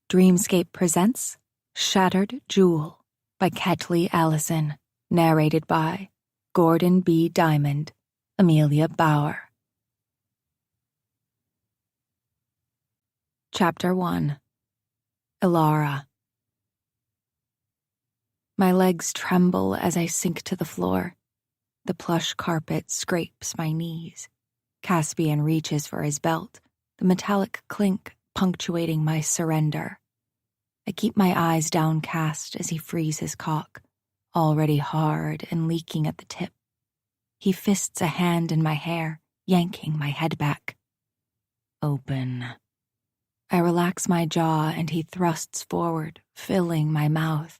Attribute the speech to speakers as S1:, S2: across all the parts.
S1: Dreamscape presents Shattered Jewel by Ketley, Allison, narrated by Gordon B. Diamond, Amelia Bauer. Chapter 1. Ilara. My legs tremble as I sink to the floor. The plush carpet scrapes my knees. Caspian reaches for his belt, the metallic clink punctuating my surrender. I keep my eyes downcast as he frees his cock, already hard and leaking at the tip. He fists a hand in my hair, yanking my head back. Open. I relax my jaw and he thrusts forward, filling my mouth.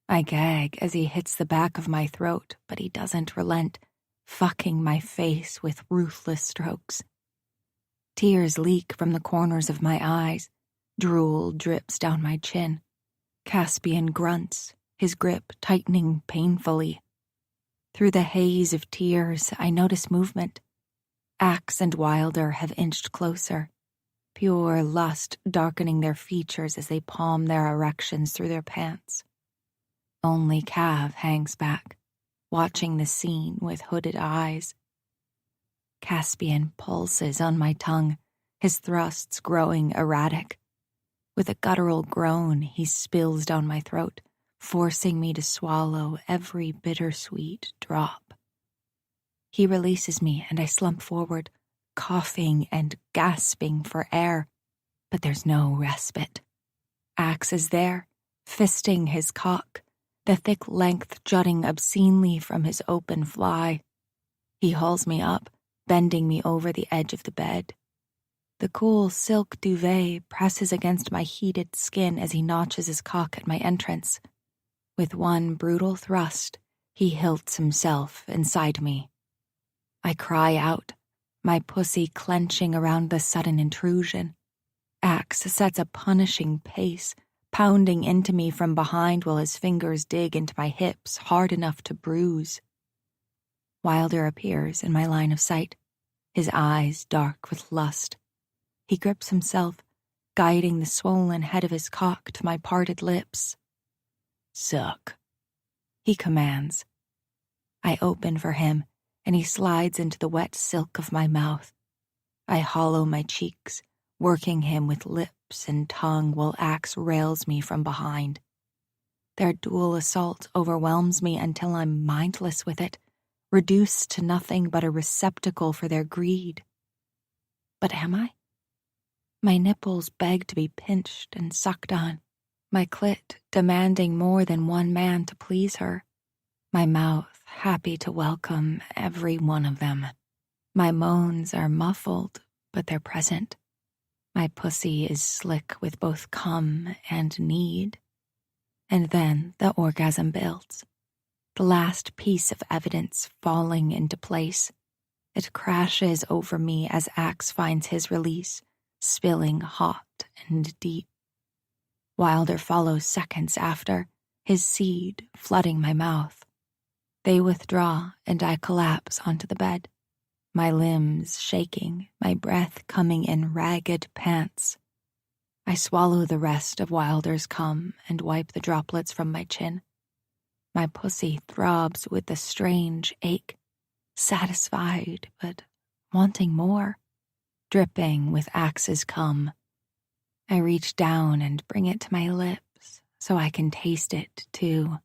S1: I gag as he hits the back of my throat, but he doesn't relent, fucking my face with ruthless strokes. Tears leak from the corners of my eyes. Drool drips down my chin. Caspian grunts, his grip tightening painfully. Through the haze of tears, I notice movement. Axe and Wilder have inched closer, pure lust darkening their features as they palm their erections through their pants. Only Cav hangs back, watching the scene with hooded eyes. Caspian pulses on my tongue, his thrusts growing erratic. With a guttural groan, he spills down my throat, forcing me to swallow every bittersweet drop. He releases me and I slump forward, coughing and gasping for air, but there's no respite. Axe is there, fisting his cock, the thick length jutting obscenely from his open fly. He hauls me up, bending me over the edge of the bed. The cool silk duvet presses against my heated skin as he notches his cock at my entrance. With one brutal thrust, he hilts himself inside me. I cry out, my pussy clenching around the sudden intrusion. Axe sets a punishing pace, pounding into me from behind while his fingers dig into my hips hard enough to bruise. Wilder appears in my line of sight, his eyes dark with lust. He grips himself, guiding the swollen head of his cock to my parted lips. Suck, he commands. I open for him, and he slides into the wet silk of my mouth. I hollow my cheeks, working him with lips and tongue while Axe rails me from behind. Their dual assault overwhelms me until I'm mindless with it, reduced to nothing but a receptacle for their greed. But am I? My nipples beg to be pinched and sucked on, my clit demanding more than one man to please her, my mouth happy to welcome every one of them. My moans are muffled, but they're present. My pussy is slick with both cum and need. And then the orgasm builds, the last piece of evidence falling into place. It crashes over me as Axe finds his release, spilling hot and deep. Wilder follows seconds after, his seed flooding my mouth. They withdraw and I collapse onto the bed, my limbs shaking, my breath coming in ragged pants. I swallow the rest of Wilder's cum and wipe the droplets from my chin. My pussy throbs with a strange ache, satisfied but wanting more. Dripping with Axe's cum. I reach down and bring it to my lips so I can taste it too,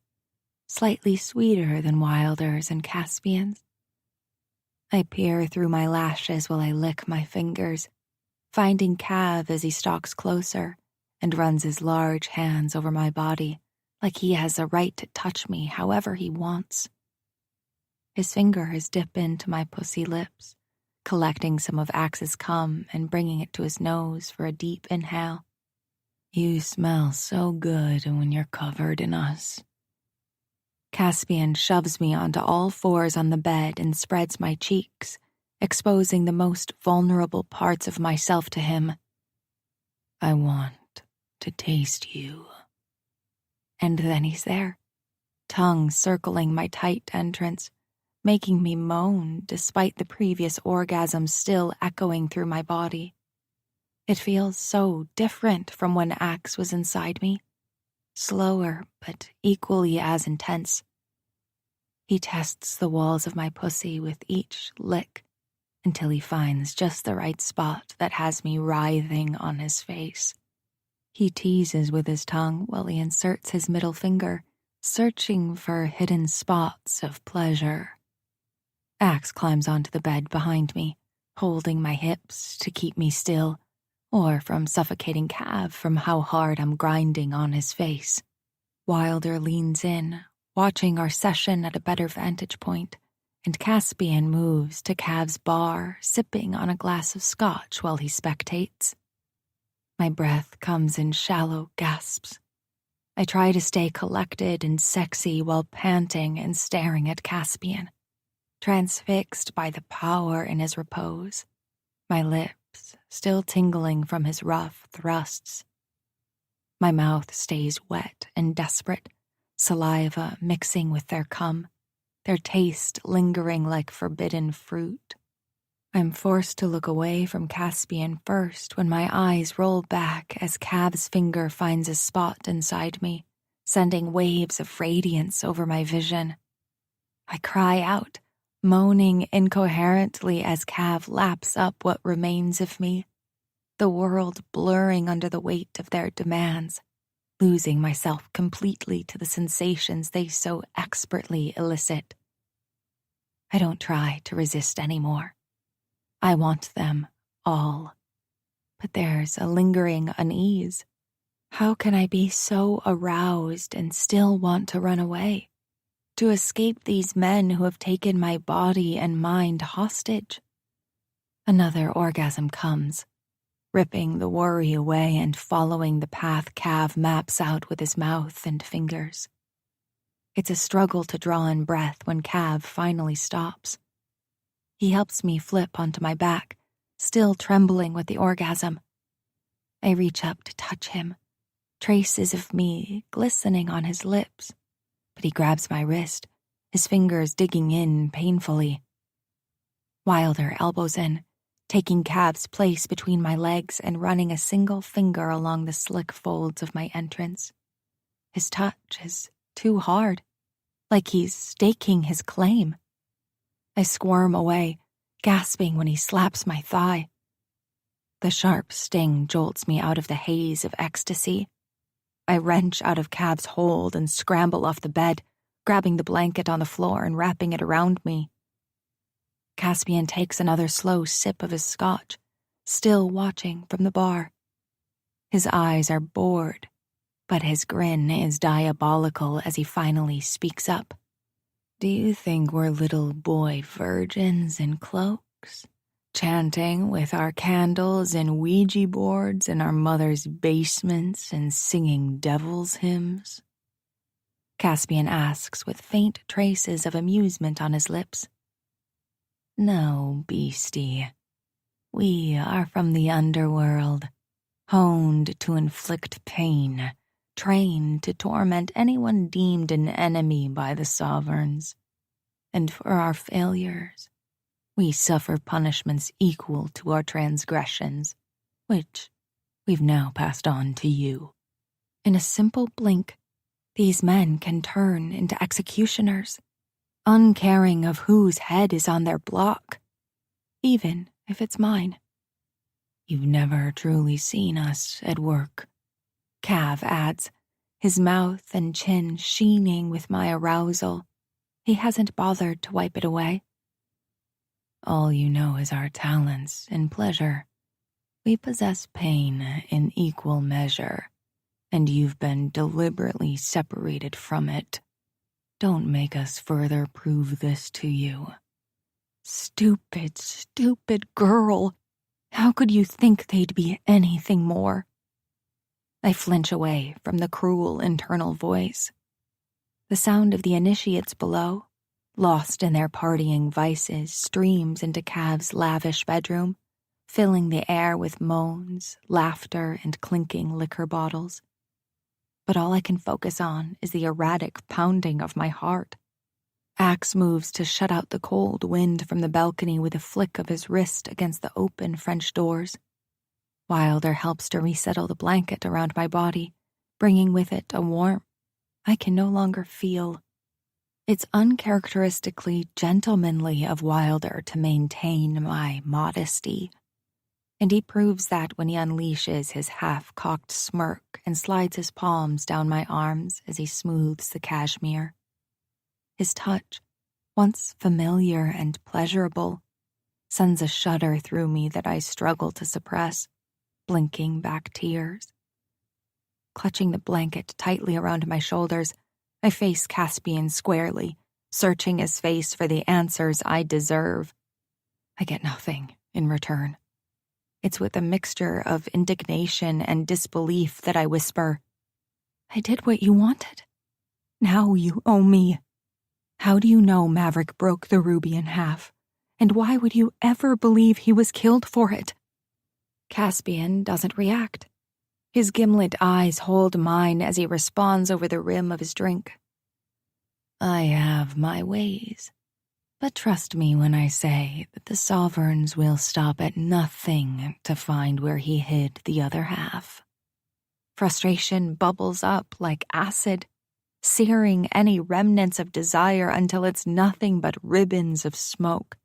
S1: slightly sweeter than Wilder's and Caspian's. I peer through my lashes while I lick my fingers, finding Cav as he stalks closer and runs his large hands over my body like he has a right to touch me however he wants. His fingers dip into my pussy lips, collecting some of Axe's cum and bringing it to his nose for a deep inhale. You smell so good when you're covered in us. Caspian shoves me onto all fours on the bed and spreads my cheeks, exposing the most vulnerable parts of myself to him. I want to taste you. And then he's there, tongue circling my tight entrance, making me moan despite the previous orgasm still echoing through my body. It feels so different from when Axe was inside me. Slower, but equally as intense. He tests the walls of my pussy with each lick until he finds just the right spot that has me writhing on his face. He teases with his tongue while he inserts his middle finger, searching for hidden spots of pleasure. Axe climbs onto the bed behind me, holding my hips to keep me still, or from suffocating Cav from how hard I'm grinding on his face. Wilder leans in, watching our session at a better vantage point, and Caspian moves to Cav's bar, sipping on a glass of scotch while he spectates. My breath comes in shallow gasps. I try to stay collected and sexy while panting and staring at Caspian, transfixed by the power in his repose, my lips still tingling from his rough thrusts. My mouth stays wet and desperate, saliva mixing with their cum, their taste lingering like forbidden fruit. I'm forced to look away from Caspian first when my eyes roll back as Cav's finger finds a spot inside me, sending waves of radiance over my vision. I cry out, moaning incoherently as Cav laps up what remains of me, the world blurring under the weight of their demands, losing myself completely to the sensations they so expertly elicit. I don't try to resist anymore. I want them all. But there's a lingering unease. How can I be so aroused and still want to run away? To escape these men who have taken my body and mind hostage? Another orgasm comes, ripping the worry away and following the path Cav maps out with his mouth and fingers. It's a struggle to draw in breath when Cav finally stops. He helps me flip onto my back, still trembling with the orgasm. I reach up to touch him, traces of me glistening on his lips, but he grabs my wrist, his fingers digging in painfully. Wilder elbows in, taking Cav's place between my legs and running a single finger along the slick folds of my entrance. His touch is too hard, like he's staking his claim. I squirm away, gasping when he slaps my thigh. The sharp sting jolts me out of the haze of ecstasy. I wrench out of Cav's hold and scramble off the bed, grabbing the blanket on the floor and wrapping it around me. Caspian takes another slow sip of his scotch, still watching from the bar. His eyes are bored, but his grin is diabolical as he finally speaks up. Do you think we're little boy virgins in cloaks, chanting with our candles and Ouija boards in our mother's basements and singing devil's hymns? Caspian asks with faint traces of amusement on his lips. No, beastie. We are from the underworld, honed to inflict pain, trained to torment anyone deemed an enemy by the sovereigns. And for our failures, we suffer punishments equal to our transgressions, which we've now passed on to you. In a simple blink, these men can turn into executioners, uncaring of whose head is on their block, even if it's mine. You've never truly seen us at work, Cav adds, his mouth and chin sheening with my arousal. He hasn't bothered to wipe it away. All you know is our talents and pleasure. We possess pain in equal measure, and you've been deliberately separated from it. Don't make us further prove this to you. Stupid, stupid girl. How could you think they'd be anything more? I flinch away from the cruel internal voice. The sound of the initiates below, lost in their partying vices, streams into Cav's lavish bedroom, filling the air with moans, laughter, and clinking liquor bottles. But all I can focus on is the erratic pounding of my heart. Axe moves to shut out the cold wind from the balcony with a flick of his wrist against the open French doors. Wilder helps to resettle the blanket around my body, bringing with it a warmth I can no longer feel. It's uncharacteristically gentlemanly of Wilder to maintain my modesty, and he proves that when he unleashes his half-cocked smirk and slides his palms down my arms as he smooths the cashmere. His touch, once familiar and pleasurable, sends a shudder through me that I struggle to suppress, blinking back tears. Clutching the blanket tightly around my shoulders, I face Caspian squarely, searching his face for the answers I deserve. I get nothing in return. It's with a mixture of indignation and disbelief that I whisper, "I did what you wanted. Now you owe me. How do you know Maverick broke the ruby in half? And why would you ever believe he was killed for it?" Caspian doesn't react. His gimlet eyes hold mine as he responds over the rim of his drink. "I have my ways, but trust me when I say that the sovereigns will stop at nothing to find where he hid the other half." Frustration bubbles up like acid, searing any remnants of desire until it's nothing but ribbons of smoke.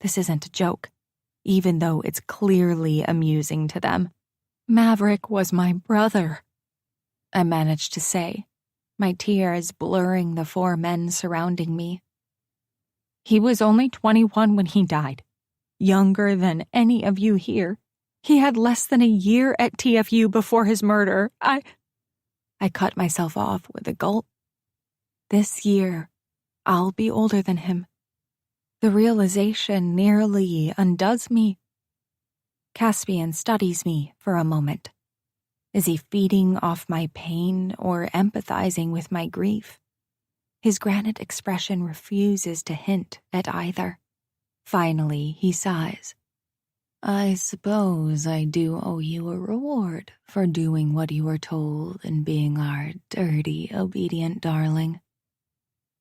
S1: This isn't a joke, even though it's clearly amusing to them. "Maverick was my brother," I managed to say, my tears blurring the four men surrounding me. "He was only 21 when he died, younger than any of you here. He had less than a year at TFU before his murder. I cut myself off with a gulp. This year, I'll be older than him. The realization nearly undoes me. Caspian studies me for a moment. Is he feeding off my pain or empathizing with my grief? His granite expression refuses to hint at either. Finally, he sighs. "I suppose I do owe you a reward for doing what you were told and being our dirty, obedient darling.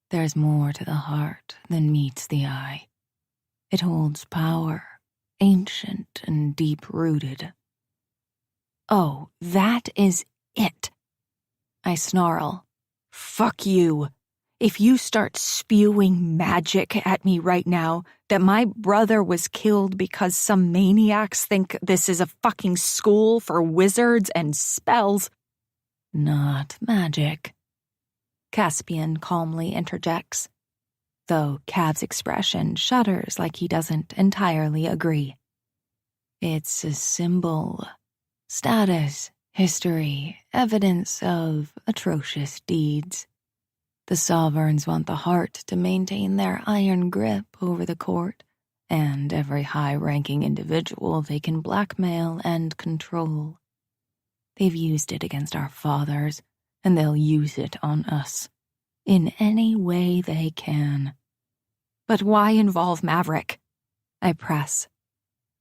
S1: There's more to the heart than meets the eye. It holds power, ancient and deep-rooted." "Oh, that is it," I snarl. "Fuck you. If you start spewing magic at me right now that my brother was killed because some maniacs think this is a fucking school for wizards and spells—" "Not magic," Caspian calmly interjects, though Cav's expression shudders like he doesn't entirely agree. "It's a symbol. Status, history, evidence of atrocious deeds. The sovereigns want the heart to maintain their iron grip over the court and every high-ranking individual they can blackmail and control. They've used it against our fathers, and they'll use it on us, in any way they can." "But why involve Maverick?" I press.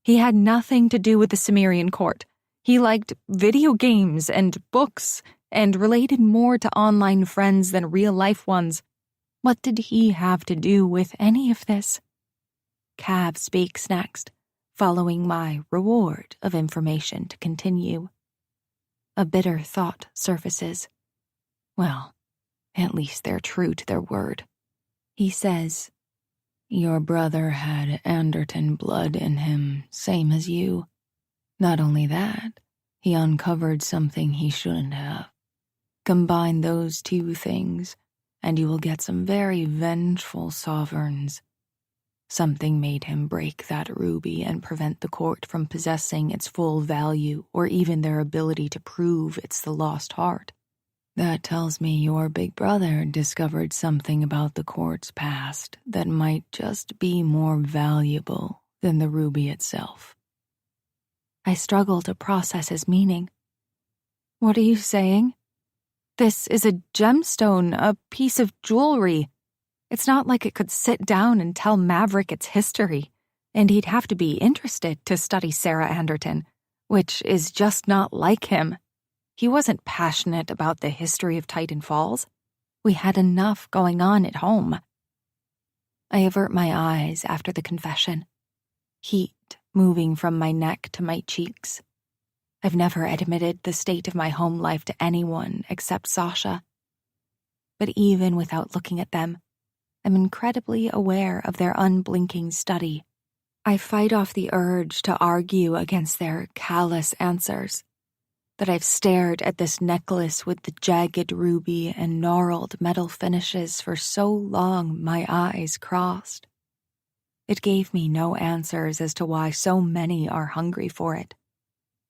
S1: "He had nothing to do with the Cimmerian Court. He liked video games and books and related more to online friends than real-life ones. What did he have to do with any of this?" Cav speaks next, following my reward of information to continue. A bitter thought surfaces. Well, at least they're true to their word. He says, "Your brother had Anderton blood in him, same as you. Not only that, he uncovered something he shouldn't have. Combine those two things, and you will get some very vengeful sovereigns. Something made him break that ruby and prevent the court from possessing its full value or even their ability to prove it's the lost heart. That tells me your big brother discovered something about the court's past that might just be more valuable than the ruby itself." I struggle to process his meaning. "What are you saying? This is a gemstone, a piece of jewelry. It's not like it could sit down and tell Maverick its history, and he'd have to be interested to study Sarah Anderton, which is just not like him. He wasn't passionate about the history of Titan Falls. We had enough going on at home." I avert my eyes after the confession. Heat moving from my neck to my cheeks, I've never admitted the state of my home life to anyone except Sasha. But even without looking at them, I'm incredibly aware of their unblinking study. I fight off the urge to argue against their callous answers. That I've stared at this necklace with the jagged ruby and gnarled metal finishes for so long my eyes crossed. It gave me no answers as to why so many are hungry for it.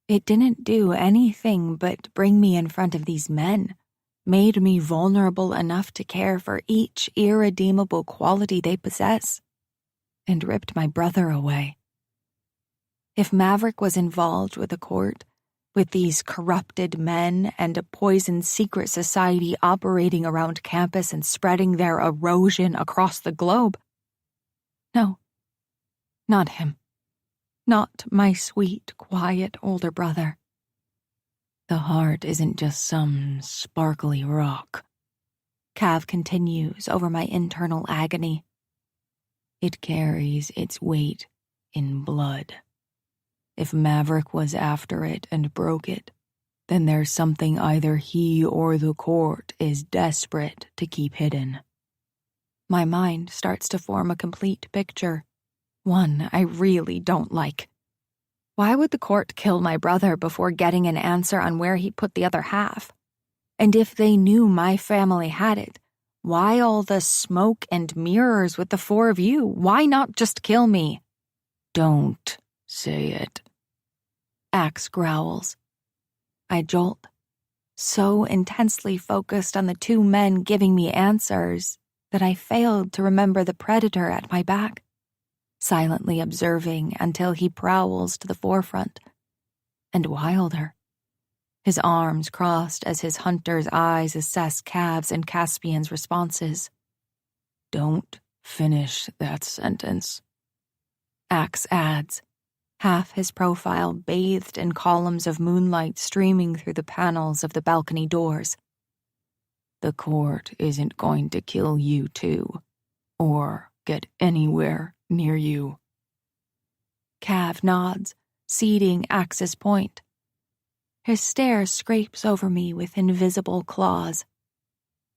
S1: It didn't do anything but bring me in front of these men, made me vulnerable enough to care for each irredeemable quality they possess, and ripped my brother away. If Maverick was involved with the court, with these corrupted men and a poisoned secret society operating around campus and spreading their erosion across the globe, no, not him. Not my sweet, quiet older brother. The heart isn't just some sparkly rock. Cav continues over my internal agony. It carries its weight in blood. If Maverick was after it and broke it, then there's something either he or the court is desperate to keep hidden. My mind starts to form a complete picture. One I really don't like. Why would the court kill my brother before getting an answer on where he put the other half? And if they knew my family had it, why all the smoke and mirrors with the four of you? Why not just kill me? Don't say it. Axe growls. I jolt, so intensely focused on the two men giving me answers that I failed to remember the predator at my back. Silently observing until he prowls to the forefront. And Wilder. His arms crossed as his hunter's eyes assess Cav's and Caspian's responses. Don't finish that sentence. Axe adds, half his profile bathed in columns of moonlight streaming through the panels of the balcony doors. The court isn't going to kill you too, or get anywhere near you. Cav nods, ceding Axe's point. His stare scrapes over me with invisible claws.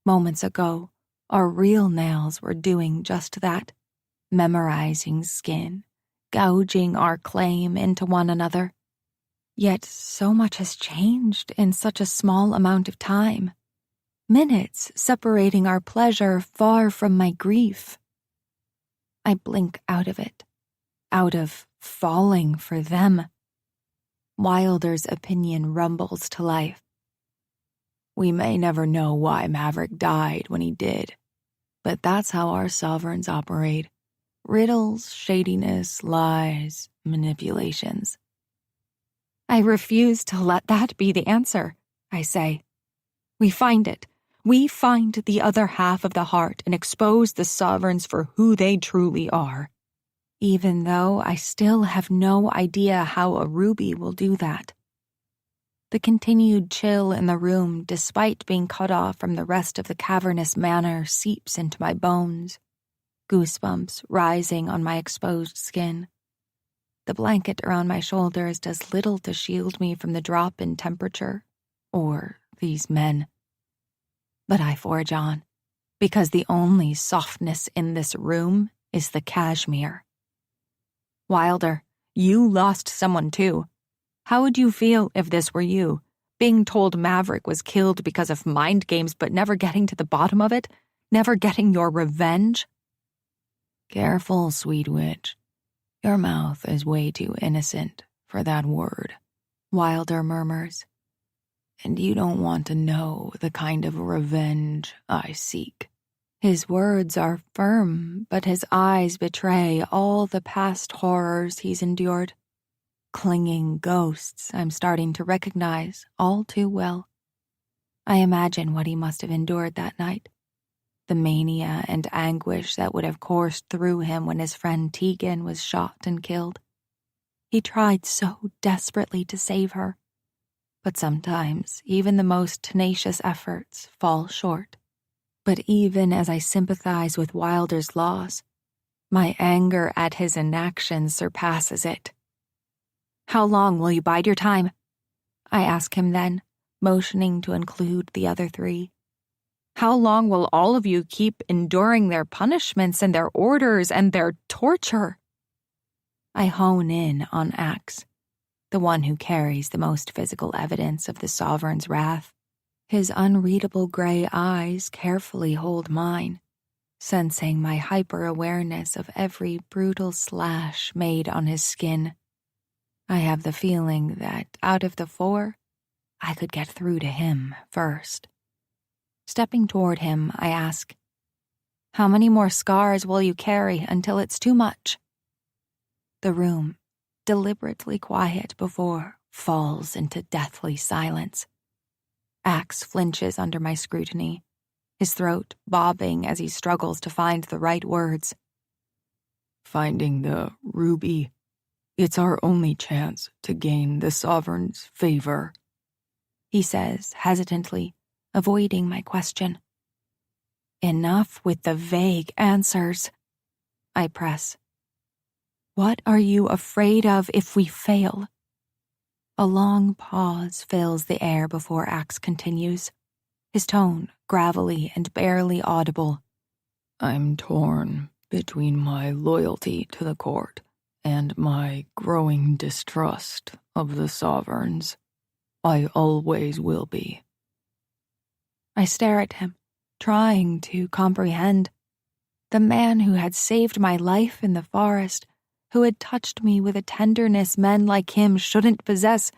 S1: Moments ago, our real nails were doing just that, memorizing skin, gouging our claim into one another. Yet so much has changed in such a small amount of time. Minutes separating our pleasure far from my grief. I blink out of it, out of falling for them. Wilder's opinion rumbles to life. We may never know why Maverick died when he did, but that's how our sovereigns operate. Riddles, shadiness, lies, manipulations. I refuse to let that be the answer, I say. We find it. We find the other half of the heart and expose the sovereigns for who they truly are. Even though I still have no idea how a ruby will do that. The continued chill in the room, despite being cut off from the rest of the cavernous manor, seeps into my bones. Goosebumps rising on my exposed skin. The blanket around my shoulders does little to shield me from the drop in temperature, or these men. But I forge on, because the only softness in this room is the cashmere. Wilder, you lost someone too. How would you feel if this were you, being told Maverick was killed because of mind games but never getting to the bottom of it, never getting your revenge? Careful, sweet witch. Your mouth is way too innocent for that word, Wilder murmurs. And you don't want to know the kind of revenge I seek. His words are firm, but his eyes betray all the past horrors he's endured. Clinging ghosts I'm starting to recognize all too well. I imagine what he must have endured that night. The mania and anguish that would have coursed through him when his friend Tegan was shot and killed. He tried so desperately to save her. But sometimes even the most tenacious efforts fall short. But even as I sympathize with Wilder's loss, my anger at his inaction surpasses it. How long will you bide your time? I ask him then, motioning to include the other three. How long will all of you keep enduring their punishments and their orders and their torture? I hone in on Axe, the one who carries the most physical evidence of the Sovereign's wrath. His unreadable gray eyes carefully hold mine, sensing my hyper-awareness of every brutal slash made on his skin. I have the feeling that out of the four, I could get through to him first. Stepping toward him, I ask, "How many more scars will you carry until it's too much?" The room, deliberately quiet before, falls into deathly silence. Axe flinches under my scrutiny, his throat bobbing as he struggles to find the right words.
S2: "Finding the ruby. It's our only chance to gain the Sovereign's favor,"
S1: he says hesitantly, avoiding my question. "Enough with the vague answers," I press. "What are you afraid of if we fail?" A long pause fills the air before Axe continues, his tone gravelly and barely audible.
S2: "I'm torn between my loyalty to the court and my growing distrust of the Sovereigns. I always will be."
S1: I stare at him, trying to comprehend. The man who had saved my life in the forest, who had touched me with a tenderness men like him shouldn't possess,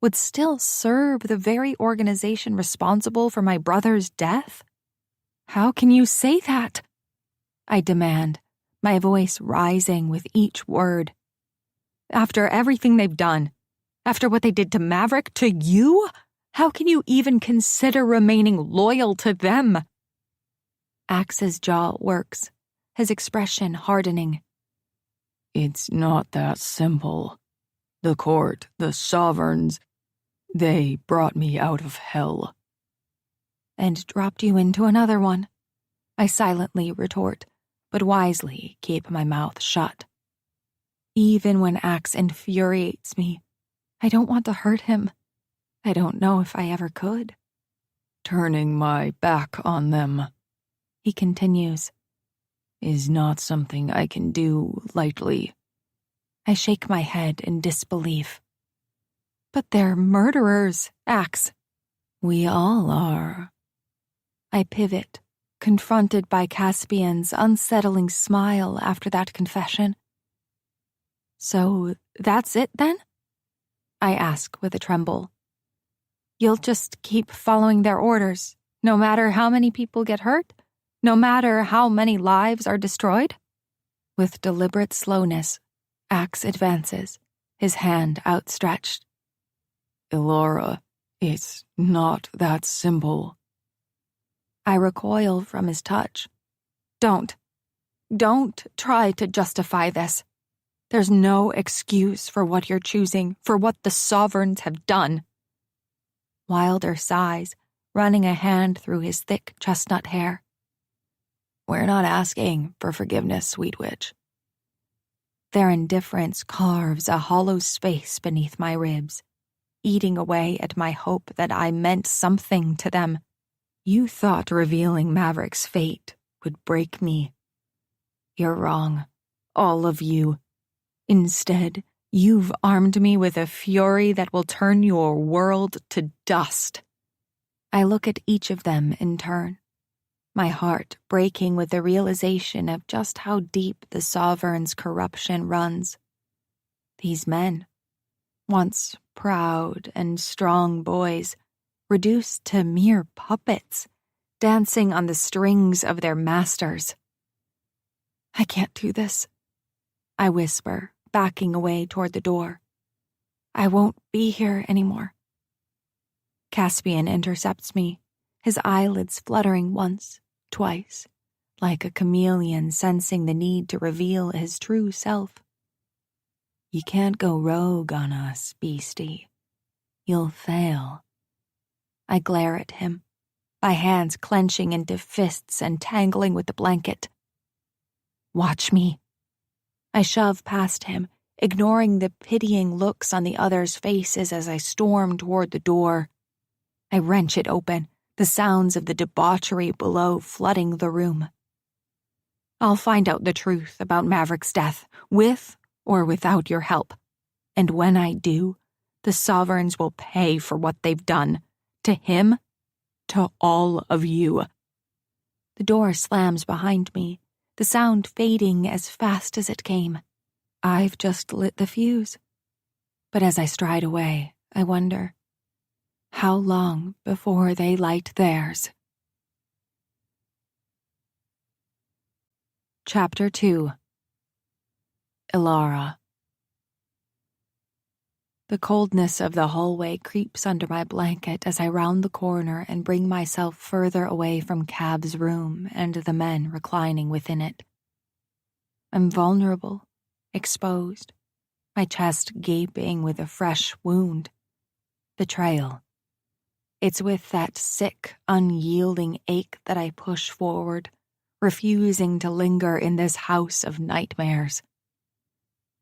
S1: would still serve the very organization responsible for my brother's death? How can you say that? I demand, my voice rising with each word. After everything they've done, after what they did to Maverick, to you, how can you even consider remaining loyal to them? Axe's jaw works, his expression hardening.
S2: "It's not that simple. The court, the Sovereigns, they brought me out of hell."
S1: "And dropped you into another one," I silently retort, but wisely keep my mouth shut. Even when Axe infuriates me, I don't want to hurt him. I don't know if I ever could.
S2: "Turning my back on them,"
S1: he continues,
S2: "is not something I can do lightly."
S1: I shake my head in disbelief. "But they're murderers, Axe."
S2: "We all are."
S1: I pivot, confronted by Caspian's unsettling smile after that confession. "So that's it then?" I ask with a tremble. "You'll just keep following their orders, no matter how many people get hurt? No matter how many lives are destroyed?" With deliberate slowness, Axe advances, his hand outstretched.
S2: "Elora, it's not that simple."
S1: I recoil from his touch. Don't try to justify this. There's no excuse for what you're choosing, for what the Sovereigns have done." Wilder sighs, running a hand through his thick chestnut hair.
S2: "We're not asking for forgiveness, Sweet Witch."
S1: Their indifference carves a hollow space beneath my ribs, eating away at my hope that I meant something to them. You thought revealing Maverick's fate would break me. You're wrong, all of you. Instead, you've armed me with a fury that will turn your world to dust. I look at each of them in turn, my heart breaking with the realization of just how deep the Sovereign's corruption runs. These men, once proud and strong boys, reduced to mere puppets, dancing on the strings of their masters. "I can't do this," I whisper, backing away toward the door. "I won't be here anymore." Caspian intercepts me, his eyelids fluttering once, twice, like a chameleon sensing the need to reveal his true self. "You can't go rogue on us, beastie. You'll fail." I glare at him, my hands clenching into fists and tangling with the blanket. "Watch me." I shove past him, ignoring the pitying looks on the others' faces as I storm toward the door. I wrench it open, the sounds of the debauchery below flooding the room. I'll find out the truth about Maverick's death, with or without your help. And when I do, the Sovereigns will pay for what they've done. To him, to all of you. The door slams behind me, the sound fading as fast as it came. I've just lit the fuse. But as I stride away, I wonder, how long before they light theirs? Chapter 2. Ilara. The coldness of the hallway creeps under my blanket as I round the corner and bring myself further away from Cab's room and the men reclining within it. I'm vulnerable, exposed, my chest gaping with a fresh wound. Betrayal. It's with that sick, unyielding ache that I push forward, refusing to linger in this house of nightmares.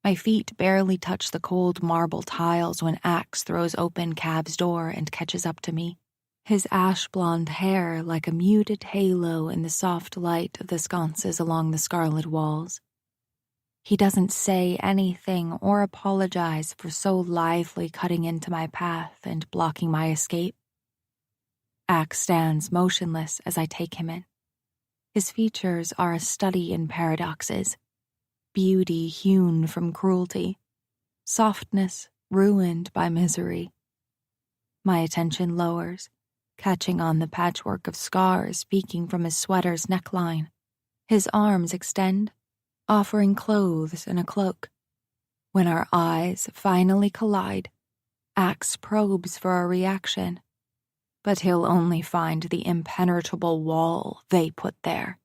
S1: My feet barely touch the cold marble tiles when Axe throws open Cab's door and catches up to me, his ash-blonde hair like a muted halo in the soft light of the sconces along the scarlet walls. He doesn't say anything or apologize for so lively cutting into my path and blocking my escape. Axe stands motionless as I take him in. His features are a study in paradoxes. Beauty hewn from cruelty, softness ruined by misery. My attention lowers, catching on the patchwork of scars peeking from his sweater's neckline. His arms extend, offering clothes and a cloak. When our eyes finally collide, Axe probes for a reaction, but he'll only find the impenetrable wall they put there.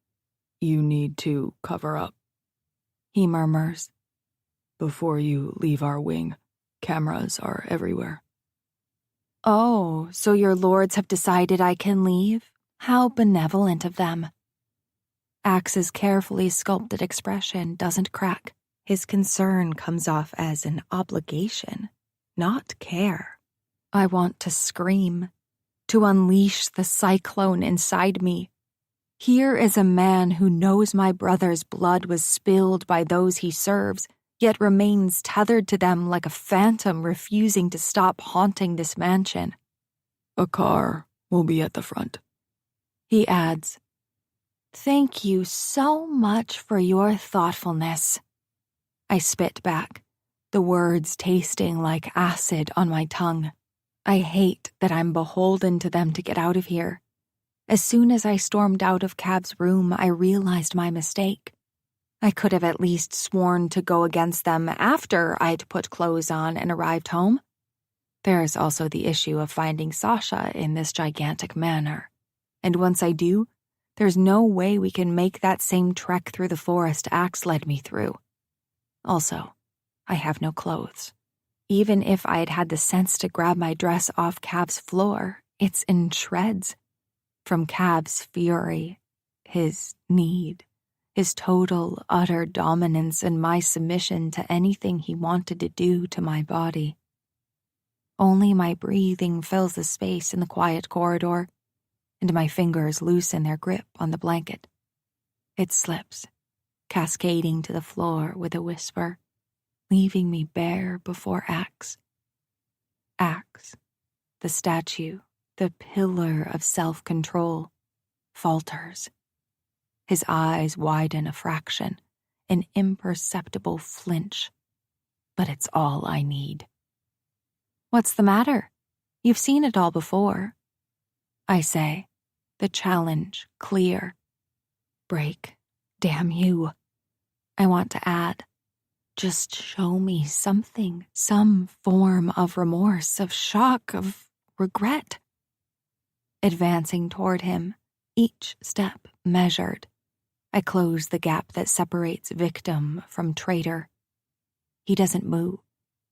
S2: You need to cover up,
S1: he murmurs.
S2: before you leave our wing. Cameras are everywhere.
S1: Oh, so your lords have decided I can leave? How benevolent of them. Axe's carefully sculpted expression doesn't crack. His concern comes off as an obligation, not care. I want to scream, to unleash the cyclone inside me. Here is a man who knows my brother's blood was spilled by those he serves, yet remains tethered to them like a phantom refusing to stop haunting this mansion.
S2: A car will be at the front,
S1: He adds, "Thank you so much for your thoughtfulness." I spit back, the words tasting like acid on my tongue. I hate that I'm beholden to them to get out of here. As soon as I stormed out of Cab's room, I realized my mistake. I could have at least sworn to go against them after I'd put clothes on and arrived home. There's also the issue of finding Sasha in this gigantic manor. And once I do, there's no way we can make that same trek through the forest Axe led me through. Also, I have no clothes. Even if I had had the sense to grab my dress off Cab's floor, it's in shreds. From Cab's fury, his need, his total, utter dominance and my submission to anything he wanted to do to my body. Only my breathing fills the space in the quiet corridor, and my fingers loosen their grip on the blanket. It slips, cascading to the floor with a whisper, leaving me bare before Axe. Axe, the statue, the pillar of self-control, falters. His eyes widen a fraction, an imperceptible flinch. But it's all I need. "What's the matter? You've seen it all before," I say, the challenge clear. "Break, damn you." I want to add, just show me something, some form of remorse, of shock, of regret. Advancing toward him, each step measured, I close the gap that separates victim from traitor. He doesn't move,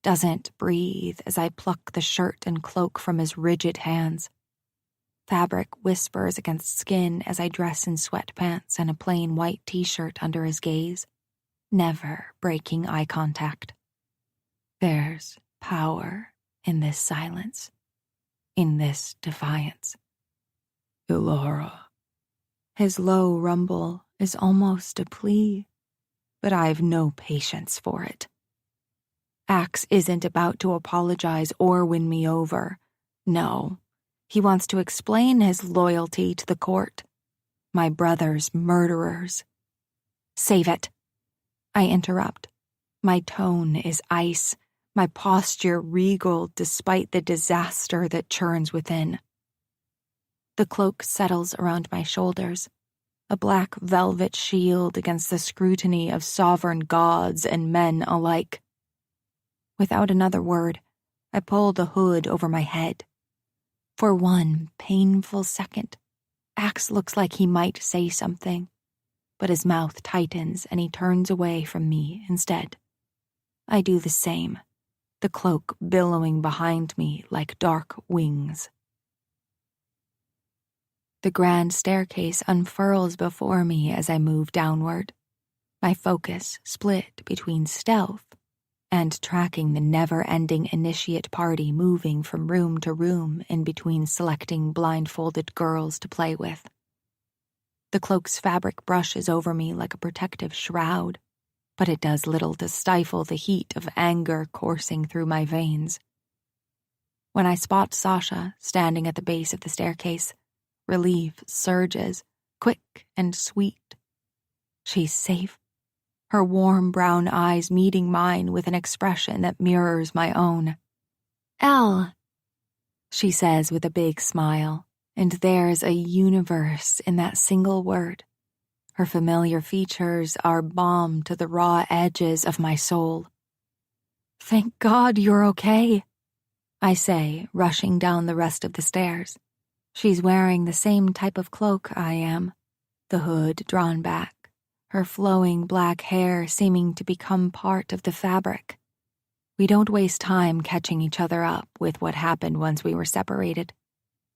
S1: doesn't breathe as I pluck the shirt and cloak from his rigid hands. Fabric whispers against skin as I dress in sweatpants and a plain white t-shirt under his gaze, never breaking eye contact. There's power in this silence, in this defiance.
S2: Ilara.
S1: His low rumble is almost a plea, but I've no patience for it. Axe isn't about to apologize or win me over. No, he wants to explain his loyalty to the court. My brother's murderers. Save it. I interrupt. My tone is ice, my posture regal despite the disaster that churns within. The cloak settles around my shoulders, a black velvet shield against the scrutiny of sovereign gods and men alike. Without another word, I pull the hood over my head. For one painful second, Axe looks like he might say something, but his mouth tightens and he turns away from me instead. I do the same, the cloak billowing behind me like dark wings. The grand staircase unfurls before me as I move downward, my focus split between stealth and tracking the never-ending initiate party moving from room to room in between selecting blindfolded girls to play with. The cloak's fabric brushes over me like a protective shroud, but it does little to stifle the heat of anger coursing through my veins. When I spot Sasha standing at the base of the staircase, relief surges, quick and sweet. She's safe, her warm brown eyes meeting mine with an expression that mirrors my own. "Elle," she says with a big smile, and there's a universe in that single word. Her familiar features are balm to the raw edges of my soul. "Thank God you're okay," I say, rushing down the rest of the stairs. She's wearing the same type of cloak I am, the hood drawn back, her flowing black hair seeming to become part of the fabric. We don't waste time catching each other up with what happened once we were separated.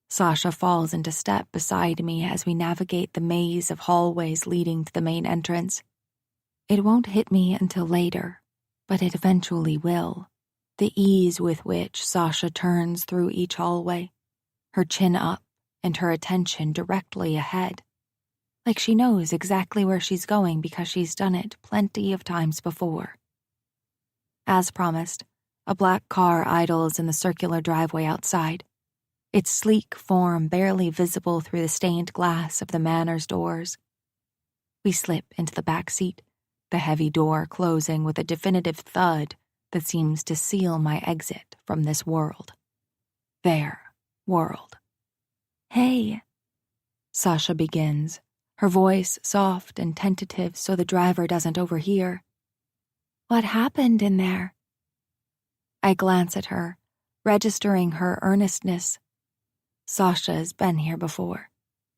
S1: Sasha falls into step beside me as we navigate the maze of hallways leading to the main entrance. It won't hit me until later, but it eventually will. The ease with which Sasha turns through each hallway, her chin up and her attention directly ahead. Like she knows exactly where she's going because she's done it plenty of times before. As promised, a black car idles in the circular driveway outside, its sleek form barely visible through the stained glass of the manor's doors. We slip into the back seat, the heavy door closing with a definitive thud that seems to seal my exit from this world. Their world. "Hey," Sasha begins, her voice soft and tentative so the driver doesn't overhear. "What happened in there?" I glance at her, registering her earnestness. Sasha's been here before.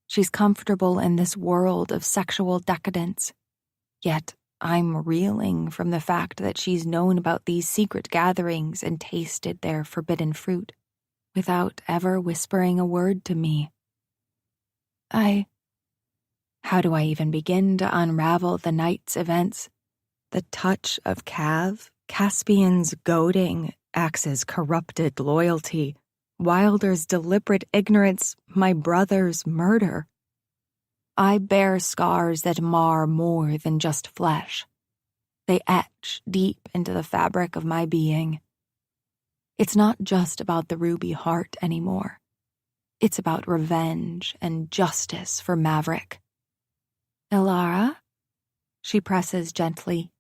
S1: She's comfortable in this world of sexual decadence. Yet I'm reeling from the fact that she's known about these secret gatherings and tasted their forbidden fruit, without ever whispering a word to me. How do I even begin to unravel the night's events? The touch of Caspian's goading, Axe's corrupted loyalty, Wilder's deliberate ignorance, my brother's murder. I bear scars that mar more than just flesh. They etch deep into the fabric of my being. It's not just about the ruby heart anymore. It's about revenge and justice for Maverick. "Ilara?" She presses gently,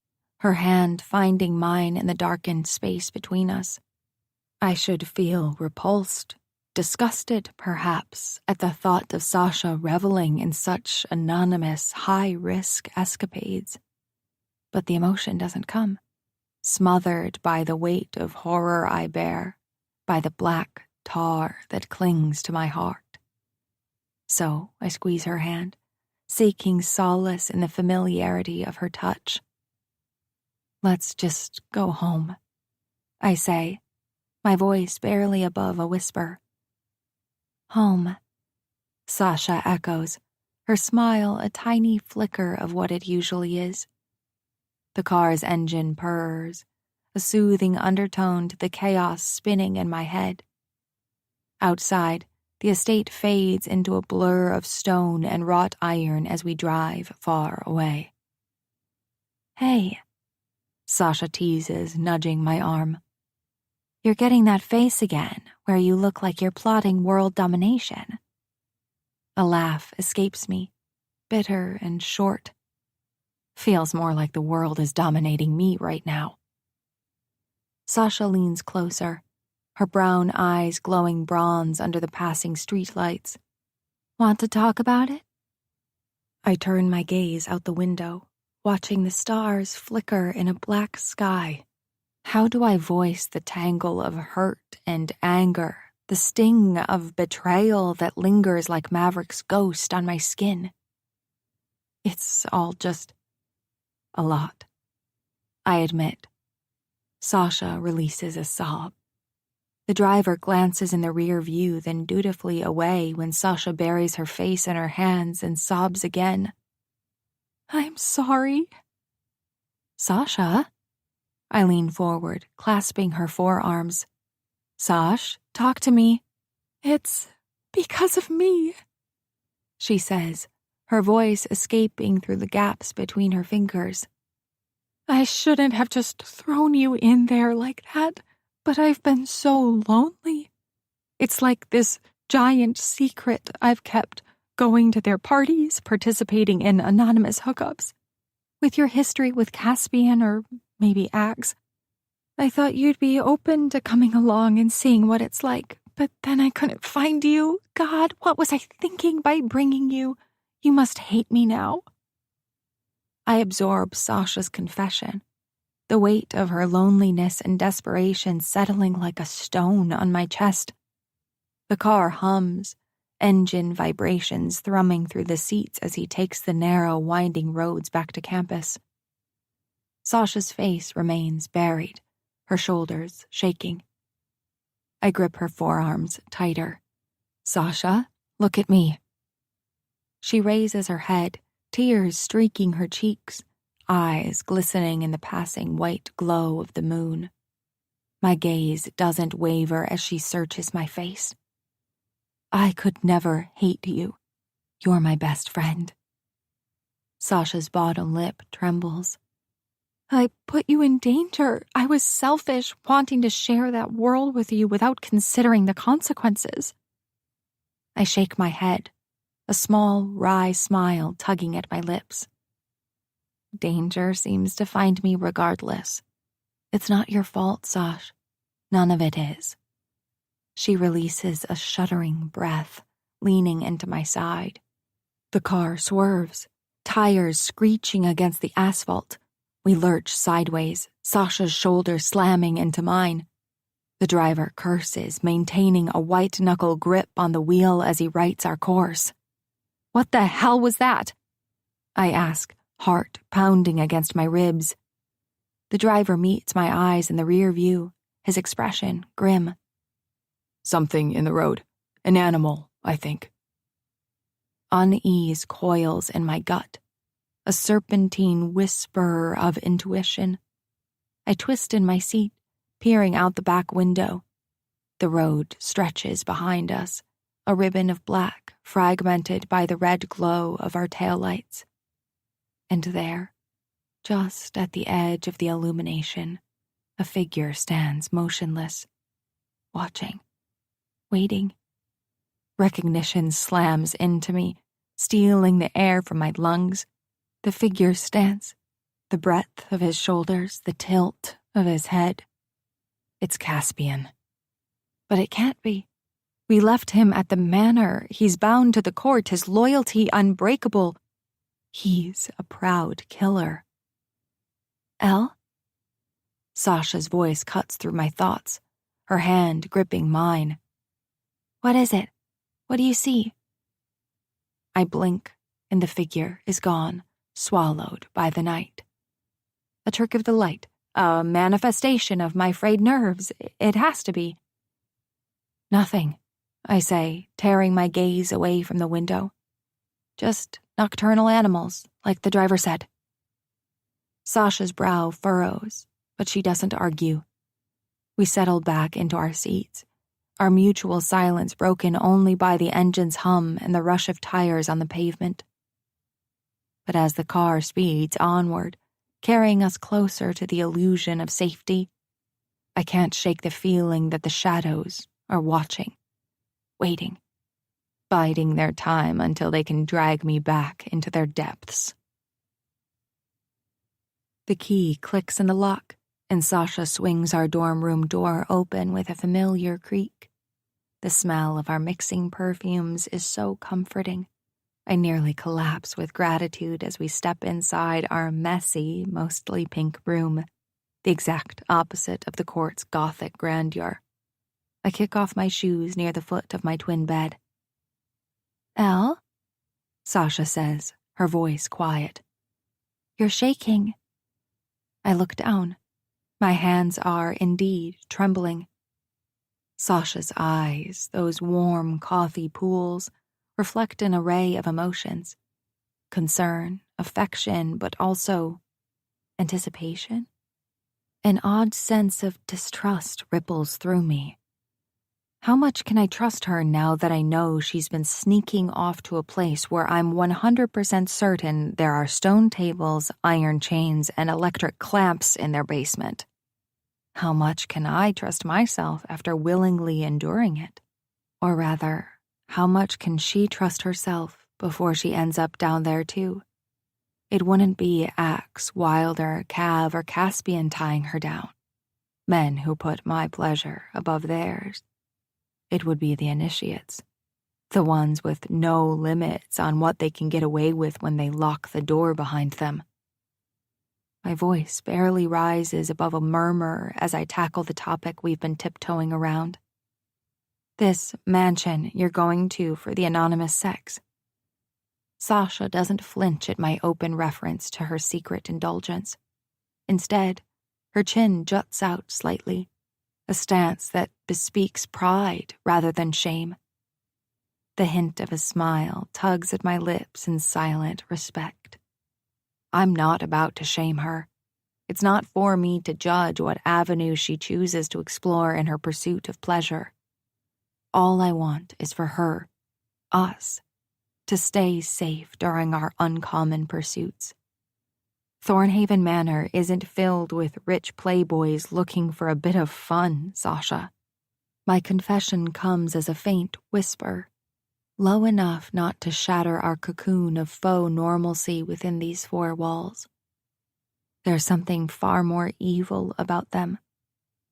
S1: her hand finding mine in the darkened space between us. I should feel repulsed, disgusted perhaps, at the thought of Sasha reveling in such anonymous, high-risk escapades. But the emotion doesn't come, smothered by the weight of horror I bear, by the black tar that clings to my heart. So I squeeze her hand, seeking solace in the familiarity of her touch. "Let's just go home," I say, my voice barely above a whisper. "Home," Sasha echoes, her smile a tiny flicker of what it usually is. The car's engine purrs, a soothing undertone to the chaos spinning in my head. Outside, the estate fades into a blur of stone and wrought iron as we drive far away. "Hey," Sasha teases, nudging my arm. "You're getting that face again, where you look like you're plotting world domination." A laugh escapes me, bitter and short. Feels more like the world is dominating me right now. Sasha leans closer, her brown eyes glowing bronze under the passing streetlights. "Want to talk about it?" I turn my gaze out the window, watching the stars flicker in a black sky. How do I voice the tangle of hurt and anger, the sting of betrayal that lingers like Maverick's ghost on my skin? It's all just a lot, I admit. Sasha releases a sob. The driver glances in the rear view, then dutifully away when Sasha buries her face in her hands and sobs again. "I'm sorry." "Sasha?" I lean forward, clasping her forearms. "Sash, talk to me." "It's because of me," she says, her voice escaping through the gaps between her fingers. "I shouldn't have just thrown you in there like that, but I've been so lonely. It's like this giant secret I've kept, going to their parties, participating in anonymous hookups. With your history with Caspian or maybe Axe, I thought you'd be open to coming along and seeing what it's like, but then I couldn't find you. God, what was I thinking by bringing you? You must hate me now." I absorb Sasha's confession, the weight of her loneliness and desperation settling like a stone on my chest. The car hums, engine vibrations thrumming through the seats as he takes the narrow, winding roads back to campus. Sasha's face remains buried, her shoulders shaking. I grip her forearms tighter. "Sasha, look at me." She raises her head, tears streaking her cheeks, eyes glistening in the passing white glow of the moon. My gaze doesn't waver as she searches my face. "I could never hate you. You're my best friend." Sasha's bottom lip trembles. "I put you in danger. I was selfish, wanting to share that world with you without considering the consequences." I shake my head, a small, wry smile tugging at my lips. "Danger seems to find me regardless. It's not your fault, Sash. None of it is." She releases a shuddering breath, leaning into my side. The car swerves, tires screeching against the asphalt. We lurch sideways, Sasha's shoulder slamming into mine. The driver curses, maintaining a white-knuckle grip on the wheel as he rights our course. "What the hell was that?" I ask, heart pounding against my ribs. The driver meets my eyes in the rear view, his expression grim.
S2: "Something in the road. An animal, I think."
S1: Unease coils in my gut, a serpentine whisper of intuition. I twist in my seat, peering out the back window. The road stretches behind us, a ribbon of black fragmented by the red glow of our taillights. And there, just at the edge of the illumination, a figure stands motionless, watching, waiting. Recognition slams into me, stealing the air from my lungs. The figure's stance, the breadth of his shoulders, the tilt of his head. It's Caspian. But it can't be. We left him at the manor. He's bound to the court, his loyalty unbreakable. He's a proud killer. "Elle?" Sasha's voice cuts through my thoughts, her hand gripping mine. "What is it? What do you see?" I blink, and the figure is gone, swallowed by the night. A trick of the light, a manifestation of my frayed nerves. It has to be. "Nothing," I say, tearing my gaze away from the window. "Just nocturnal animals, like the driver said." Sasha's brow furrows, but she doesn't argue. We settle back into our seats, our mutual silence broken only by the engine's hum and the rush of tires on the pavement. But as the car speeds onward, carrying us closer to the illusion of safety, I can't shake the feeling that the shadows are watching, waiting, biding their time until they can drag me back into their depths. The key clicks in the lock, and Sasha swings our dorm room door open with a familiar creak. The smell of our mixing perfumes is so comforting. I nearly collapse with gratitude as we step inside our messy, mostly pink room, the exact opposite of the court's Gothic grandeur. I kick off my shoes near the foot of my twin bed. "Elle?" Sasha says, her voice quiet. "You're shaking." I look down. My hands are indeed trembling. Sasha's eyes, those warm coffee pools, reflect an array of emotions. Concern, affection, but also anticipation. An odd sense of distrust ripples through me. How much can I trust her now that I know she's been sneaking off to a place where I'm 100% certain there are stone tables, iron chains, and electric clamps in their basement? How much can I trust myself after willingly enduring it? Or rather, how much can she trust herself before she ends up down there too? It wouldn't be Axe, Wilder, Cav, or Caspian tying her down. Men who put my pleasure above theirs. It would be the initiates. The ones with no limits on what they can get away with when they lock the door behind them. My voice barely rises above a murmur as I tackle the topic we've been tiptoeing around. This mansion you're going to for the anonymous sex. Sasha doesn't flinch at my open reference to her secret indulgence. Instead, her chin juts out slightly, a stance that bespeaks pride rather than shame. The hint of a smile tugs at my lips in silent respect. I'm not about to shame her. It's not for me to judge what avenue she chooses to explore in her pursuit of pleasure. All I want is for her, us, to stay safe during our uncommon pursuits. Thornhaven Manor isn't filled with rich playboys looking for a bit of fun, Sasha. My confession comes as a faint whisper, low enough not to shatter our cocoon of faux normalcy within these four walls. There's something far more evil about them.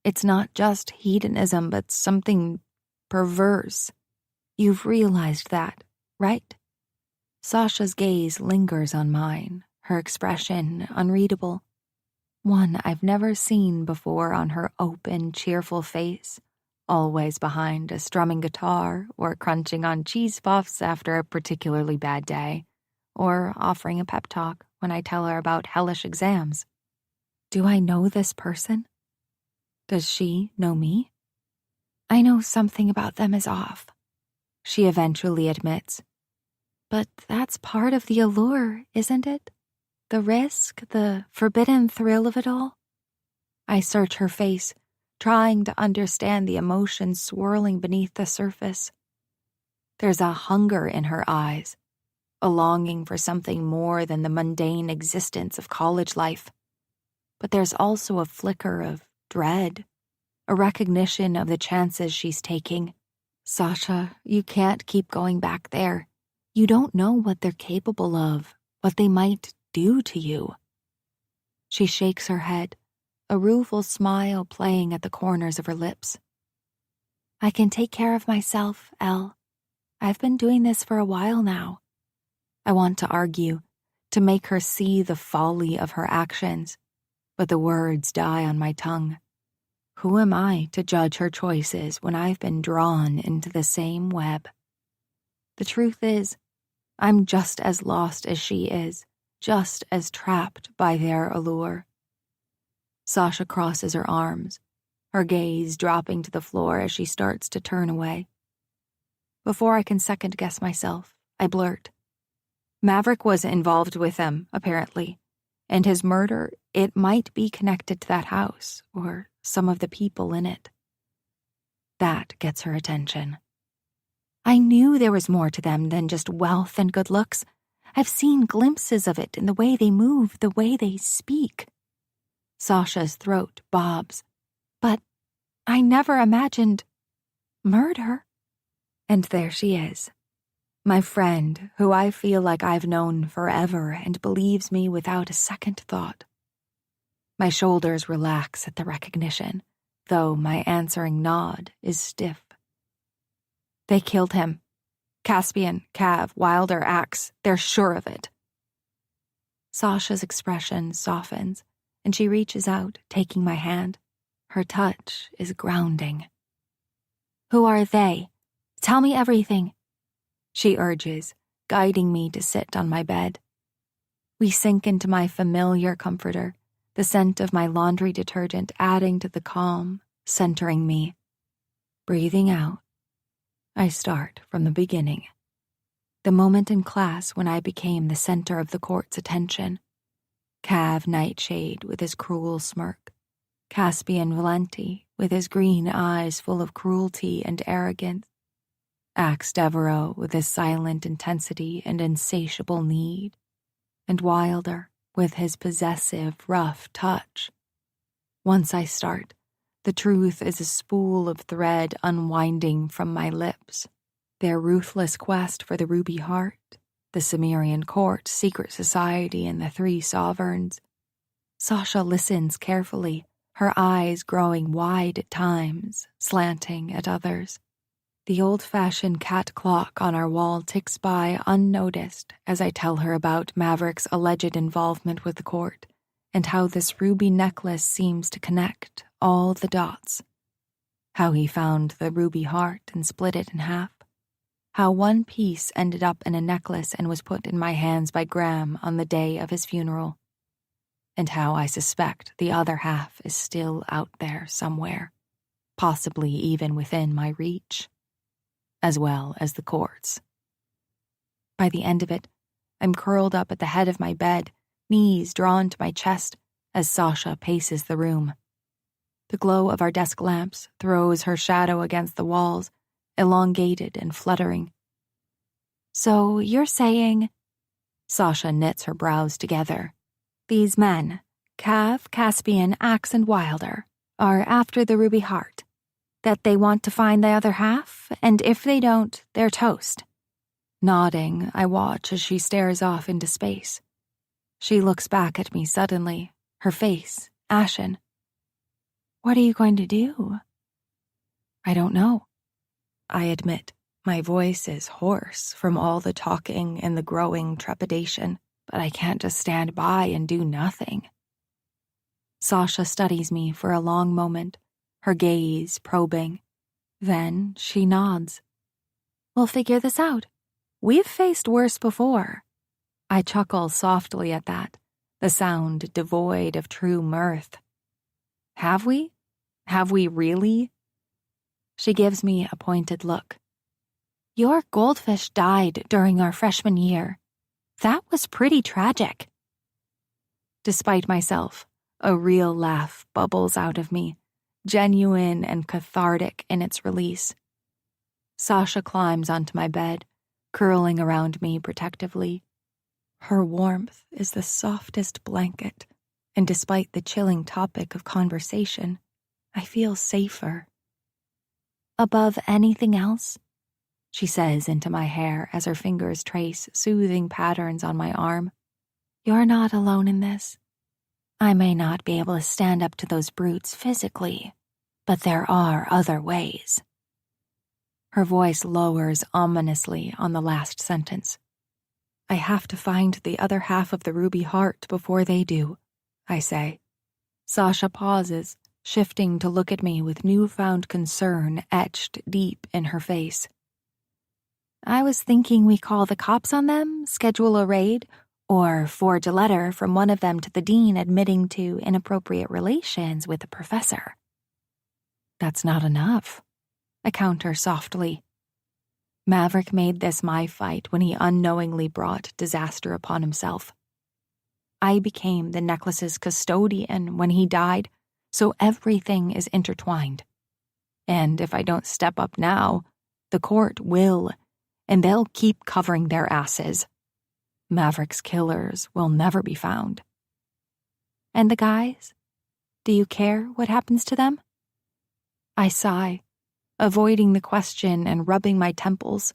S1: It's not just hedonism, but something perverse. You've realized that, right? Sasha's gaze lingers on mine, her expression unreadable. One I've never seen before on her open, cheerful face, always behind a strumming guitar or crunching on cheese puffs after a particularly bad day, or offering a pep talk when I tell her about hellish exams. Do I know this person? Does she know me? I know something about them is off, she eventually admits. But that's part of the allure, isn't it? The risk, the forbidden thrill of it all. I search her face, trying to understand the emotions swirling beneath the surface. There's a hunger in her eyes, a longing for something more than the mundane existence of college life. But there's also a flicker of dread, a recognition of the chances she's taking. Sasha, you can't keep going back there. You don't know what they're capable of, what they might do to you. She shakes her head, a rueful smile playing at the corners of her lips. I can take care of myself, Elle. I've been doing this for a while now. I want to argue, to make her see the folly of her actions, but the words die on my tongue. Who am I to judge her choices when I've been drawn into the same web? The truth is, I'm just as lost as she is, just as trapped by their allure. Sasha crosses her arms, her gaze dropping to the floor as she starts to turn away. Before I can second-guess myself, I blurt. Maverick was involved with them, apparently. and his murder, it might be connected to that house or some of the people in it. That gets her attention. I knew there was more to them than just wealth and good looks. I've seen glimpses of it in the way they move, the way they speak. Sasha's throat bobs. But I never imagined murder. And there she is. My friend, who I feel like I've known forever and believes me without a second thought. My shoulders relax at the recognition, though my answering nod is stiff. They killed him. Caspian, Cav, Wilder, Axe, they're sure of it. Sasha's expression softens, and she reaches out, taking my hand. Her touch is grounding. Who are they? Tell me everything, she urges, guiding me to sit on my bed. We sink into my familiar comforter, the scent of my laundry detergent adding to the calm, centering me. Breathing out, I start from the beginning. The moment in class when I became the center of the court's attention. Cav Nightshade with his cruel smirk. Caspian Valenti with his green eyes full of cruelty and arrogance. Axe Devereaux with his silent intensity and insatiable need. And Wilder with his possessive, rough touch. Once I start, the truth is a spool of thread unwinding from my lips. Their ruthless quest for the Ruby Heart, the Cimmerian Court, secret society, and the three sovereigns. Sasha listens carefully, her eyes growing wide at times, slanting at others. The old-fashioned cat clock on our wall ticks by unnoticed as I tell her about Maverick's alleged involvement with the court, and how this ruby necklace seems to connect all the dots. How he found the ruby heart and split it in half. How one piece ended up in a necklace and was put in my hands by Graham on the day of his funeral. And how I suspect the other half is still out there somewhere, possibly even within my reach, as well as the court's. By the end of it, I'm curled up at the head of my bed, knees drawn to my chest as Sasha paces the room. The glow of our desk lamps throws her shadow against the walls, elongated and fluttering. So you're saying... Sasha knits her brows together. These men, Cav, Caspian, Axe, and Wilder, are after the Ruby Heart. That they want to find the other half, and if they don't, they're toast. Nodding, I watch as she stares off into space. She looks back at me suddenly, her face ashen. What are you going to do? I don't know. I admit, my voice is hoarse from all the talking and the growing trepidation, but I can't just stand by and do nothing. Sasha studies me for a long moment, her gaze probing. Then she nods. We'll figure this out. We've faced worse before. I chuckle softly at that, the sound devoid of true mirth. Have we? Have we really? She gives me a pointed look. Your goldfish died during our freshman year. That was pretty tragic. Despite myself, a real laugh bubbles out of me, genuine and cathartic in its release. Sasha climbs onto my bed, curling around me protectively. Her warmth is the softest blanket, and despite the chilling topic of conversation, I feel safer. Above anything else, she says into my hair as her fingers trace soothing patterns on my arm. You're not alone in this. I may not be able to stand up to those brutes physically, but there are other ways. Her voice lowers ominously on the last sentence. I have to find the other half of the Ruby Heart before they do, I say. Sasha pauses, shifting to look at me with newfound concern etched deep in her face. I was thinking we call the cops on them, schedule a raid, or forge a letter from one of them to the dean admitting to inappropriate relations with the professor. That's not enough, I counter softly. Maverick made this my fight when he unknowingly brought disaster upon himself. I became the necklace's custodian when he died, so everything is intertwined. And if I don't step up now, the court will, and they'll keep covering their asses. Maverick's killers will never be found. And the guys? Do you care what happens to them? I sigh, avoiding the question and rubbing my temples.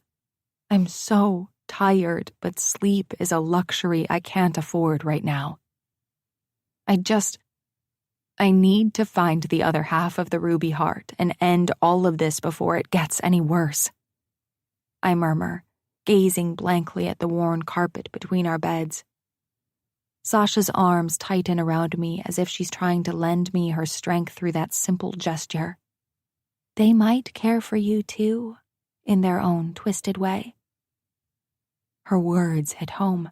S1: I'm so tired, but sleep is a luxury I can't afford right now. I need to find the other half of the ruby heart and end all of this before it gets any worse. I murmur, gazing blankly at the worn carpet between our beds. Sasha's arms tighten around me as if she's trying to lend me her strength through that simple gesture. They might care for you too, in their own twisted way. Her words hit home.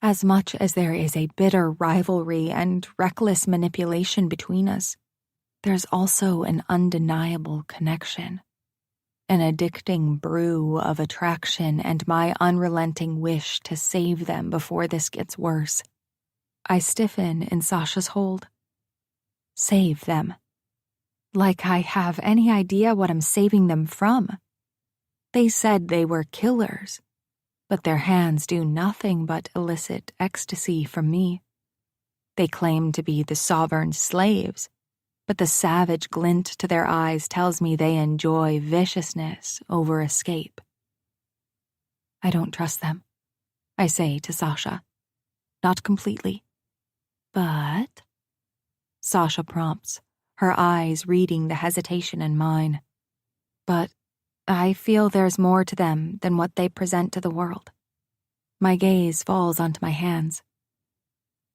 S1: As much as there is a bitter rivalry and reckless manipulation between us, there's also an undeniable connection. An addicting brew of attraction and my unrelenting wish to save them before this gets worse. I stiffen in Sasha's hold. Save them. Like I have any idea what I'm saving them from. They said they were killers, but their hands do nothing but elicit ecstasy from me. They claim to be the sovereign slaves, but the savage glint to their eyes tells me they enjoy viciousness over escape. I don't trust them, I say to Sasha. Not completely. But... Sasha prompts, her eyes reading the hesitation in mine. But I feel there's more to them than what they present to the world. My gaze falls onto my hands.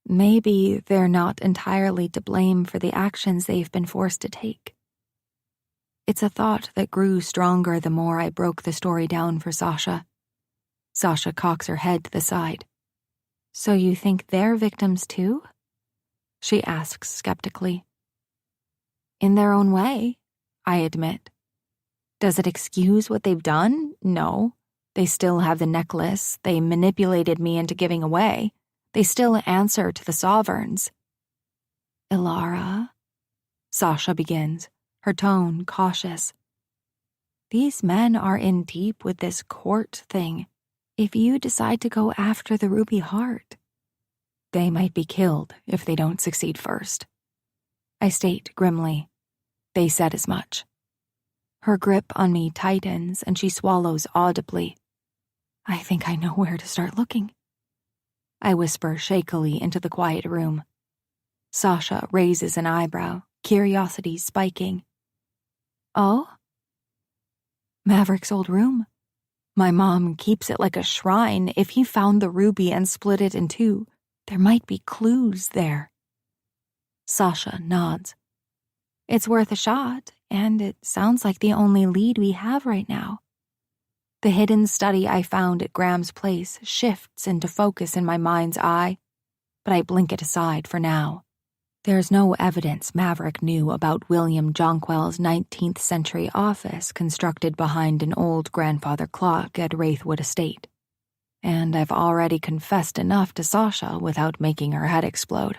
S1: Maybe they're not entirely to blame for the actions they've been forced to take. It's a thought that grew stronger the more I broke the story down for Sasha. Sasha cocks her head to the side. So you think they're victims too? She asks skeptically. In their own way, I admit. Does it excuse what they've done? No. They still have the necklace. They manipulated me into giving away. They still answer to the sovereigns. Ilara, Sasha begins, her tone cautious. These men are in deep with this court thing. If you decide to go after the ruby heart, they might be killed if they don't succeed first. I state grimly. They said as much. Her grip on me tightens and she swallows audibly. I think I know where to start looking. I whisper shakily into the quiet room. Sasha raises an eyebrow, curiosity spiking. Oh? Maverick's old room. My mom keeps it like a shrine. If he found the ruby and split it in two, there might be clues there. Sasha nods. It's worth a shot, and it sounds like the only lead we have right now. The hidden study I found at Graham's place shifts into focus in my mind's eye, but I blink it aside for now. There's no evidence Maverick knew about William Jonquil's 19th century office constructed behind an old grandfather clock at Wraithwood Estate. And I've already confessed enough to Sasha without making her head explode.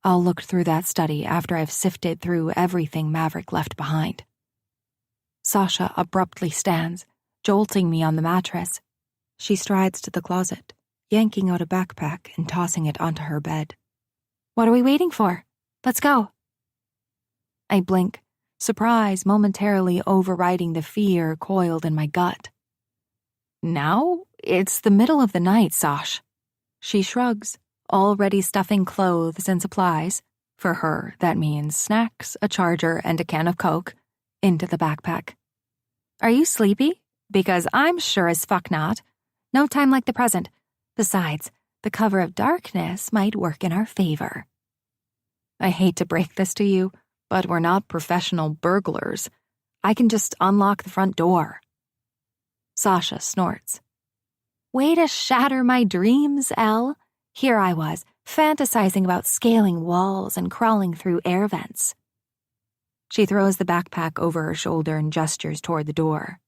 S1: I'll look through that study after I've sifted through everything Maverick left behind. Sasha abruptly stands, jolting me on the mattress. She strides to the closet, yanking out a backpack and tossing it onto her bed. What are we waiting for? Let's go. I blink, surprise momentarily overriding the fear coiled in my gut. Now? It's the middle of the night, Sash. She shrugs, already stuffing clothes and supplies, for her that means snacks, a charger, and a can of Coke, into the backpack. Are you sleepy? Because I'm sure as fuck not. No time like the present. Besides, the cover of darkness might work in our favor. I hate to break this to you, but we're not professional burglars. I can just unlock the front door. Sasha snorts. Way to shatter my dreams, Elle. Here I was, fantasizing about scaling walls and crawling through air vents. She throws the backpack over her shoulder and gestures toward the door.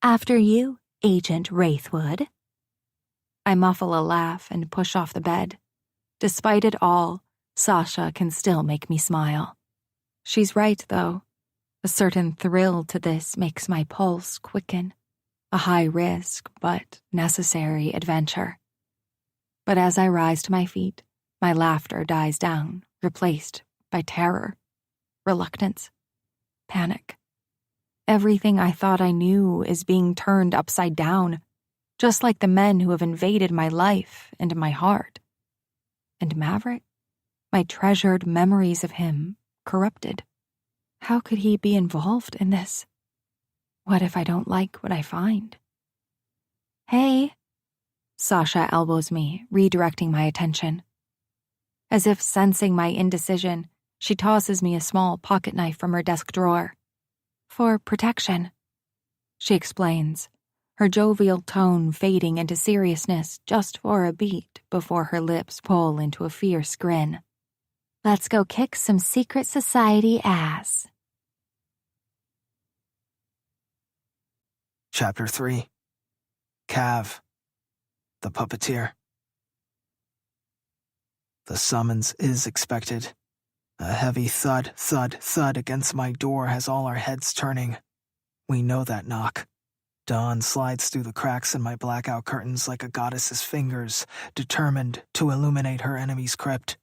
S1: After you, Agent Wraithwood. I muffle a laugh and push off the bed, Despite it all, Sasha can still make me smile. She's right, though. A certain thrill to this makes my pulse quicken. A high-risk, but necessary adventure. But as I rise to my feet, my laughter dies down, replaced by terror, reluctance, panic. Everything I thought I knew is being turned upside down, just like the men who have invaded my life and my heart. And Maverick? My treasured memories of him corrupted. How could he be involved in this? What if I don't like what I find? Hey! Sasha elbows me, redirecting my attention. As if sensing my indecision, she tosses me a small pocket knife from her desk drawer. For protection, she explains, her jovial tone fading into seriousness just for a beat before her lips pull into a fierce grin. Let's go kick some secret society ass.
S3: Chapter 3. Cav, the puppeteer. The summons is expected. A heavy thud, thud, thud against my door has all our heads turning. We know that knock. Dawn slides through the cracks in my blackout curtains like a goddess's fingers, determined to illuminate her enemy's crypt.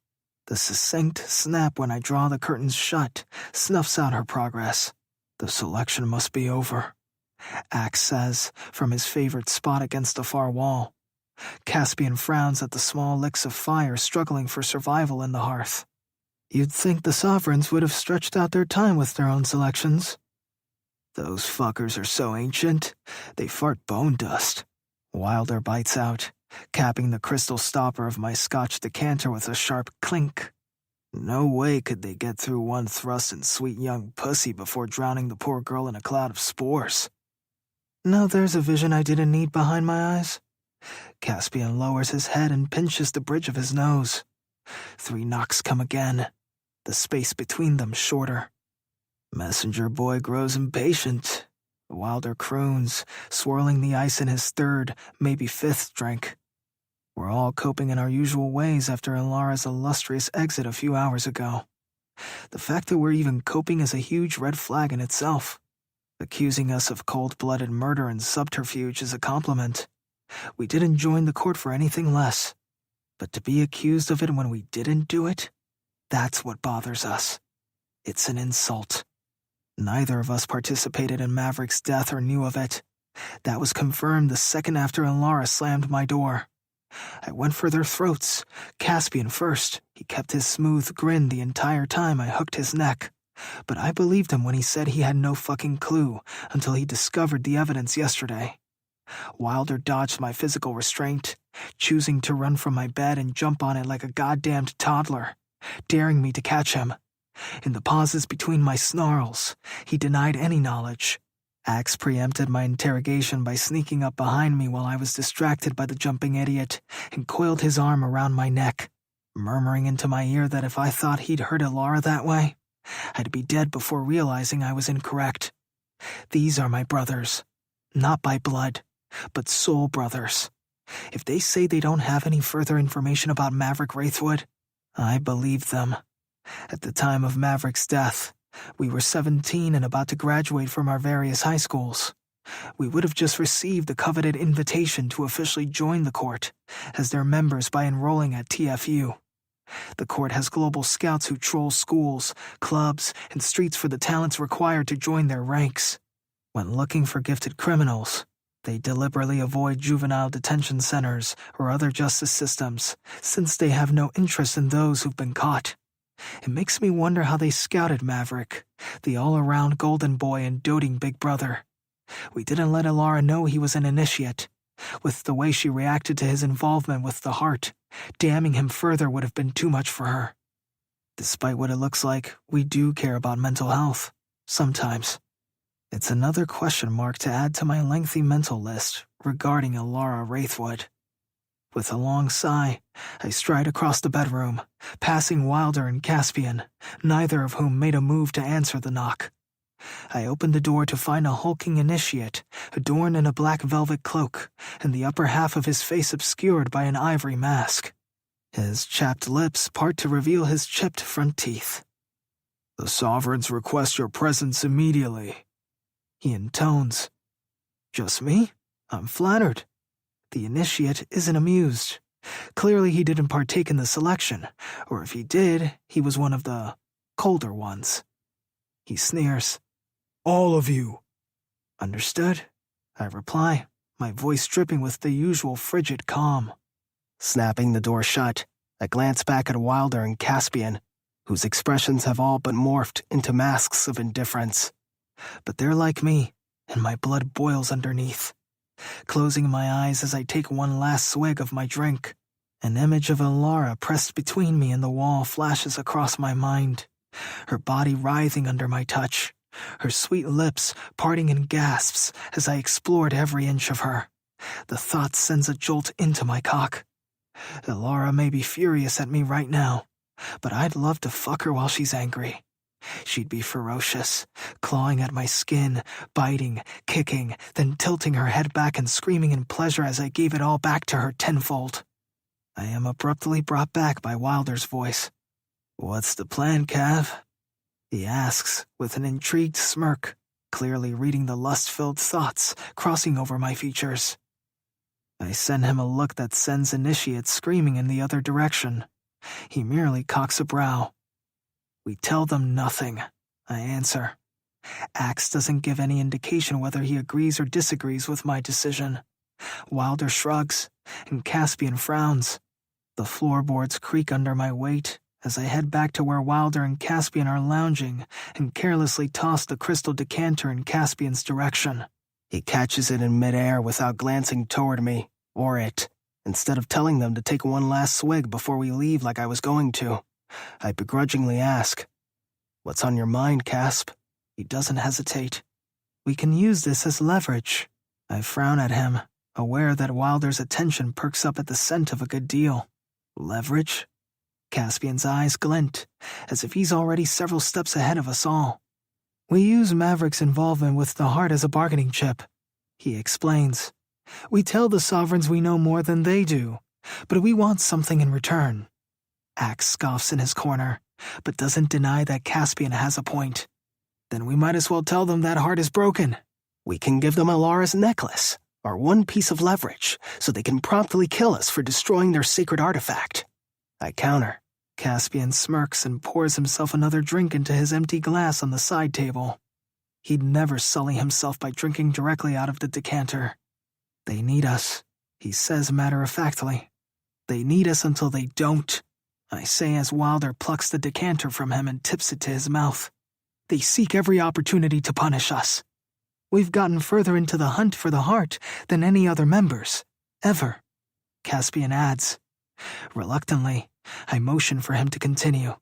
S3: The succinct snap when I draw the curtains shut snuffs out her progress. The selection must be over, Axe says, from his favorite spot against the far wall. Caspian frowns at the small licks of fire struggling for survival in the hearth. You'd think the sovereigns would have stretched out their time with their own selections. Those fuckers are so ancient, they fart bone dust. Wilder bites out, capping the crystal stopper of my Scotch decanter with a sharp clink. No way could they get through one thrust in sweet young pussy before drowning the poor girl in a cloud of spores. Now there's a vision I didn't need behind my eyes. Caspian lowers his head and pinches the bridge of his nose. 3 knocks come again, the space between them shorter. Messenger boy grows impatient. Wilder croons, swirling the ice in his 3rd, maybe 5th drink. We're all coping in our usual ways after Ilara's illustrious exit a few hours ago. The fact that we're even coping is a huge red flag in itself. Accusing us of cold-blooded murder and subterfuge is a compliment. We didn't join the court for anything less. But to be accused of it when we didn't do it, that's what bothers us. It's an insult. Neither of us participated in Maverick's death or knew of it. That was confirmed the second after Ilara slammed my door. I went for their throats, Caspian first. He kept his smooth grin the entire time I hooked his neck. But I believed him when he said he had no fucking clue until he discovered the evidence yesterday. Wilder dodged my physical restraint, choosing to run from my bed and jump on it like a goddamned toddler, daring me to catch him. In the pauses between my snarls, he denied any knowledge. Axe preempted my interrogation by sneaking up behind me while I was distracted by the jumping idiot and coiled his arm around my neck, murmuring into my ear that if I thought he'd hurt Ilara that way, I'd be dead before realizing I was incorrect. These are my brothers, not by blood, but soul brothers. If they say they don't have any further information about Maverick Wraithwood, I believe them. At the time of Maverick's death, we were 17 and about to graduate from our various high schools. We would have just received the coveted invitation to officially join the court as their members by enrolling at TFU. The court has global scouts who troll schools, clubs, and streets for the talents required to join their ranks. When looking for gifted criminals, they deliberately avoid juvenile detention centers or other justice systems, since they have no interest in those who've been caught. It makes me wonder how they scouted Maverick, the all-around golden boy and doting big brother. We didn't let Ilara know he was an initiate. With the way she reacted to his involvement with the heart, damning him further would have been too much for her. Despite what it looks like, we do care about mental health. Sometimes. It's another question mark to add to my lengthy mental list regarding Ilara Wraithwood. With a long sigh, I stride across the bedroom, passing Wilder and Caspian, neither of whom made a move to answer the knock. I open the door to find a hulking initiate, adorned in a black velvet cloak, and the upper half of his face obscured by an ivory mask. His chapped lips part to reveal his chipped front teeth. "The Sovereigns request your presence immediately," he intones. "Just me? I'm flattered." The initiate isn't amused. Clearly he didn't partake in the selection, or if he did, he was one of the colder ones. He sneers. "All of you." "Understood," I reply, my voice dripping with the usual frigid calm. Snapping the door shut, I glance back at Wilder and Caspian, whose expressions have all but morphed into masks of indifference. But they're like me, and my blood boils underneath. Closing my eyes as I take one last swig of my drink, an image of Alara pressed between me and the wall flashes across my mind, her body writhing under my touch, her sweet lips parting in gasps as I explored every inch of her. The thought sends a jolt into my cock. Alara may be furious at me right now, but I'd love to fuck her while she's angry. She'd be ferocious, clawing at my skin, biting, kicking, then tilting her head back and screaming in pleasure as I gave it all back to her tenfold. I am abruptly brought back by Wilder's voice. "What's the plan, Cav?" he asks with an intrigued smirk, clearly reading the lust-filled thoughts crossing over my features. I send him a look that sends initiates screaming in the other direction. He merely cocks a brow. "We tell them nothing," I answer. Axe doesn't give any indication whether he agrees or disagrees with my decision. Wilder shrugs, and Caspian frowns. The floorboards creak under my weight as I head back to where Wilder and Caspian are lounging and carelessly toss the crystal decanter in Caspian's direction. He catches it in midair without glancing toward me, or it. Instead of telling them to take one last swig before we leave like I was going to, I begrudgingly ask, "What's on your mind, Casp?" He doesn't hesitate. "We can use this as leverage." I frown at him, aware that Wilder's attention perks up at the scent of a good deal. "Leverage?" Caspian's eyes glint, as if he's already several steps ahead of us all. "We use Maverick's involvement with the heart as a bargaining chip," he explains. "We tell the Sovereigns we know more than they do, but we want something in return." Axe scoffs in his corner, but doesn't deny that Caspian has a point. "Then we might as well tell them that heart is broken. We can give them Alara's necklace, our one piece of leverage, so they can promptly kill us for destroying their sacred artifact." I counter. Caspian smirks and pours himself another drink into his empty glass on the side table. He'd never sully himself by drinking directly out of the decanter. "They need us," he says matter-of-factly. "They need us until they don't," I say as Wilder plucks the decanter from him and tips it to his mouth. "They seek every opportunity to punish us. We've gotten further into the hunt for the heart than any other members, ever," Caspian adds. Reluctantly, I motion for him to continue.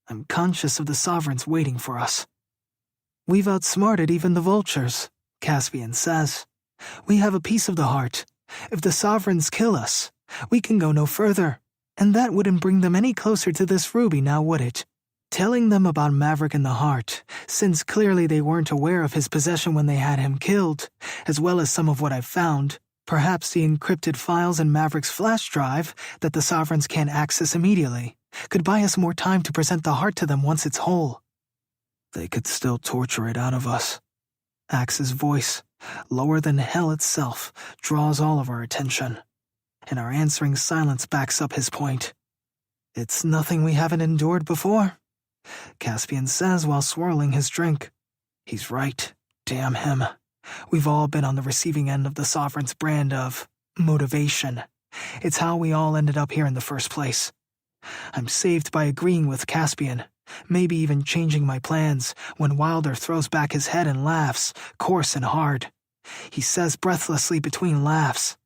S3: I'm conscious of the Sovereigns waiting for us. "We've outsmarted even the vultures," Caspian says. "We have a piece of the heart. If the Sovereigns kill us, we can go no further, and that wouldn't bring them any closer to this ruby, now would it?" Telling them about Maverick and the heart, since clearly they weren't aware of his possession when they had him killed, as well as some of what I've found, perhaps the encrypted files in Maverick's flash drive that the Sovereigns can't access immediately, could buy us more time to present the heart to them once it's whole. "They could still torture it out of us." Axe's voice, lower than hell itself, draws all of our attention, and our answering silence backs up his point. "It's nothing we haven't endured before," Caspian says while swirling his drink. He's right, damn him. We've all been on the receiving end of the Sovereign's brand of motivation. It's how we all ended up here in the first place. I'm saved by agreeing with Caspian, maybe even changing my plans, when Wilder throws back his head and laughs, coarse and hard. He says breathlessly between laughs,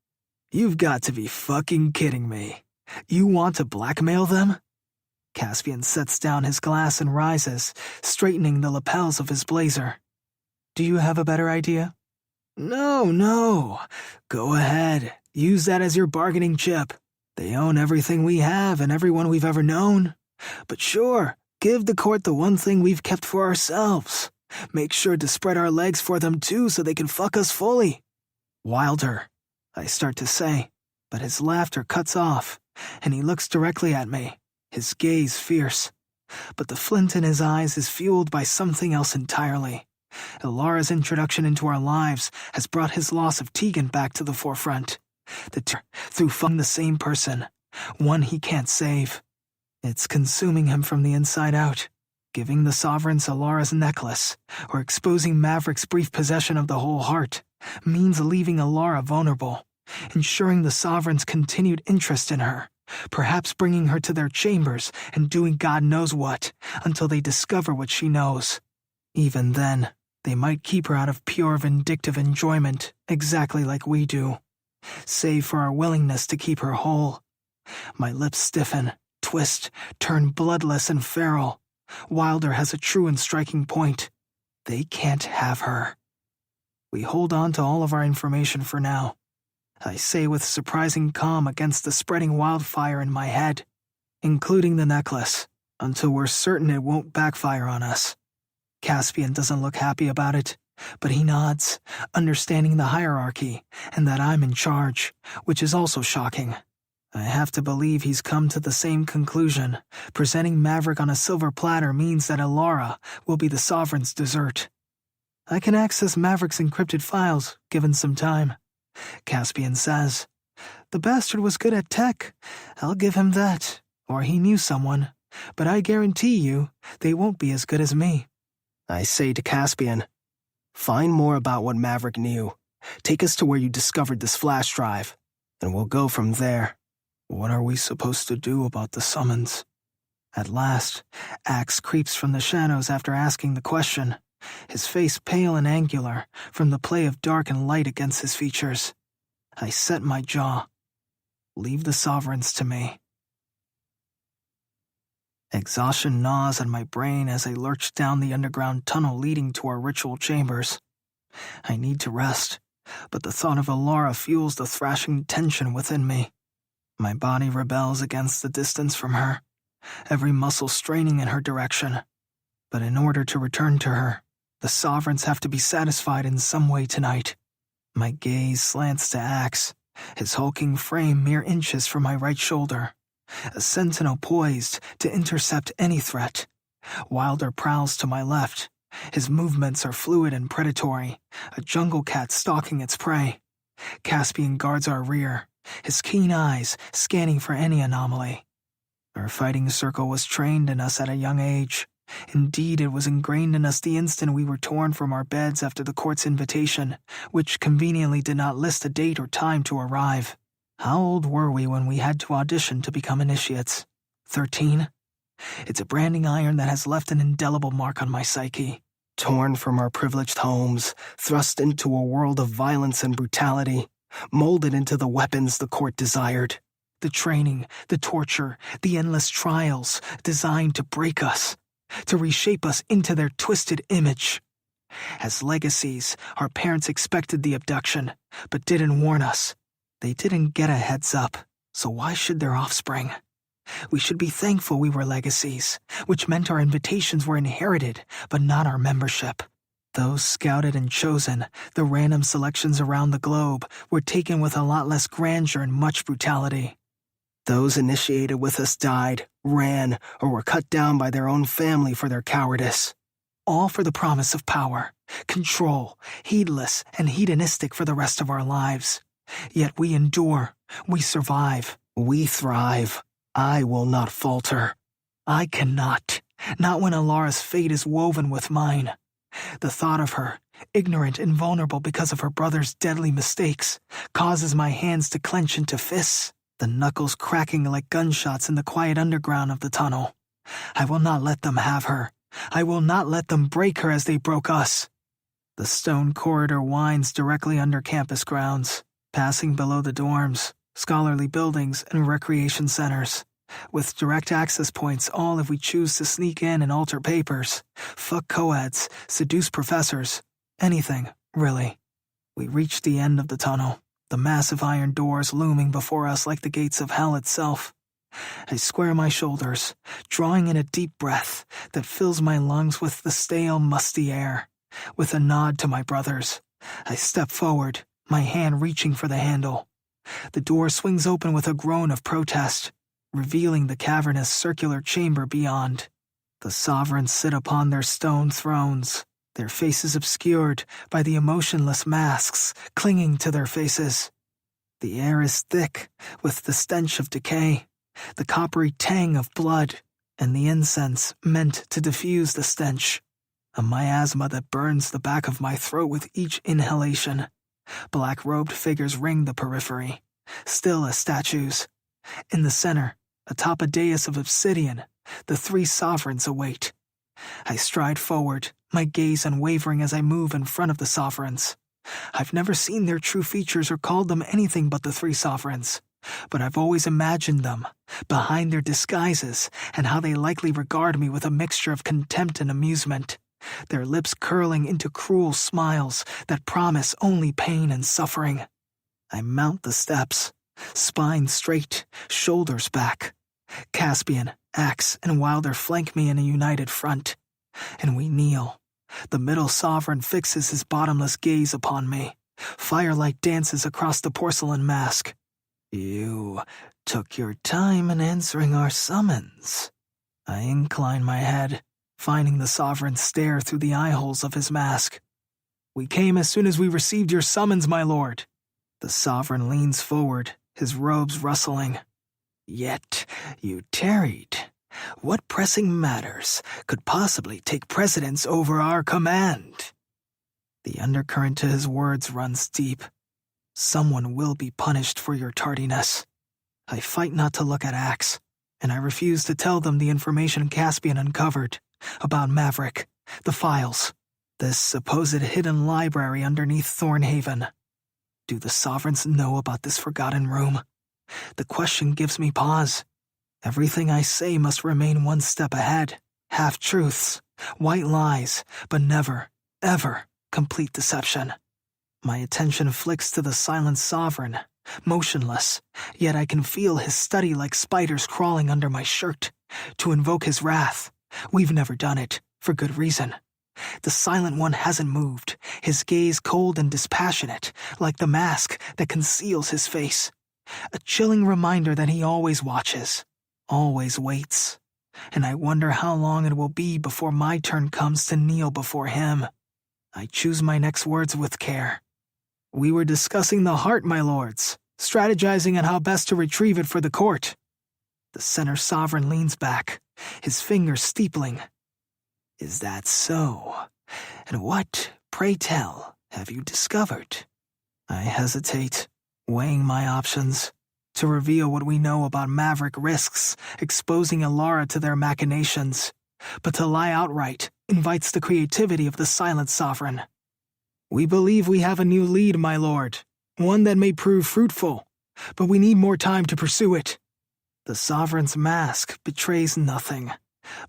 S3: "You've got to be fucking kidding me. You want to blackmail them?" Caspian sets down his glass and rises, straightening the lapels of his blazer. "Do you have a better idea?" No. Go ahead. Use that as your bargaining chip. They own everything we have and everyone we've ever known. But sure, give the court the one thing we've kept for ourselves. Make sure to spread our legs for them too so they can fuck us fully." "Wilder," I start to say. but his laughter cuts off, and he looks directly at me, his gaze fierce. But the flint in his eyes is fueled by something else entirely. Ilara's introduction into our lives has brought his loss of Tegan back to the forefront. Through finding the same person, one he can't save. It's consuming him from the inside out, giving the Sovereigns Ilara's necklace, or exposing Maverick's brief possession of the whole heart, means leaving Ilara vulnerable, ensuring the Sovereign's continued interest in her, perhaps bringing her to their chambers and doing God knows what, until they discover what she knows. Even then, they might keep her out of pure vindictive enjoyment, exactly like we do, save for our willingness to keep her whole. My lips stiffen, twist, turn bloodless and feral. Wilder has a true and striking point. They can't have her. We hold on to all of our information for now. I say with surprising calm against the spreading wildfire in my head, including the necklace, until we're certain it won't backfire on us. Caspian doesn't look happy about it, but he nods, understanding the hierarchy and that I'm in charge, which is also shocking. I have to believe he's come to the same conclusion. Presenting Maverick on a silver platter means that Ilara will be the Sovereign's dessert. I can access Maverick's encrypted files, given some time. Caspian says. The bastard was good at tech. I'll give him that. Or he knew someone. But I guarantee you, they won't be as good as me.
S4: I say to Caspian, find more about what Maverick knew. Take us to where you discovered this flash drive, and we'll go from there.
S3: What are we supposed to do about the summons? At last, Axe creeps from the shadows after asking the question, his face pale and angular from the play of dark and light against his features. I set my jaw. Leave the Sovereigns to me. Exhaustion gnaws at my brain as I lurch down the underground tunnel leading to our ritual chambers. I need to rest, but the thought of Ilara fuels the thrashing tension within me. My body rebels against the distance from her, every muscle straining in her direction. But in order to return to her, the Sovereigns have to be satisfied in some way tonight. My gaze slants to Axe, his hulking frame mere inches from my right shoulder, a sentinel poised to intercept any threat. Wilder prowls to my left. His movements are fluid and predatory, a jungle cat stalking its prey. Caspian guards our rear, his keen eyes scanning for any anomaly. Our fighting circle was trained in us at a young age. Indeed, it was ingrained in us the instant we were torn from our beds after the court's invitation, which conveniently did not list a date or time to arrive. How old were we when we had to audition to become initiates? 13? It's a branding iron that has left an indelible mark on my psyche.
S4: Torn from our privileged homes, thrust into a world of violence and brutality, molded into the weapons the court desired.
S3: The training, the torture, the endless trials designed to break us, to reshape us into their twisted image. As legacies, our parents expected the abduction, but didn't warn us. They didn't get a heads up, so why should their offspring? We should be thankful we were legacies, which meant our invitations were inherited, but not our membership. Those scouted and chosen, the random selections around the globe, were taken with a lot less grandeur and much brutality.
S4: Those initiated with us died, ran, or were cut down by their own family for their cowardice.
S3: All for the promise of power, control, heedless and hedonistic for the rest of our lives. Yet we endure, we survive.
S4: We thrive. I will not falter.
S3: I cannot, not when Ilara's fate is woven with mine. The thought of her, ignorant and vulnerable because of her brother's deadly mistakes, causes my hands to clench into fists, the knuckles cracking like gunshots in the quiet underground of the tunnel. I will not let them have her. I will not let them break her as they broke us. The stone corridor winds directly under campus grounds, passing below the dorms, scholarly buildings, and recreation centers, with direct access points all if we choose to sneak in and alter papers, fuck co-eds, seduce professors, anything, really. We reach the end of the tunnel, the massive iron doors looming before us like the gates of hell itself. I square my shoulders, drawing in a deep breath that fills my lungs with the stale, musty air. With a nod to my brothers, I step forward, my hand reaching for the handle. The door swings open with a groan of protest, revealing the cavernous circular chamber beyond. The sovereigns sit upon their stone thrones, their faces obscured by the emotionless masks clinging to their faces. The air is thick with the stench of decay, the coppery tang of blood, and the incense meant to diffuse the stench. A miasma that burns the back of my throat with each inhalation. Black-robed figures ring the periphery, still as statues. In the center, atop a dais of obsidian, the three sovereigns await. I stride forward, my gaze unwavering as I move in front of the sovereigns. I've never seen their true features or called them anything but the three sovereigns, but I've always imagined them, behind their disguises, and how they likely regard me with a mixture of contempt and amusement, their lips curling into cruel smiles that promise only pain and suffering. I mount the steps, spine straight, shoulders back. Caspian, Axe, and Wilder flank me in a united front, and we kneel. The middle sovereign fixes his bottomless gaze upon me. Firelight dances across the porcelain mask. You took your time in answering our summons. I incline my head, finding the sovereign stare through the eye holes of his mask. We came as soon as we received your summons, my lord. The sovereign leans forward, his robes rustling. Yet you tarried. What pressing matters could possibly take precedence over our command? The undercurrent to his words runs deep. Someone will be punished for your tardiness. I fight not to look at Axe, and I refuse to tell them the information Caspian uncovered about Maverick, the files, this supposed hidden library underneath Thornhaven. Do the sovereigns know about this forgotten room? The question gives me pause. Everything I say must remain one step ahead. Half-truths, white lies, but never, ever complete deception. My attention flicks to the silent sovereign, motionless, yet I can feel his study like spiders crawling under my shirt. To invoke his wrath, we've never done it, for good reason. The silent one hasn't moved, his gaze cold and dispassionate, like the mask that conceals his face. A chilling reminder that he always watches, always waits. And I wonder how long it will be before my turn comes to kneel before him. I choose my next words with care. We were discussing the heart, my lords, strategizing on how best to retrieve it for the court. The center sovereign leans back, his fingers steepling. Is that so? And what, pray tell, have you discovered? I hesitate, weighing my options. To reveal what we know about Maverick risks exposing Alara to their machinations, but to lie outright invites the creativity of the silent sovereign. We believe we have a new lead, my lord, one that may prove fruitful, but we need more time to pursue it. The sovereign's mask betrays nothing,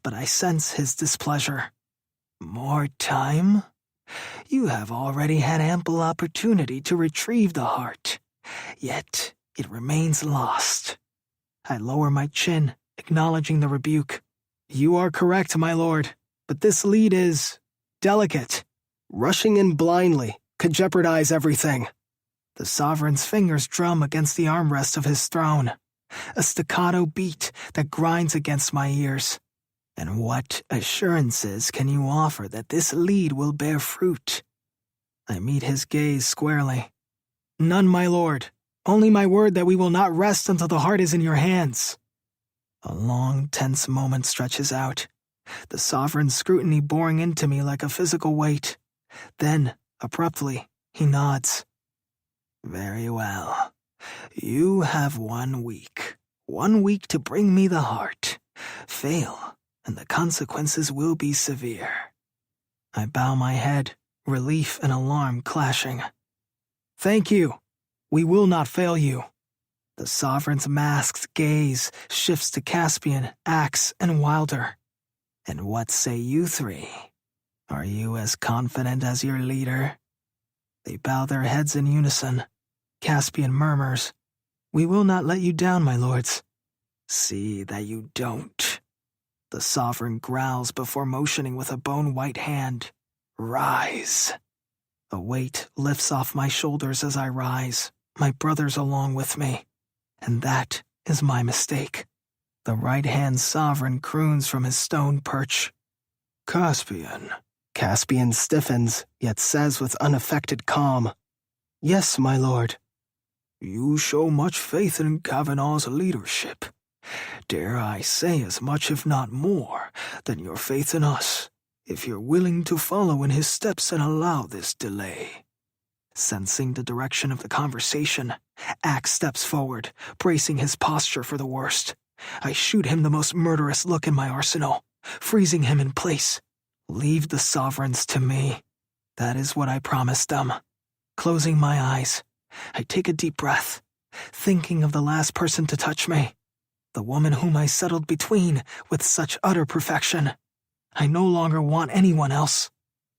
S3: but I sense his displeasure. More time? You have already had ample opportunity to retrieve the heart, yet it remains lost. I lower my chin, acknowledging the rebuke. You are correct, my lord, but this lead is delicate.
S4: Rushing in blindly could jeopardize everything.
S3: The sovereign's fingers drum against the armrest of his throne, a staccato beat that grinds against my ears. And what assurances can you offer that this lead will bear fruit? I meet his gaze squarely. None, my lord. Only my word that we will not rest until the heart is in your hands. A long, tense moment stretches out, the sovereign's scrutiny boring into me like a physical weight. Then, abruptly, he nods. Very well. You have 1 week. 1 week to bring me the heart. Fail, and the consequences will be severe. I bow my head, relief and alarm clashing. Thank you. We will not fail you. The sovereign's masked gaze shifts to Caspian, Axe, and Wilder. And what say you three? Are you as confident as your leader? They bow their heads in unison. Caspian murmurs, We will not let you down, my lords. See that you don't. The sovereign growls before motioning with a bone-white hand. Rise. A weight lifts off my shoulders as I rise, my brother's along with me, and that is my mistake. The right-hand sovereign croons from his stone perch. Caspian.
S4: Caspian stiffens, yet says with unaffected calm, "Yes, my lord."
S3: You show much faith in Kavanaugh's leadership. Dare I say as much, if not more, than your faith in us, if you're willing to follow in his steps and allow this delay. Sensing the direction of the conversation, Axe steps forward, bracing his posture for the worst. I shoot him the most murderous look in my arsenal, freezing him in place. Leave the sovereigns to me. That is what I promised them. Closing my eyes, I take a deep breath, thinking of the last person to touch me, the woman whom I settled between with such utter perfection. I no longer want anyone else.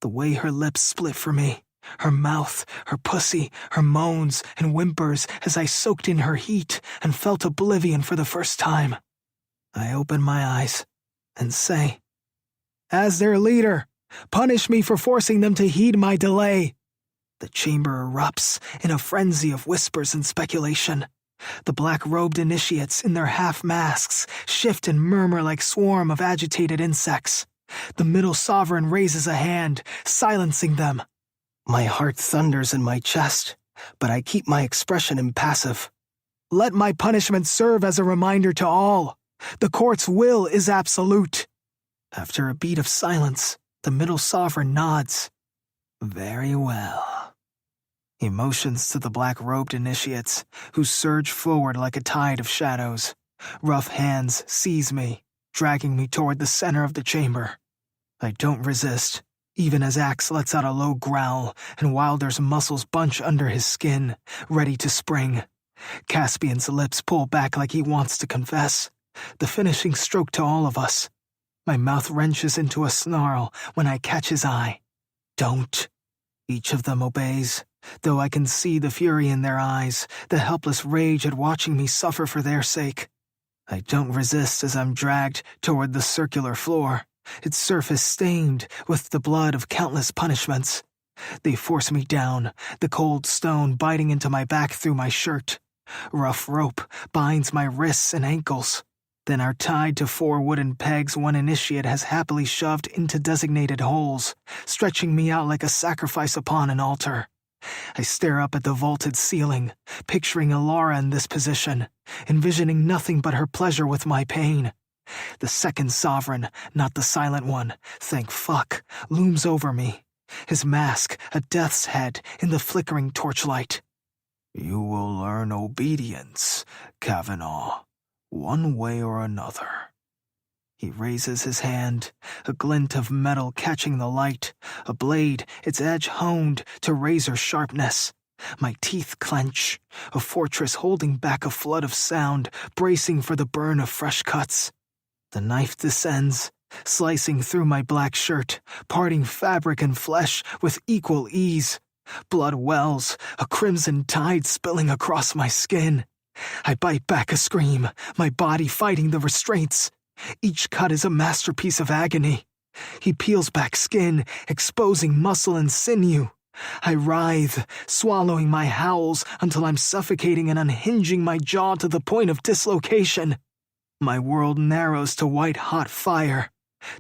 S3: The way her lips split for me, her mouth, her pussy, her moans and whimpers as I soaked in her heat and felt oblivion for the first time. I open my eyes and say, "As their leader, punish me for forcing them to heed my delay." The chamber erupts in a frenzy of whispers and speculation. The black-robed initiates in their half-masks shift and murmur like swarm of agitated insects. The middle sovereign raises a hand, silencing them.
S4: My heart thunders in my chest, but I keep my expression impassive.
S3: Let my punishment serve as a reminder to all. The court's will is absolute. After a beat of silence, the middle sovereign nods. Very well. He motions to the black-robed initiates, who surge forward like a tide of shadows. Rough hands seize me, dragging me toward the center of the chamber. I don't resist, even as Axe lets out a low growl and Wilder's muscles bunch under his skin, ready to spring. Caspian's lips pull back like he wants to confess, the finishing stroke to all of us. My mouth wrenches into a snarl when I catch his eye. Don't. Each of them obeys, though I can see the fury in their eyes, the helpless rage at watching me suffer for their sake. I don't resist as I'm dragged toward the circular floor, its surface stained with the blood of countless punishments. They force me down, the cold stone biting into my back through my shirt. Rough rope binds my wrists and ankles, then are tied to 4 wooden pegs one initiate has happily shoved into designated holes, stretching me out like a sacrifice upon an altar. I stare up at the vaulted ceiling, picturing Alara in this position, envisioning nothing but her pleasure with my pain. The second sovereign, not the silent one, thank fuck, looms over me, his mask a death's head in the flickering torchlight. You will learn obedience, Kavanaugh, one way or another. He raises his hand, a glint of metal catching the light, a blade, its edge honed to razor sharpness. My teeth clench, a fortress holding back a flood of sound, bracing for the burn of fresh cuts. The knife descends, slicing through my black shirt, parting fabric and flesh with equal ease. Blood wells, a crimson tide spilling across my skin. I bite back a scream, my body fighting the restraints. Each cut is a masterpiece of agony. He peels back skin, exposing muscle and sinew. I writhe, swallowing my howls until I'm suffocating and unhinging my jaw to the point of dislocation. My world narrows to white-hot fire.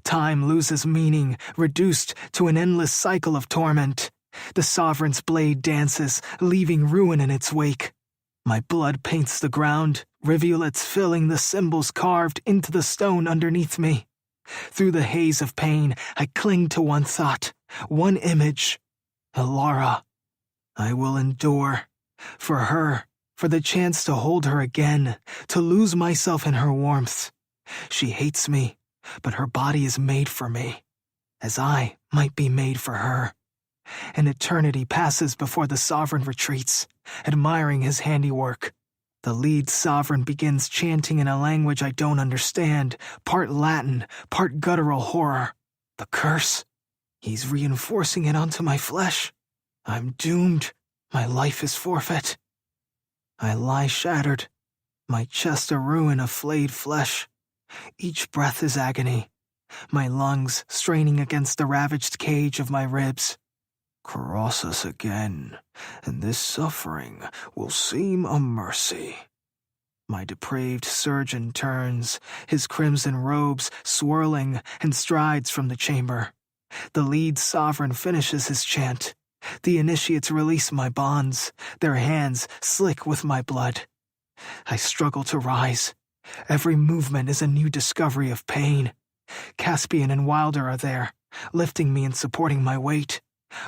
S3: Time loses meaning, reduced to an endless cycle of torment. The sovereign's blade dances, leaving ruin in its wake. My blood paints the ground, rivulets filling the symbols carved into the stone underneath me. Through the haze of pain, I cling to one thought, one image. Alara. I will endure. For her, for the chance to hold her again, to lose myself in her warmth. She hates me, but her body is made for me, as I might be made for her. An eternity passes before the sovereign retreats, admiring his handiwork. The lead sovereign begins chanting in a language I don't understand, part Latin, part guttural horror. The curse. He's reinforcing it onto my flesh. I'm doomed. My life is forfeit. I lie shattered, my chest a ruin of flayed flesh. Each breath is agony, my lungs straining against the ravaged cage of my ribs. Cross us again, and this suffering will seem a mercy. My depraved surgeon turns, his crimson robes swirling, and strides from the chamber. The lead sovereign finishes his chant. The initiates release my bonds, their hands slick with my blood. I struggle to rise. Every movement is a new discovery of pain. Caspian and Wilder are there, lifting me and supporting my weight.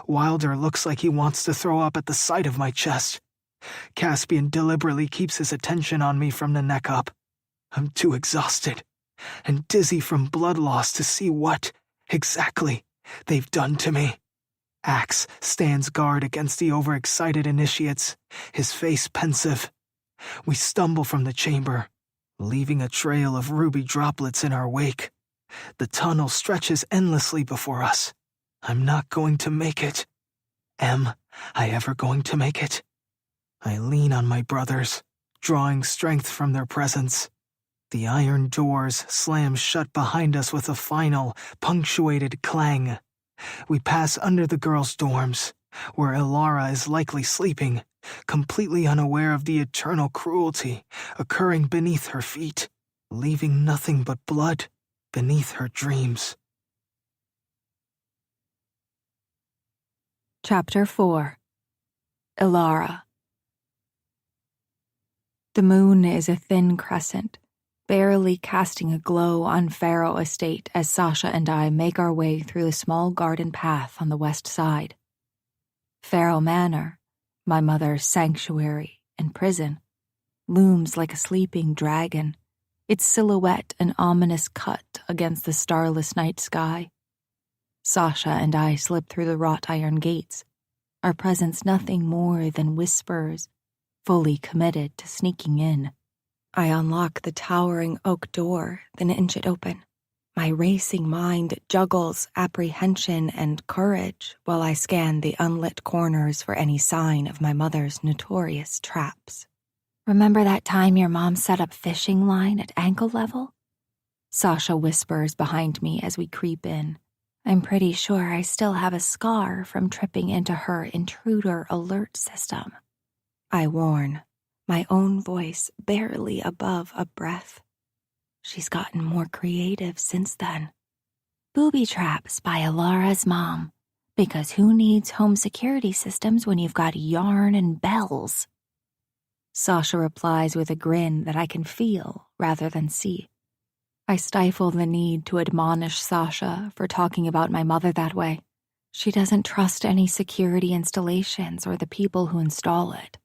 S3: Wilder looks like he wants to throw up at the sight of my chest. Caspian deliberately keeps his attention on me from the neck up. I'm too exhausted and dizzy from blood loss to see what, exactly, they've done to me. Axe stands guard against the overexcited initiates, his face pensive. We stumble from the chamber, leaving a trail of ruby droplets in our wake. The tunnel stretches endlessly before us. I'm not going to make it. Am I ever going to make it? I lean on my brothers, drawing strength from their presence. The iron doors slam shut behind us with a final, punctuated clang. We pass under the girls' dorms, where Ilara is likely sleeping, completely unaware of the eternal cruelty occurring beneath her feet, leaving nothing but blood beneath her dreams.
S1: Chapter 4. Ilara. The moon is a thin crescent, barely casting a glow on Faro Estate as Sasha and I make our way through the small garden path on the west side. Faro Manor, my mother's sanctuary and prison, looms like a sleeping dragon, its silhouette an ominous cut against the starless night sky. Sasha and I slip through the wrought iron gates, our presence nothing more than whispers, fully committed to sneaking in. I unlock the towering oak door, then inch it open. My racing mind juggles apprehension and courage while I scan the unlit corners for any sign of my mother's notorious traps. "Remember that time your mom set up fishing line at ankle level?" Sasha whispers behind me as we creep in. I'm pretty sure I still have a scar from tripping into her intruder alert system. I warn, my own voice barely above a breath. She's gotten more creative since then. "Booby traps by Ilara's mom, because who needs home security systems when you've got yarn and bells?" Sasha replies with a grin that I can feel rather than see. I stifle the need to admonish Sasha for talking about my mother that way. She doesn't trust any security installations or the people who install it.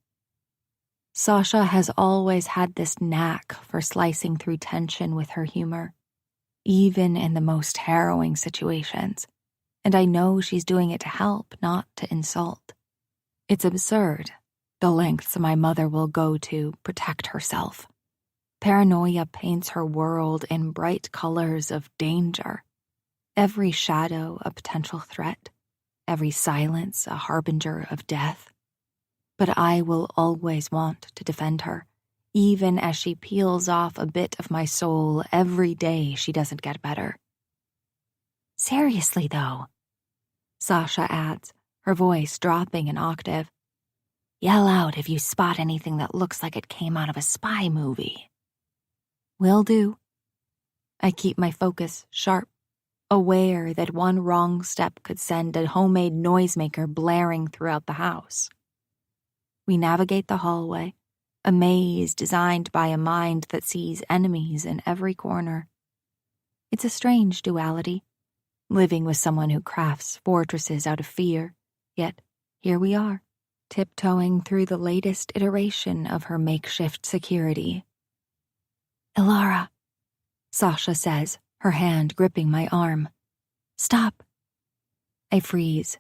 S1: Sasha has always had this knack for slicing through tension with her humor, even in the most harrowing situations, and I know she's doing it to help, not to insult. It's absurd, the lengths my mother will go to protect herself. Paranoia paints her world in bright colors of danger. Every shadow a potential threat, every silence a harbinger of death. But I will always want to defend her, even as she peels off a bit of my soul every day she doesn't get better. "Seriously, though," Sasha adds, her voice dropping an octave. "Yell out if you spot anything that looks like it came out of a spy movie." "Will do." I keep my focus sharp, aware that one wrong step could send a homemade noisemaker blaring throughout the house. We navigate the hallway, a maze designed by a mind that sees enemies in every corner. It's a strange duality, living with someone who crafts fortresses out of fear, yet here we are, tiptoeing through the latest iteration of her makeshift security. "Ilara," Sasha says, her hand gripping my arm. "Stop." I freeze.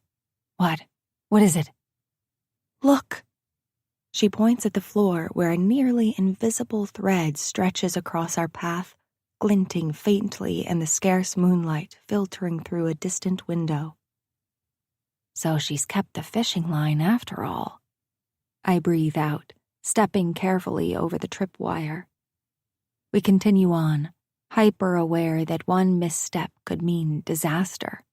S1: What? What is it? "Look." She points at the floor where a nearly invisible thread stretches across our path, glinting faintly in the scarce moonlight filtering through a distant window. So she's kept the fishing line after all. I breathe out, stepping carefully over the tripwire. We continue on, hyper-aware that one misstep could mean disaster,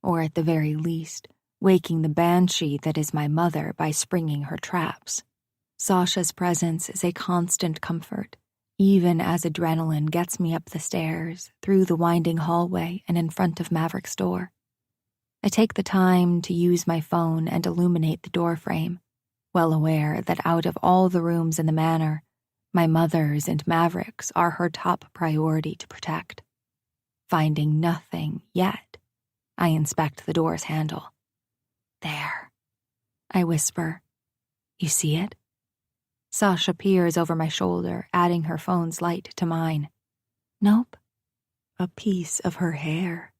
S1: or at the very least, waking the banshee that is my mother by springing her traps. Sasha's presence is a constant comfort, even as adrenaline gets me up the stairs, through the winding hallway, and in front of Maverick's door. I take the time to use my phone and illuminate the doorframe, well aware that out of all the rooms in the manor, my mother's and Maverick's are her top priority to protect. Finding nothing yet, I inspect the door's handle. There, I whisper. You see it? Sasha peers over my shoulder, adding her phone's light to mine. Nope. A piece of her hair.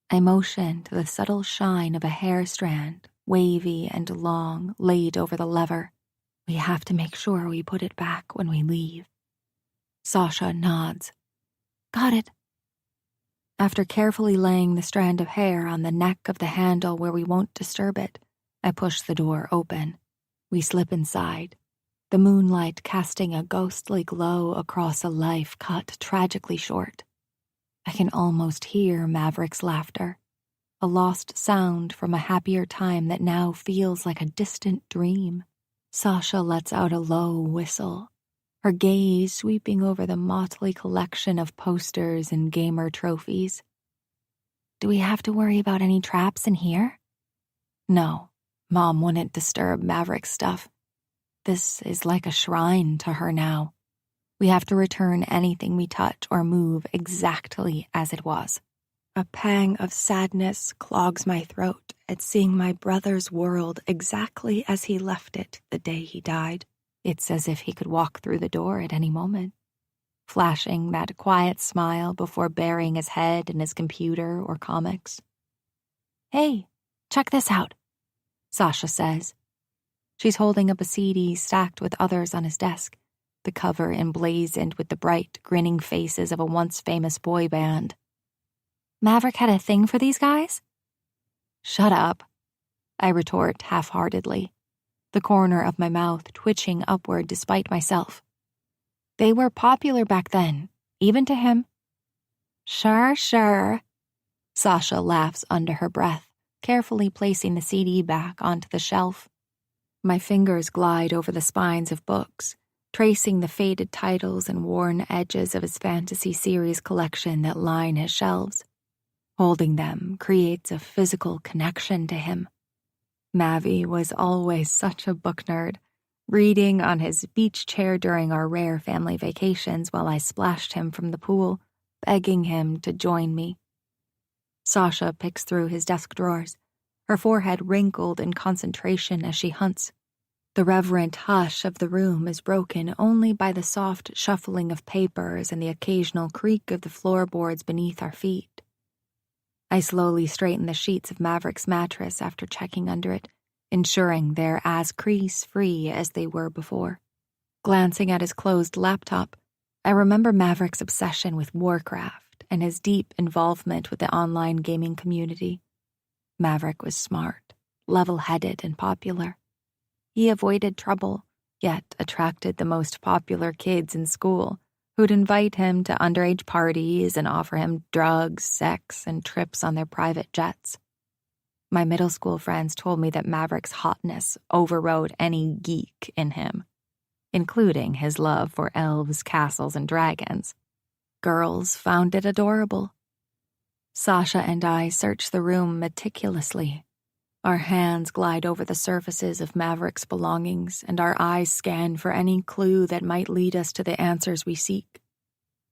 S1: I motion to the subtle shine of a hair strand, wavy and long, laid over the lever. We have to make sure we put it back when we leave. Sasha nods. Got it. After carefully laying the strand of hair on the neck of the handle where we won't disturb it, I push the door open. We slip inside, the moonlight casting a ghostly glow across a life cut tragically short. I can almost hear Maverick's laughter, a lost sound from a happier time that now feels like a distant dream. Sasha lets out a low whistle, her gaze sweeping over the motley collection of posters and gamer trophies. Do we have to worry about any traps in here? No, Mom wouldn't disturb Maverick's stuff. This is like a shrine to her now. We have to return anything we touch or move exactly as it was. A pang of sadness clogs my throat at seeing my brother's world exactly as he left it the day he died. It's as if he could walk through the door at any moment, flashing that quiet smile before burying his head in his computer or comics. Hey, check this out, Sasha says. She's holding up a CD stacked with others on his desk, the cover emblazoned with the bright, grinning faces of a once-famous boy band. Maverick had a thing for these guys? Shut up, I retort half-heartedly, the corner of my mouth twitching upward despite myself. They were popular back then, even to him. Sure. Sasha laughs under her breath, carefully placing the CD back onto the shelf. My fingers glide over the spines of books, tracing the faded titles and worn edges of his fantasy series collection that line his shelves. Holding them creates a physical connection to him. Mavi was always such a book nerd, reading on his beach chair during our rare family vacations while I splashed him from the pool, begging him to join me. Sasha picks through his desk drawers, her forehead wrinkled in concentration as she hunts. The reverent hush of the room is broken only by the soft shuffling of papers and the occasional creak of the floorboards beneath our feet. I slowly straighten the sheets of Maverick's mattress after checking under it, ensuring they're as crease-free as they were before. Glancing at his closed laptop, I remember Maverick's obsession with Warcraft and his deep involvement with the online gaming community. Maverick was smart, level-headed, and popular. He avoided trouble, yet attracted the most popular kids in school, who'd invite him to underage parties and offer him drugs, sex, and trips on their private jets. My middle school friends told me that Maverick's hotness overrode any geek in him, including his love for elves, castles, and dragons. Girls found it adorable. Sasha and I search the room meticulously. Our hands glide over the surfaces of Maverick's belongings, and our eyes scan for any clue that might lead us to the answers we seek.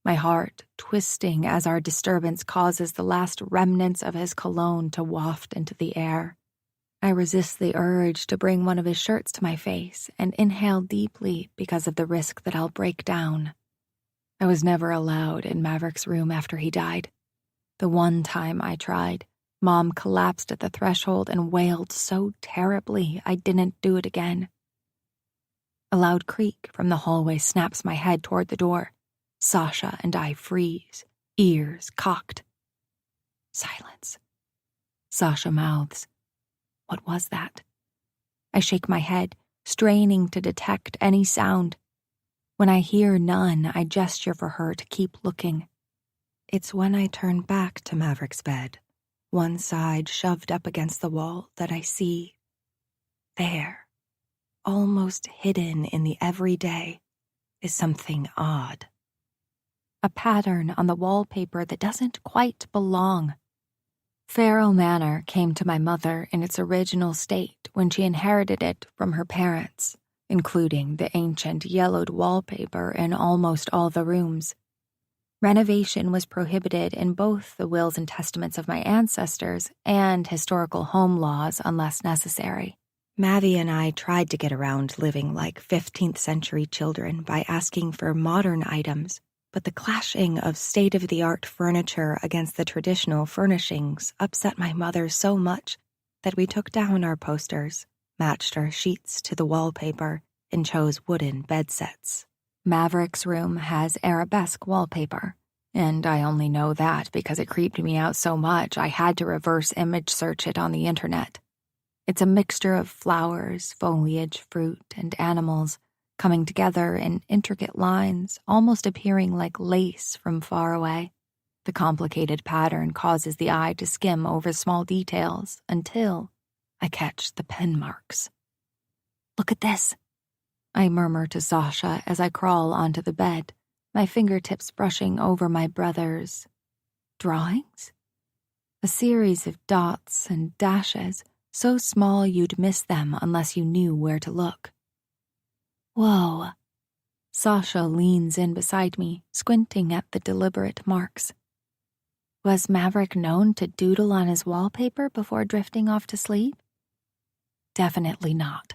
S1: My heart twisting as our disturbance causes the last remnants of his cologne to waft into the air. I resist the urge to bring one of his shirts to my face and inhale deeply because of the risk that I'll break down. I was never allowed in Maverick's room after he died. The one time I tried, Mom collapsed at the threshold and wailed so terribly I didn't do it again. A loud creak from the hallway snaps my head toward the door. Sasha and I freeze, ears cocked. Silence. Sasha mouths. What was that? I shake my head, straining to detect any sound. When I hear none, I gesture for her to keep looking. It's when I turn back to Maverick's bed, one side shoved up against the wall, that I see there, almost hidden in the everyday, is something odd. A pattern on the wallpaper that doesn't quite belong. Farrow Manor came to my mother in its original state when she inherited it from her parents, including the ancient yellowed wallpaper in almost all the rooms. Renovation was prohibited in both the wills and testaments of my ancestors and historical home laws unless necessary. Mavi and I tried to get around living like 15th century children by asking for modern items, but the clashing of state-of-the-art furniture against the traditional furnishings upset my mother so much that we took down our posters, matched our sheets to the wallpaper, and chose wooden bed sets. Maverick's room has arabesque wallpaper, and I only know that because it creeped me out so much I had to reverse image search it on the internet. It's a mixture of flowers, foliage, fruit, and animals coming together in intricate lines, almost appearing like lace from far away. The complicated pattern causes the eye to skim over small details until I catch the pen marks. "Look at this," I murmur to Sasha as I crawl onto the bed, my fingertips brushing over my brother's drawings. A series of dots and dashes, so small you'd miss them unless you knew where to look. Whoa. Sasha leans in beside me, squinting at the deliberate marks. Was Maverick known to doodle on his wallpaper before drifting off to sleep? Definitely not.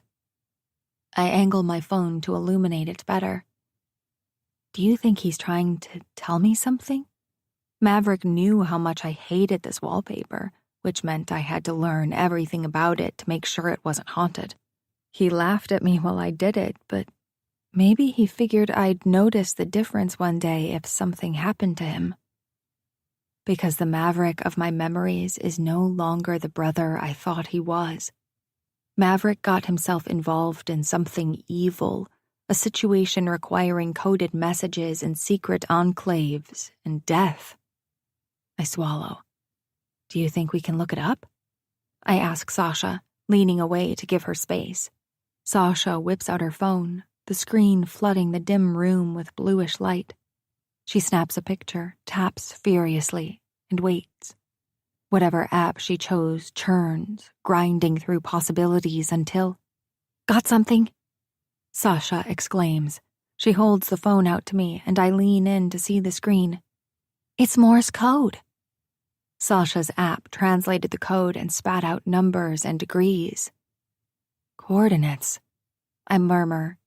S1: I angle my phone to illuminate it better. Do you think he's trying to tell me something? Maverick knew how much I hated this wallpaper, which meant I had to learn everything about it to make sure it wasn't haunted. He laughed at me while I did it, but maybe he figured I'd notice the difference one day if something happened to him. Because the Maverick of my memories is no longer the brother I thought he was. Maverick got himself involved in something evil, a situation requiring coded messages and secret enclaves and death. I swallow. Do you think we can look it up? I ask Sasha, leaning away to give her space. Sasha whips out her phone, the screen flooding the dim room with bluish light. She snaps a picture, taps furiously, and waits. Whatever app she chose churns, grinding through possibilities until... Got something? Sasha exclaims. She holds the phone out to me, and I lean in to see the screen. It's Morse code. Sasha's app translated the code and spat out numbers and degrees. Coordinates, I murmur.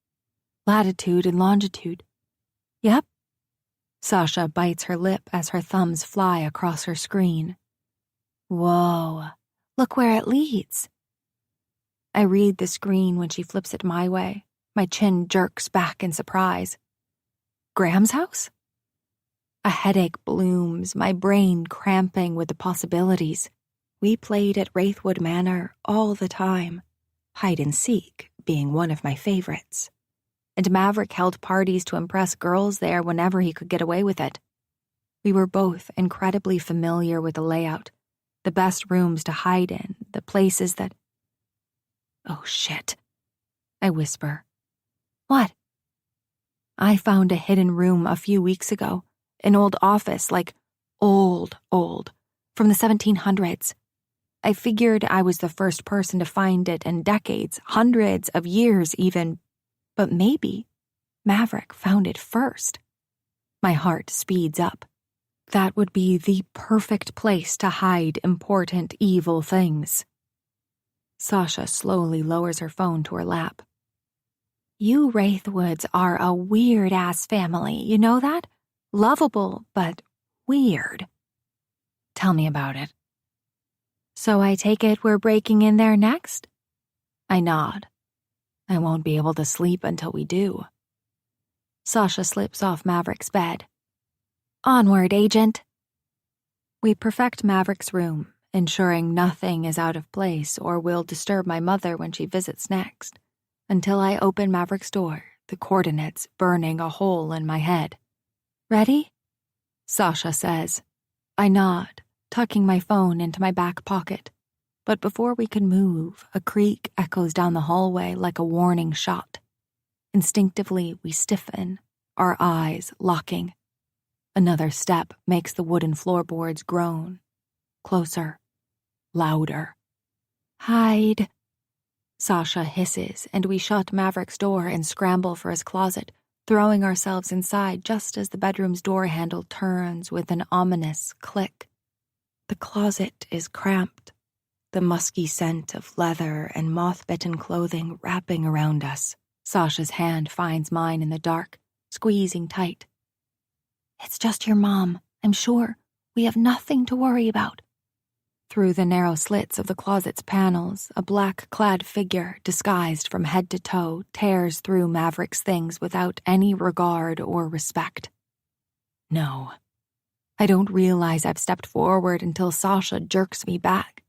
S1: Latitude and longitude. Yep. Sasha bites her lip as her thumbs fly across her screen. Whoa, look where it leads. I read the screen when she flips it my way. My chin jerks back in surprise. Graham's house? A headache blooms, my brain cramping with the possibilities. We played at Wraithwood Manor all the time, hide and seek being one of my favorites. And Maverick held parties to impress girls there whenever he could get away with it. We were both incredibly familiar with the layout, the best rooms to hide in, the places that... Oh shit, I whisper. What? I found a hidden room a few weeks ago. An old office, like old, from the 1700s. I figured I was the first person to find it in decades, hundreds of years even, but maybe Maverick found it first. My heart speeds up. That would be the perfect place to hide important evil things. Sasha slowly lowers her phone to her lap. You Wraithwoods are a weird-ass family, you know that? Lovable, but weird. Tell me about it. So I take it we're breaking in there next? I nod. I won't be able to sleep until we do. Sasha slips off Maverick's bed. Onward, Agent. We perfect Maverick's room, ensuring nothing is out of place or will disturb my mother when she visits next, until I open Maverick's door, the coordinates burning a hole in my head. Ready? Sasha says. I nod, tucking my phone into my back pocket. But before we could move, a creak echoes down the hallway like a warning shot. Instinctively, we stiffen, our eyes locking. Another step makes the wooden floorboards groan. Closer. Louder. Hide. Sasha hisses, and we shut Maverick's door and scramble for his closet, throwing ourselves inside just as the bedroom's door handle turns with an ominous click. The closet is cramped, the musky scent of leather and moth-bitten clothing wrapping around us. Sasha's hand finds mine in the dark, squeezing tight. It's just your mom, I'm sure. We have nothing to worry about. Through the narrow slits of the closet's panels, a black-clad figure, disguised from head to toe, tears through Maverick's things without any regard or respect. No. I don't realize I've stepped forward until Sasha jerks me back.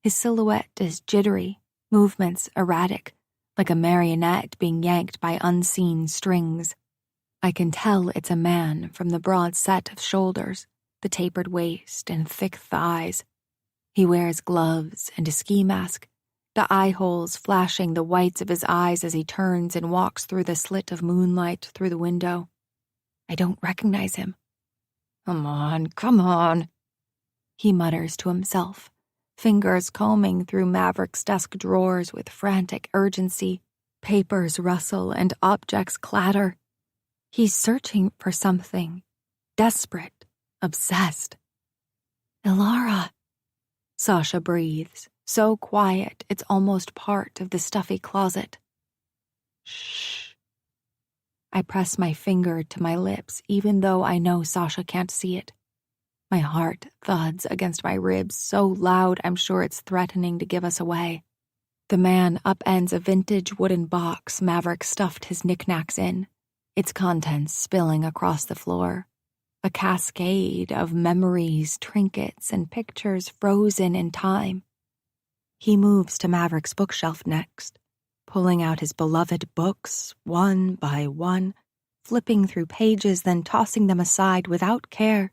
S1: His silhouette is jittery, movements erratic, like a marionette being yanked by unseen strings. I can tell it's a man from the broad set of shoulders, the tapered waist and thick thighs. He wears gloves and a ski mask, the eye holes flashing the whites of his eyes as he turns and walks through the slit of moonlight through the window. I don't recognize him. Come on, he mutters to himself, fingers combing through Maverick's desk drawers with frantic urgency. Papers rustle and objects clatter. He's searching for something, desperate, obsessed. Ilara. Sasha breathes, so quiet it's almost part of the stuffy closet. Shh. I press my finger to my lips, even though I know Sasha can't see it. My heart thuds against my ribs so loud I'm sure it's threatening to give us away. The man upends a vintage wooden box Maverick stuffed his knickknacks in, its contents spilling across the floor. A cascade of memories, trinkets, and pictures frozen in time. He moves to Maverick's bookshelf next, pulling out his beloved books, one by one, flipping through pages, then tossing them aside without care.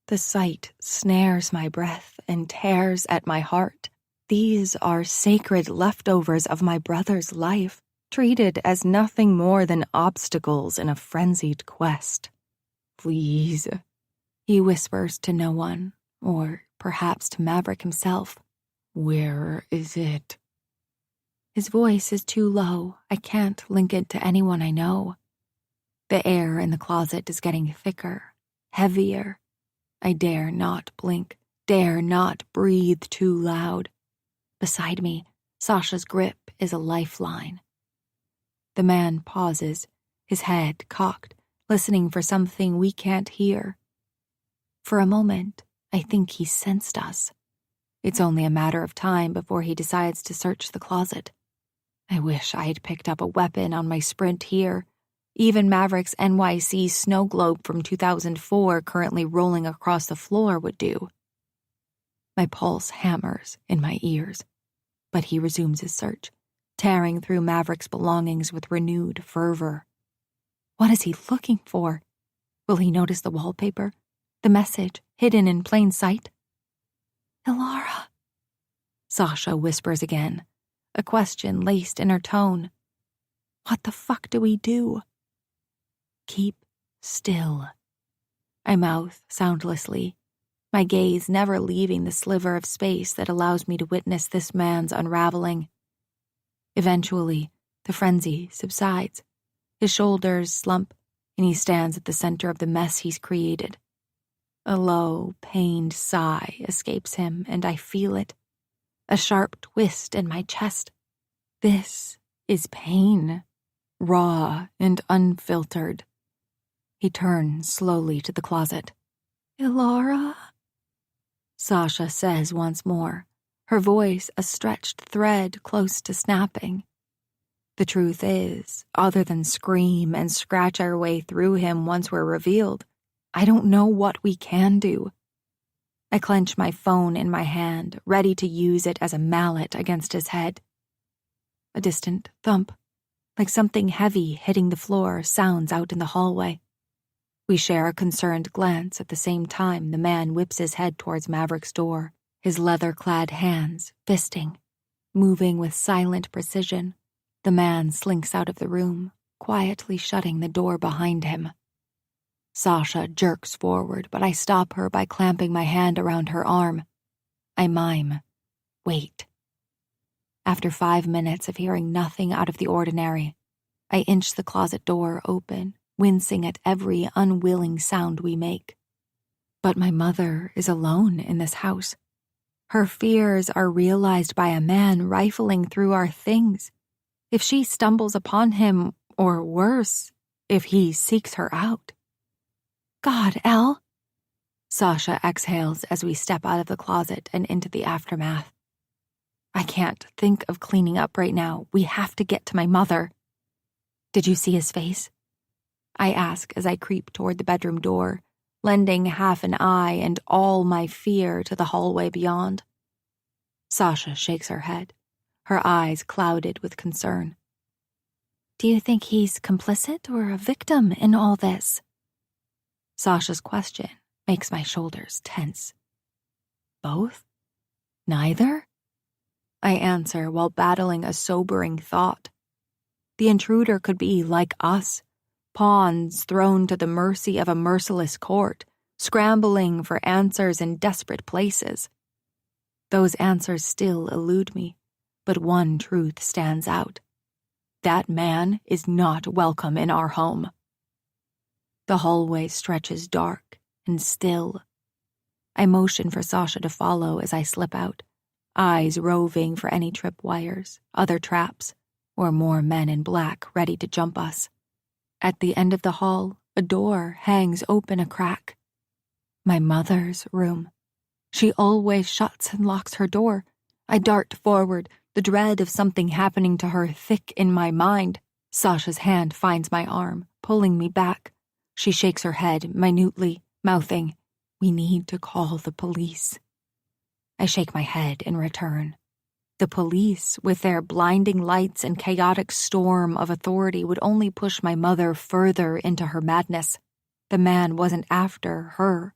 S1: The sight snares my breath and tears at my heart. These are sacred leftovers of my brother's life, treated as nothing more than obstacles in a frenzied quest. Please, he whispers to no one, or perhaps to Maverick himself. Where is it? His voice is too low. I can't link it to anyone I know. The air in the closet is getting thicker, heavier. I dare not blink, dare not breathe too loud. Beside me, Sasha's grip is a lifeline. The man pauses, his head cocked, listening for something we can't hear. For a moment, I think he sensed us. It's only a matter of time before he decides to search the closet. I wish I had picked up a weapon on my sprint here. Even Maverick's NYC snow globe from 2004 currently rolling across the floor would do. My pulse hammers in my ears, but he resumes his search, tearing through Maverick's belongings with renewed fervor. What is he looking for? Will he notice the wallpaper? The message hidden in plain sight? Ilara, Sasha whispers again, a question laced in her tone. What the fuck do we do? Keep still. I mouth soundlessly, my gaze never leaving the sliver of space that allows me to witness this man's unraveling. Eventually, the frenzy subsides. His shoulders slump, and he stands at the center of the mess he's created. A low, pained sigh escapes him, and I feel it. A sharp twist in my chest. This is pain, raw and unfiltered. He turns slowly to the closet. Ilara? Sasha says once more, her voice a stretched thread close to snapping. The truth is, other than scream and scratch our way through him once we're revealed, I don't know what we can do. I clench my phone in my hand, ready to use it as a mallet against his head. A distant thump, like something heavy hitting the floor, sounds out in the hallway. We share a concerned glance at the same time the man whips his head towards Maverick's door, his leather-clad hands fisting. Moving with silent precision, the man slinks out of the room, quietly shutting the door behind him. Sasha jerks forward, but I stop her by clamping my hand around her arm. I mime, "Wait." After 5 minutes of hearing nothing out of the ordinary, I inch the closet door open, wincing at every unwilling sound we make. But my mother is alone in this house. Her fears are realized by a man rifling through our things. If she stumbles upon him, or worse, if he seeks her out. God, Elle. Sasha exhales as we step out of the closet and into the aftermath. I can't think of cleaning up right now. We have to get to my mother. Did you see his face? I ask as I creep toward the bedroom door, lending half an eye and all my fear to the hallway beyond. Sasha shakes her head, her eyes clouded with concern. Do you think he's complicit or a victim in all this? Sasha's question makes my shoulders tense. Both? Neither? I answer while battling a sobering thought. The intruder could be like us, pawns thrown to the mercy of a merciless court, scrambling for answers in desperate places. Those answers still elude me, but one truth stands out. That man is not welcome in our home. The hallway stretches dark and still. I motion for Sasha to follow as I slip out, eyes roving for any tripwires, other traps, or more men in black ready to jump us. At the end of the hall, a door hangs open a crack. My mother's room. She always shuts and locks her door. I dart forward, the dread of something happening to her thick in my mind. Sasha's hand finds my arm, pulling me back. She shakes her head minutely, mouthing, "We need to call the police." I shake my head in return. The police, with their blinding lights and chaotic storm of authority, would only push my mother further into her madness. The man wasn't after her.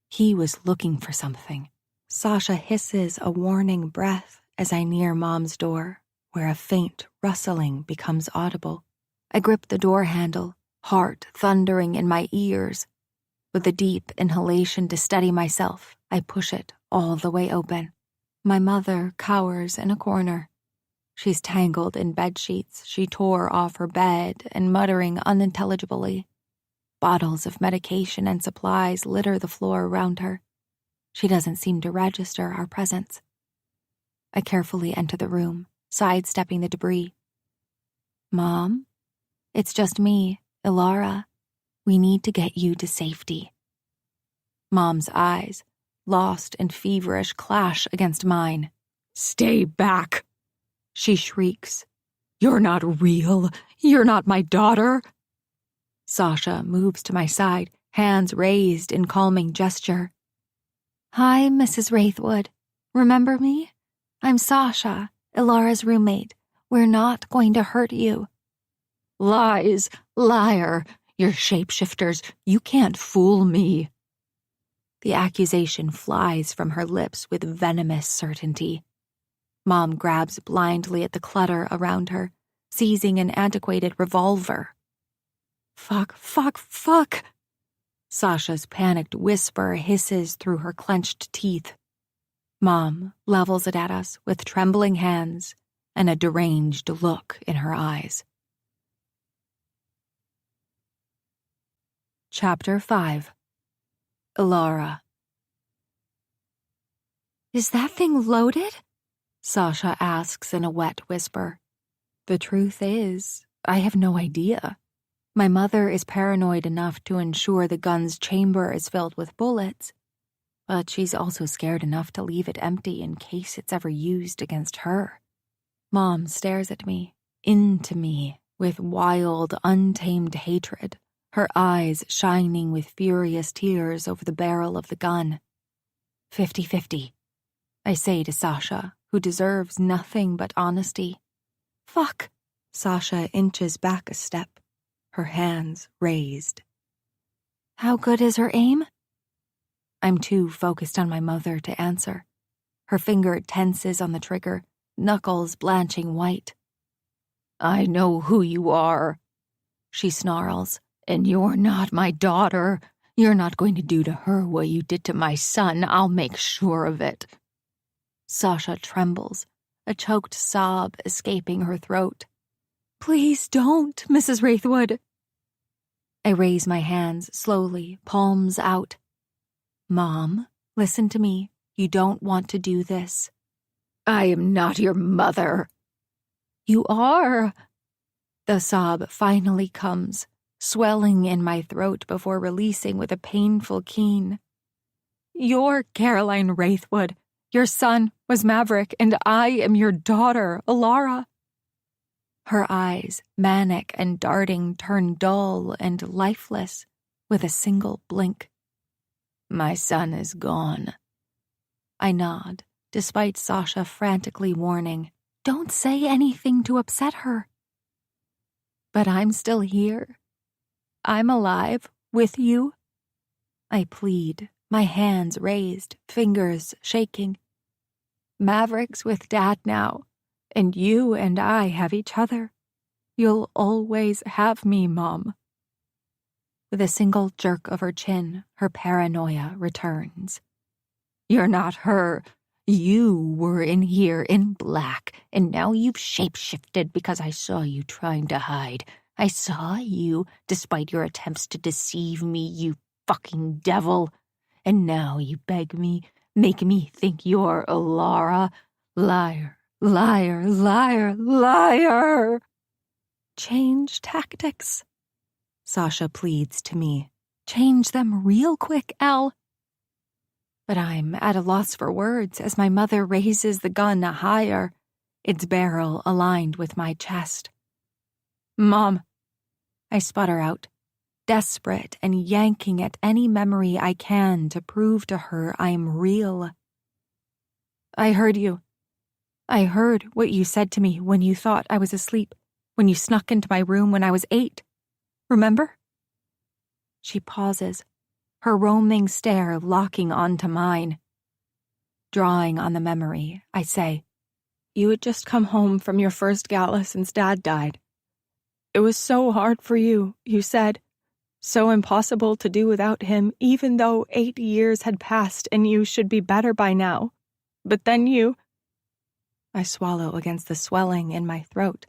S1: He was looking for something. Sasha hisses a warning breath as I near Mom's door, where a faint rustling becomes audible. I grip the door handle, heart thundering in my ears. With a deep inhalation to steady myself, I push it all the way open. My mother cowers in a corner. She's tangled in bedsheets she tore off her bed and muttering unintelligibly. Bottles of medication and supplies litter the floor around her. She doesn't seem to register our presence. I carefully enter the room, sidestepping the debris. "Mom, it's just me, Ilara. We need to get you to safety." Mom's eyes, lost and feverish, clash against mine. "Stay back!" she shrieks. "You're not real. You're not my daughter." Sasha moves to my side, hands raised in calming gesture. "Hi, Mrs. Wraithwood. Remember me? I'm Sasha, Ilara's roommate. We're not going to hurt you." "Lies, liar. You're shapeshifters. You can't fool me." The accusation flies from her lips with venomous certainty. Mom grabs blindly at the clutter around her, seizing an antiquated revolver. "Fuck, fuck, fuck!" Sasha's panicked whisper hisses through her clenched teeth. Mom levels it at us with trembling hands and a deranged look in her eyes. Chapter 5. Ilara. "Is that thing loaded?" Sasha asks in a wet whisper. The truth is, I have no idea. My mother is paranoid enough to ensure the gun's chamber is filled with bullets, but she's also scared enough to leave it empty in case it's ever used against her. Mom stares at me, into me, with wild, untamed hatred, her eyes shining with furious tears over the barrel of the gun. 50-50, I say to Sasha, who deserves nothing but honesty. "Fuck!" Sasha inches back a step, her hands raised. How good is her aim? I'm too focused on my mother to answer. Her finger tenses on the trigger, knuckles blanching white. I know who you are, she snarls, and you're not my daughter. You're not going to do to her what you did to my son. I'll make sure of it. Sasha trembles, a choked sob escaping her throat. Please don't, Mrs. Wraithwood. I raise my hands slowly, palms out. Mom, listen to me. You don't want to do this. I am not your mother. You are. The sob finally comes, swelling in my throat before releasing with a painful keen. You're Caroline Wraithwood. Your son was Maverick, and I am your daughter, Alara. Her eyes, manic and darting, turn dull and lifeless with a single blink. My son is gone. I nod, despite Sasha frantically warning, don't say anything to upset her. But I'm still here. I'm alive, with you. I plead, my hands raised, fingers shaking. Maverick's with Dad now, and you and I have each other. You'll always have me, Mom. With a single jerk of her chin, her paranoia returns. You're not her. You were in here in black, and now you've shape-shifted because I saw you trying to hide. I saw you, despite your attempts to deceive me, you fucking devil. And now you beg me, make me think you're Alara. Liar, liar, liar, liar. Change tactics, Sasha pleads to me. Change them real quick, Al. But I'm at a loss for words as my mother raises the gun higher, its barrel aligned with my chest. Mom, I sputter out, desperate and yanking at any memory I can to prove to her I'm real. I heard you. I heard what you said to me when you thought I was asleep, when you snuck into my room when I was 8. Remember? She pauses, her roaming stare locking onto mine. Drawing on the memory, I say, you had just come home from your first gala since Dad died. It was so hard for you, you said. So impossible to do without him, even though 8 years had passed and you should be better by now. But then you... I swallow against the swelling in my throat.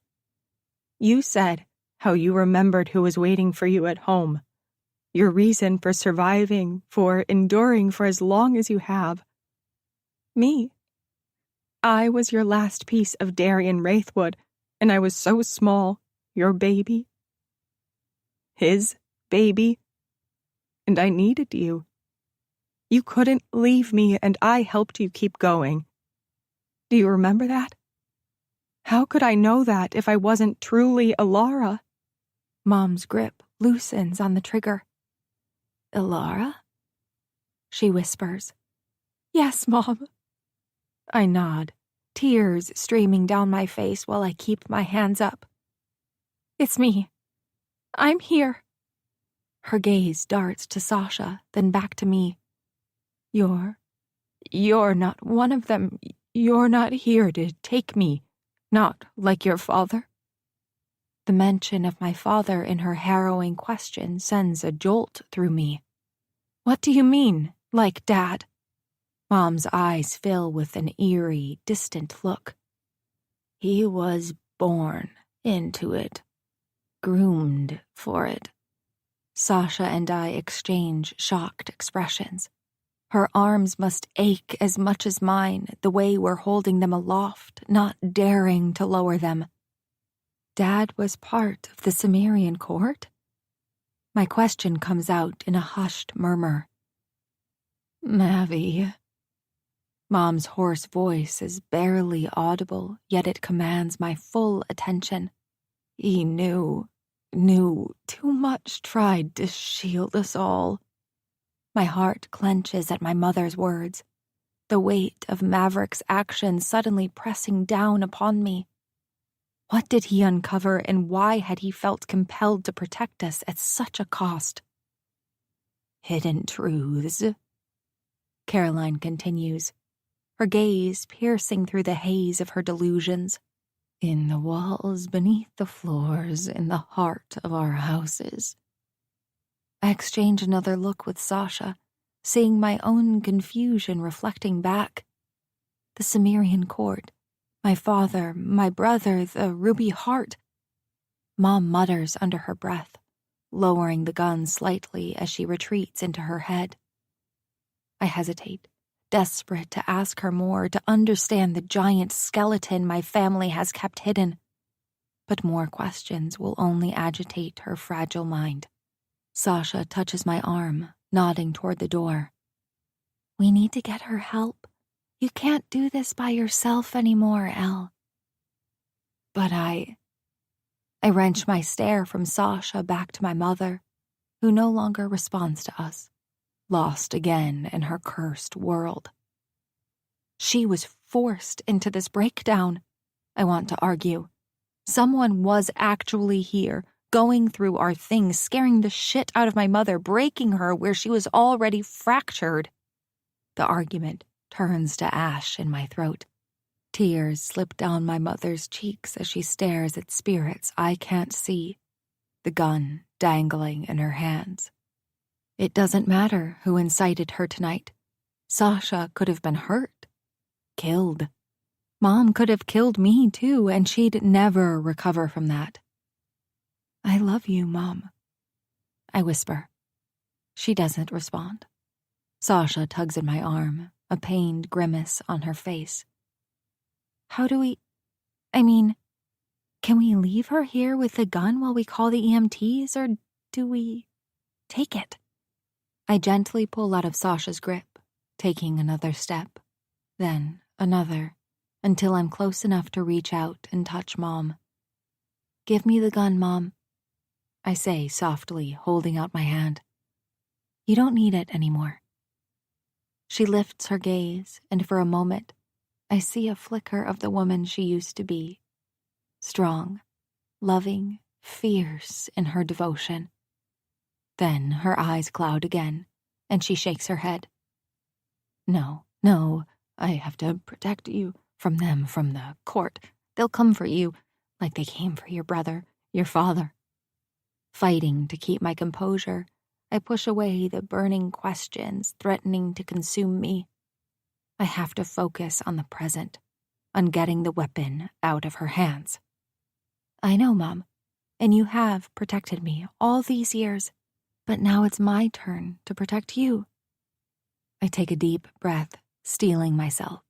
S1: You said how you remembered who was waiting for you at home. Your reason for surviving, for enduring for as long as you have. Me. I was your last piece of Darian Wraithwood, and I was so small, your baby. His baby. And I needed you. You couldn't leave me, and I helped you keep going. Do you remember that? How could I know that if I wasn't truly Alara? Mom's grip loosens on the trigger. Alara? She whispers. Yes, Mom. I nod, tears streaming down my face while I keep my hands up. It's me. I'm here. Her gaze darts to Sasha, then back to me. You're not one of them. You're not here to take me. Not like your father. The mention of my father in her harrowing question sends a jolt through me. What do you mean, like Dad? Mom's eyes fill with an eerie, distant look. He was born into it, groomed for it. Sasha and I exchange shocked expressions. Her arms must ache as much as mine, the way we're holding them aloft, not daring to lower them. Dad was part of the Cimmerian Court? My question comes out in a hushed murmur. Mavi. Mom's hoarse voice is barely audible, yet it commands my full attention. He knew too much, tried to shield us all. My heart clenches at my mother's words, the weight of Maverick's actions suddenly pressing down upon me. What did he uncover, and why had he felt compelled to protect us at such a cost? hidden truths. Caroline continues, her gaze piercing through the haze of her delusions. In the walls, beneath the floors, in the heart of our houses. I exchange another look with Sasha, seeing my own confusion reflecting back. The Cimmerian Court, my father, my brother, the ruby heart. Mom mutters under her breath, lowering the gun slightly as she retreats into her head. I hesitate, desperate to ask her more, to understand the giant skeleton my family has kept hidden. But more questions will only agitate her fragile mind. Sasha touches my arm, nodding toward the door. We need to get her help. You can't do this by yourself anymore, Elle. But I wrench my stare from Sasha back to my mother, who no longer responds to us, lost again in her cursed world. She was forced into this breakdown, I want to argue. Someone was actually here, going through our things, scaring the shit out of my mother, breaking her where she was already fractured. The argument turns to ash in my throat. Tears slip down my mother's cheeks as she stares at spirits I can't see, the gun dangling in her hands. It doesn't matter who incited her tonight. Sasha could have been hurt, killed. Mom could have killed me too, and she'd never recover from that. I love you, Mom, I whisper. She doesn't respond. Sasha tugs at my arm, a pained grimace on her face. How do we... can we leave her here with the gun while we call the EMTs, or do we take it? I gently pull out of Sasha's grip, taking another step, then another, until I'm close enough to reach out and touch Mom. Give me the gun, Mom, I say softly, holding out my hand. You don't need it anymore. She lifts her gaze, and for a moment, I see a flicker of the woman she used to be. Strong, loving, fierce in her devotion. Then her eyes cloud again, and she shakes her head. No, I have to protect you from them, from the court. They'll come for you, like they came for your brother, your father. Fighting to keep my composure, I push away the burning questions threatening to consume me. I have to focus on the present, on getting the weapon out of her hands. I know, Mom, and you have protected me all these years, but now it's my turn to protect you. I take a deep breath, steeling myself.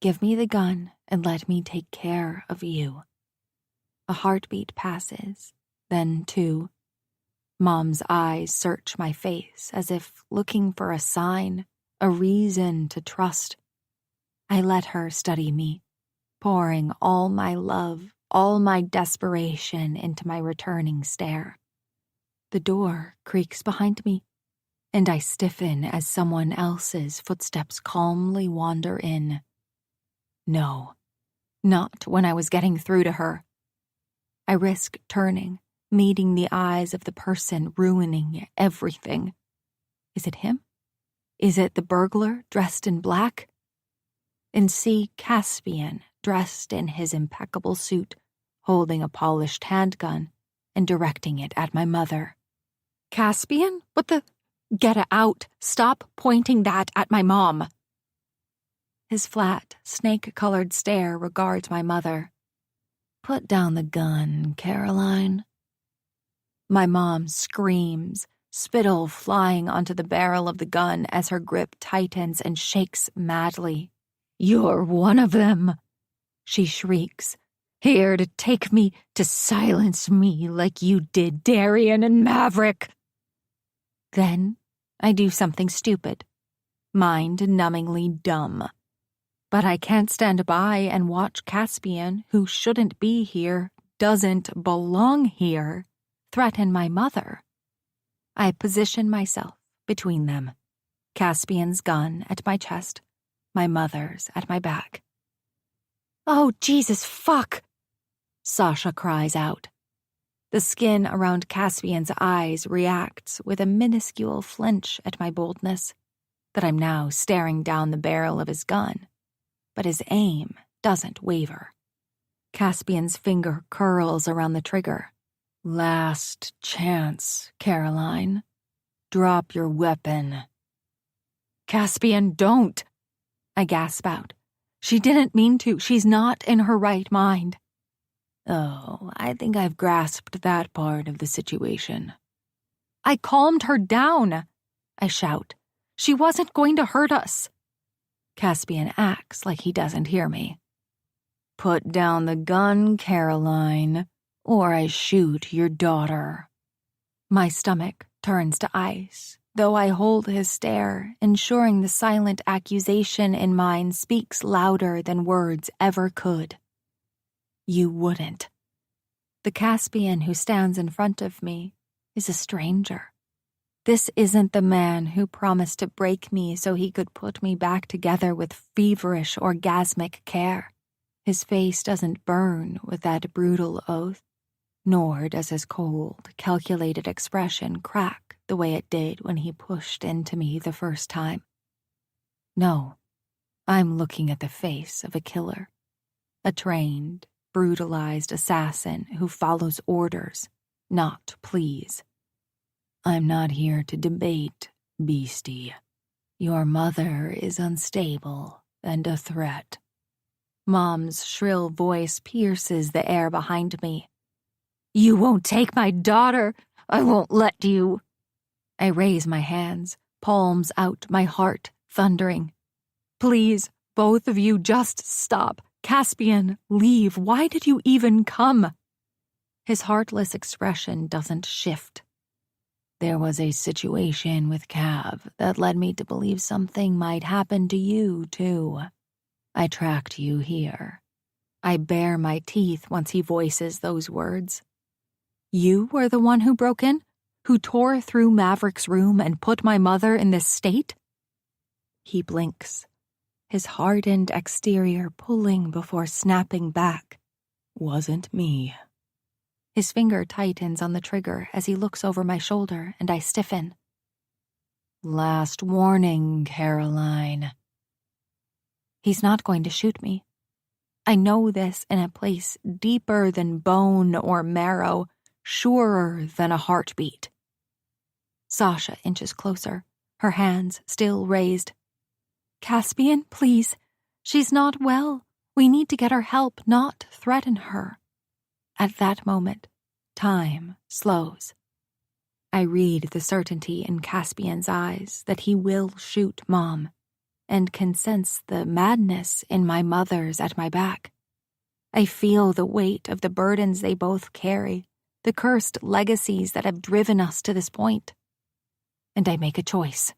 S1: Give me the gun and let me take care of you. A heartbeat passes, then two. Mom's eyes search my face as if looking for a sign, a reason to trust. I let her study me, pouring all my love, all my desperation into my returning stare. The door creaks behind me, and I stiffen as someone else's footsteps calmly wander in. No, not when I was getting through to her. I risk turning, meeting the eyes of the person ruining everything. Is it him? Is it the burglar dressed in black? And see Caspian dressed in his impeccable suit, holding a polished handgun and directing it at my mother. Caspian? What the... Get out! Stop pointing that at my mom! His flat, snake-colored stare regards my mother. Put down the gun, Caroline. My mom screams, spittle flying onto the barrel of the gun as her grip tightens and shakes madly. You're one of them, she shrieks, here to take me, to silence me like you did Darian and Maverick. Then I do something stupid, mind-numbingly dumb. But I can't stand by and watch Caspian, who shouldn't be here, doesn't belong here, threaten my mother. I position myself between them, Caspian's gun at my chest, my mother's at my back. Oh, Jesus, fuck! Sasha cries out. The skin around Caspian's eyes reacts with a minuscule flinch at my boldness, that I'm now staring down the barrel of his gun, but his aim doesn't waver. Caspian's finger curls around the trigger. Last chance, Caroline. Drop your weapon. Caspian, don't! I gasp out. She didn't mean to. She's not in her right mind. Oh, I think I've grasped that part of the situation. I calmed her down, I shout. She wasn't going to hurt us. Caspian acts like he doesn't hear me. Put down the gun, Caroline, or I shoot your daughter. My stomach turns to ice, though I hold his stare, ensuring the silent accusation in mine speaks louder than words ever could. You wouldn't. The Caspian who stands in front of me is a stranger. This isn't the man who promised to break me so he could put me back together with feverish, orgasmic care. His face doesn't burn with that brutal oath, nor does his cold, calculated expression crack the way it did when he pushed into me the first time. No, I'm looking at the face of a killer, a trained, brutalized assassin who follows orders, not pleas. I'm not here to debate, beastie. Your mother is unstable and a threat. Mom's shrill voice pierces the air behind me. You won't take my daughter. I won't let you. I raise my hands, palms out, my heart thundering. Please, both of you, just stop. Caspian, leave. Why did you even come? His heartless expression doesn't shift. There was a situation with Cav that led me to believe something might happen to you, too. I tracked you here. I bare my teeth once he voices those words. You were the one who broke in? Who tore through Maverick's room and put my mother in this state? He blinks, his hardened exterior pulling before snapping back. Wasn't me. His finger tightens on the trigger as he looks over my shoulder, and I stiffen. Last warning, Caroline. He's not going to shoot me. I know this in a place deeper than bone or marrow, surer than a heartbeat. Sasha inches closer, her hands still raised. Caspian, please. She's not well. We need to get her help, not threaten her. At that moment, time slows. I read the certainty in Caspian's eyes that he will shoot Mom, and can sense the madness in my mother's at my back. I feel the weight of the burdens they both carry, the cursed legacies that have driven us to this point. And I make a choice.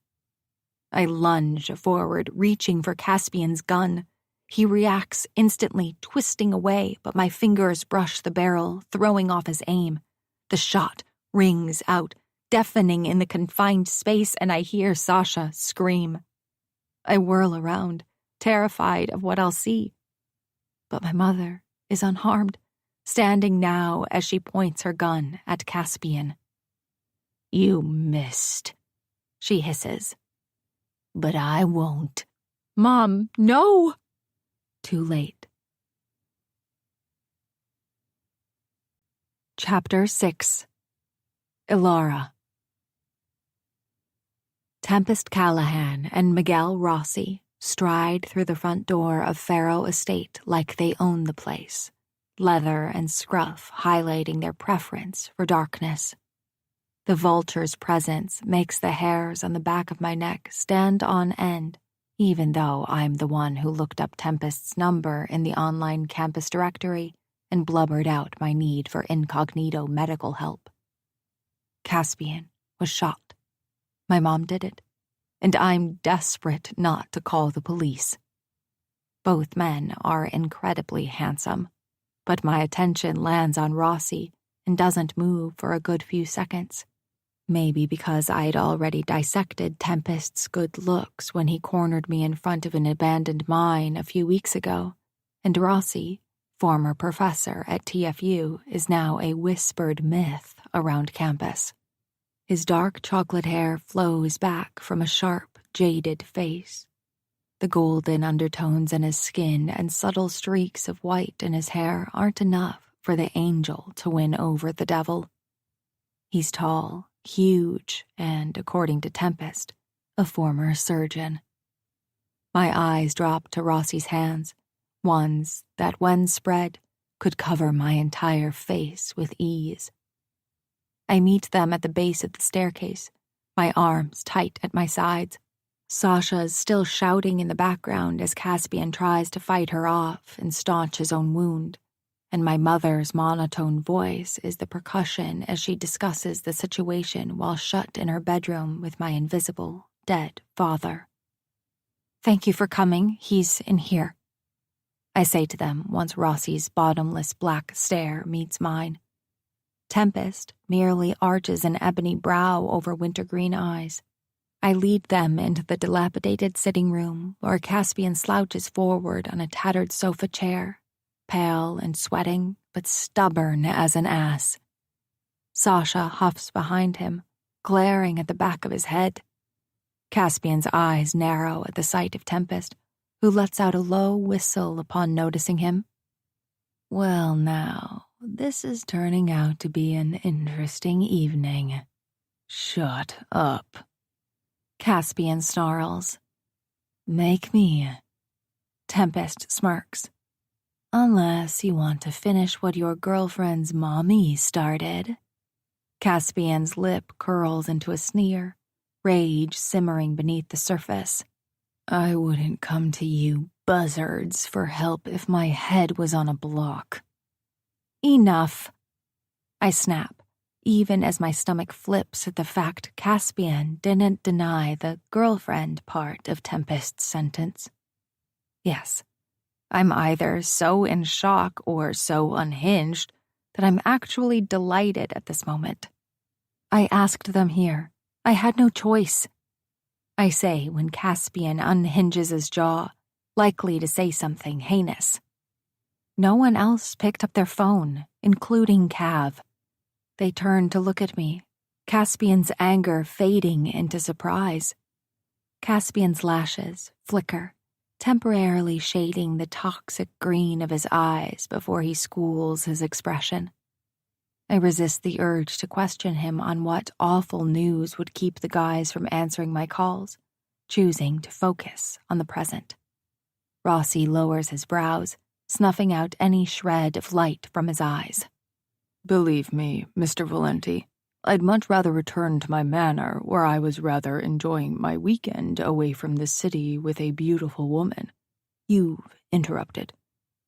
S1: I lunge forward, reaching for Caspian's gun. He reacts instantly, twisting away, but my fingers brush the barrel, throwing off his aim. The shot rings out, deafening in the confined space, and I hear Sasha scream. I whirl around, terrified of what I'll see. But my mother is unharmed, standing now as she points her gun at Caspian. You missed, she hisses. But I won't. Mom, no! Too late. Chapter 6. Ilara. Tempest Callahan and Miguel Rossi stride through the front door of Faro Estate like they own the place, leather and scruff highlighting their preference for darkness. The vulture's presence makes the hairs on the back of my neck stand on end, even though I'm the one who looked up Tempest's number in the online campus directory and blubbered out my need for incognito medical help. Caspian was shot. My mom did it, and I'm desperate not to call the police. Both men are incredibly handsome, but my attention lands on Rossi and doesn't move for a good few seconds. Maybe because I'd already dissected Tempest's good looks when he cornered me in front of an abandoned mine a few weeks ago, and Rossi, former professor at TFU, is now a whispered myth around campus. His dark chocolate hair flows back from a sharp, jaded face. The golden undertones in his skin and subtle streaks of white in his hair aren't enough for the angel to win over the devil. He's tall, huge, and, according to Tempest, a former surgeon. My eyes drop to Rossi's hands, ones that, when spread, could cover my entire face with ease. I meet them at the base of the staircase, my arms tight at my sides. Sasha's still shouting in the background as Caspian tries to fight her off and staunch his own wound, and my mother's monotone voice is the percussion as she discusses the situation while shut in her bedroom with my invisible, dead father. "Thank you for coming. He's in here," I say to them once Rossi's bottomless black stare meets mine. Tempest merely arches an ebony brow over wintergreen eyes. I lead them into the dilapidated sitting room where Caspian slouches forward on a tattered sofa chair, pale and sweating, but stubborn as an ass. Sasha huffs behind him, glaring at the back of his head. Caspian's eyes narrow at the sight of Tempest, who lets out a low whistle upon noticing him. "Well now, this is turning out to be an interesting evening."
S2: Shut up.
S1: Caspian snarls. "Make me." Tempest smirks. "Unless you want to finish what your girlfriend's mommy started." Caspian's lip curls into a sneer, rage simmering beneath the surface. "I wouldn't come to you buzzards for help if my head was on a block." "Enough," I snap, even as my stomach flips at the fact Caspian didn't deny the girlfriend part of Tempest's sentence. Yes, I'm either so in shock or so unhinged that I'm actually delighted at this moment. "I asked them here. I had no choice," I say when Caspian unhinges his jaw, likely to say something heinous. No one else picked up their phone, including Cav. They turn to look at me, Caspian's anger fading into surprise. Caspian's lashes flicker, temporarily shading the toxic green of his eyes before he schools his expression. I resist the urge to question him on what awful news would keep the guys from answering my calls, choosing to focus on the present. Rossi lowers his brows, snuffing out any shred of light from his eyes.
S2: Believe me, Mr. Valenti, I'd much rather return to my manor where I was rather enjoying my weekend away from the city with a beautiful woman. You've interrupted.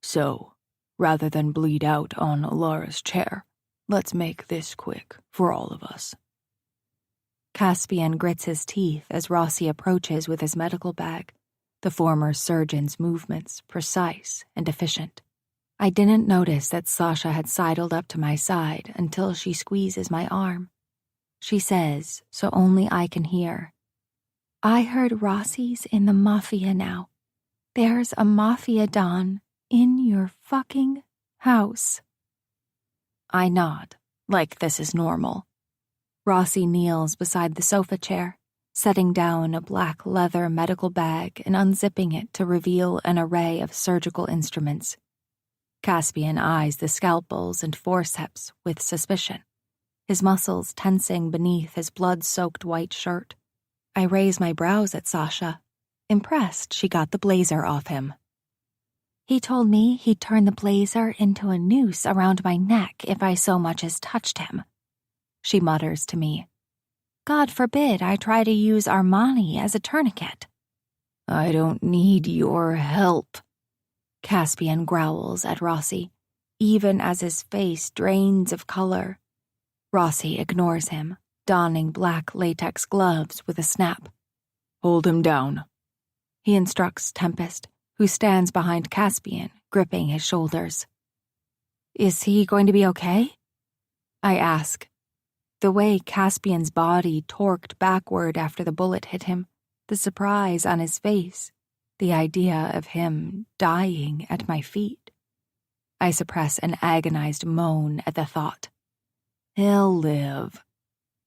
S2: So, rather than bleed out on Alara's chair, let's make this quick for all of us."
S1: Caspian grits his teeth as Rossi approaches with his medical bag, the former surgeon's movements precise and efficient. I didn't notice that Sasha had sidled up to my side until she squeezes my arm. She says, so only I can hear, "I heard Rossi's in the mafia now. There's a mafia don in your fucking house." I nod, like this is normal. Rossi kneels beside the sofa chair, setting down a black leather medical bag and unzipping it to reveal an array of surgical instruments. Caspian eyes the scalpels and forceps with suspicion, his muscles tensing beneath his blood-soaked white shirt. I raise my brows at Sasha, impressed she got the blazer off him. "He told me he'd turn the blazer into a noose around my neck if I so much as touched him," she mutters to me. "God forbid I try to use Armani as a tourniquet."
S2: "I don't need your help,"
S1: Caspian growls at Rossi, even as his face drains of color. Rossi ignores him, donning black latex gloves with a snap.
S2: "Hold him down,"
S1: he instructs Tempest, who stands behind Caspian, gripping his shoulders. "Is he going to be okay?" I ask. The way Caspian's body torqued backward after the bullet hit him, the surprise on his face, the idea of him dying at my feet. I suppress an agonized moan at the thought. He'll live,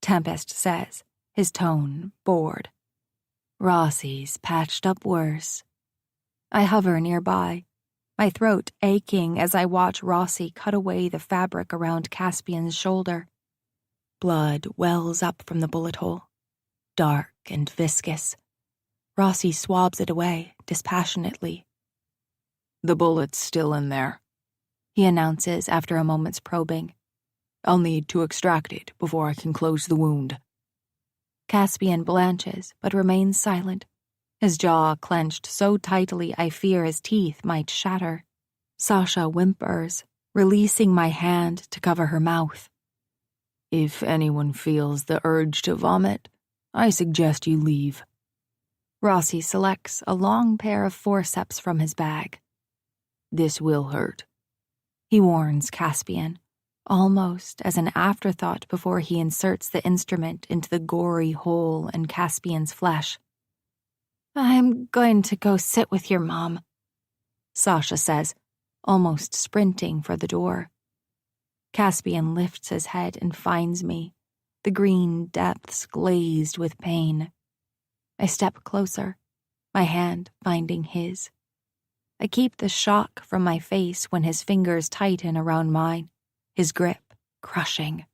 S1: Tempest says, his tone bored. Rossi's patched up worse. I hover nearby, my throat aching as I watch Rossi cut away the fabric around Caspian's shoulder. Blood wells up from the bullet hole, dark and viscous. Rossi swabs it away dispassionately.
S2: The bullet's still in there,
S1: he announces after a moment's probing.
S2: I'll need to extract it before I can close the wound.
S1: Caspian blanches but remains silent, his jaw clenched so tightly I fear his teeth might shatter. Sasha whimpers, releasing my hand to cover her mouth.
S2: If anyone feels the urge to vomit, I suggest you leave.
S1: Rossi selects a long pair of forceps from his bag.
S2: This will hurt,
S1: he warns Caspian, almost as an afterthought before he inserts the instrument into the gory hole in Caspian's flesh. I'm going to go sit with your mom, Sasha says, almost sprinting for the door. Caspian lifts his head and finds me, the green depths glazed with pain. I step closer, my hand finding his. I keep the shock from my face when his fingers tighten around mine, his grip crushing.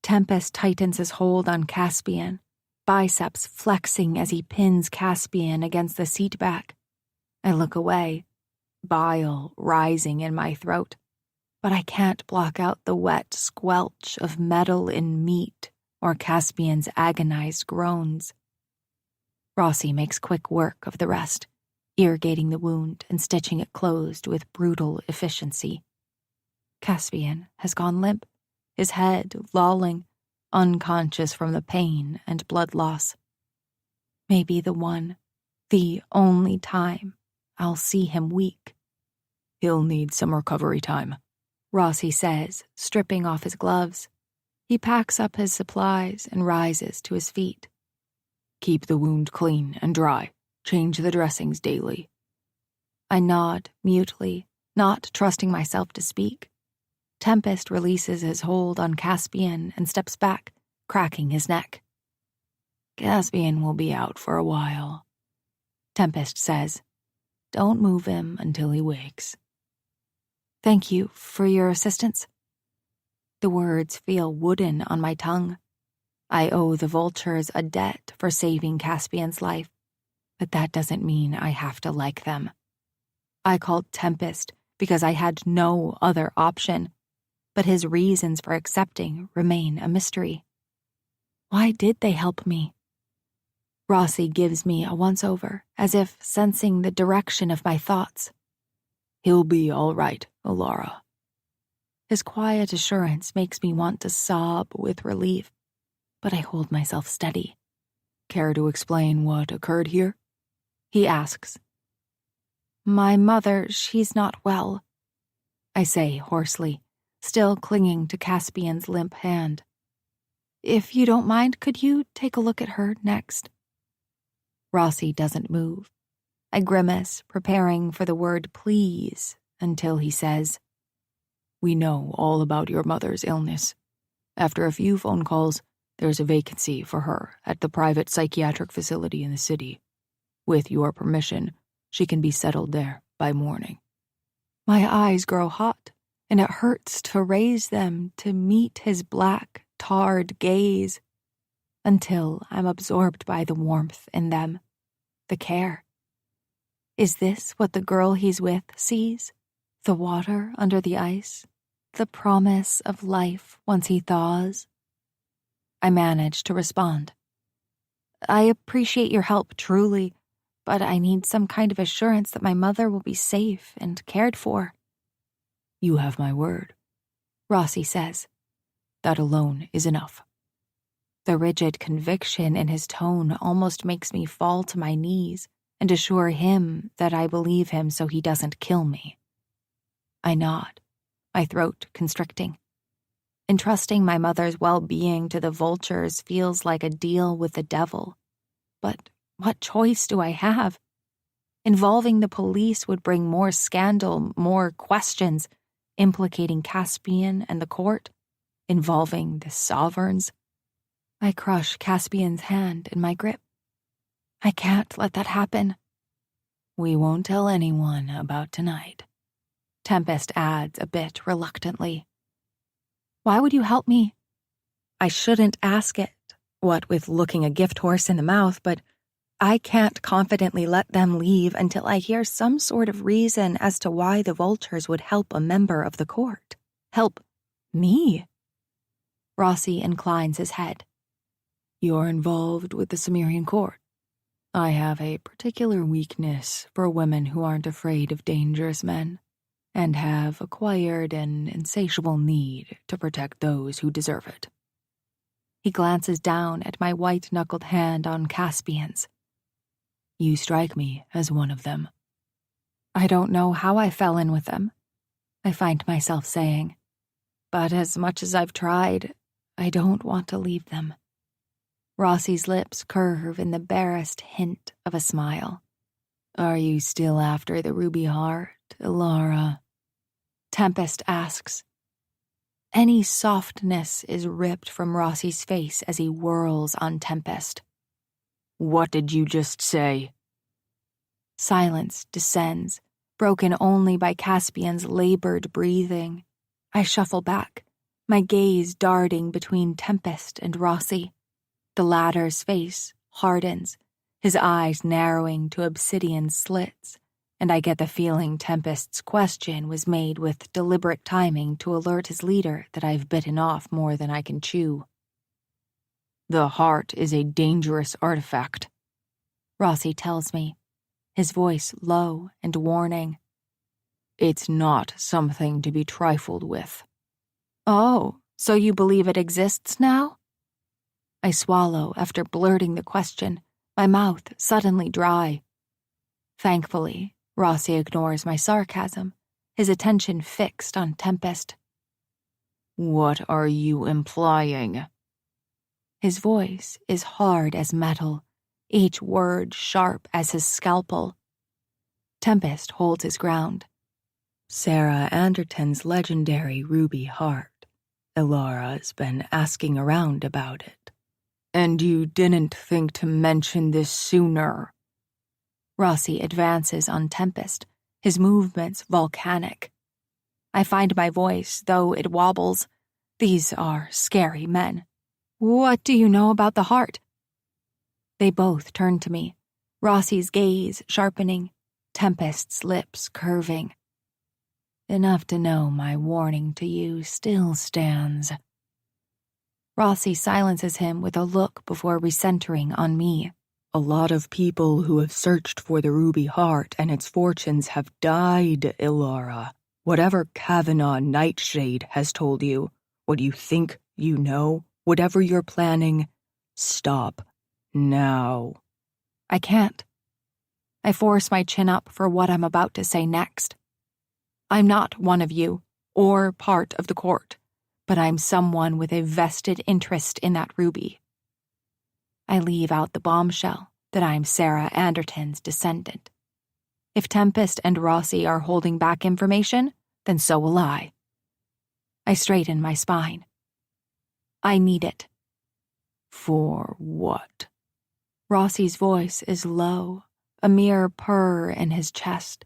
S1: Tempest tightens his hold on Caspian, biceps flexing as he pins Caspian against the seat back. I look away, bile rising in my throat, but I can't block out the wet squelch of metal in meat or Caspian's agonized groans. Rossi makes quick work of the rest, irrigating the wound and stitching it closed with brutal efficiency. Caspian has gone limp, his head lolling, unconscious from the pain and blood loss. Maybe the only time I'll see him weak.
S2: He'll need some recovery time,
S1: Rossi says, stripping off his gloves. He packs up his supplies and rises to his feet.
S2: Keep the wound clean and dry. Change the dressings daily.
S1: I nod mutely, not trusting myself to speak. Tempest releases his hold on Caspian and steps back, cracking his neck.
S2: Caspian will be out for a while,
S1: Tempest says.
S2: Don't move him until he wakes.
S1: Thank you for your assistance. The words feel wooden on my tongue. I owe the vultures a debt for saving Caspian's life, but that doesn't mean I have to like them. I called Tempest because I had no other option, but his reasons for accepting remain a mystery. Why did they help me? Rossi gives me a once-over, as if sensing the direction of my thoughts.
S2: He'll be all right, Alara.
S1: His quiet assurance makes me want to sob with relief, but I hold myself steady.
S2: Care to explain what occurred here?
S1: He asks. My mother, she's not well, I say hoarsely, still clinging to Caspian's limp hand. If you don't mind, could you take a look at her next? Rossi doesn't move. I grimace, preparing for the word please, until he says,
S2: We know all about your mother's illness. After a few phone calls, there's a vacancy for her at the private psychiatric facility in the city. With your permission, she can be settled there by morning.
S1: My eyes grow hot, and it hurts to raise them to meet his black, tarred gaze, until I'm absorbed by the warmth in them, the care. Is this what the girl he's with sees? The water under the ice? The promise of life once he thaws? I manage to respond. I appreciate your help, truly, but I need some kind of assurance that my mother will be safe and cared for.
S2: You have my word,
S1: Rossi says.
S2: That alone is enough.
S1: The rigid conviction in his tone almost makes me fall to my knees and assure him that I believe him so he doesn't kill me. I nod, my throat constricting. Entrusting my mother's well-being to the vultures feels like a deal with the devil. But what choice do I have? Involving the police would bring more scandal, more questions, implicating Caspian and the court, involving the sovereigns. I crush Caspian's hand in my grip. I can't let that happen.
S2: We won't tell anyone about tonight.
S1: Tempest adds a bit reluctantly. Why would you help me? I shouldn't ask it, what with looking a gift horse in the mouth, but I can't confidently let them leave until I hear some sort of reason as to why the vultures would help a member of the court. Help me? Rossi inclines his head.
S2: You're involved with the Cimmerian Court. I have a particular weakness for women who aren't afraid of dangerous men, and have acquired an insatiable need to protect those who deserve it.
S1: He glances down at my white-knuckled hand on Caspian's.
S2: You strike me as one of them.
S1: I don't know how I fell in with them, I find myself saying. But as much as I've tried, I don't want to leave them. Rossi's lips curve in the barest hint of a smile.
S2: Are you still after the ruby heart, Illara?
S1: Tempest asks. Any softness is ripped from Rossi's face as he whirls on Tempest.
S2: What did you just say?
S1: Silence descends, broken only by Caspian's labored breathing. I shuffle back, my gaze darting between Tempest and Rossi. The latter's face hardens, his eyes narrowing to obsidian slits, and I get the feeling Tempest's question was made with deliberate timing to alert his leader that I've bitten off more than I can chew.
S2: The heart is a dangerous artifact,
S1: Rossi tells me, his voice low and warning.
S2: It's not something to be trifled with.
S1: Oh, so you believe it exists now? I swallow after blurting the question, my mouth suddenly dry. Thankfully, Rossi ignores my sarcasm, his attention fixed on Tempest.
S2: What are you implying?
S1: His voice is hard as metal, each word sharp as his scalpel. Tempest holds his ground.
S2: Sarah Anderton's legendary ruby heart. Ilara's been asking around about it. And you didn't think to mention this sooner.
S1: Rossi advances on Tempest, his movements volcanic. I find my voice, though it wobbles. These are scary men. What do you know about the heart? They both turn to me, Rossi's gaze sharpening, Tempest's lips curving.
S2: Enough to know my warning to you still stands.
S1: Rossi silences him with a look before recentering on me.
S2: A lot of people who have searched for the ruby heart and its fortunes have died, Illara. Whatever Kavanaugh Nightshade has told you, what you think you know, whatever you're planning, stop. Now.
S1: I can't. I force my chin up for what I'm about to say next. I'm not one of you, or part of the court, but I'm someone with a vested interest in that ruby. I leave out the bombshell that I'm Sarah Anderton's descendant. If Tempest and Rossi are holding back information, then so will I. I straighten my spine. I need it.
S2: For what?
S1: Rossi's voice is low, a mere purr in his chest.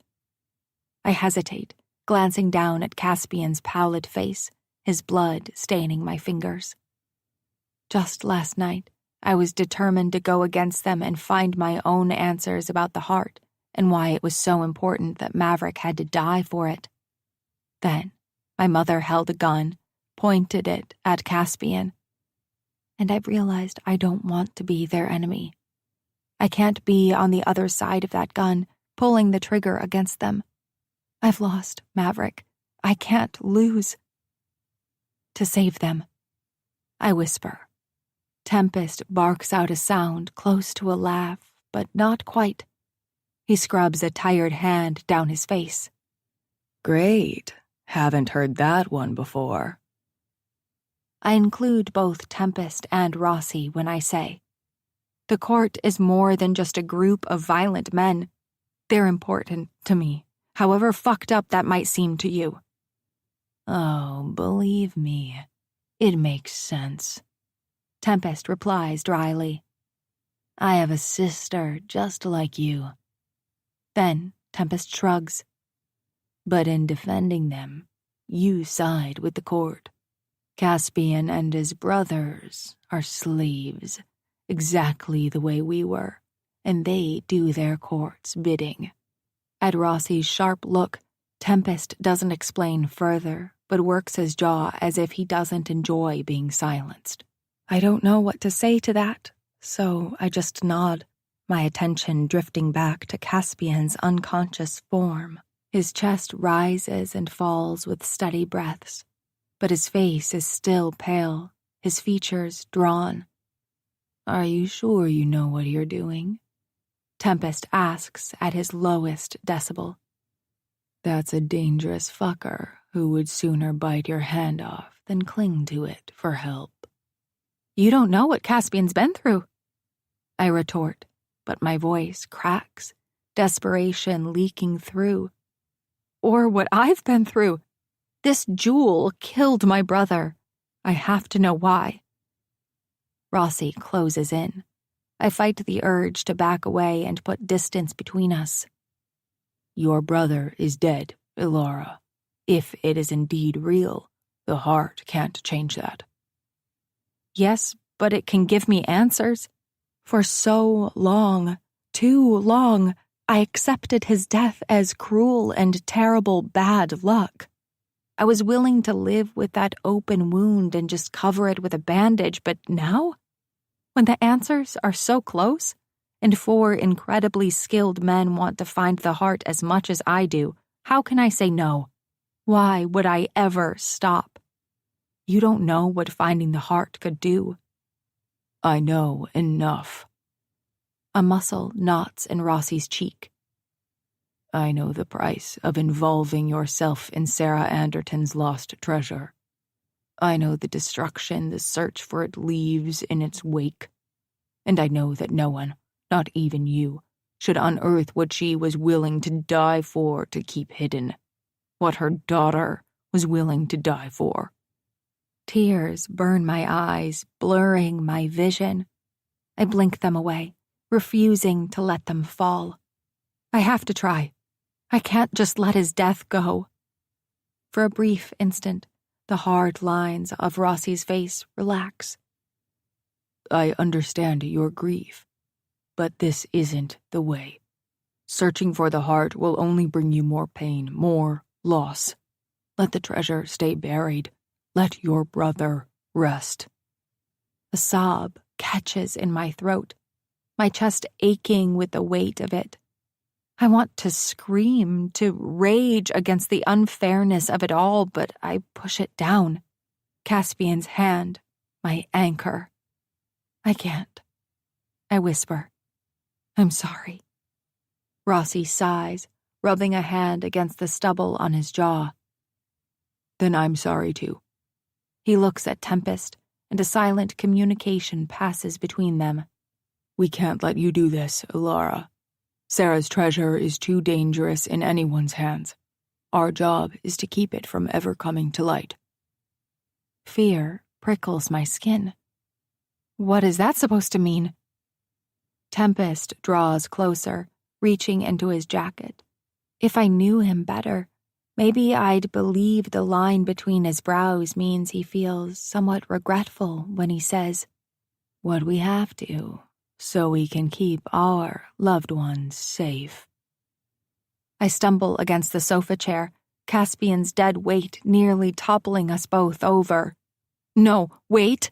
S1: I hesitate, glancing down at Caspian's pallid face, his blood staining my fingers. Just last night, I was determined to go against them and find my own answers about the heart and why it was so important that Maverick had to die for it. Then, my mother held a gun, pointed it at Caspian, and I've realized I don't want to be their enemy. I can't be on the other side of that gun, pulling the trigger against them. I've lost Maverick. I can't lose. To save them, I whisper. Tempest barks out a sound close to a laugh, but not quite. He scrubs a tired hand down his face.
S2: Great. Haven't heard that one before.
S1: I include both Tempest and Rossi when I say, the court is more than just a group of violent men. They're important to me, however fucked up that might seem to you. Oh, believe me, it makes sense. Tempest replies dryly. I have a sister just like you. Then Tempest shrugs. But in defending them, you side with the court. Caspian and his brothers are slaves, exactly the way we were, and they do their court's bidding. At Rossi's sharp look, Tempest doesn't explain further, but works his jaw as if he doesn't enjoy being silenced. I don't know what to say to that, so I just nod, my attention drifting back to Caspian's unconscious form. His chest rises and falls with steady breaths, but his face is still pale, his features drawn. Are you sure you know what you're doing? Tempest asks at his lowest decibel. That's a dangerous fucker who would sooner bite your hand off than cling to it for help. You don't know what Caspian's been through, I retort, but my voice cracks, desperation leaking through. Or what I've been through. This jewel killed my brother. I have to know why. Rossi closes in. I fight the urge to back away and put distance between us. Your brother is dead, Ilara. If it is indeed real, the heart can't change that. Yes, but it can give me answers. For so long, too long, I accepted his death as cruel and terrible bad luck. I was willing to live with that open wound and just cover it with a bandage, but now? When the answers are so close, and 4 incredibly skilled men want to find the heart as much as I do, how can I say no? Why would I ever stop? You don't know what finding the heart could do. I know enough. A muscle knots in Rossi's cheek. I know the price of involving yourself in Sarah Anderton's lost treasure. I know the destruction the search for it leaves in its wake. And I know that no one, not even you, should unearth what she was willing to die for to keep hidden. What her daughter was willing to die for. Tears burn my eyes, blurring my vision. I blink them away, refusing to let them fall. I have to try. I can't just let his death go. For a brief instant, the hard lines of Rossi's face relax. I understand your grief, but this isn't the way. Searching for the heart will only bring you more pain, more loss. Let the treasure stay buried. Let your brother rest. A sob catches in my throat, my chest aching with the weight of it. I want to scream, to rage against the unfairness of it all, but I push it down. Caspian's hand, my anchor. I can't. I whisper, I'm sorry. Rossi sighs, rubbing a hand against the stubble on his jaw. Then I'm sorry too. He looks at Tempest, and a silent communication passes between them. We can't let you do this, Ilara. Sarah's treasure is too dangerous in anyone's hands. Our job is to keep it from ever coming to light. Fear prickles my skin. What is that supposed to mean? Tempest draws closer, reaching into his jacket. If I knew him better, maybe I'd believe the line between his brows means he feels somewhat regretful when he says, what we have to, so we can keep our loved ones safe. I stumble against the sofa chair, Caspian's dead weight nearly toppling us both over. No, wait!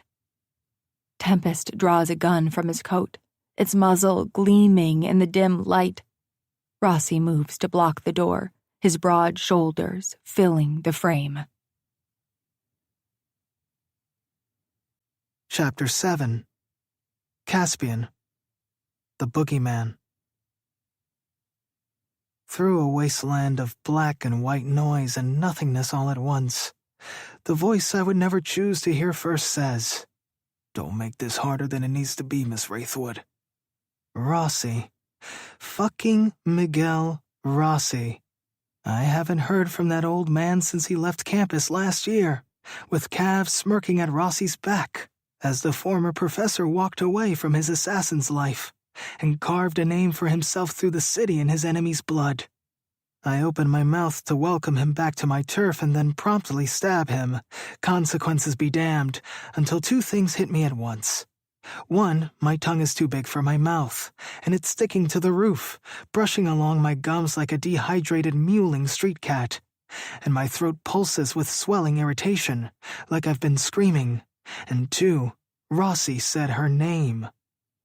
S1: Tempest draws a gun from his coat, its muzzle gleaming in the dim light. Rossi moves to block the door, his broad shoulders filling the frame.
S3: Chapter 7. Caspian, the Boogeyman. Through a wasteland of black and white noise and nothingness all at once, the voice I would never choose to hear first says, "Don't make this harder than it needs to be, Miss Wraithwood." Rossi. Fucking Miguel Rossi. I haven't heard from that old man since he left campus last year, with Cav smirking at Rossi's back as the former professor walked away from his assassin's life and carved a name for himself through the city in his enemy's blood. I opened my mouth to welcome him back to my turf and then promptly stab him, consequences be damned, until two things hit me at once. One, my tongue is too big for my mouth, and it's sticking to the roof, brushing along my gums like a dehydrated mewling street cat, and my throat pulses with swelling irritation, like I've been screaming. And two, Rossi said her name.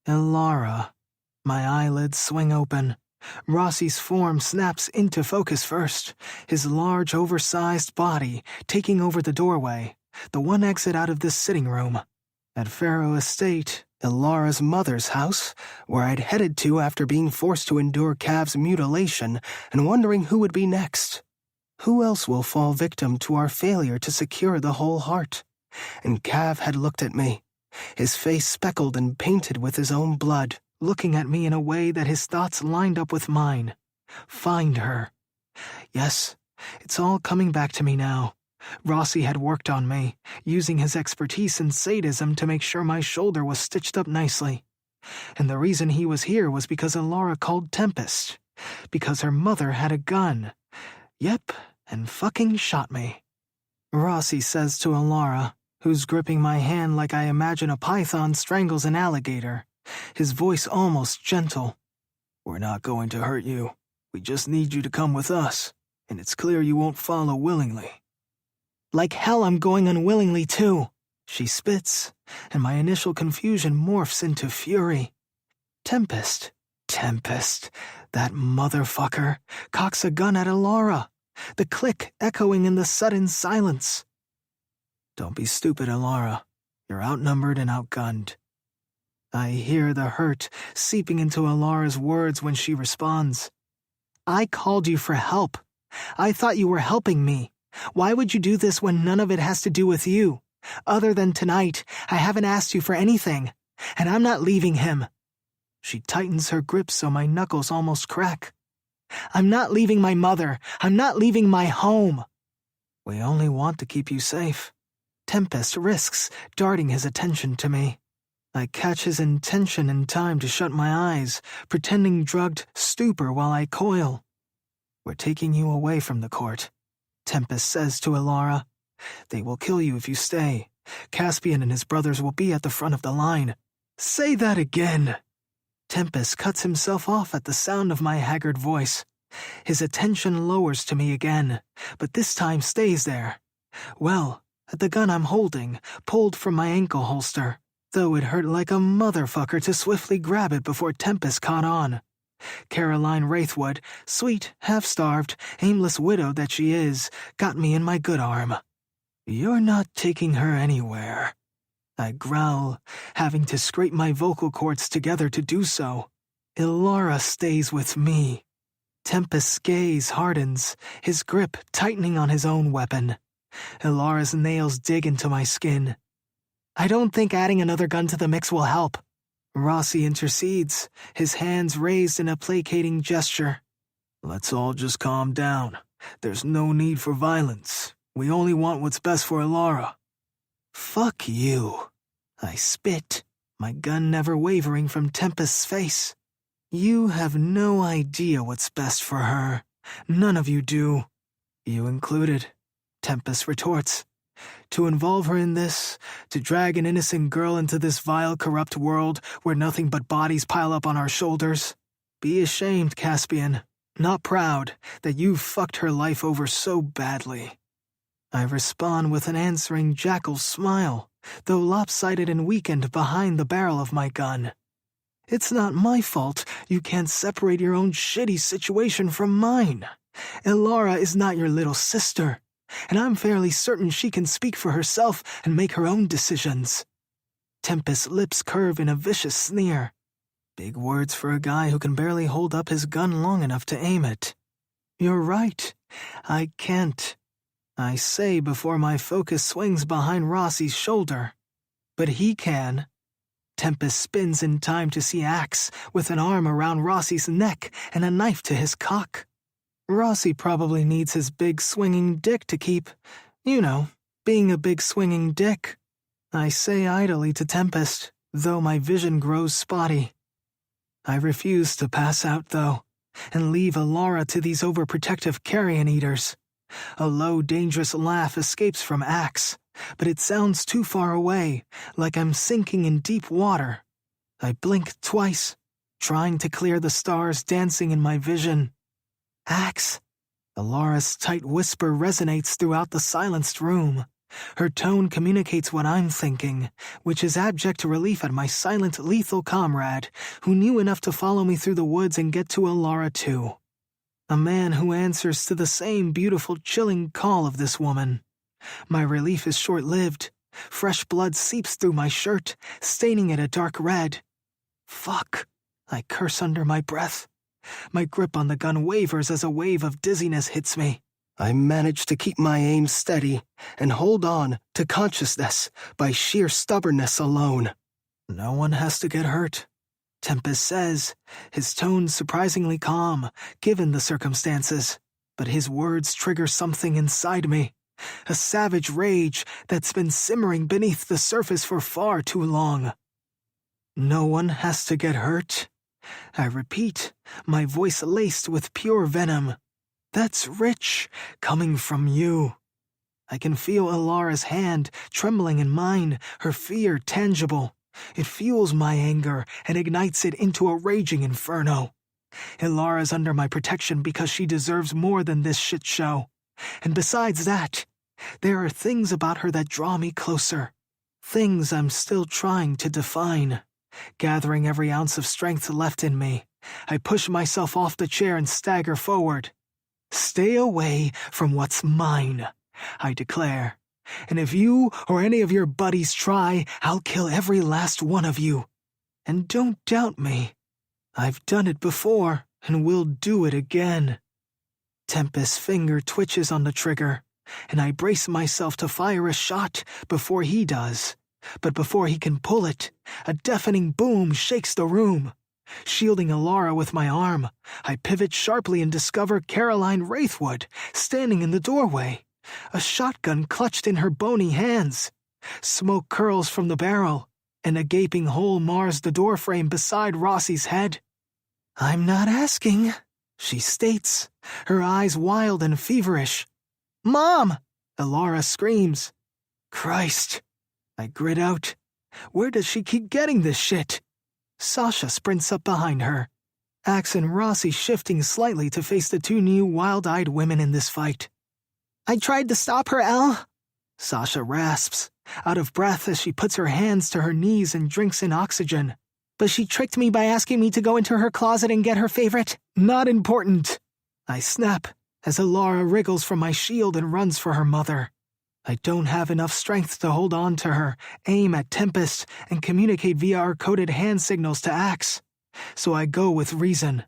S3: Ilara. My eyelids swing open. Rossi's form snaps into focus first, his large, oversized body taking over the doorway, the one exit out of this sitting room. At Faro Estate, Ilara's mother's house, where I'd headed to after being forced to endure Cav's mutilation and wondering who would be next. Who else will fall victim to our failure to secure the whole heart? And Cav had looked at me, his face speckled and painted with his own blood, looking at me in a way that his thoughts lined up with mine. Find her. Yes, it's all coming back to me now. Rossi had worked on me, using his expertise in sadism to make sure my shoulder was stitched up nicely. And the reason he was here was because Ilara called Tempest. Because her mother had a gun. Yep, and fucking shot me. Rossi says to Ilara, who's gripping my hand like I imagine a python strangles an alligator, his voice almost gentle. "We're not going to hurt you. We just need you to come with us, and it's clear you won't follow willingly." "Like hell I'm going unwillingly too," she spits, and my initial confusion morphs into fury. Tempest, that motherfucker, cocks a gun at Ilara, the click echoing in the sudden silence. "Don't be stupid, Ilara. You're outnumbered and outgunned." I hear the hurt seeping into Ilara's words when she responds. "I called you for help. I thought you were helping me. Why would you do this when none of it has to do with you? Other than tonight, I haven't asked you for anything, and I'm not leaving him." She tightens her grip so my knuckles almost crack. "I'm not leaving my mother. I'm not leaving my home." "We only want to keep you safe." Tempest risks darting his attention to me. I catch his intention in time to shut my eyes, pretending drugged stupor while I coil. "We're taking you away from the court," Tempest says to Ilara. "They will kill you if you stay. Caspian and his brothers will be at the front of the line." "Say that again." Tempest cuts himself off at the sound of my haggard voice. His attention lowers to me again, but this time stays there. Well, at the gun I'm holding, pulled from my ankle holster, though it hurt like a motherfucker to swiftly grab it before Tempest caught on. Caroline Wraithwood, sweet, half-starved, aimless widow that she is, got me in my good arm. "You're not taking her anywhere," I growl, having to scrape my vocal cords together to do so. "Ilara stays with me." Tempest's gaze hardens, his grip tightening on his own weapon. Ilara's nails dig into my skin. "I don't think adding another gun to the mix will help." Rossi intercedes, his hands raised in a placating gesture. "Let's all just calm down. There's no need for violence. We only want what's best for Ilara." "Fuck you." I spit, my gun never wavering from Tempest's face. "You have no idea what's best for her. None of you do. You included," Tempest retorts. "To involve her in this, to drag an innocent girl into this vile, corrupt world where nothing but bodies pile up on our shoulders. Be ashamed, Caspian, not proud, that you've fucked her life over so badly." I respond with an answering jackal smile, though lopsided and weakened behind the barrel of my gun. "It's not my fault you can't separate your own shitty situation from mine. Ilara is not your little sister, and I'm fairly certain she can speak for herself and make her own decisions." Tempest's lips curve in a vicious sneer. Big words for a guy who can barely hold up his gun long enough to aim it. "You're right. I can't," I say before my focus swings behind Rossi's shoulder. "But he can." Tempest spins in time to see Axe with an arm around Rossi's neck and a knife to his cock. Rossi probably needs his big swinging dick to keep, being a big swinging dick. I say idly to Tempest, though my vision grows spotty. I refuse to pass out, though, and leave Alara to these overprotective carrion eaters. A low, dangerous laugh escapes from Axe, but it sounds too far away, like I'm sinking in deep water. I blink twice, trying to clear the stars dancing in my vision. Axe. Alara's tight whisper resonates throughout the silenced room. Her tone communicates what I'm thinking, which is abject relief at my silent, lethal comrade, who knew enough to follow me through the woods and get to Alara too. A man who answers to the same beautiful, chilling call of this woman. My relief is short-lived. Fresh blood seeps through my shirt, staining it a dark red. Fuck, I curse under my breath. My grip on the gun wavers as a wave of dizziness hits me.
S4: I manage to keep my aim steady and hold on to consciousness by sheer stubbornness alone.
S3: No one has to get hurt, Tempest says, his tone surprisingly calm, given the circumstances. But his words trigger something inside me, a savage rage that's been simmering beneath the surface for far too long. No one has to get hurt. I repeat, my voice laced with pure venom. That's rich, coming from you. I can feel Alara's hand trembling in mine, her fear tangible. It fuels my anger and ignites it into a raging inferno. Alara's under my protection because she deserves more than this shit show. And besides that, there are things about her that draw me closer. Things I'm still trying to define. Gathering every ounce of strength left in me, I push myself off the chair and stagger forward. Stay away from what's mine, I declare. And if you or any of your buddies try, I'll kill every last one of you. And don't doubt me. I've done it before, and will do it again. Tempest's finger twitches on the trigger, and I brace myself to fire a shot before he does. But before he can pull it, a deafening boom shakes the room. Shielding Alara with my arm, I pivot sharply and discover Caroline Wraithwood standing in the doorway, a shotgun clutched in her bony hands. Smoke curls from the barrel, and a gaping hole mars the doorframe beside Rossi's head. "I'm not asking," she states, her eyes wild and feverish. "Mom!" Alara screams. "Christ!" I grit out. Where does she keep getting this shit? Sasha sprints up behind her. Axe and Rossi shifting slightly to face the two new wild-eyed women in this fight. "I tried to stop her, Elle," Sasha rasps, out of breath as she puts her hands to her knees and drinks in oxygen. "But she tricked me by asking me to go into her closet and get her favorite." "Not important," I snap, as Alara wriggles from my shield and runs for her mother. I don't have enough strength to hold on to her, aim at Tempest, and communicate via our coded hand signals to Axe. So I go with reason.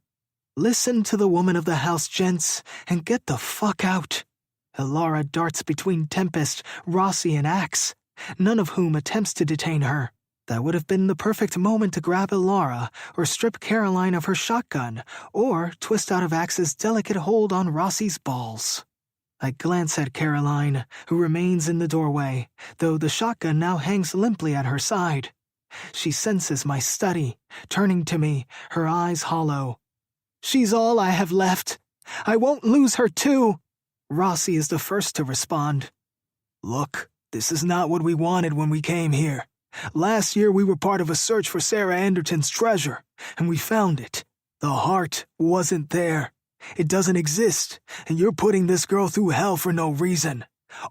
S3: Listen to the woman of the house, gents, and get the fuck out. Alara darts between Tempest, Rossi, and Axe, none of whom attempts to detain her. That would have been the perfect moment to grab Alara, or strip Caroline of her shotgun, or twist out of Axe's delicate hold on Rossi's balls. I glance at Caroline, who remains in the doorway, though the shotgun now hangs limply at her side. She senses my study, turning to me, her eyes hollow. "She's all I have left. I won't lose her too." Rossi is the first to respond. "Look, this is not what we wanted when we came here. Last year we were part of a search for Sarah Anderton's treasure, and we found it. The heart wasn't there. It doesn't exist, and you're putting this girl through hell for no reason.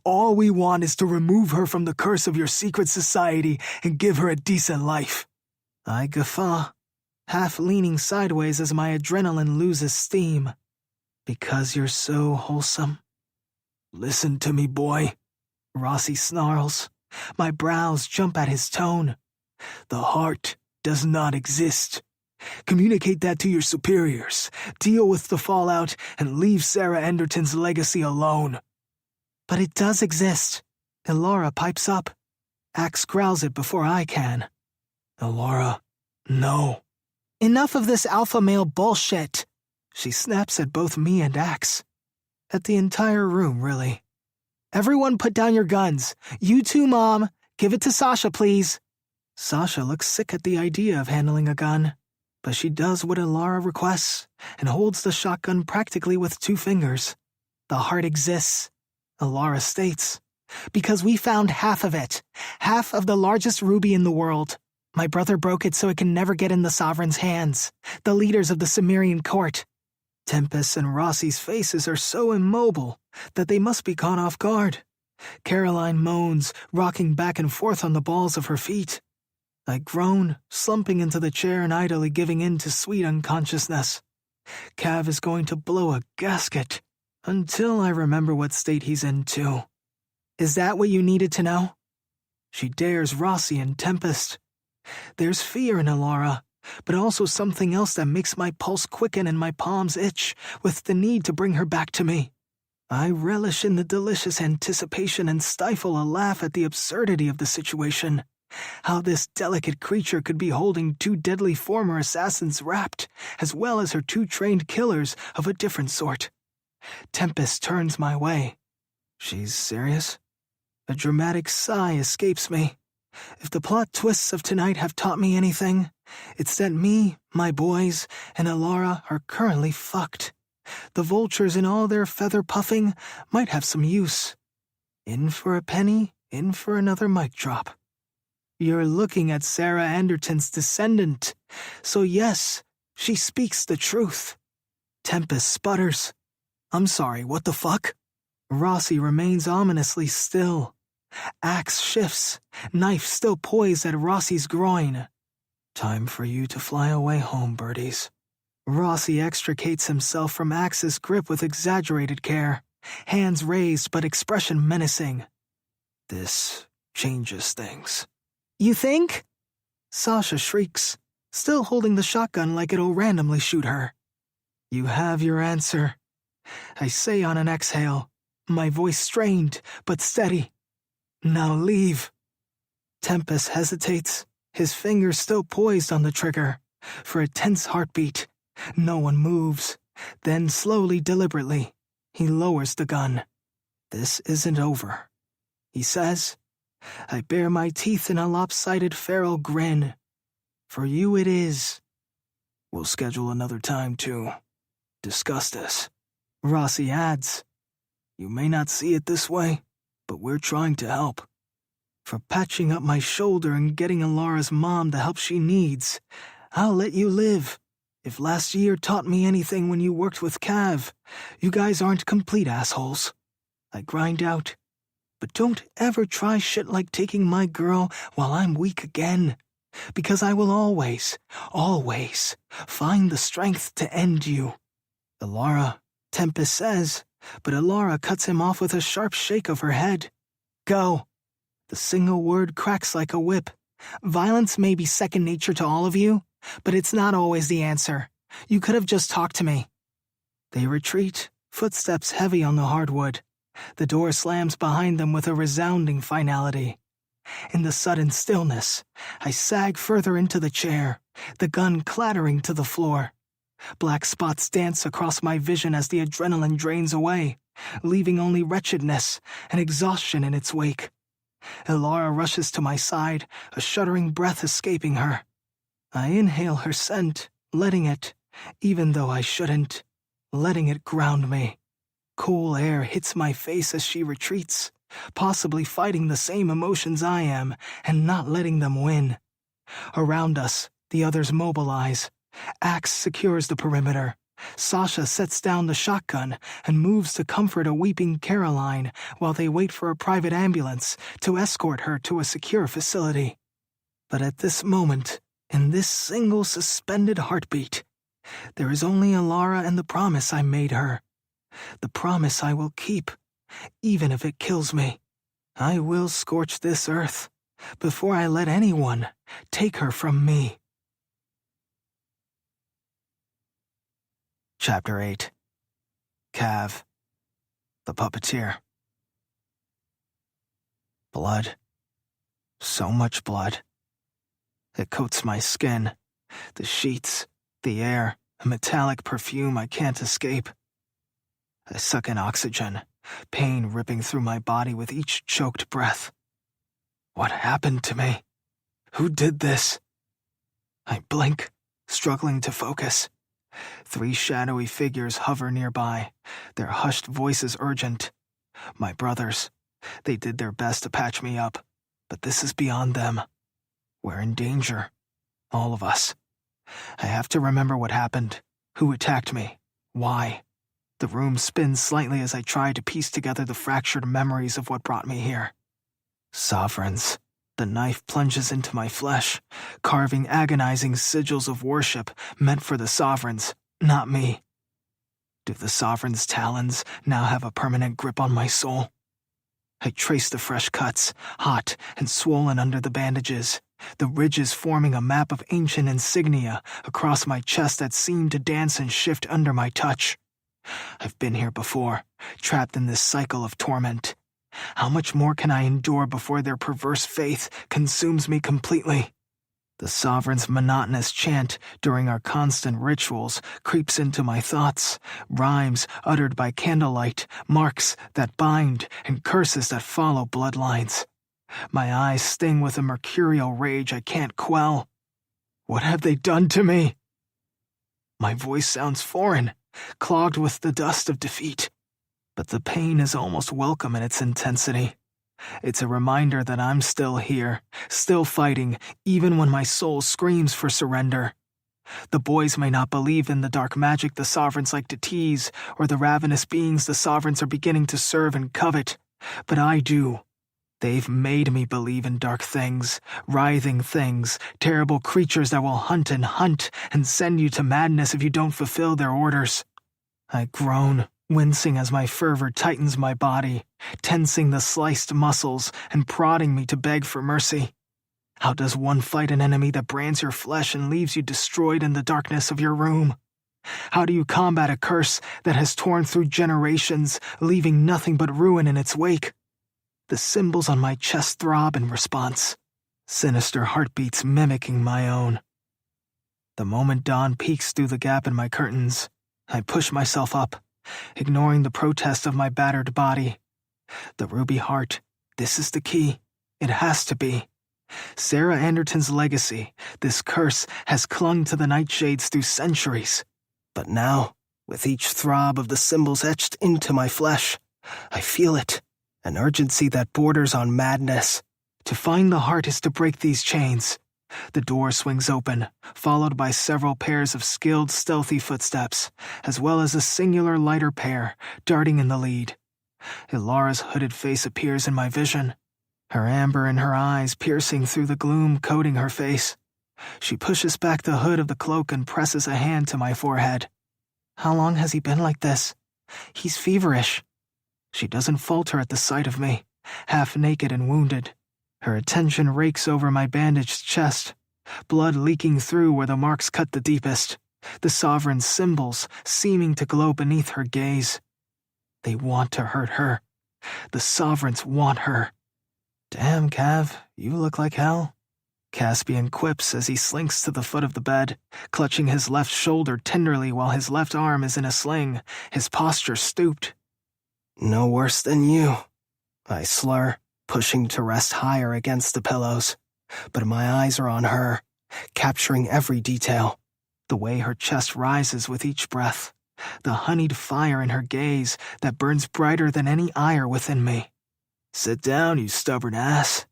S3: All we want is to remove her from the curse of your secret society and give her a decent life." I guffaw, half leaning sideways as my adrenaline loses steam. "Because you're so wholesome." "Listen to me, boy," Rossi snarls. My brows jump at his tone. "The heart does not exist. Communicate that to your superiors, deal with the fallout, and leave Sarah Anderton's legacy alone." "But it does exist." Alara pipes up. Axe growls it before I can. "Alara, no." "Enough of this alpha male bullshit." She snaps at both me and Axe. At the entire room, really. Everyone put down your guns. You too, Mom. Give it to Sasha, please. Sasha looks sick at the idea of handling a gun, but she does what Alara requests and holds the shotgun practically with 2 fingers. The heart exists, Alara states, because we found half of it, half of the largest ruby in the world. My brother broke it so it can never get in the Sovereign's hands, the leaders of the Cimmerian Court. Tempest and Rossi's faces are so immobile that they must be caught off guard. Caroline moans, rocking back and forth on the balls of her feet. I groan, slumping into the chair and idly giving in to sweet unconsciousness. Cav is going to blow a gasket, until I remember what state he's in too. Is that what you needed to know? She dares Rossi and Tempest. There's fear in Alara, but also something else that makes my pulse quicken and my palms itch with the need to bring her back to me. I relish in the delicious anticipation and stifle a laugh at the absurdity of the situation. How this delicate creature could be holding 2 deadly former assassins wrapped, as well as her 2 trained killers of a different sort. Tempest turns my way. She's serious? A dramatic sigh escapes me. If the plot twists of tonight have taught me anything, it's that me, my boys, and Alara are currently fucked. The vultures in all their feather puffing might have some use. In for a penny, in for another mic drop. You're looking at Sarah Anderton's descendant, so yes, she speaks the truth. Tempest sputters. I'm sorry, what the fuck? Rossi remains ominously still. Axe shifts, knife still poised at Rossi's groin. Time for you to fly away home, birdies. Rossi extricates himself from Axe's grip with exaggerated care, hands raised but expression menacing. This changes things. You think? Sasha shrieks, still holding the shotgun like it'll randomly shoot her. You have your answer. I say on an exhale, my voice strained but steady. Now leave. Tempest hesitates, his fingers still poised on the trigger, for a tense heartbeat. No one moves. Then slowly, deliberately, he lowers the gun. This isn't over, he says. I bare my teeth in a lopsided feral grin. For you it is. We'll schedule another time to discuss this. Rossi adds, you may not see it this way, but we're trying to help. For patching up my shoulder and getting Alara's mom the help she needs, I'll let you live. If last year taught me anything when you worked with Cav, you guys aren't complete assholes. I grind out. But don't ever try shit like taking my girl while I'm weak again. Because I will always, always find the strength to end you. Alara, Tempest says, but Alara cuts him off with a sharp shake of her head. Go. The single word cracks like a whip. Violence may be second nature to all of you, but it's not always the answer. You could have just talked to me. They retreat, footsteps heavy on the hardwood. The door slams behind them with a resounding finality. In the sudden stillness, I sag further into the chair, the gun clattering to the floor. Black spots dance across my vision as the adrenaline drains away, leaving only wretchedness and exhaustion in its wake. Alara rushes to my side, a shuddering breath escaping her. I inhale her scent, letting it, even though I shouldn't, letting it ground me. Cool air hits my face as she retreats, possibly fighting the same emotions I am and not letting them win. Around us, the others mobilize. Axe secures the perimeter. Sasha sets down the shotgun and moves to comfort a weeping Caroline while they wait for a private ambulance to escort her to a secure facility. But at this moment, in this single suspended heartbeat, there is only Alara and the promise I made her. The promise I will keep, even if it kills me. I will scorch this earth before I let anyone take her from me. Chapter 8. Cav, the puppeteer. Blood. So much blood. It coats my skin, the sheets, the air, a metallic perfume I can't escape. I suck in oxygen, pain ripping through my body with each choked breath. What happened to me? Who did this? I blink, struggling to focus. 3 shadowy figures hover nearby, their hushed voices urgent. My brothers. They did their best to patch me up, but this is beyond them. We're in danger. All of us. I have to remember what happened, who attacked me, why. The room spins slightly as I try to piece together the fractured memories of what brought me here. Sovereigns. The knife plunges into my flesh, carving agonizing sigils of worship meant for the sovereigns, not me. Do the sovereigns' talons now have a permanent grip on my soul? I trace the fresh cuts, hot and swollen under the bandages, the ridges forming a map of ancient insignia across my chest that seem to dance and shift under my touch. I've been here before, trapped in this cycle of torment. How much more can I endure before their perverse faith consumes me completely? The sovereign's monotonous chant during our constant rituals creeps into my thoughts, rhymes uttered by candlelight, marks that bind, and curses that follow bloodlines. My eyes sting with a mercurial rage I can't quell. What have they done to me? My voice sounds foreign, clogged with the dust of defeat. But the pain is almost welcome in its intensity. It's a reminder that I'm still here, still fighting, even when my soul screams for surrender. The boys may not believe in the dark magic the sovereigns like to tease, or the ravenous beings the sovereigns are beginning to serve and covet, but I do. They've made me believe in dark things, writhing things, terrible creatures that will hunt and send you to madness if you don't fulfill their orders. I groan, wincing as my fervor tightens my body, tensing the sliced muscles and prodding me to beg for mercy. How does one fight an enemy that brands your flesh and leaves you destroyed in the darkness of your room? How do you combat a curse that has torn through generations, leaving nothing but ruin in its wake? The symbols on my chest throb in response, sinister heartbeats mimicking my own. The moment dawn peeks through the gap in my curtains, I push myself up, ignoring the protest of my battered body. The ruby heart, this is the key. It has to be. Sarah Anderton's legacy, this curse, has clung to the nightshades through centuries. But now, with each throb of the symbols etched into my flesh, I feel it, an urgency that borders on madness. To find the heart is to break these chains. The door swings open, followed by several pairs of skilled, stealthy footsteps, as well as a singular lighter pair, darting in the lead. Ilara's hooded face appears in my vision, her amber in her eyes piercing through the gloom coating her face. She pushes back the hood of the cloak and presses a hand to my forehead. How long has he been like this? He's feverish. She doesn't falter at the sight of me, half naked and wounded. Her attention rakes over my bandaged chest, blood leaking through where the marks cut the deepest, the sovereign's symbols seeming to glow beneath her gaze. They want to hurt her. The sovereigns want her. Damn, Cav, you look like hell. Caspian quips as he slinks to the foot of the bed, clutching his left shoulder tenderly while his left arm is in a sling, his posture stooped.
S4: No worse than you, I slur, pushing to rest higher against the pillows. But my eyes are on her, capturing every detail. The way her chest rises with each breath, the honeyed fire in her gaze that burns brighter than any ire within me. Sit down, you stubborn ass.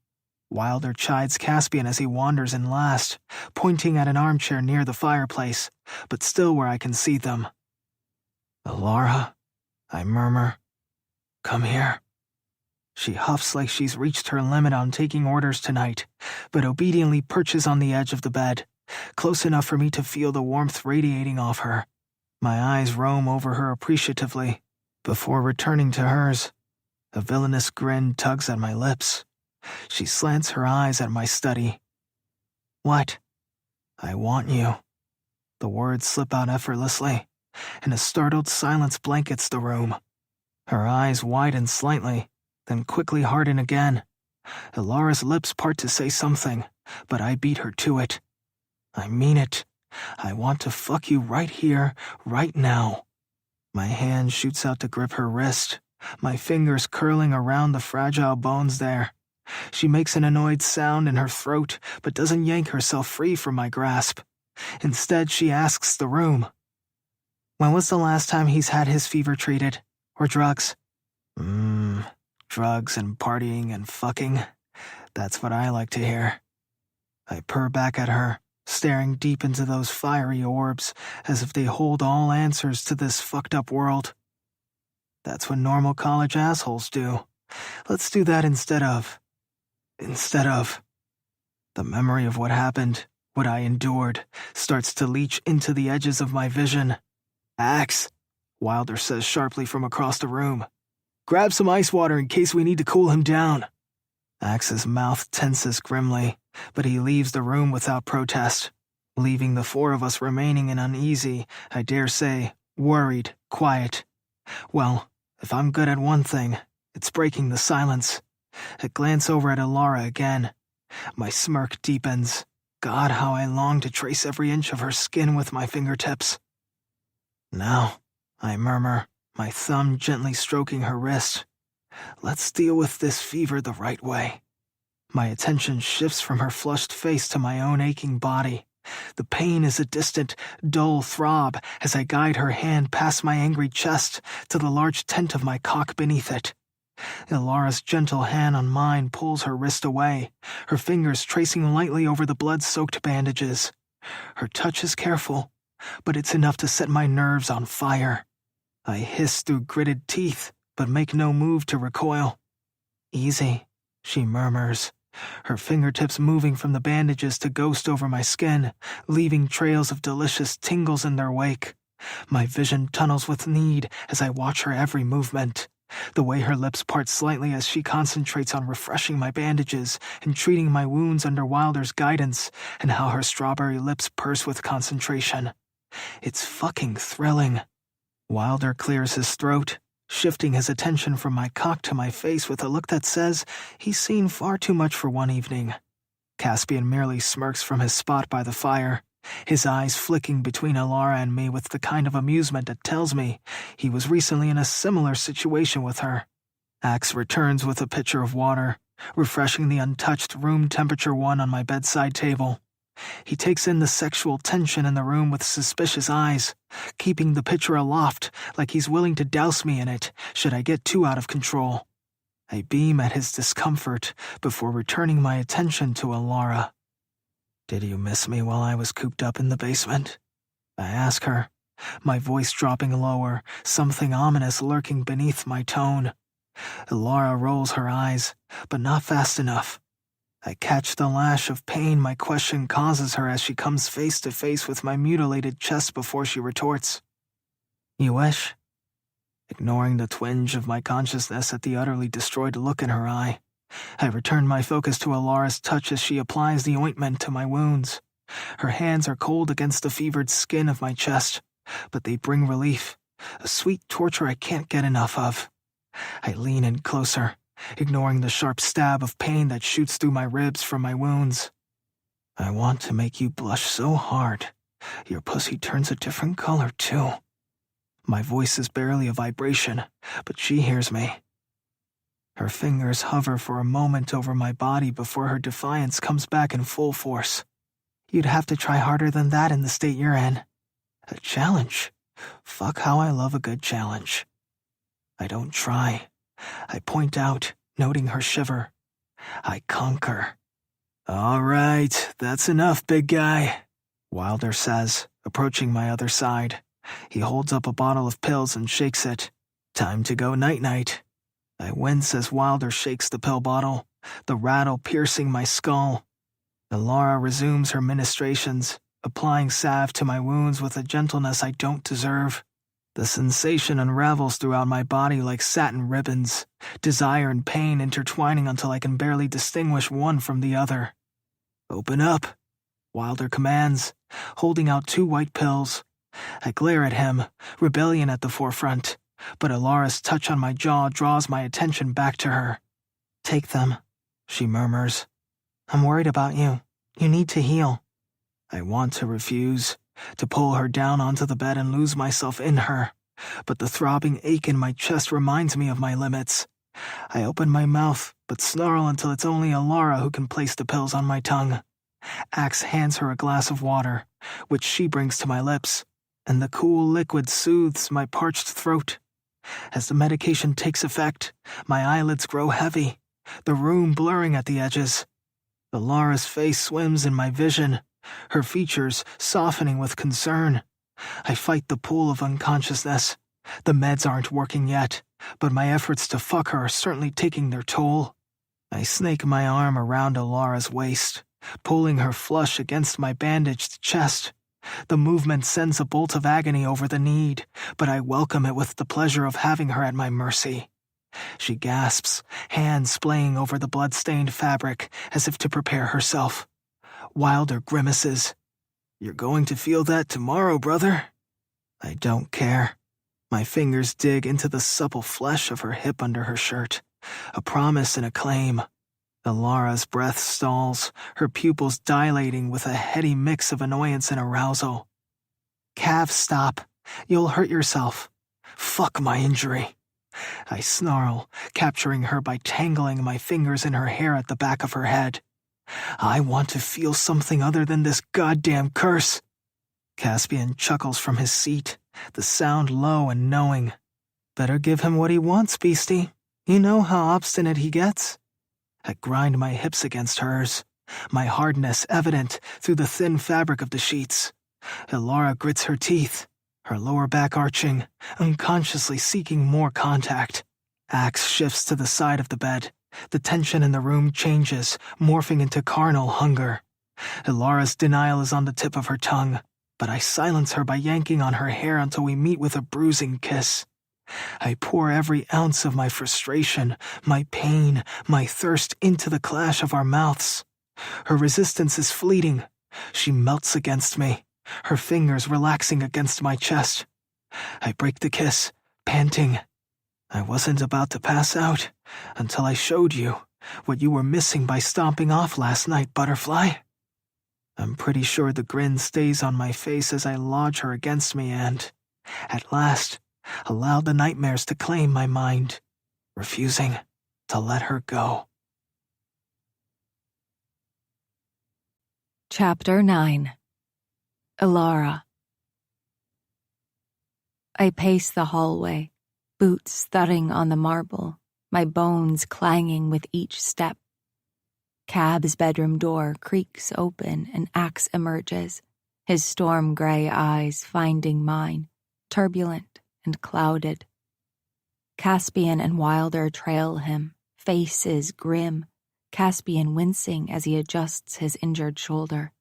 S4: Wilder chides Caspian as he wanders in last, pointing at an armchair near the fireplace, but still where I can see them. Ilara, I murmur. Come here. She huffs like she's reached her limit on taking orders tonight, but obediently perches on the edge of the bed, close enough for me to feel the warmth radiating off her. My eyes roam over her appreciatively, before returning to hers. A villainous grin tugs at my lips. She slants her eyes at my study. What? I want you. The words slip out effortlessly, and a startled silence blankets the room. Her eyes widen slightly, then quickly harden again. Ilara's lips part to say something, but I beat her to it. I mean it.
S3: I want to fuck you right here, right now. My hand shoots out to grip her wrist, my fingers curling around the fragile bones there. She makes an annoyed sound in her throat, but doesn't yank herself free from my grasp. Instead, she asks the room, "When was the last time he's had his fever treated? Or drugs?" Drugs and partying and fucking. That's what I like to hear. I purr back at her, staring deep into those fiery orbs, as if they hold all answers to this fucked up world. That's what normal college assholes do. Let's do that instead of... The memory of what happened, what I endured, starts to leach into the edges of my vision. "Axe," Wilder says sharply from across the room. "Grab some ice water in case we need to cool him down." Axe's mouth tenses grimly, but he leaves the room without protest, leaving the four of us remaining in uneasy, I dare say, worried, quiet. Well, if I'm good at one thing, it's breaking the silence. I glance over at Alara again. My smirk deepens. God, how I long to trace every inch of her skin with my fingertips. "Now," I murmur, my thumb gently stroking her wrist. "Let's deal with this fever the right way." My attention shifts from her flushed face to my own aching body. The pain is a distant, dull throb as I guide her hand past my angry chest to the large tent of my cock beneath it. Ilara's gentle hand on mine pulls her wrist away, her fingers tracing lightly over the blood-soaked bandages. Her touch is careful, but it's enough to set my nerves on fire. I hiss through gritted teeth, but make no move to recoil. "Easy," she murmurs, her fingertips moving from the bandages to ghost over my skin, leaving trails of delicious tingles in their wake. My vision tunnels with need as I watch her every movement. The way her lips part slightly as she concentrates on refreshing my bandages and treating my wounds under Wilder's guidance, and how her strawberry lips purse with concentration. It's fucking thrilling. Wilder clears his throat, shifting his attention from my cock to my face with a look that says he's seen far too much for one evening. Caspian merely smirks from his spot by the fire, his eyes flicking between Alara and me with the kind of amusement that tells me he was recently in a similar situation with her. Axe returns with a pitcher of water, refreshing the untouched room temperature one on my bedside table. He takes in the sexual tension in the room with suspicious eyes, keeping the pitcher aloft like he's willing to douse me in it should I get too out of control. I beam at his discomfort before returning my attention to Alara. "Did you miss me while I was cooped up in the basement?" I ask her, my voice dropping lower, something ominous lurking beneath my tone. Alara rolls her eyes, but not fast enough. I catch the lash of pain my question causes her as she comes face to face with my mutilated chest before she retorts. "You wish?" Ignoring the twinge of my consciousness at the utterly destroyed look in her eye, I return my focus to Alara's touch as she applies the ointment to my wounds. Her hands are cold against the fevered skin of my chest, but they bring relief, a sweet torture I can't get enough of. I lean in closer, ignoring the sharp stab of pain that shoots through my ribs from my wounds. "I want to make you blush so hard, your pussy turns a different color too." My voice is barely a vibration, but she hears me. Her fingers hover for a moment over my body before her defiance comes back in full force. "You'd have to try harder than that in the state you're in." "A challenge? Fuck how I love a good challenge." I don't try. I point out, noting her shiver. I conquer. "All right, that's enough, big guy," Wilder says, approaching my other side. He holds up a bottle of pills and shakes it. "Time to go night-night." I wince as Wilder shakes the pill bottle, the rattle piercing my skull. Alara resumes her ministrations, applying salve to my wounds with a gentleness I don't deserve. The sensation unravels throughout my body like satin ribbons, desire and pain intertwining until I can barely distinguish one from the other. "Open up," Wilder commands, holding out 2 white pills. I glare at him, rebellion at the forefront, but Alara's touch on my jaw draws my attention back to her. "Take them," she murmurs. "I'm worried about you. You need to heal." I want to refuse, to pull her down onto the bed and lose myself in her, but the throbbing ache in my chest reminds me of my limits. I open my mouth, but snarl until it's only Alara who can place the pills on my tongue. Axe hands her a glass of water, which she brings to my lips, and the cool liquid soothes my parched throat. As the medication takes effect, my eyelids grow heavy, the room blurring at the edges. Alara's face swims in my vision, her features softening with concern. I fight the pool of unconsciousness. The meds aren't working yet, but my efforts to fuck her are certainly taking their toll. I snake my arm around Alara's waist, pulling her flush against my bandaged chest. The movement sends a bolt of agony over the need, but I welcome it with the pleasure of having her at my mercy. She gasps, hands splaying over the blood-stained fabric as if to prepare herself. Wilder grimaces. "You're going to feel that tomorrow, brother." I don't care. My fingers dig into the supple flesh of her hip under her shirt, a promise and a claim. Alara's breath stalls, her pupils dilating with a heady mix of annoyance and arousal. "Cav, stop. You'll hurt yourself." "Fuck my injury." I snarl, capturing her by tangling my fingers in her hair at the back of her head. "I want to feel something other than this goddamn curse." Caspian chuckles from his seat, the sound low and knowing. "Better give him what he wants, beastie. You know how obstinate he gets." I grind my hips against hers, my hardness evident through the thin fabric of the sheets. Alara grits her teeth, her lower back arching, unconsciously seeking more contact. Axe shifts to the side of the bed. The tension in the room changes, morphing into carnal hunger. Alara's denial is on the tip of her tongue, but I silence her by yanking on her hair until we meet with a bruising kiss. I pour every ounce of my frustration, my pain, my thirst into the clash of our mouths. Her resistance is fleeting. She melts against me, her fingers relaxing against my chest. I break the kiss, panting. "I wasn't about to pass out until I showed you what you were missing by stomping off last night, butterfly." I'm pretty sure the grin stays on my face as I lodge her against me and, at last, allow the nightmares to claim my mind, refusing to let her go.
S1: Chapter 9. Alara. I pace the hallway, boots thudding on the marble, my bones clanging with each step. Cab's bedroom door creaks open and Axe emerges, his storm-gray eyes finding mine, turbulent and clouded. Caspian and Wilder trail him, faces grim, Caspian wincing as he adjusts his injured shoulder.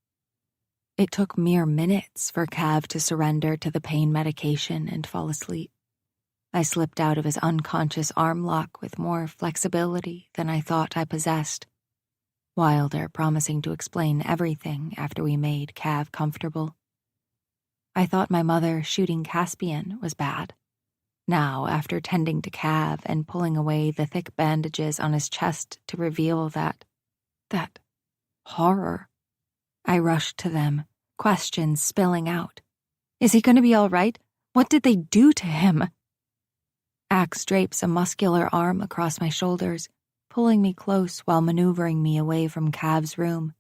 S1: It took mere minutes for Cav to surrender to the pain medication and fall asleep. I slipped out of his unconscious arm lock with more flexibility than I thought I possessed, Wilder promising to explain everything after we made Cav comfortable. I thought my mother shooting Caspian was bad. Now, after tending to Cav and pulling away the thick bandages on his chest to reveal that horror, I rushed to them, questions spilling out. Is he going to be all right? What did they do to him? Axe drapes a muscular arm across my shoulders, pulling me close while maneuvering me away from Cav's room.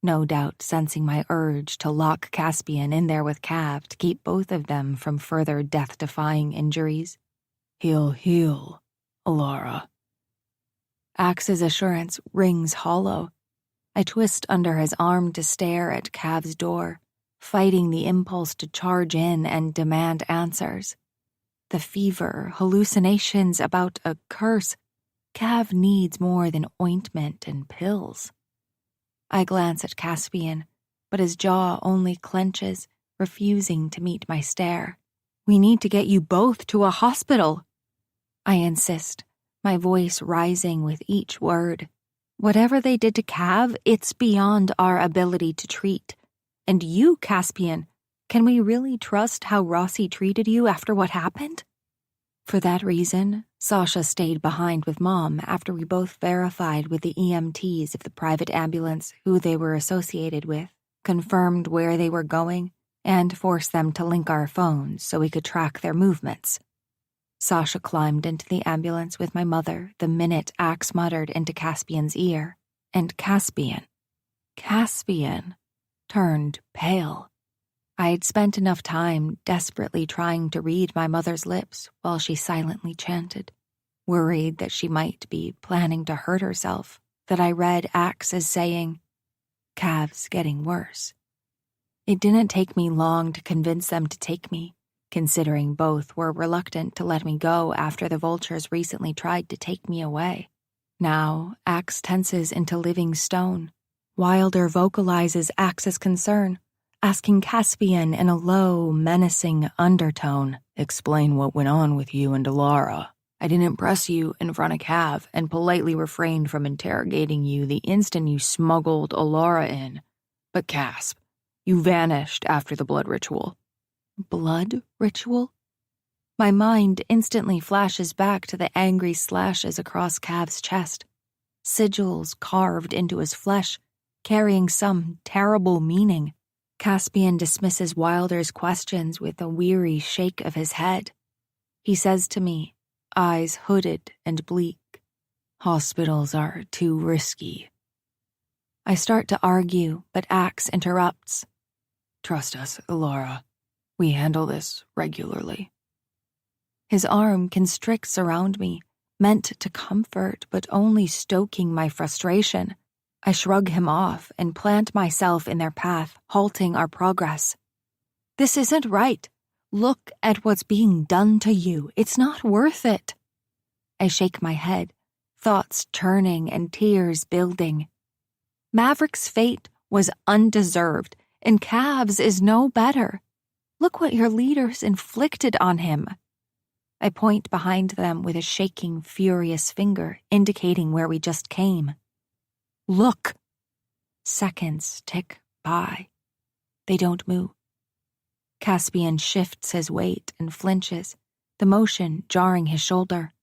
S1: No doubt sensing my urge to lock Caspian in there with Cav to keep both of them from further death-defying injuries.
S2: "He'll heal, Alara."
S1: Axe's assurance rings hollow. I twist under his arm to stare at Cav's door, fighting the impulse to charge in and demand answers. The fever, hallucinations about a curse. Cav needs more than ointment and pills. I glance at Caspian, but his jaw only clenches, refusing to meet my stare. We need to get you both to a hospital, I insist, my voice rising with each word. Whatever they did to Cav, it's beyond our ability to treat. And you, Caspian, can we really trust how Rossi treated you after what happened? For that reason, Sasha stayed behind with Mom after we both verified with the EMTs of the private ambulance who they were associated with, confirmed where they were going, and force them to link our phones so we could track their movements. Sasha climbed into the ambulance with my mother the minute Axe muttered into Caspian's ear, and Caspian turned pale. I had spent enough time desperately trying to read my mother's lips while she silently chanted, worried that she might be planning to hurt herself, that I read Axe as saying, "Cav's getting worse." It didn't take me long to convince them to take me, considering both were reluctant to let me go after the vultures recently tried to take me away. Now, Axe tenses into living stone. Wilder vocalizes Axe's concern, asking Caspian in a low, menacing undertone, "Explain what went on with you and Alara. I didn't press you in front of Cav and politely refrained from interrogating you the instant you smuggled Alara in. But Casp, you vanished after the blood ritual." Blood ritual? My mind instantly flashes back to the angry slashes across Cav's chest, sigils carved into his flesh, carrying some terrible meaning. Caspian dismisses Wilder's questions with a weary shake of his head. He says to me, eyes hooded and bleak, "Hospitals are too risky." I start to argue, but Axe interrupts. "Trust us, Alara. We handle this regularly." His arm constricts around me, meant to comfort but only stoking my frustration. I shrug him off and plant myself in their path, halting our progress. "This isn't right. Look at what's being done to you. It's not worth it." I shake my head, thoughts churning and tears building. Maverick's fate was undeserved, and Cav's is no better. Look what your leaders inflicted on him. I point behind them with a shaking, furious finger, indicating where we just came. Look. Seconds tick by. They don't move. Caspian shifts his weight and flinches, the motion jarring his shoulder.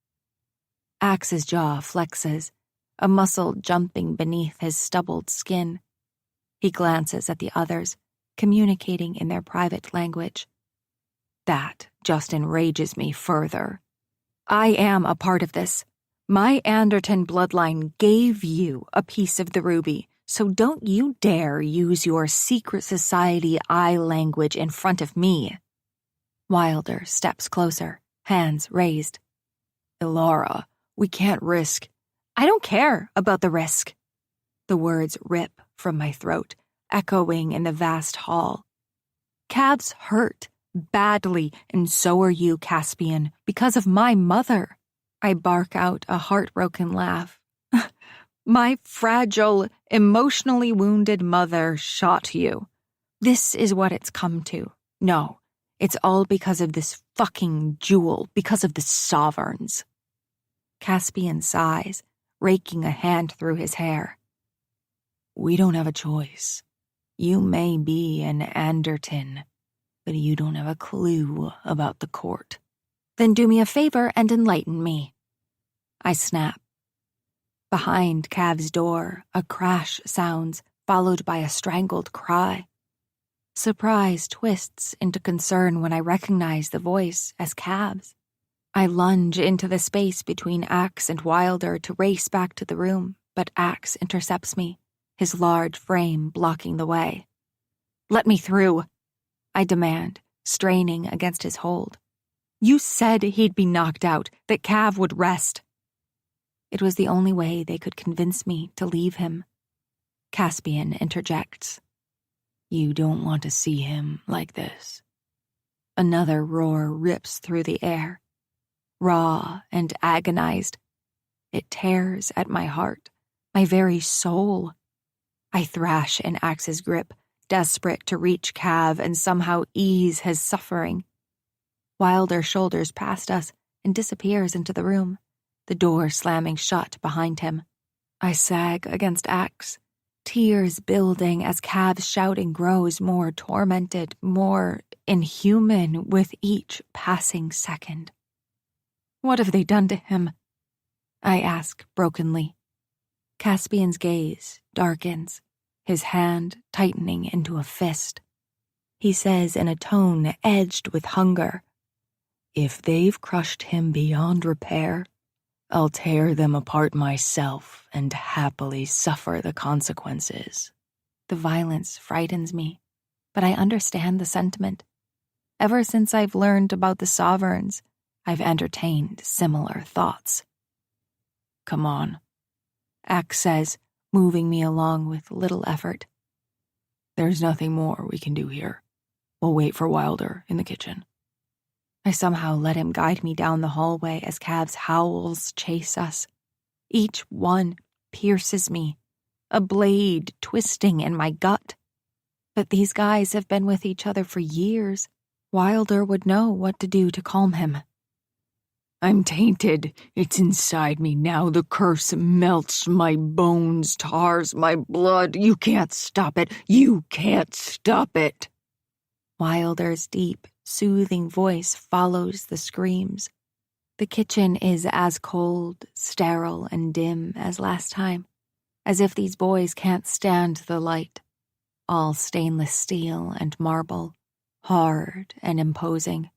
S1: Axe's jaw flexes, a muscle jumping beneath his stubbled skin. He glances at the others, communicating in their private language. That just enrages me further. I am a part of this. My Anderton bloodline gave you a piece of the ruby, so don't you dare use your secret society eye language in front of me. Wilder steps closer, hands raised. Alara, we can't risk. I don't care about the risk. The words rip from my throat, echoing in the vast hall. Cav's hurt, badly, and so are you, Caspian, because of my mother. I bark out a heartbroken laugh. My fragile, emotionally wounded mother shot you. This is what it's come to. No, it's all because of this fucking jewel, because of the sovereigns. Caspian sighs, raking a hand through his hair. We don't have a choice. You may be an Anderton, but you don't have a clue about the court. Then do me a favor and enlighten me. I snap. Behind Cav's door, a crash sounds, followed by a strangled cry. Surprise twists into concern when I recognize the voice as Cav's. I lunge into the space between Axe and Wilder to race back to the room, but Axe intercepts me, his large frame blocking the way. Let me through, I demand, straining against his hold. You said he'd be knocked out, that Cav would rest. It was the only way they could convince me to leave him. Caspian interjects. You don't want to see him like this. Another roar rips through the air, raw and agonized. It tears at my heart, my very soul. I thrash in Axe's grip, desperate to reach Cav and somehow ease his suffering. Wilder shoulders past us and disappears into the room, the door slamming shut behind him. I sag against Axe, tears building as Cav's shouting grows more tormented, more inhuman with each passing second. What have they done to him? I ask brokenly. Caspian's gaze darkens, his hand tightening into a fist. He says in a tone edged with hunger.
S2: If they've crushed him beyond repair, I'll tear them apart myself and happily suffer the consequences.
S1: The violence frightens me, but I understand the sentiment. Ever since I've learned about the Sovereigns, I've entertained similar thoughts.
S2: Come on,
S1: Axe says, moving me along with little effort.
S2: There's nothing more we can do here. We'll wait for Wilder in the kitchen.
S1: I somehow let him guide me down the hallway as Cav's howls chase us. Each one pierces me, a blade twisting in my gut. But these guys have been with each other for years. Wilder would know what to do to calm him.
S2: I'm tainted. It's inside me now. The curse melts my bones, tars my blood. You can't stop it. You can't stop it.
S1: Wilder's deep, soothing voice follows the screams. The kitchen is as cold, sterile, and dim as last time, as if these boys can't stand the light. All stainless steel and marble, hard and imposing.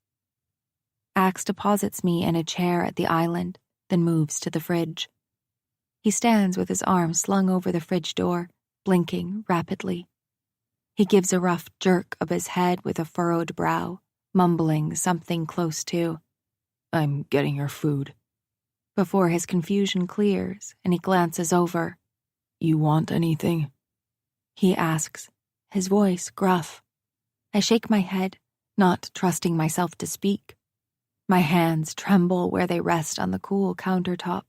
S1: Axe deposits me in a chair at the island, then moves to the fridge. He stands with his arm slung over the fridge door, blinking rapidly. He gives a rough jerk of his head with a furrowed brow, mumbling something close to,
S2: I'm getting your food.
S1: Before his confusion clears and he glances over.
S2: You want anything?
S1: He asks, his voice gruff. I shake my head, not trusting myself to speak. My hands tremble where they rest on the cool countertop.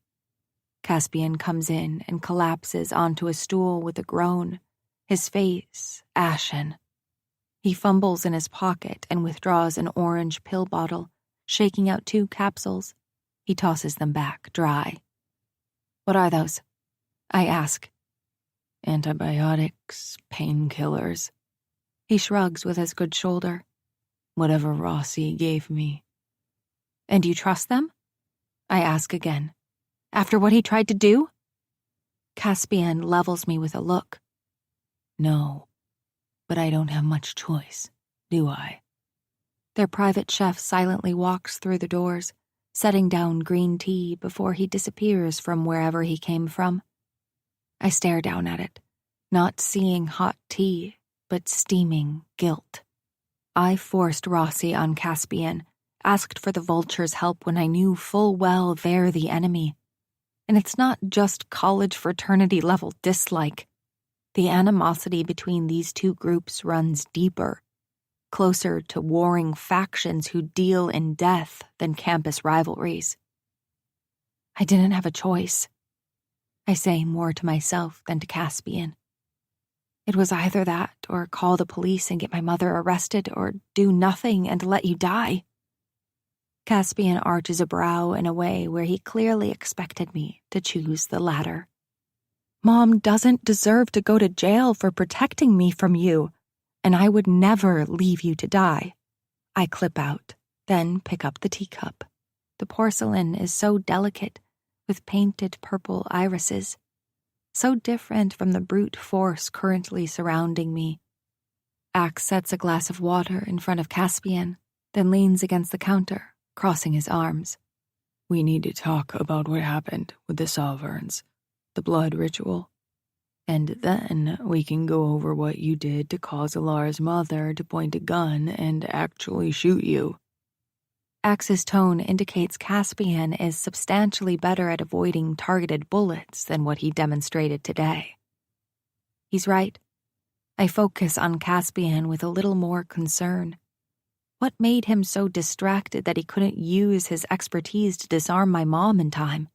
S1: Caspian comes in and collapses onto a stool with a groan, his face ashen. He fumbles in his pocket and withdraws an orange pill bottle, shaking out 2 capsules. He tosses them back, dry. What are those? I ask.
S2: Antibiotics, painkillers.
S1: He shrugs with his good shoulder.
S2: Whatever Rossi gave me.
S1: And you trust them? I ask again. After what he tried to do? Caspian levels me with a look.
S2: No, but I don't have much choice, do I?
S1: Their private chef silently walks through the doors, setting down green tea before he disappears from wherever he came from. I stare down at it, not seeing hot tea, but steaming guilt. I forced Rossi on Caspian, asked for the vulture's help when I knew full well they're the enemy. And it's not just college fraternity-level dislike. The animosity between these 2 groups runs deeper, closer to warring factions who deal in death than campus rivalries. I didn't have a choice. I say more to myself than to Caspian. It was either that or call the police and get my mother arrested or do nothing and let you die. Caspian arches a brow in a way where he clearly expected me to choose the latter. Mom doesn't deserve to go to jail for protecting me from you, and I would never leave you to die. I clip out, then pick up the teacup. The porcelain is so delicate, with painted purple irises, so different from the brute force currently surrounding me. Axe sets a glass of water in front of Caspian, then leans against the counter, crossing his arms.
S2: We need to talk about what happened with the Sovereigns, the blood ritual. And then we can go over what you did to cause Alara's mother to point a gun and actually shoot you.
S1: Axe's tone indicates Caspian is substantially better at avoiding targeted bullets than what he demonstrated today. He's right. I focus on Caspian with a little more concern. What made him so distracted that he couldn't use his expertise to disarm my mom in time?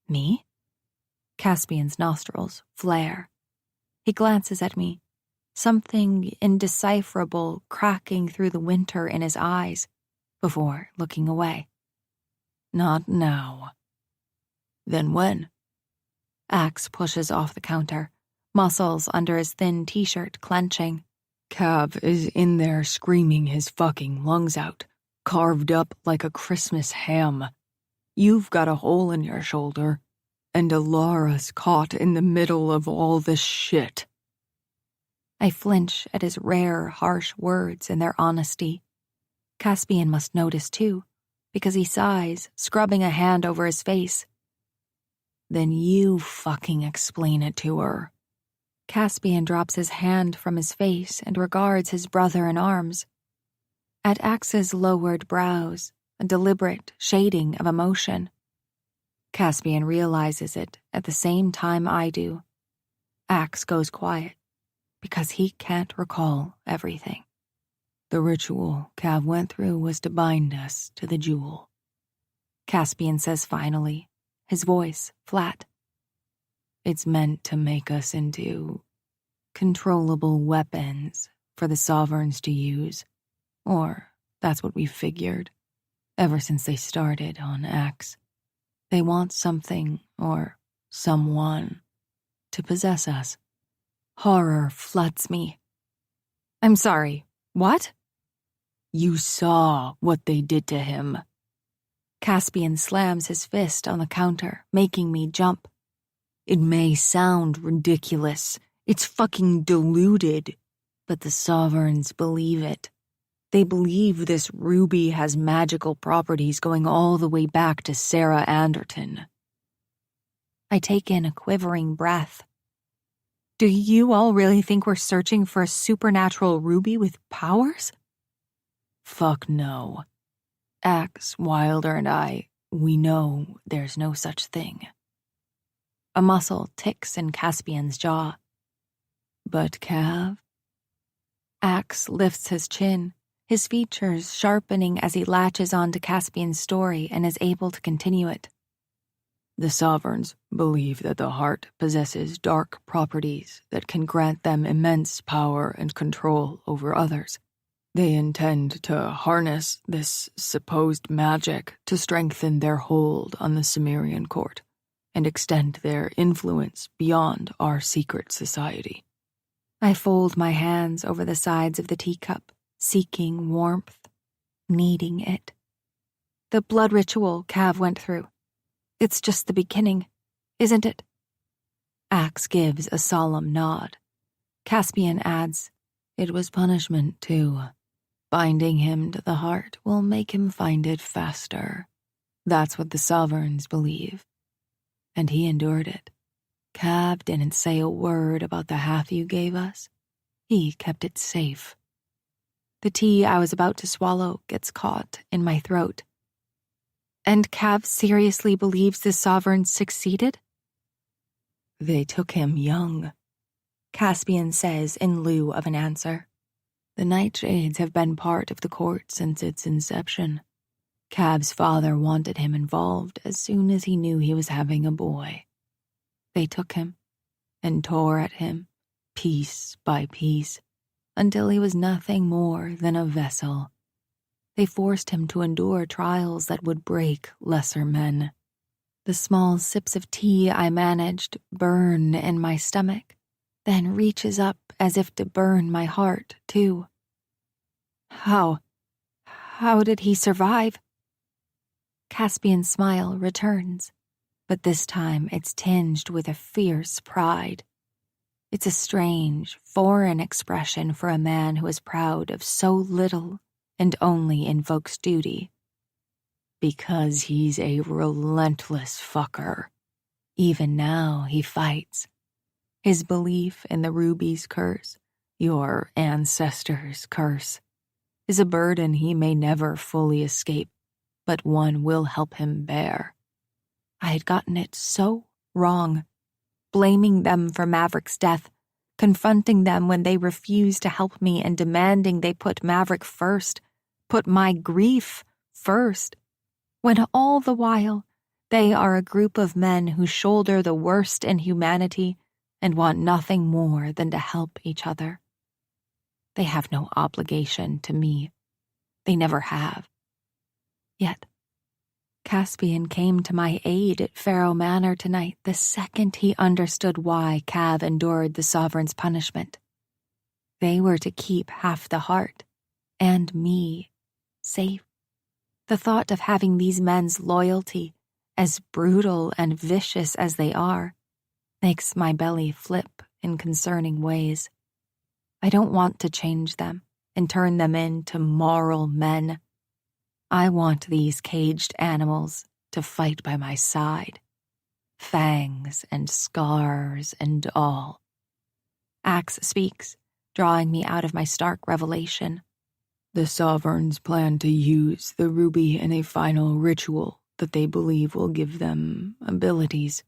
S1: Me? Caspian's nostrils flare. He glances at me, something indecipherable cracking through the winter in his eyes, before looking away.
S2: Not now.
S1: Then when? Axe pushes off the counter, muscles under his thin t-shirt clenching.
S2: Cav is in there screaming his fucking lungs out, carved up like a Christmas ham. You've got a hole in your shoulder, and Alara's caught in the middle of all this shit.
S1: I flinch at his rare, harsh words and their honesty. Caspian must notice too, because he sighs, scrubbing a hand over his face. Then you fucking explain it to her. Caspian drops his hand from his face and regards his brother in arms. At Axe's lowered brows, a deliberate shading of emotion. Caspian realizes it at the same time I do. Axe goes quiet, because he can't recall everything. The ritual Cav went through was to bind us to the jewel. Caspian says finally, his voice flat. It's meant to make us into controllable weapons for the sovereigns to use. Or that's what we figured, ever since they started on Axe. They want something, or someone, to possess us. Horror floods me. I'm sorry, what? You saw what they did to him. Caspian slams his fist on the counter, making me jump. It may sound ridiculous. It's fucking deluded. But the sovereigns believe it. They believe this ruby has magical properties going all the way back to Sarah Anderton. I take in a quivering breath. Do you all really think we're searching for a supernatural ruby with powers? Fuck no. Axe, Wilder, and I, we know there's no such thing. A muscle ticks in Caspian's jaw. But Cav? Axe lifts his chin, his features sharpening as he latches onto Caspian's story and is able to continue it. The sovereigns believe that the heart possesses dark properties that can grant them immense power and control over others. They intend to harness this supposed magic to strengthen their hold on the Cimmerian Court and extend their influence beyond our secret society. I fold my hands over the sides of the teacup, seeking warmth, needing it. The blood ritual Cav went through. It's just the beginning, isn't it? Axe gives a solemn nod. Caspian adds, it was punishment too. Binding him to the heart will make him find it faster. That's what the sovereigns believe. And he endured it. Cav didn't say a word about the half you gave us. He kept it safe. The tea I was about to swallow gets caught in my throat. And Cav seriously believes the sovereigns succeeded? They took him young, Caspian says in lieu of an answer. The Nightshades have been part of the court since its inception. Cav's father wanted him involved as soon as he knew he was having a boy. They took him and tore at him, piece by piece, until he was nothing more than a vessel. They forced him to endure trials that would break lesser men. The small sips of tea I managed burn in my stomach, then reaches up as if to burn my heart, too. How did he survive? Caspian's smile returns, but this time it's tinged with a fierce pride. It's a strange, foreign expression for a man who is proud of so little and only invokes duty. Because he's a relentless fucker. Even now he fights. His belief in the ruby's curse, your ancestors' curse, is a burden he may never fully escape, but one will help him bear. I had gotten it so wrong, blaming them for Maverick's death, confronting them when they refused to help me and demanding they put Maverick first, put my grief first, when all the while they are a group of men who shoulder the worst in humanity and want nothing more than to help each other. They have no obligation to me. They never have. Yet, Caspian came to my aid at Pharaoh Manor tonight the second he understood why Cav endured the sovereign's punishment. They were to keep half the heart, and me, safe. The thought of having these men's loyalty, as brutal and vicious as they are, makes my belly flip in concerning ways. I don't want to change them and turn them into moral men. I want these caged animals to fight by my side. Fangs and scars and all. Axe speaks, drawing me out of my stark revelation.
S2: The Sovereigns plan to use the ruby in a final ritual that they believe will give them abilities.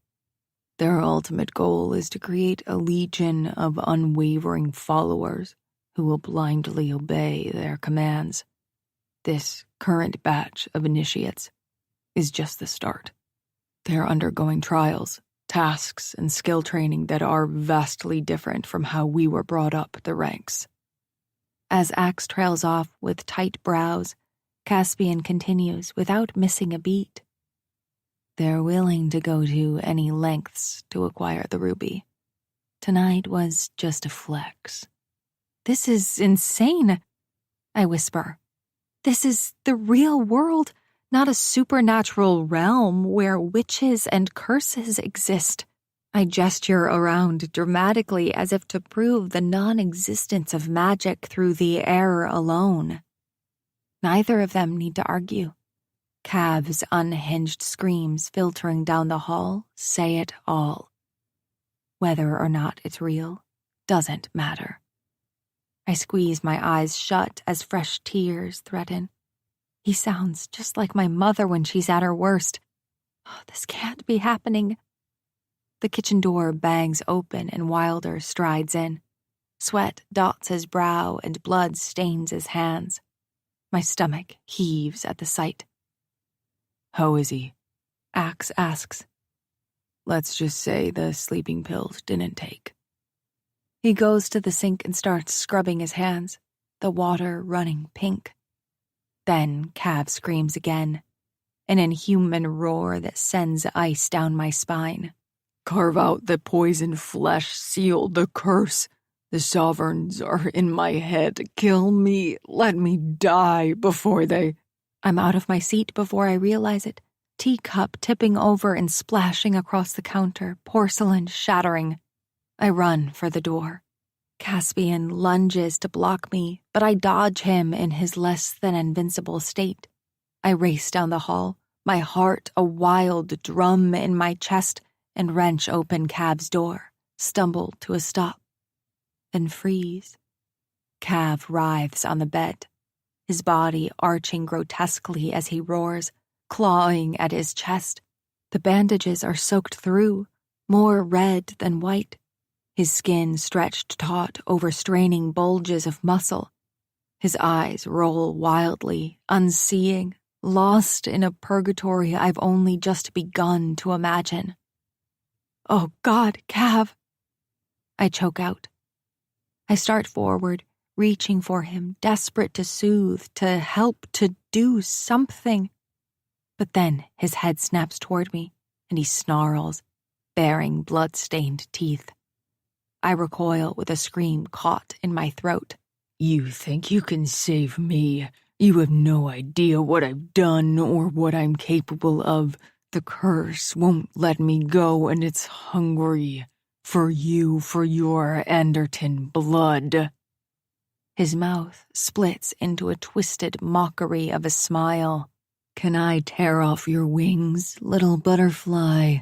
S2: Their ultimate goal is to create a legion of unwavering followers who will blindly obey their commands. This current batch of initiates is just the start. They're undergoing trials, tasks, and skill training that are vastly different from how we were brought up the ranks.
S1: As Axe trails off with tight brows, Caspian continues without missing a beat. They're willing to go to any lengths to acquire the ruby. Tonight was just a flex. This is insane, I whisper. This is the real world, not a supernatural realm where witches and curses exist. I gesture around dramatically as if to prove the non-existence of magic through the air alone. Neither of them need to argue. Cav's unhinged screams filtering down the hall say it all. Whether or not it's real doesn't matter. I squeeze my eyes shut as fresh tears threaten. He sounds just like my mother when she's at her worst. Oh, this can't be happening. The kitchen door bangs open and Wilder strides in. Sweat dots his brow and blood stains his hands. My stomach heaves at the sight.
S2: How is he?
S1: Axe asks.
S2: Let's just say the sleeping pills didn't take.
S1: He goes to the sink and starts scrubbing his hands, the water running pink. Then Cav screams again, an inhuman roar that sends ice down my spine.
S2: Carve out the poison flesh, seal the curse. The Sovereigns are in my head. Kill me, let me die before they...
S1: I'm out of my seat before I realize it, teacup tipping over and splashing across the counter, porcelain shattering. I run for the door. Caspian lunges to block me, but I dodge him in his less than invincible state. I race down the hall, my heart a wild drum in my chest, and wrench open Cav's door, stumble to a stop, then freeze. Cav writhes on the bed, his body arching grotesquely as he roars, clawing at his chest. The bandages are soaked through, more red than white. His skin stretched taut over straining bulges of muscle. His eyes roll wildly, unseeing, lost in a purgatory I've only just begun to imagine. Oh God, Cav! I choke out. I start forward, reaching for him, desperate to soothe, to help, to do something. But then his head snaps toward me, and he snarls, baring blood-stained teeth. I recoil with a scream caught in my throat.
S2: You think you can save me? You have no idea what I've done or what I'm capable of. The curse won't let me go, and it's hungry. For you, for your Anderton blood.
S1: His mouth splits into a twisted mockery of a smile.
S2: Can I tear off your wings, little butterfly?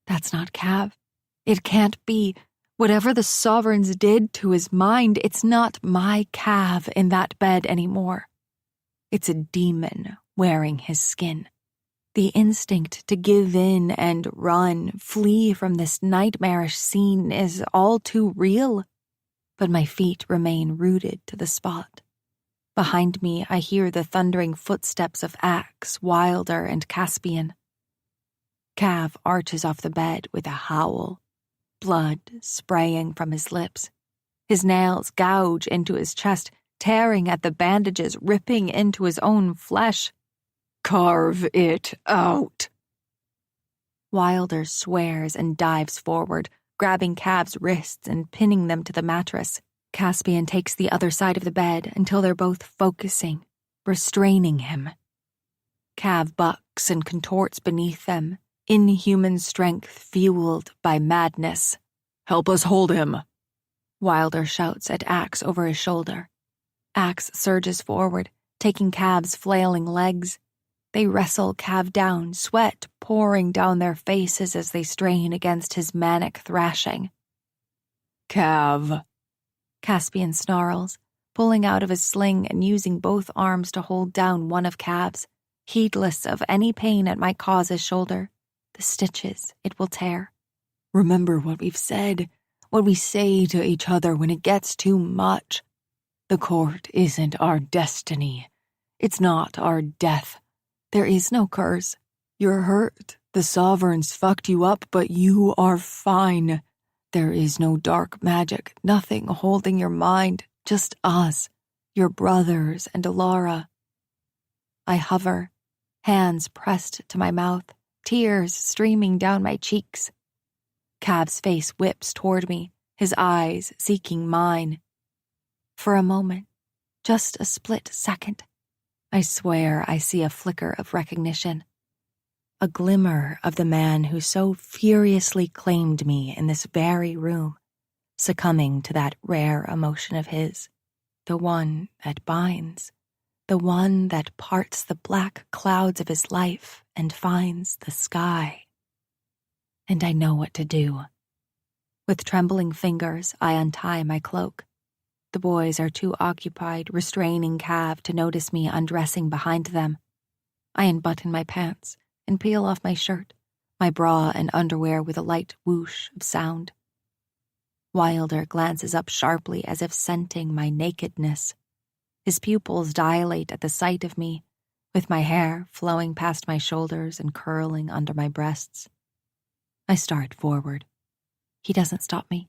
S1: That's not Cav. It can't be. Whatever the Sovereigns did to his mind, it's not my Cav in that bed anymore. It's a demon wearing his skin. The instinct to give in and run, flee from this nightmarish scene is all too real. But my feet remain rooted to the spot. Behind me, I hear the thundering footsteps of Axe, Wilder, and Caspian. Cav arches off the bed with a howl, blood spraying from his lips. His nails gouge into his chest, tearing at the bandages, ripping into his own flesh.
S2: Carve it out.
S1: Wilder swears and dives forward, grabbing Cav's wrists and pinning them to the mattress. Caspian takes the other side of the bed until they're both focusing, restraining him. Cav bucks and contorts beneath them, inhuman strength fueled by madness.
S2: Help us hold him.
S1: Wilder shouts at Axe over his shoulder. Axe surges forward, taking Cav's flailing legs. They wrestle Cav down, sweat pouring down their faces as they strain against his manic thrashing.
S2: Cav,
S1: Caspian snarls, pulling out of his sling and using both arms to hold down one of Cav's, heedless of any pain it might cause his shoulder, the stitches it will tear.
S2: remember what we've said, what we say to each other when it gets too much. The court isn't our destiny. It's not our death. There is no curse. You're hurt. The sovereigns fucked you up, but you are fine. There is no dark magic, nothing holding your mind, just us, your brothers and Alara.
S1: I hover, hands pressed to my mouth, tears streaming down my cheeks. Cav's face whips toward me, his eyes seeking mine. For a moment, just a split second, I swear I see a flicker of recognition. A glimmer of the man who so furiously claimed me in this very room, succumbing to that rare emotion of his, the one that binds, the one that parts the black clouds of his life and finds the sky. And I know what to do. With trembling fingers, I untie my cloak. The boys are too occupied restraining Cav to notice me undressing behind them. I unbutton my pants and peel off my shirt, my bra and underwear with a light whoosh of sound. Wilder glances up sharply as if scenting my nakedness. His pupils dilate at the sight of me, with my hair flowing past my shoulders and curling under my breasts. I start forward. He doesn't stop me.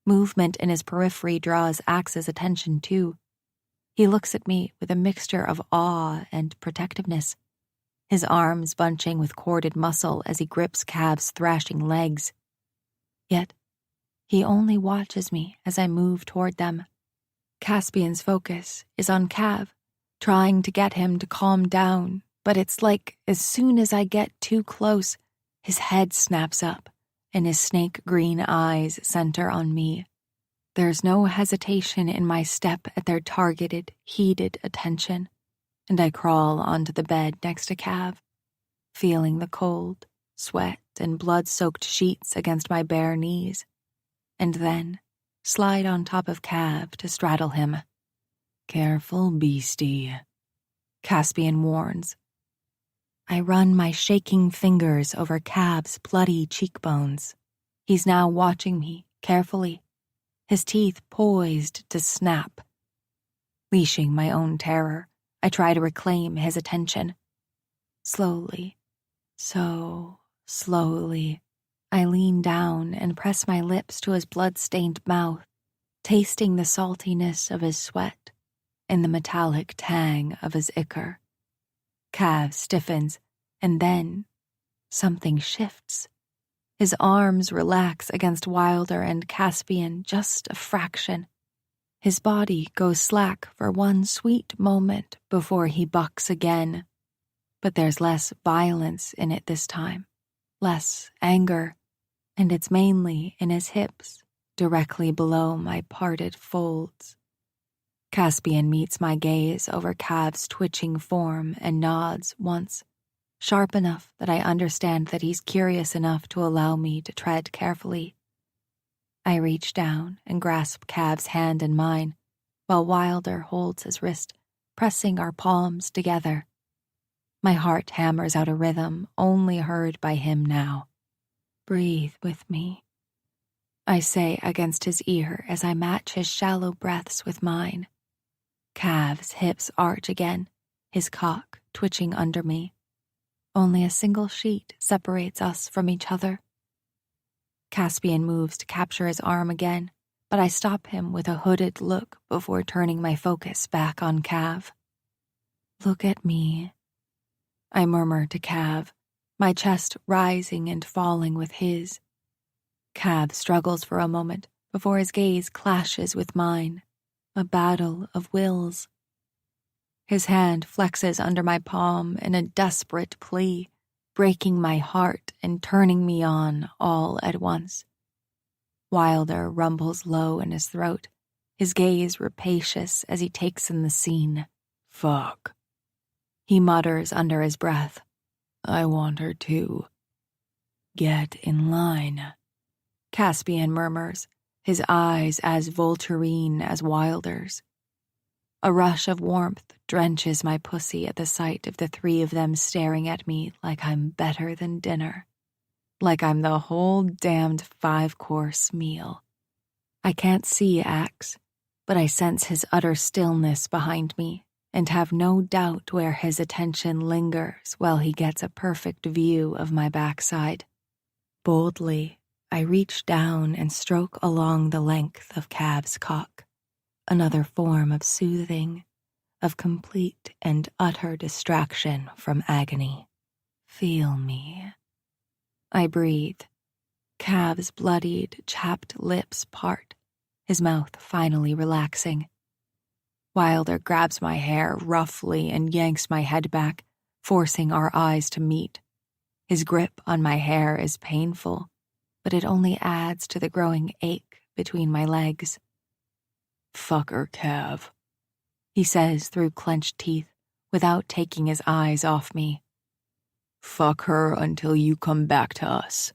S1: Movement in his periphery draws Axe's attention too. He looks at me with a mixture of awe and protectiveness, his arms bunching with corded muscle as he grips Cav's thrashing legs. Yet, he only watches me as I move toward them. Caspian's focus is on Cav, trying to get him to calm down, but it's like as soon as I get too close, his head snaps up and his snake-green eyes center on me. There's no hesitation in my step at their targeted, heated attention, and I crawl onto the bed next to Cav, feeling the cold, sweat, and blood-soaked sheets against my bare knees, and then slide on top of Cav to straddle him.
S2: Careful, beastie,
S1: Caspian warns. I run my shaking fingers over Cav's bloody cheekbones. He's now watching me carefully, his teeth poised to snap. Leashing my own terror, I try to reclaim his attention. Slowly, so slowly, I lean down and press my lips to his blood-stained mouth, tasting the saltiness of his sweat and the metallic tang of his ichor. Cav stiffens, and then something shifts. His arms relax against Wilder and Caspian just a fraction. His body goes slack for one sweet moment before he bucks again. But there's less violence in it this time, less anger, and it's mainly in his hips, directly below my parted folds. Caspian meets my gaze over Cav's twitching form and nods once, sharp enough that I understand that he's curious enough to allow me to tread carefully. I reach down and grasp Cav's hand in mine, while Wilder holds his wrist, pressing our palms together. My heart hammers out a rhythm only heard by him now. Breathe with me, I say against his ear as I match his shallow breaths with mine. Cav's hips arch again, his cock twitching under me. Only a single sheet separates us from each other. Caspian moves to capture his arm again, but I stop him with a hooded look before turning my focus back on Cav. Look at me, I murmur to Cav, my chest rising and falling with his. Cav struggles for a moment before his gaze clashes with mine, a battle of wills. His hand flexes under my palm in a desperate plea, breaking my heart and turning me on all at once. Wilder rumbles low in his throat, his gaze rapacious as he takes in the scene.
S2: Fuck.
S1: He mutters under his breath.
S2: I want her to. Get in line.
S1: Caspian murmurs, his eyes as vulturine as Wilder's. A rush of warmth drenches my pussy at the sight of the three of them staring at me like I'm better than dinner. Like I'm the whole damned 5-course meal. I can't see Axe, but I sense his utter stillness behind me and have no doubt where his attention lingers while he gets a perfect view of my backside. Boldly, I reach down and stroke along the length of Cav's cock, another form of soothing, of complete and utter distraction from agony. Feel me. I breathe. Cav's bloodied, chapped lips part, his mouth finally relaxing. Wilder grabs my hair roughly and yanks my head back, forcing our eyes to meet. His grip on my hair is painful, but it only adds to the growing ache between my legs.
S2: Fuck her, Cav,
S1: he says through clenched teeth, without taking his eyes off me.
S2: Fuck her until you come back to us.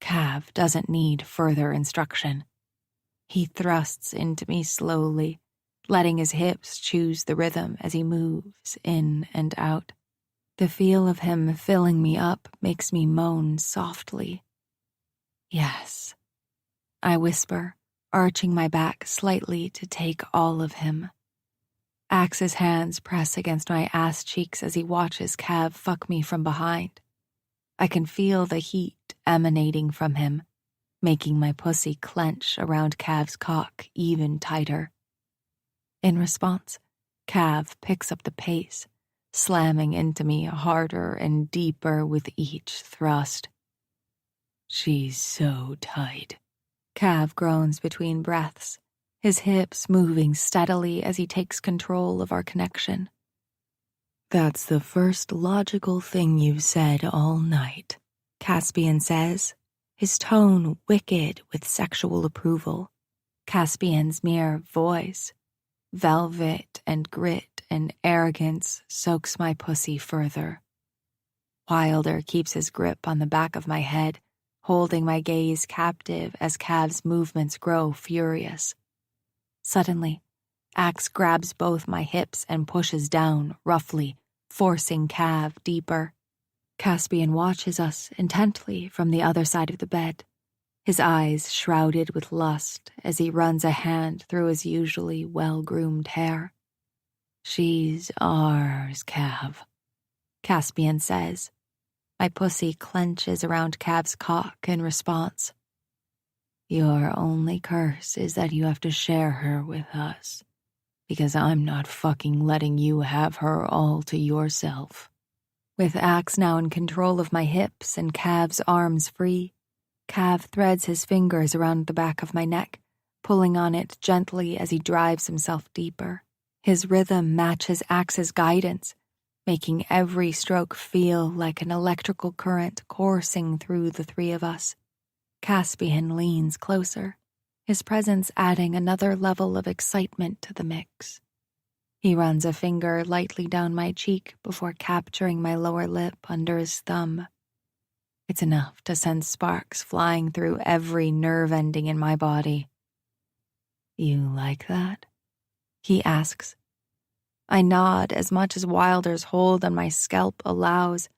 S1: Cav doesn't need further instruction. He thrusts into me slowly, letting his hips choose the rhythm as he moves in and out. The feel of him filling me up makes me moan softly. Yes, I whisper, arching my back slightly to take all of him. Axe's hands press against my ass cheeks as he watches Cav fuck me from behind. I can feel the heat emanating from him, making my pussy clench around Cav's cock even tighter. In response, Cav picks up the pace, slamming into me harder and deeper with each thrust.
S2: She's so tight.
S1: Cav groans between breaths, his hips moving steadily as he takes control of our connection.
S2: That's the first logical thing you've said all night,
S1: Caspian says, his tone wicked with sexual approval. Caspian's mere voice, velvet and grit and arrogance, soaks my pussy further. Wilder keeps his grip on the back of my head, holding my gaze captive as Cav's movements grow furious. Suddenly, Axe grabs both my hips and pushes down, roughly, forcing Cav deeper. Caspian watches us intently from the other side of the bed, his eyes shrouded with lust as he runs a hand through his usually well-groomed hair.
S2: She's ours, Cav,
S1: Caspian says. My pussy clenches around Cav's cock in response.
S2: Your only curse is that you have to share her with us, because I'm not fucking letting you have her all to yourself.
S1: With Axe now in control of my hips and Cav's arms free, Cav threads his fingers around the back of my neck, pulling on it gently as he drives himself deeper. His rhythm matches Axe's guidance, making every stroke feel like an electrical current coursing through the three of us. Caspian leans closer, his presence adding another level of excitement to the mix. He runs a finger lightly down my cheek before capturing my lower lip under his thumb. It's enough to send sparks flying through every nerve ending in my body.
S2: You like that?
S1: He asks. I nod as much as Wilder's hold on my scalp allows,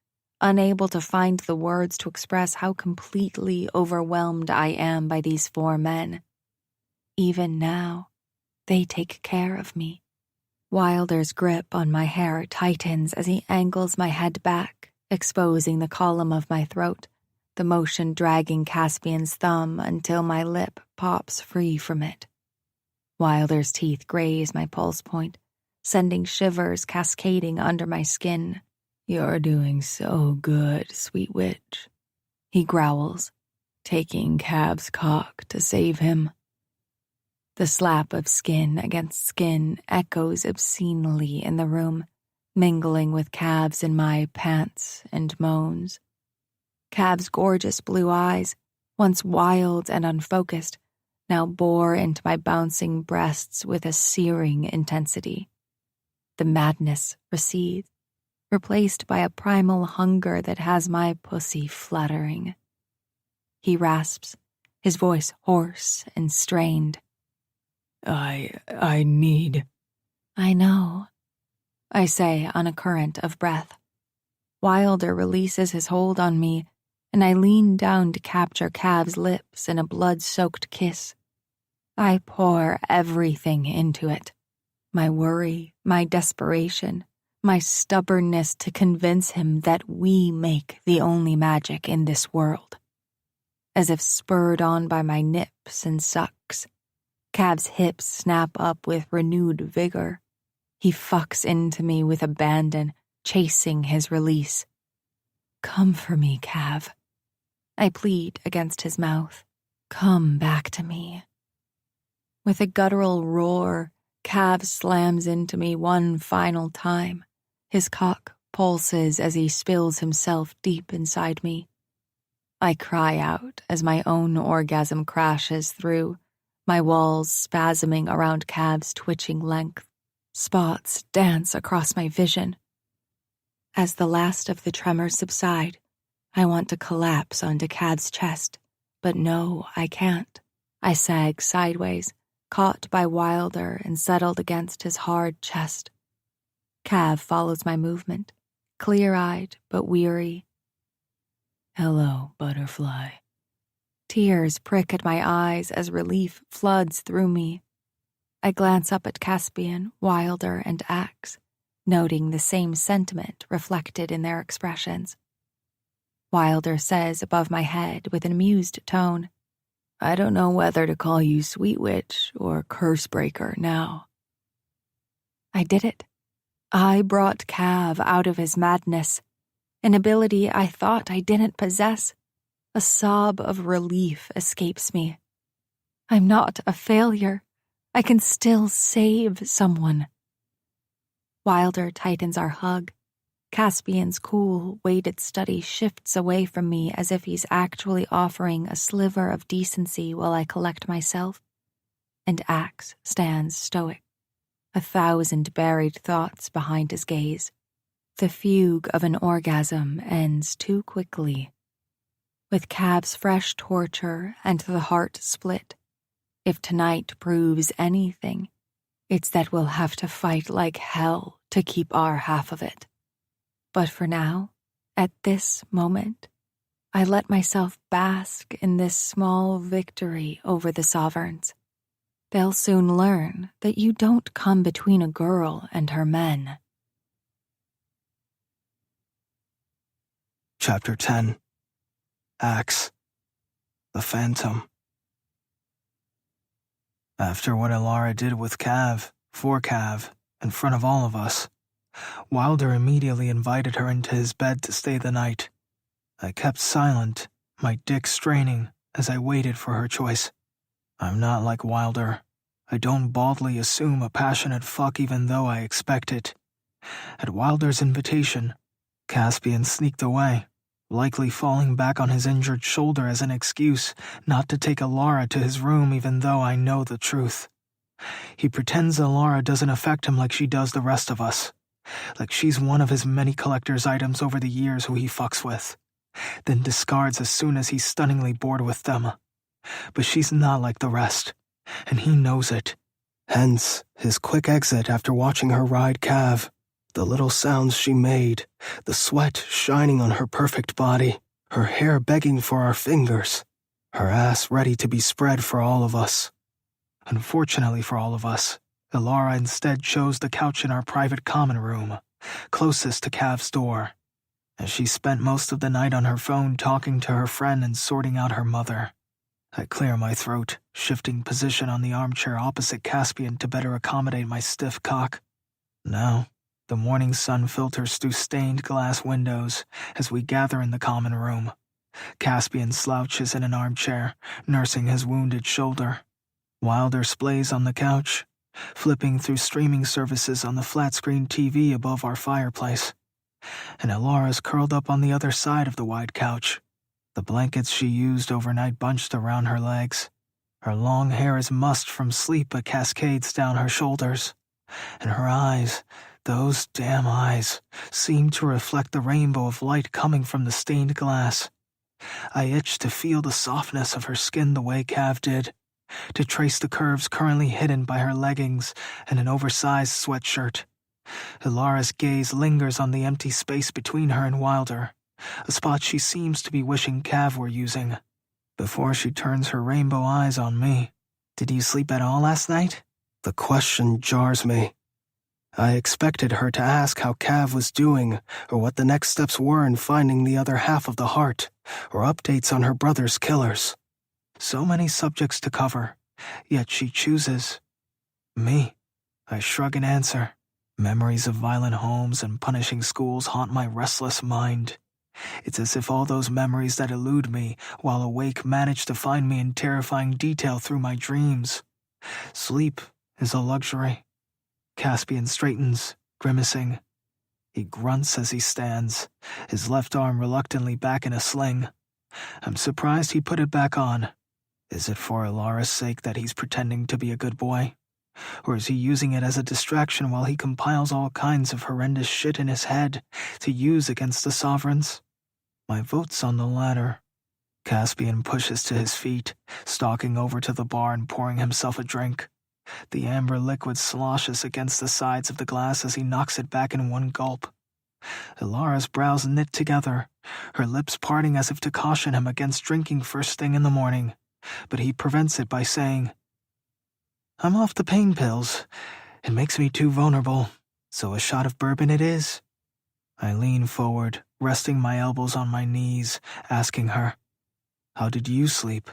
S1: unable to find the words to express how completely overwhelmed I am by these four men. Even now, they take care of me. Wilder's grip on my hair tightens as he angles my head back, exposing the column of my throat, the motion dragging Caspian's thumb until my lip pops free from it. Wilder's teeth graze my pulse point, sending shivers cascading under my skin.
S2: You're doing so good, sweet witch, he growls, taking Cav's cock to save him.
S1: The slap of skin against skin echoes obscenely in the room, mingling with Cav's in my pants and moans. Cav's gorgeous blue eyes, once wild and unfocused, now bore into my bouncing breasts with a searing intensity. The madness recedes, replaced by a primal hunger that has my pussy fluttering. He rasps, his voice hoarse and strained.
S2: I need...
S1: I know, I say on a current of breath. Wilder releases his hold on me, and I lean down to capture Cav's lips in a blood-soaked kiss. I pour everything into it. My worry, my desperation, my stubbornness to convince him that we make the only magic in this world. As if spurred on by my nips and sucks, Cav's hips snap up with renewed vigor. He fucks into me with abandon, chasing his release. Come for me, Cav. I plead against his mouth. Come back to me. With a guttural roar, Cav slams into me one final time. His cock pulses as he spills himself deep inside me. I cry out as my own orgasm crashes through, my walls spasming around Cav's twitching length. Spots dance across my vision. As the last of the tremors subside, I want to collapse onto Cav's chest, but no, I can't. I sag sideways, caught by Wilder and settled against his hard chest. Cav follows my movement, clear-eyed but weary.
S2: Hello, butterfly.
S1: Tears prick at my eyes as relief floods through me. I glance up at Caspian, Wilder, and Axe, noting the same sentiment reflected in their expressions. Wilder says above my head with an amused tone, I don't know whether to call you Sweet Witch or Curse Breaker now. I did it. I brought Cav out of his madness, an ability I thought I didn't possess. A sob of relief escapes me. I'm not a failure. I can still save someone. Wilder tightens our hug. Caspian's cool, weighted study shifts away from me as if he's actually offering a sliver of decency while I collect myself. And Axe stands stoic, 1,000 buried thoughts behind his gaze. The fugue of an orgasm ends too quickly. With Cav's fresh torture and the heart split, if tonight proves anything, it's that we'll have to fight like hell to keep our half of it. But for now, at this moment, I let myself bask in this small victory over the sovereigns. They'll soon learn that you don't come between a girl and her men.
S3: Chapter 10. Axe. The Phantom. After what Alara did with Cav, for Cav, in front of all of us, Wilder immediately invited her into his bed to stay the night. I kept silent, my dick straining as I waited for her choice. I'm not like Wilder. I don't baldly assume a passionate fuck even though I expect it. At Wilder's invitation, Caspian sneaked away, likely falling back on his injured shoulder as an excuse not to take Alara to his room even though I know the truth. He pretends Alara doesn't affect him like she does the rest of us, like she's one of his many collector's items over the years who he fucks with, then discards as soon as he's stunningly bored with them. But she's not like the rest, and he knows it.
S4: Hence, his quick exit after watching her ride Cav. The little sounds she made, the sweat shining on her perfect body, her hair begging for our fingers, her ass ready to be spread for all of us.
S3: Unfortunately for all of us, Alara instead chose the couch in our private common room, closest to Cav's door, and she spent most of the night on her phone talking to her friend and sorting out her mother. I clear my throat, shifting position on the armchair opposite Caspian to better accommodate my stiff cock. Now, the morning sun filters through stained glass windows as we gather in the common room. Caspian slouches in an armchair, nursing his wounded shoulder. Wilder splays on the couch, flipping through streaming services on the flat-screen TV above our fireplace. And Alara's curled up on the other side of the wide couch, The blankets she used overnight bunched around her legs. Her long hair is mussed from sleep but cascades down her shoulders. And her eyes, those damn eyes, seem to reflect the rainbow of light coming from the stained glass. I itched to feel the softness of her skin the way Cav did, to trace the curves currently hidden by her leggings and an oversized sweatshirt. Ilara's gaze lingers on the empty space between her and Wilder, a spot she seems to be wishing Cav were using, before she turns her rainbow eyes on me. Did you sleep at all last night?
S4: The question jars me. I expected her to ask how Cav was doing, or what the next steps were in finding the other half of the heart, or updates on her brother's killers.
S3: So many subjects to cover, yet she chooses me. I shrug and answer. Memories of violent homes and punishing schools haunt my restless mind. It's as if all those memories that elude me while awake manage to find me in terrifying detail through my dreams. Sleep is a luxury. Caspian straightens, grimacing. He grunts as he stands, his left arm reluctantly back in a sling. I'm surprised he put it back on. Is it for Ilara's sake that he's pretending to be a good boy? Or is he using it as a distraction while he compiles all kinds of horrendous shit in his head to use against the Sovereigns? My vote's on the latter. Caspian pushes to his feet, stalking over to the bar and pouring himself a drink. The amber liquid sloshes against the sides of the glass as he knocks it back in one gulp. Ilara's brows knit together, her lips parting as if to caution him against drinking first thing in the morning, but he prevents it by saying, I'm off the pain pills. It makes me too vulnerable, so a shot of bourbon it is. I lean forward, resting my elbows on my knees, asking her, how did you sleep?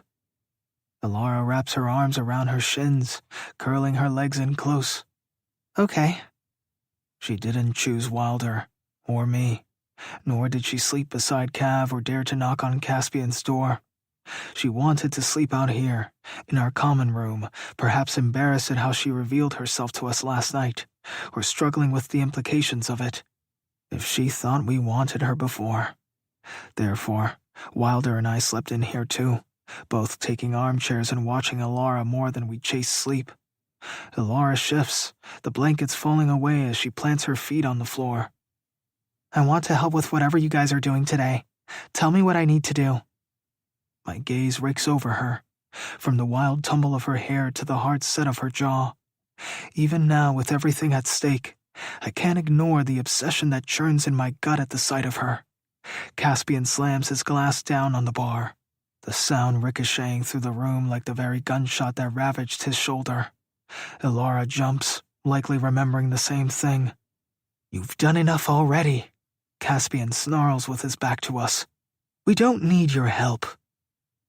S3: Ilara wraps her arms around her shins, curling her legs in close. Okay. She didn't choose Wilder, or me, nor did she sleep beside Cav or dare to knock on Caspian's door. She wanted to sleep out here, in our common room, perhaps embarrassed at how she revealed herself to us last night, or struggling with the implications of it. If she thought we wanted her before. Therefore, Wilder and I slept in here too, both taking armchairs and watching Ilara more than we chased sleep. Ilara shifts, the blankets falling away as she plants her feet on the floor. I want to help with whatever you guys are doing today. Tell me what I need to do. My gaze rakes over her, from the wild tumble of her hair to the hard set of her jaw. Even now, with everything at stake, I can't ignore the obsession that churns in my gut at the sight of her. Caspian slams his glass down on the bar, the sound ricocheting through the room like the very gunshot that ravaged his shoulder. Ilara jumps, likely remembering the same thing. You've done enough already. Caspian snarls with his back to us. We don't need your help.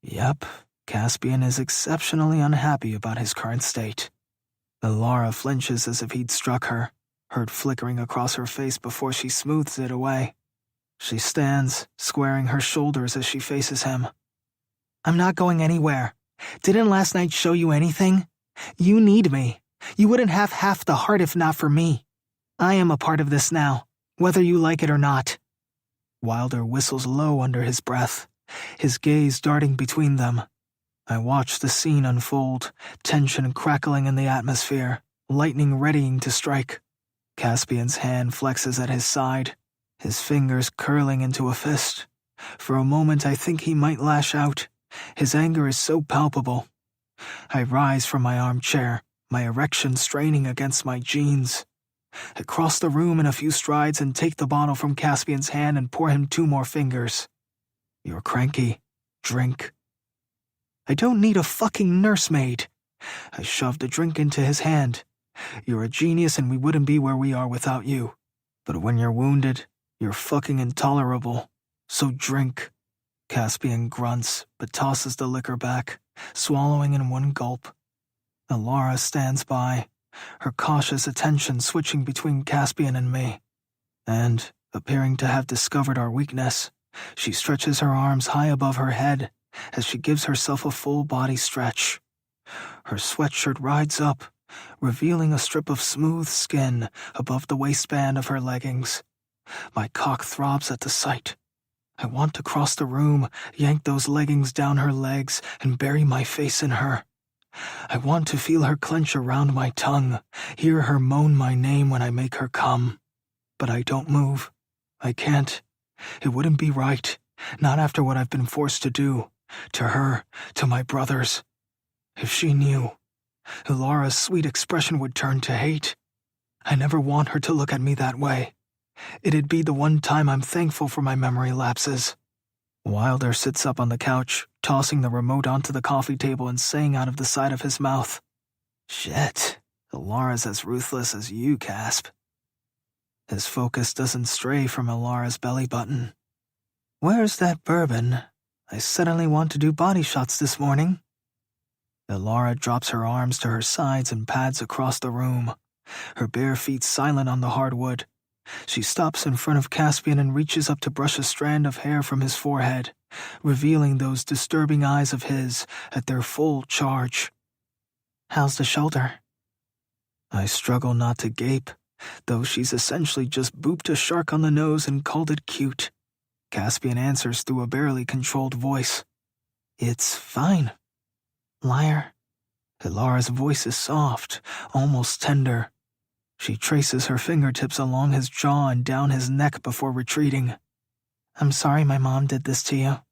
S3: Yep, Caspian is exceptionally unhappy about his current state. Ilara flinches as if he'd struck her, hurt flickering across her face before she smooths it away. She stands, squaring her shoulders as she faces him. I'm not going anywhere. Didn't last night show you anything? You need me. You wouldn't have half the heart if not for me. I am a part of this now, whether you like it or not. Wilder whistles low under his breath, his gaze darting between them. I watch the scene unfold, tension crackling in the atmosphere, lightning readying to strike. Caspian's hand flexes at his side, his fingers curling into a fist. For a moment I think he might lash out. His anger is so palpable. I rise from my armchair, my erection straining against my jeans. I cross the room in a few strides and take the bottle from Caspian's hand and pour him 2 more fingers. You're cranky. Drink. I don't need a fucking nursemaid. I shoved the drink into his hand. You're a genius and we wouldn't be where we are without you. But when you're wounded, you're fucking intolerable. So drink. Caspian grunts, but tosses the liquor back, swallowing in one gulp. Ilara stands by, her cautious attention switching between Caspian and me. And, appearing to have discovered our weakness, she stretches her arms high above her head as she gives herself a full body stretch. Her sweatshirt rides up, revealing a strip of smooth skin above the waistband of her leggings. My cock throbs at the sight. I want to cross the room, yank those leggings down her legs, and bury my face in her. I want to feel her clench around my tongue, hear her moan my name when I make her come. But I don't move. I can't. It wouldn't be right, not after what I've been forced to do, to her, to my brothers. If she knew, Ilara's sweet expression would turn to hate. I never want her to look at me that way. It'd be the one time I'm thankful for my memory lapses. Wilder sits up on the couch, tossing the remote onto the coffee table and saying out of the side of his mouth, "Shit, Ilara's as ruthless as you, Casp." His focus doesn't stray from Ilara's belly button. "Where's that bourbon? I suddenly want to do body shots this morning." Ilara drops her arms to her sides and pads across the room, her bare feet silent on the hardwood. She stops in front of Caspian and reaches up to brush a strand of hair from his forehead, revealing those disturbing eyes of his at their full charge. "How's the shoulder?" I struggle not to gape, though she's essentially just booped a shark on the nose and called it cute. Caspian answers through a barely controlled voice. "It's fine." "Liar." Ilara's voice is soft, almost tender. She traces her fingertips along his jaw and down his neck before retreating. "I'm sorry my mom did this to you."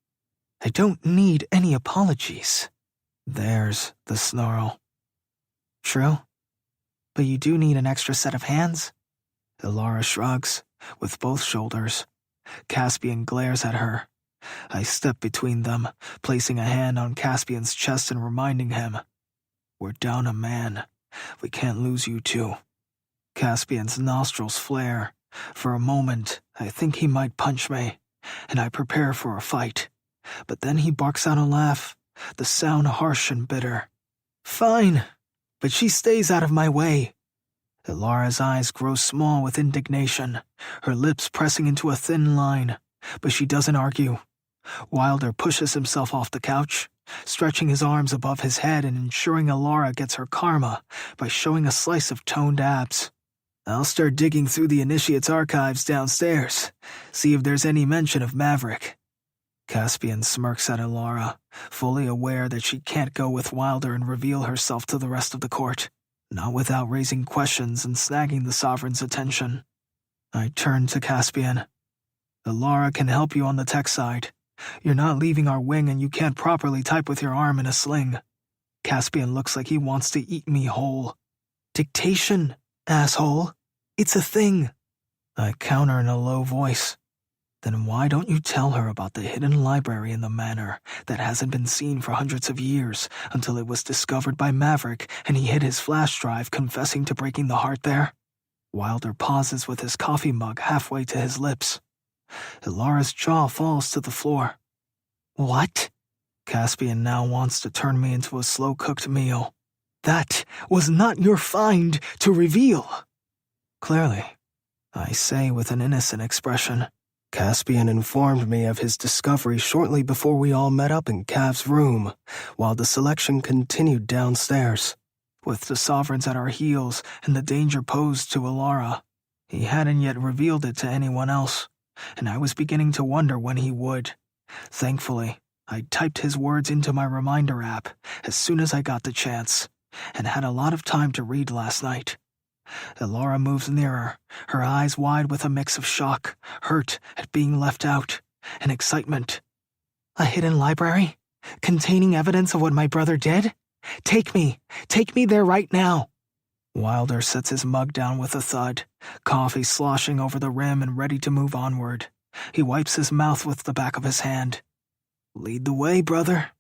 S3: "I don't need any apologies." There's the snarl. "True. But you do need an extra set of hands." Ilara shrugs, with both shoulders. Caspian glares at her. I step between them, placing a hand on Caspian's chest and reminding him, "We're down a man. We can't lose you too." Caspian's nostrils flare. For a moment, I think he might punch me, and I prepare for a fight. But then he barks out a laugh, the sound harsh and bitter. "Fine, but she stays out of my way." Ilara's eyes grow small with indignation, her lips pressing into a thin line, but she doesn't argue. Wilder pushes himself off the couch, stretching his arms above his head and ensuring Ilara gets her karma by showing a slice of toned abs. "I'll start digging through the Initiate's archives downstairs, see if there's any mention of Maverick." Caspian smirks at Ilara, fully aware that she can't go with Wilder and reveal herself to the rest of the court, not without raising questions and snagging the Sovereign's attention. I turn to Caspian. "Ilara can help you on the tech side. You're not leaving our wing and you can't properly type with your arm in a sling." Caspian looks like he wants to eat me whole. "Dictation, asshole. It's a thing." I counter in a low voice. "Then why don't you tell her about the hidden library in the manor that hasn't been seen for hundreds of years until it was discovered by Maverick and he hid his flash drive confessing to breaking the heart there?" Wilder pauses with his coffee mug halfway to his lips. Ilara's jaw falls to the floor. "What?" Caspian now wants to turn me into a slow-cooked meal. "That was not your find to reveal." "Clearly," I say with an innocent expression.
S4: Caspian informed me of his discovery shortly before we all met up in Cav's room, while the selection continued downstairs.
S3: With the Sovereigns at our heels and the danger posed to Ilara, he hadn't yet revealed it to anyone else, and I was beginning to wonder when he would. Thankfully, I typed his words into my reminder app as soon as I got the chance, and had a lot of time to read last night. Ilara moves nearer, her eyes wide with a mix of shock, hurt at being left out, and excitement. "A hidden library? Containing evidence of what my brother did? Take me there right now." Wilder sets his mug down with a thud, coffee sloshing over the rim and ready to move onward. He wipes his mouth with the back of his hand. "Lead the way, brother."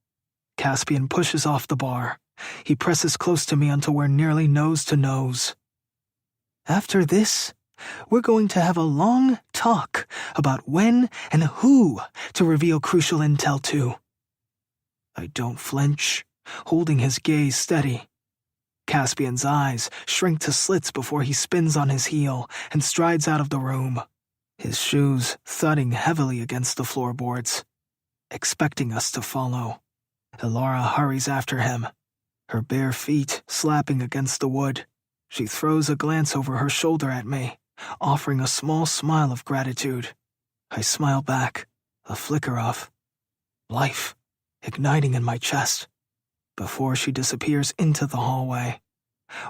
S3: Caspian pushes off the bar. He presses close to me until we're nearly nose to nose. "After this, we're going to have a long talk about when and who to reveal crucial intel to." I don't flinch, holding his gaze steady. Caspian's eyes shrink to slits before he spins on his heel and strides out of the room, his shoes thudding heavily against the floorboards, expecting us to follow. Ilara hurries after him, her bare feet slapping against the wood. She throws a glance over her shoulder at me, offering a small smile of gratitude. I smile back, a flicker of life igniting in my chest. Before she disappears into the hallway,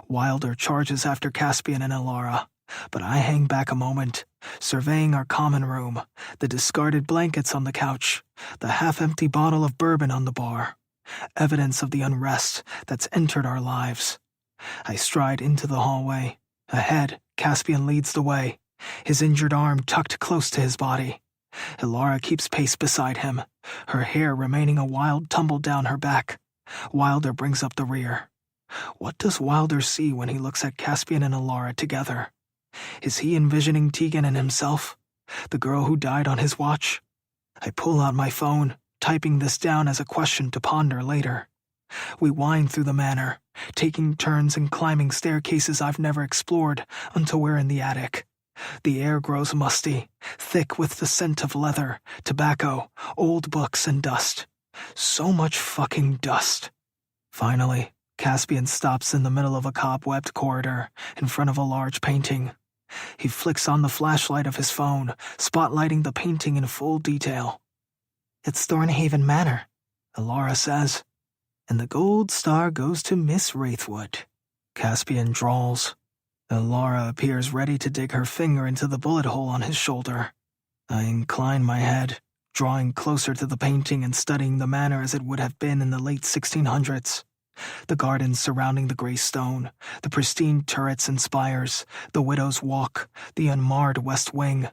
S3: Wilder charges after Caspian and Alara, but I hang back a moment, surveying our common room, the discarded blankets on the couch, the half-empty bottle of bourbon on the bar, evidence of the unrest that's entered our lives. I stride into the hallway. Ahead, Caspian leads the way, his injured arm tucked close to his body. Alara keeps pace beside him, her hair remaining a wild tumble down her back. Wilder brings up the rear. What does Wilder see when he looks at Caspian and Alara together? Is he envisioning Tegan and himself, the girl who died on his watch? I pull out my phone, typing this down as a question to ponder later. We wind through the manor, taking turns and climbing staircases I've never explored until we're in the attic. The air grows musty, thick with the scent of leather, tobacco, old books, and dust. So much fucking dust. Finally, Caspian stops in the middle of a cobwebbed corridor, in front of a large painting. He flicks on the flashlight of his phone, spotlighting the painting in full detail. "It's Thornhaven Manor," Alara says. "And the gold star goes to Miss Wraithwood," Caspian drawls. Alara appears ready to dig her finger into the bullet hole on his shoulder. I incline my head, drawing closer to the painting and studying the manor as it would have been in the late 1600s. The gardens surrounding the gray stone, the pristine turrets and spires, the widow's walk, the unmarred west wing.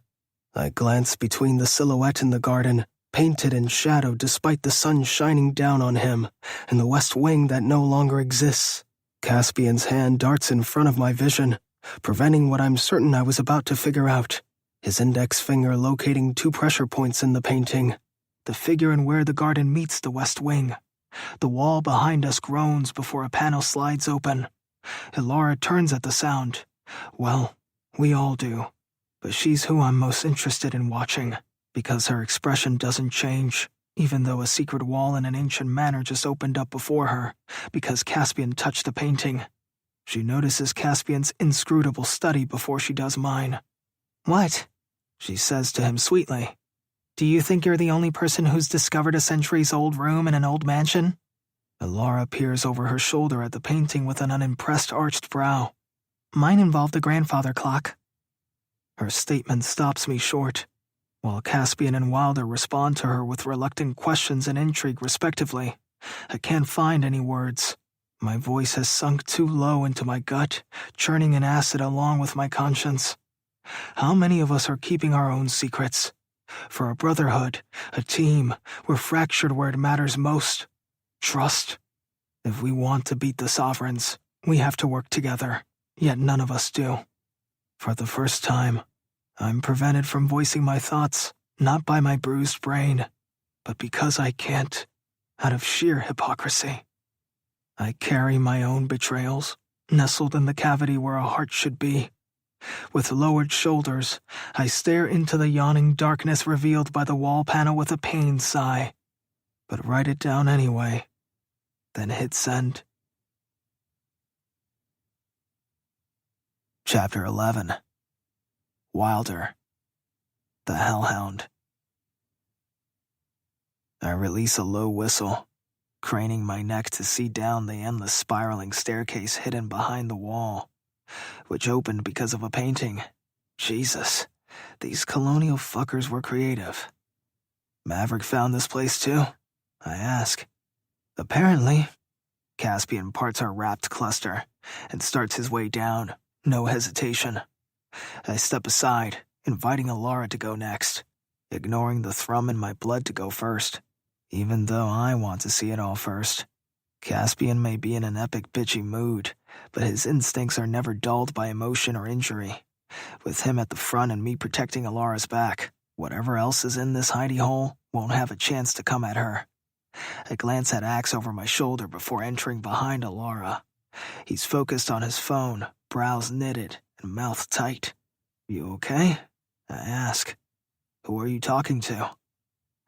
S4: I glance between the silhouette in the garden, painted in shadow despite the sun shining down on him, and the west wing that no longer exists. Caspian's hand darts in front of my vision, preventing what I'm certain I was about to figure out. His index finger locating 2 pressure points in the painting, the figure and where the garden meets the west wing. The wall behind us groans before a panel slides open. Alara turns at the sound. Well, we all do. But she's who I'm most interested in watching, because her expression doesn't change, even though a secret wall in an ancient manor just opened up before her, because Caspian touched the painting. She notices Caspian's inscrutable study before she does mine. "What?" she says to him sweetly. "Do you think you're the only person who's discovered a centuries-old room in an old mansion?" Alara peers over her shoulder at the painting with an unimpressed arched brow. "Mine involved a grandfather clock." Her statement stops me short, while Caspian and Wilder respond to her with reluctant questions and intrigue respectively. I can't find any words. My voice has sunk too low into my gut, churning an acid along with my conscience. How many of us are keeping our own secrets? For a brotherhood, a team, we're fractured where it matters most. Trust. If we want to beat the Sovereigns, we have to work together, yet none of us do. For the first time, I'm prevented from voicing my thoughts, not by my bruised brain, but because I can't, out of sheer hypocrisy. I carry my own betrayals, nestled in the cavity where a heart should be. With lowered shoulders, I stare into the yawning darkness revealed by the wall panel with a pained sigh, but write it down anyway, then hit send. Chapter 11. Wilder, the Hellhound. I release a low whistle, craning my neck to see down the endless spiraling staircase hidden behind the wall, which opened because of a painting. Jesus, these colonial fuckers were creative. Maverick found this place too? I ask. Apparently. Caspian parts our wrapped cluster and starts his way down, no hesitation. I step aside, inviting Alara to go next, ignoring the thrum in my blood to go first, even though I want to see it all first. Caspian may be in an epic bitchy mood, but his instincts are never dulled by emotion or injury. With him at the front and me protecting Alara's back, whatever else is in this hidey hole won't have a chance to come at her. I glance at Axe over my shoulder before entering behind Alara. He's focused on his phone, brows knitted and mouth tight. "You okay?" I ask. "Who are you talking to?"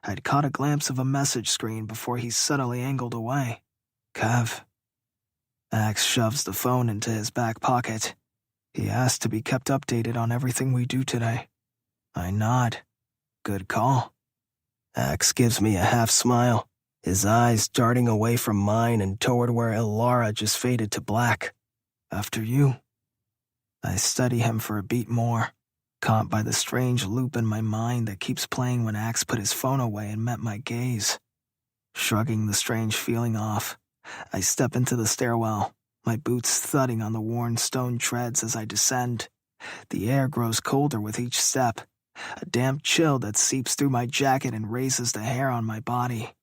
S4: I'd caught a glimpse of a message screen before he subtly angled away. "Kev." Axe shoves the phone into his back pocket. He asked to be kept updated on everything we do today. I nod. Good call. Axe gives me a half smile, his eyes darting away from mine and toward where Ilara just faded to black. After you. I study him for a beat more, caught by the strange loop in my mind that keeps playing when Axe put his phone away and met my gaze. Shrugging the strange feeling off, I step into the stairwell, my boots thudding on the worn stone treads as I descend. The air grows colder with each step, a damp chill that seeps through my jacket and raises the hair on my body.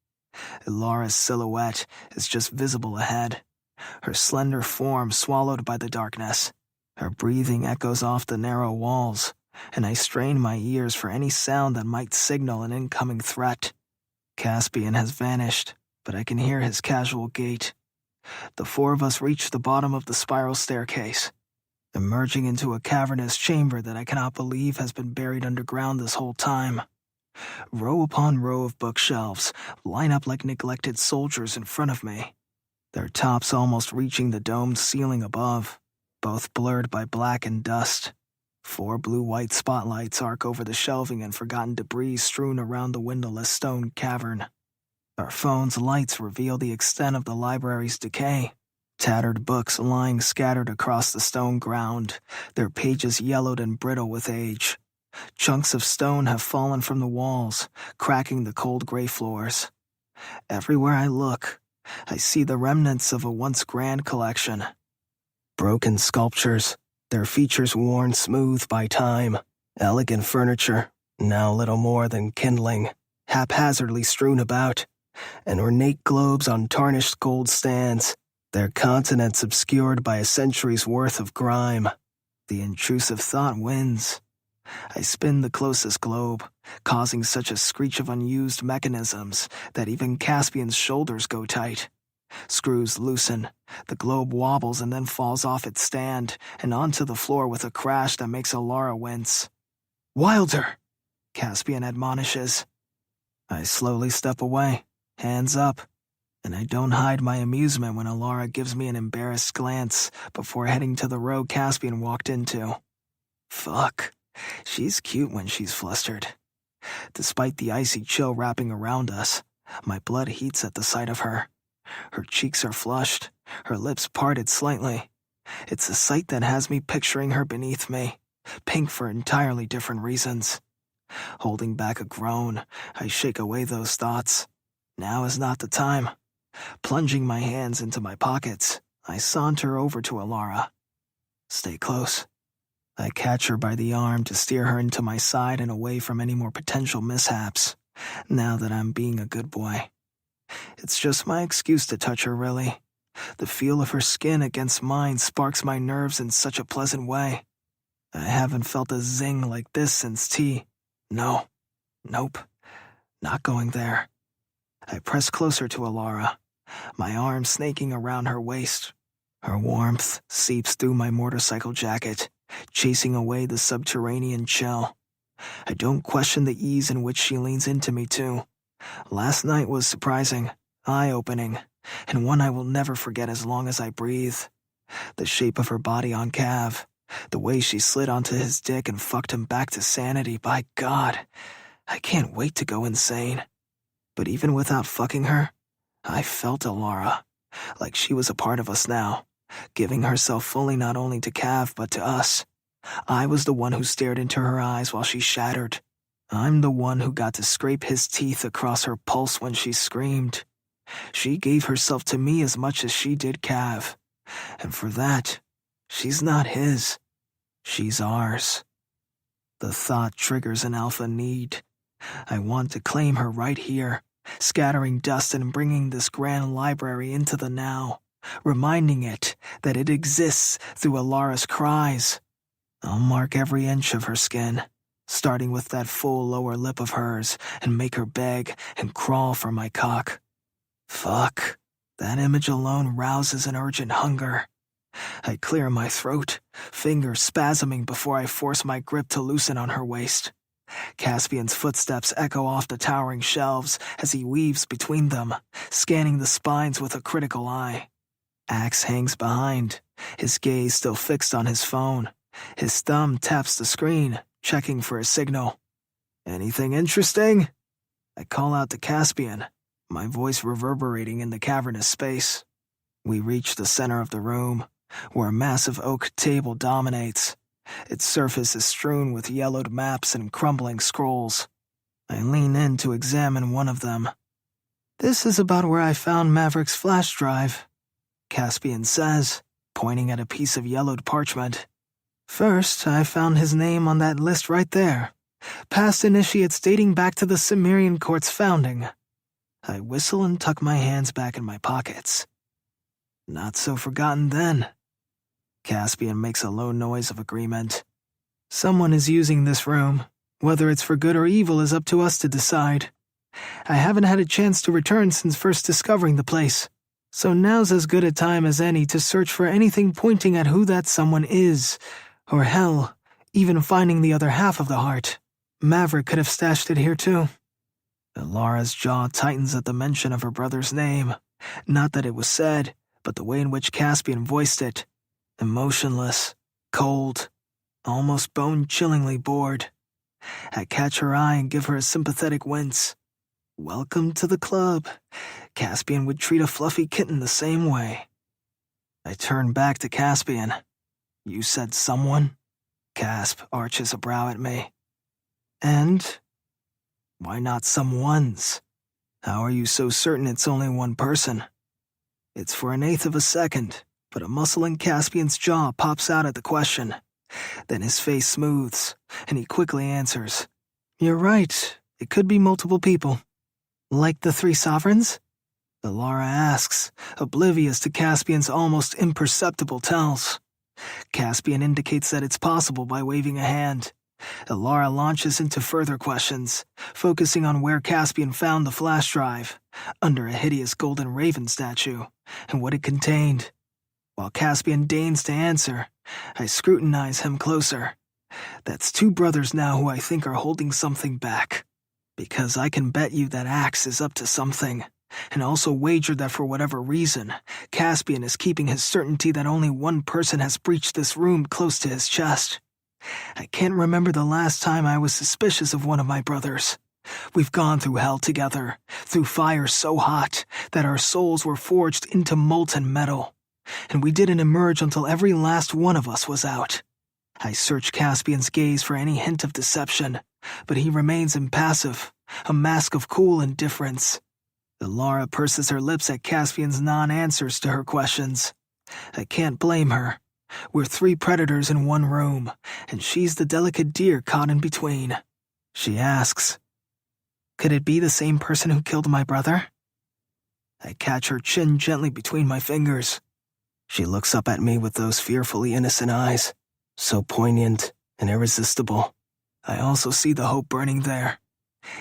S4: Ilara's silhouette is just visible ahead, her slender form swallowed by the darkness. Her breathing echoes off the narrow walls, and I strain my ears for any sound that might signal an incoming threat. Caspian has vanished, but I can hear his casual gait. The four of us reach the bottom of the spiral staircase, emerging into a cavernous chamber that I cannot believe has been buried underground this whole time. Row upon row of bookshelves line up like neglected soldiers in front of me, their tops almost reaching the domed ceiling above, both blurred by black and dust. 4 blue-white spotlights arc over the shelving and forgotten debris strewn around the windowless stone cavern. Our phones' lights reveal the extent of the library's decay. Tattered books lying scattered across the stone ground, their pages yellowed and brittle with age. Chunks of stone have fallen from the walls, cracking the cold gray floors. Everywhere I look, I see the remnants of a once grand collection. Broken sculptures, their features worn smooth by time. Elegant furniture, now little more than kindling, haphazardly strewn about. And ornate globes on tarnished gold stands, their continents obscured by a century's worth of grime. The intrusive thought wins. I spin the closest globe, causing such a screech of unused mechanisms that even Caspian's shoulders go tight. Screws loosen, the globe wobbles and then falls off its stand and onto the floor with a crash that makes Ilara wince. "Wilder!" Caspian admonishes. I slowly step away, hands up, and I don't hide my amusement when Ilara gives me an embarrassed glance before heading to the row Caspian walked into. Fuck, she's cute when she's flustered. Despite the icy chill wrapping around us, my blood heats at the sight of her. Her cheeks are flushed, her lips parted slightly. It's a sight that has me picturing her beneath me, pink for entirely different reasons. Holding back a groan, I shake away those thoughts. Now is not the time. Plunging my hands into my pockets, I saunter over to Ilara. Stay close. I catch her by the arm to steer her into my side and away from any more potential mishaps, now that I'm being a good boy. It's just my excuse to touch her, really. The feel of her skin against mine sparks my nerves in such a pleasant way. I haven't felt a zing like this since tea. No. Nope. Not going there. I press closer to Ilara, my arm snaking around her waist. Her warmth seeps through my motorcycle jacket, chasing away the subterranean chill. I don't question the ease in which she leans into me, too. Last night was surprising, eye-opening, and one I will never forget as long as I breathe. The shape of her body on Cav, the way she slid onto his dick and fucked him back to sanity, by God, I can't wait to go insane. But even without fucking her, I felt Ilara, like she was a part of us now, giving herself fully not only to Cav but to us. I was the one who stared into her eyes while she shattered. I'm the one who got to scrape his teeth across her pulse when she screamed. She gave herself to me as much as she did Cav, and for that, she's not his. She's ours. The thought triggers an alpha need. I want to claim her right here, scattering dust and bringing this grand library into the now, reminding it that it exists through Ilara's cries. I'll mark every inch of her skin, starting with that full lower lip of hers, and make her beg and crawl for my cock. Fuck, that image alone rouses an urgent hunger. I clear my throat, fingers spasming before I force my grip to loosen on her waist. Caspian's footsteps echo off the towering shelves as he weaves between them, scanning the spines with a critical eye. Axe hangs behind, his gaze still fixed on his phone. His thumb taps the screen, checking for a signal. Anything interesting?
S3: I call out to Caspian, my voice reverberating in the cavernous space. We reach the center of the room, where a massive oak table dominates. Its surface is strewn with yellowed maps and crumbling scrolls. I lean in to examine one of them. "This is about where I found Maverick's flash drive," Caspian says, pointing at a piece of yellowed parchment. "First, I found his name on that list right there. Past initiates dating back to the Cimmerian Court's founding." I whistle and tuck my hands back in my pockets. "Not so forgotten then." Caspian makes a low noise of agreement. "Someone is using this room. Whether it's for good or evil is up to us to decide. I haven't had a chance to return since first discovering the place, so now's as good a time as any to search for anything pointing at who that someone is, or hell, even finding the other half of the heart. Maverick could have stashed it here too." Lara's jaw tightens at the mention of her brother's name. Not that it was said, but the way in which Caspian voiced it. Emotionless, cold, almost bone-chillingly bored. I catch her eye and give her a sympathetic wince. Welcome to the club. Caspian would treat a fluffy kitten the same way. I turn back to Caspian. "You said someone?" Casp arches a brow at me. "And? Why not someone's? How are you so certain it's only one person?" It's for an eighth of a second, but a muscle in Caspian's jaw pops out at the question. Then his face smooths, and he quickly answers. "You're right. It could be multiple people." "Like the three sovereigns?" Lara asks, oblivious to Caspian's almost imperceptible tells. Caspian indicates that it's possible by waving a hand. Lara launches into further questions, focusing on where Caspian found the flash drive, under a hideous golden raven statue, and what it contained. While Caspian deigns to answer, I scrutinize him closer. That's two brothers now who I think are holding something back. Because I can bet you that Axe is up to something, and also wager that for whatever reason, Caspian is keeping his certainty that only one person has breached this room close to his chest. I can't remember the last time I was suspicious of one of my brothers. We've gone through hell together, through fire so hot that our souls were forged into molten metal, and we didn't emerge until every last one of us was out. I search Caspian's gaze for any hint of deception, but he remains impassive, a mask of cool indifference. Lara purses her lips at Caspian's non-answers to her questions. I can't blame her. We're three predators in one room, and she's the delicate deer caught in between. She asks, "Could it be the same person who killed my brother?" I catch her chin gently between my fingers. She looks up at me with those fearfully innocent eyes, so poignant and irresistible. I also see the hope burning there.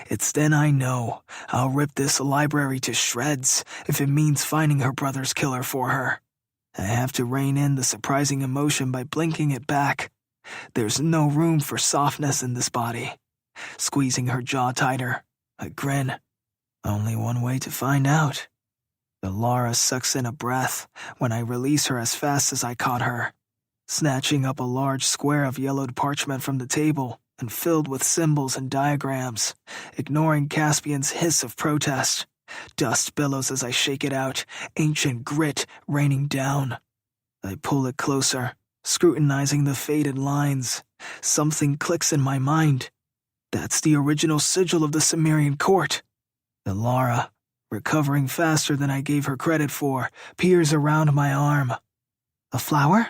S3: It's then I know I'll rip this library to shreds if it means finding her brother's killer for her. I have to rein in the surprising emotion by blinking it back. There's no room for softness in this body. Squeezing her jaw tighter, I grin. Only one way to find out. Lara sucks in a breath when I release her as fast as I caught her, snatching up a large square of yellowed parchment from the table and filled with symbols and diagrams, ignoring Caspian's hiss of protest. Dust billows as I shake it out, ancient grit raining down. I pull it closer, scrutinizing the faded lines. Something clicks in my mind. That's the original sigil of the Cimmerian Court. Lara, recovering faster than I gave her credit for, peers around my arm. A flower?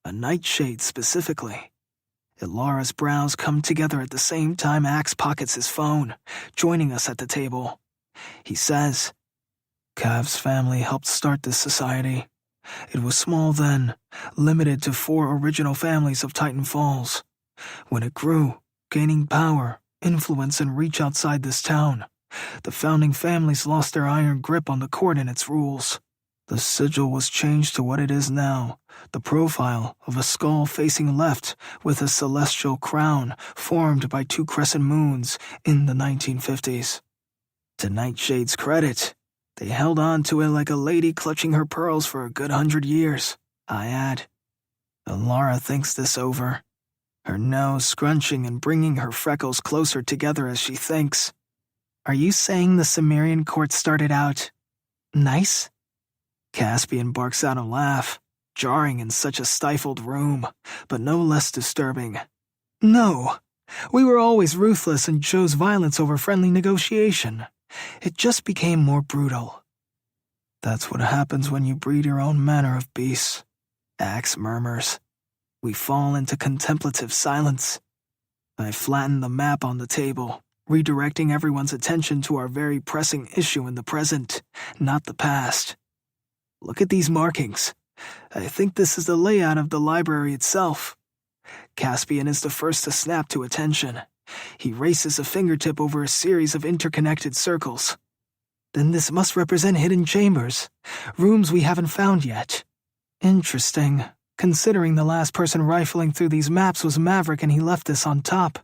S3: A nightshade, specifically. Lara's brows come together at the same time Axe pockets his phone, joining us at the table. He says, "Cav's family helped start this society. It was small then, limited to 4 original families of Titan Falls. When it grew, gaining power, influence, and reach outside this town, the founding families lost their iron grip on the court and its rules. The sigil was changed to what it is now, the profile of a skull facing left with a celestial crown formed by 2 crescent moons in the 1950s. To Nightshade's credit, they held on to it like a lady clutching her pearls for a good 100 years, I add. Lara thinks this over, her nose scrunching and bringing her freckles closer together as she thinks. Are you saying the Cimmerian Court started out nice? Caspian barks out a laugh, jarring in such a stifled room, but no less disturbing. No, we were always ruthless and chose violence over friendly negotiation. It just became more brutal. That's what happens when you breed your own manner of beasts, Axe murmurs. We fall into contemplative silence. I flatten the map on the table, redirecting everyone's attention to our very pressing issue in the present, not the past. Look at these markings. I think this is the layout of the library itself. Caspian is the first to snap to attention. He races a fingertip over a series of interconnected circles. Then this must represent hidden chambers, rooms we haven't found yet. Interesting, considering the last person rifling through these maps was Maverick and he left this on top.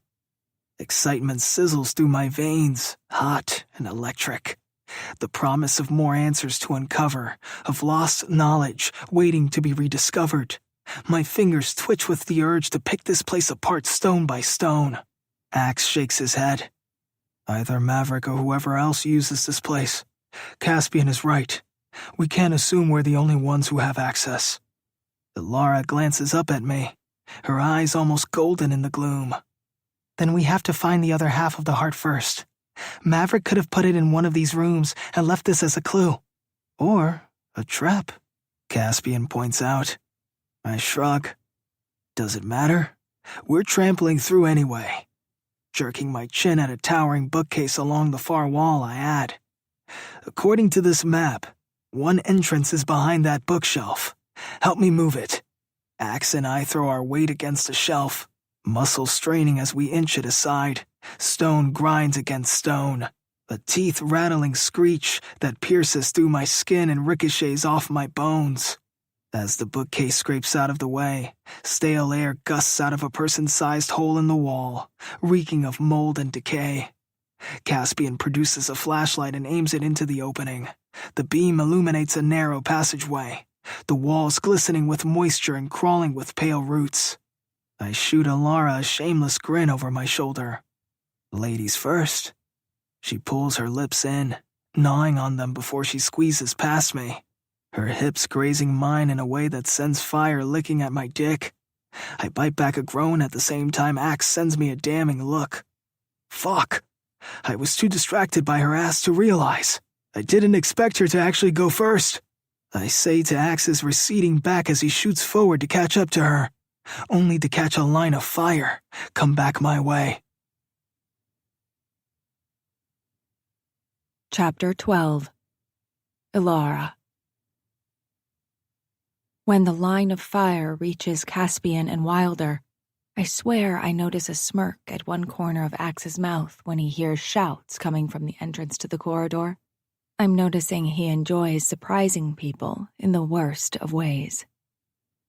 S3: Excitement sizzles through my veins, hot and electric. The promise of more answers to uncover, of lost knowledge waiting to be rediscovered. My fingers twitch with the urge to pick this place apart stone by stone. Axe shakes his head. Either Maverick or whoever else uses this place. Caspian is right. We can't assume we're the only ones who have access. Lara glances up at me, her eyes almost golden in the gloom. Then we have to find the other half of the heart first. Maverick could have put it in one of these rooms and left this as a clue. Or a trap, Caspian points out. I shrug. Does it matter? We're trampling through anyway. Jerking my chin at a towering bookcase along the far wall, I add. According to this map, one entrance is behind that bookshelf. Help me move it. Axe and I throw our weight against the shelf, muscles straining as we inch it aside. Stone grinds against stone, a teeth-rattling screech that pierces through my skin and ricochets off my bones. As the bookcase scrapes out of the way, stale air gusts out of a person-sized hole in the wall, reeking of mold and decay. Caspian produces a flashlight and aims it into the opening. The beam illuminates a narrow passageway, the walls glistening with moisture and crawling with pale roots. I shoot Lara a shameless grin over my shoulder. Ladies first. She pulls her lips in, gnawing on them before she squeezes past me, her hips grazing mine in a way that sends fire licking at my dick. I bite back a groan at the same time Axe sends me a damning look. Fuck. I was too distracted by her ass to realize. I didn't expect her to actually go first. I say to Axe's receding back as he shoots forward to catch up to her, only to catch a line of fire come back my way.
S1: Chapter 12. Ilara. When the line of fire reaches Caspian and Wilder, I swear I notice a smirk at one corner of Axe's mouth when he hears shouts coming from the entrance to the corridor. I'm noticing he enjoys surprising people in the worst of ways.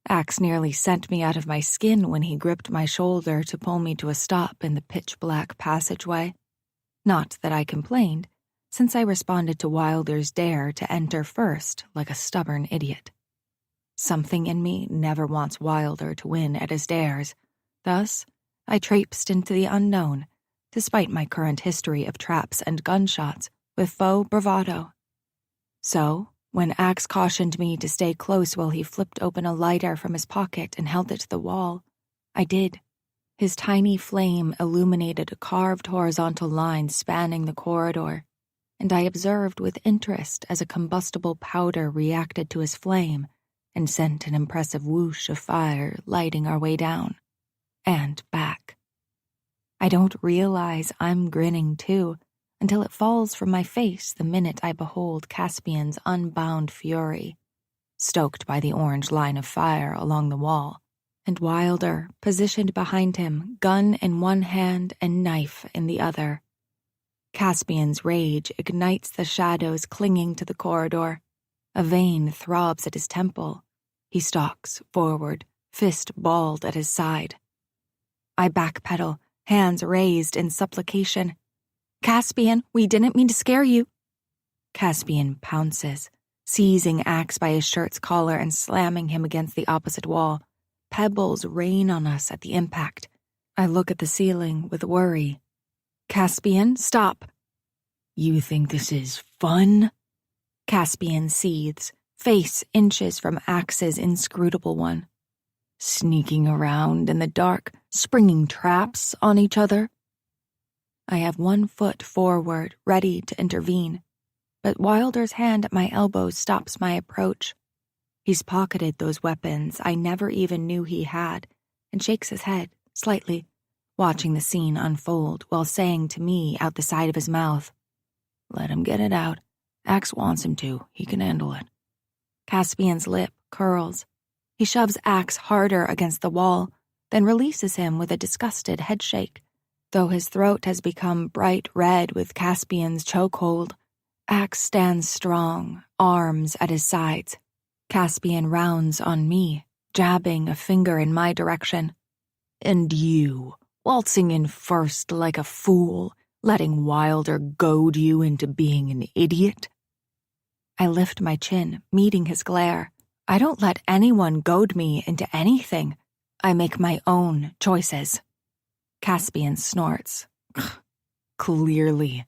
S1: Axe nearly sent me out of my skin when he gripped my shoulder to pull me to a stop in the pitch-black passageway. Not that I complained, since I responded to Wilder's dare to enter first like a stubborn idiot. Something in me never wants Wilder to win at his dares. Thus, I traipsed into the unknown, despite my current history of traps and gunshots, with faux bravado. So, when Axe cautioned me to stay close while he flipped open a lighter from his pocket and held it to the wall, I did. His tiny flame illuminated a carved horizontal line spanning the corridor, and I observed with interest as a combustible powder reacted to his flame and sent an impressive whoosh of fire lighting our way down. And back. I don't realize I'm grinning too, until it falls from my face the minute I behold Caspian's unbound fury, stoked by the orange line of fire along the wall, and Wilder positioned behind him, gun in one hand and knife in the other. Caspian's rage ignites the shadows clinging to the corridor. A vein throbs at his temple. He stalks forward, fist balled at his side. I backpedal, hands raised in supplication. Caspian, we didn't mean to scare you. Caspian pounces, seizing Axe by his shirt's collar and slamming him against the opposite wall. Pebbles rain on us at the impact. I look at the ceiling with worry. Caspian, stop. You think this is fun? Caspian seethes, face inches from Axe's inscrutable one. Sneaking around in the dark, springing traps on each other? I have 1 foot forward, ready to intervene, but Wilder's hand at my elbow stops my approach. He's pocketed those weapons I never even knew he had, and shakes his head, slightly, watching the scene unfold while saying to me out the side of his mouth, "Let him get it out. Axe wants him to. He can handle it." Caspian's lip curls. He shoves Axe harder against the wall, then releases him with a disgusted headshake. Though his throat has become bright red with Caspian's chokehold, Axe stands strong, arms at his sides. Caspian rounds on me, jabbing a finger in my direction. "And you, waltzing in first like a fool, letting Wilder goad you into being an idiot?" I lift my chin, meeting his glare. I don't let anyone goad me into anything. I make my own choices. Caspian snorts. Clearly.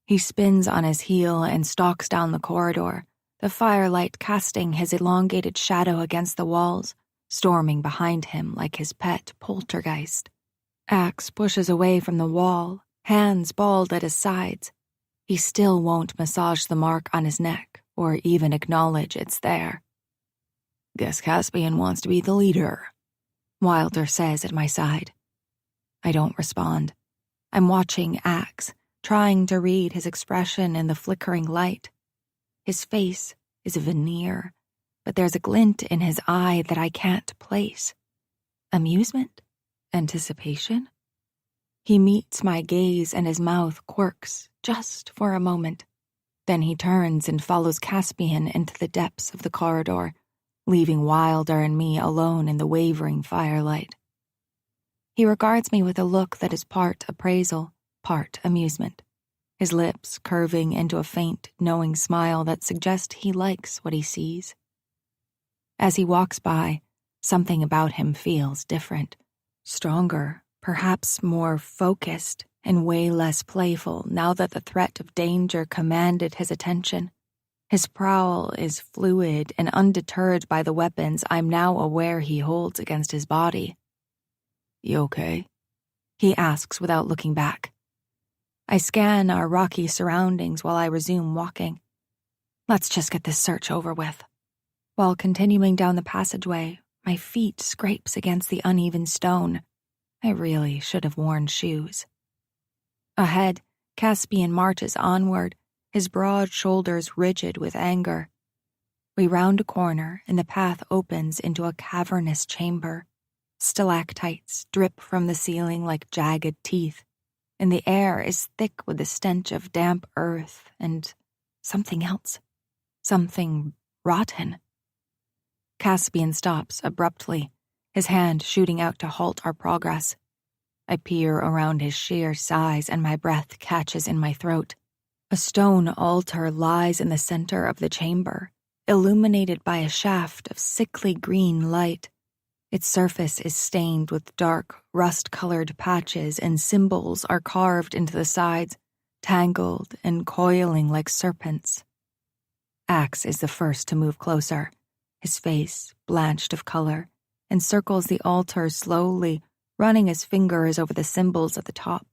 S1: He spins on his heel and stalks down the corridor, the firelight casting his elongated shadow against the walls, storming behind him like his pet poltergeist. Axe pushes away from the wall, hands balled at his sides. He still won't massage the mark on his neck or even acknowledge it's there. "Guess Caspian wants to be the leader," Wilder says at my side. I don't respond. I'm watching Axe, trying to read his expression in the flickering light. His face is a veneer, but there's a glint in his eye that I can't place. Amusement? Anticipation? He meets my gaze and his mouth quirks, just for a moment. Then he turns and follows Caspian into the depths of the corridor, leaving Wilder and me alone in the wavering firelight. He regards me with a look that is part appraisal, part amusement, his lips curving into a faint, knowing smile that suggests he likes what he sees. As he walks by, something about him feels different, stronger, perhaps more focused, and way less playful now that the threat of danger commanded his attention. His prowl is fluid and undeterred by the weapons I'm now aware he holds against his body. "You okay?" he asks without looking back. I scan our rocky surroundings while I resume walking. Let's just get this search over with. While continuing down the passageway, my feet scrapes against the uneven stone. I really should have worn shoes. Ahead, Caspian marches onward, his broad shoulders rigid with anger. We round a corner and the path opens into a cavernous chamber. Stalactites drip from the ceiling like jagged teeth, and the air is thick with the stench of damp earth and something else. Something rotten. Caspian stops abruptly, his hand shooting out to halt our progress. I peer around his sheer size and my breath catches in my throat. A stone altar lies in the center of the chamber, illuminated by a shaft of sickly green light. Its surface is stained with dark, rust-colored patches and symbols are carved into the sides, tangled and coiling like serpents. Axe is the first to move closer, his face blanched of color, and circles the altar slowly, running his fingers over the symbols at the top.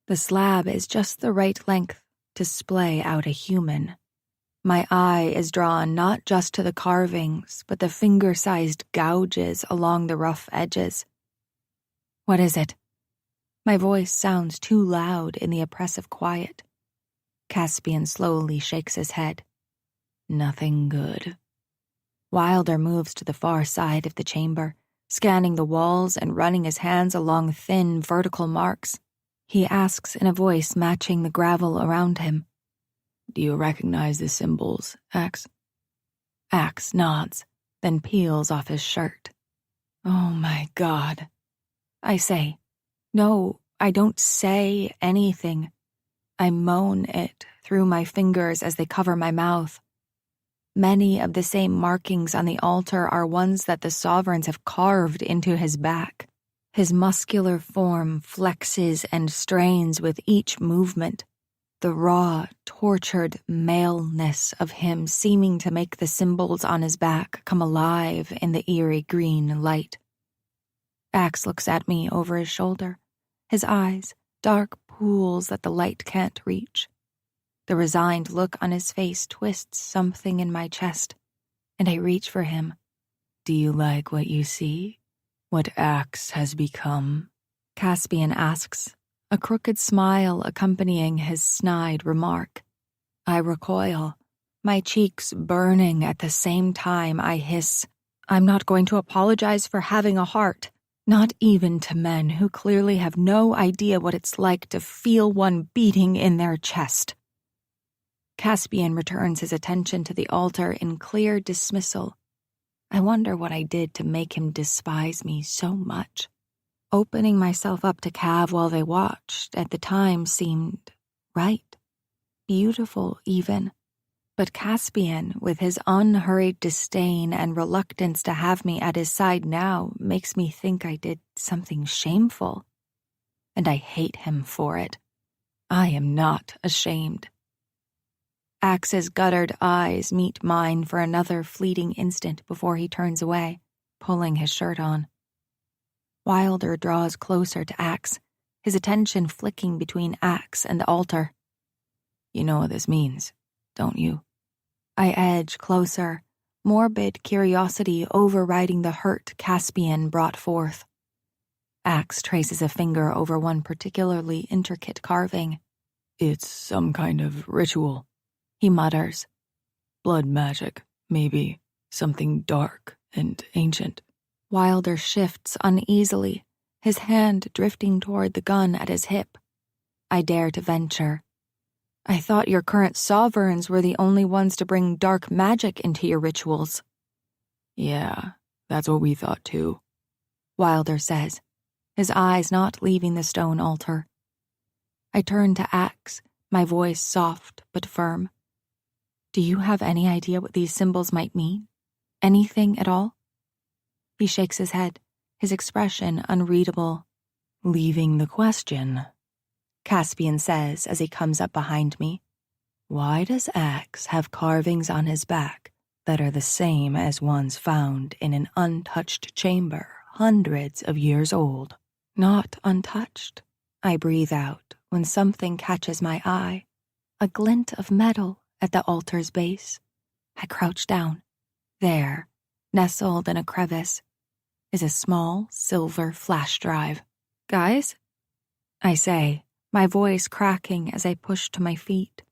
S1: The slab is just the right length to splay out a human. My eye is drawn not just to the carvings, but the finger-sized gouges along the rough edges. What is it? My voice sounds too loud in the oppressive quiet. Caspian slowly shakes his head. Nothing good. Wilder moves to the far side of the chamber, scanning the walls and running his hands along thin, vertical marks. He asks in a voice matching the gravel around him. Do you recognize the symbols, Axe? Axe nods, then peels off his shirt. Oh my God. I say. No, I don't say anything. I moan it through my fingers as they cover my mouth. Many of the same markings on the altar are ones that the sovereigns have carved into his back. His muscular form flexes and strains with each movement. the raw, tortured maleness of him seeming to make the symbols on his back come alive in the eerie green light. Axe looks at me over his shoulder, his eyes dark pools that the light can't reach. The resigned look on his face twists something in my chest, and I reach for him.
S2: Do you like what you see? What Axe has become?
S1: Caspian asks, a crooked smile accompanying his snide remark. I recoil, my cheeks burning at the same time I hiss, I'm not going to apologize for having a heart, not even to men who clearly have no idea what it's like to feel one beating in their chest. Caspian returns his attention to the altar in clear dismissal. I wonder what I did to make him despise me so much. Opening myself up to Cav while they watched at the time seemed right, beautiful even. But Caspian, with his unhurried disdain and reluctance to have me at his side now, makes me think I did something shameful. And I hate him for it. I am not ashamed. Axe's guttered eyes meet mine for another fleeting instant before he turns away, pulling his shirt on. Wilder draws closer to Axe, his attention flicking between Axe and the altar.
S2: You know what this means, don't you?
S1: I edge closer, morbid curiosity overriding the hurt Caspian brought forth. Axe traces a finger over one particularly intricate carving.
S2: It's some kind of ritual,
S1: he mutters.
S2: Blood magic, maybe. Something dark and ancient.
S1: Wilder shifts uneasily, his hand drifting toward the gun at his hip. I dare to venture. I thought your current sovereigns were the only ones to bring dark magic into your rituals.
S2: Yeah, that's what we thought too,
S1: Wilder says, his eyes not leaving the stone altar. I turn to Axe, my voice soft but firm. Do you have any idea what these symbols might mean? Anything at all? He shakes his head, his expression unreadable.
S2: Leaving the question,
S1: Caspian says as he comes up behind me.
S2: Why does Axe have carvings on his back that are the same as ones found in an untouched chamber hundreds of years old?
S1: Not untouched, I breathe out when something catches my eye, a glint of metal at the altar's base. I crouch down. There, nestled in a crevice, is a small silver flash drive. Guys? I say, my voice cracking as I push to my feet.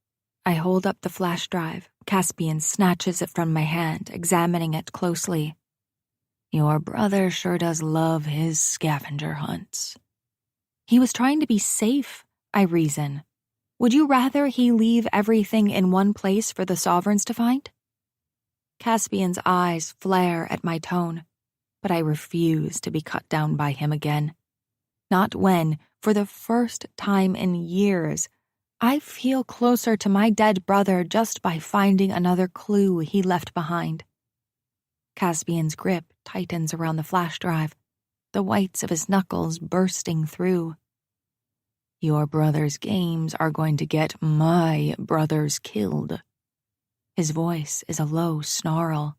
S1: I hold up the flash drive. Caspian snatches it from my hand, examining it closely.
S2: Your brother sure does love his scavenger hunts.
S1: He was trying to be safe, I reason. Would you rather he leave everything in one place for the sovereigns to find? Caspian's eyes flare at my tone, but I refuse to be cut down by him again. Not when, for the first time in years, I feel closer to my dead brother just by finding another clue he left behind. Caspian's grip tightens around the flash drive, the whites of his knuckles bursting through.
S2: Your brother's games are going to get my brothers killed.
S1: His voice is a low snarl.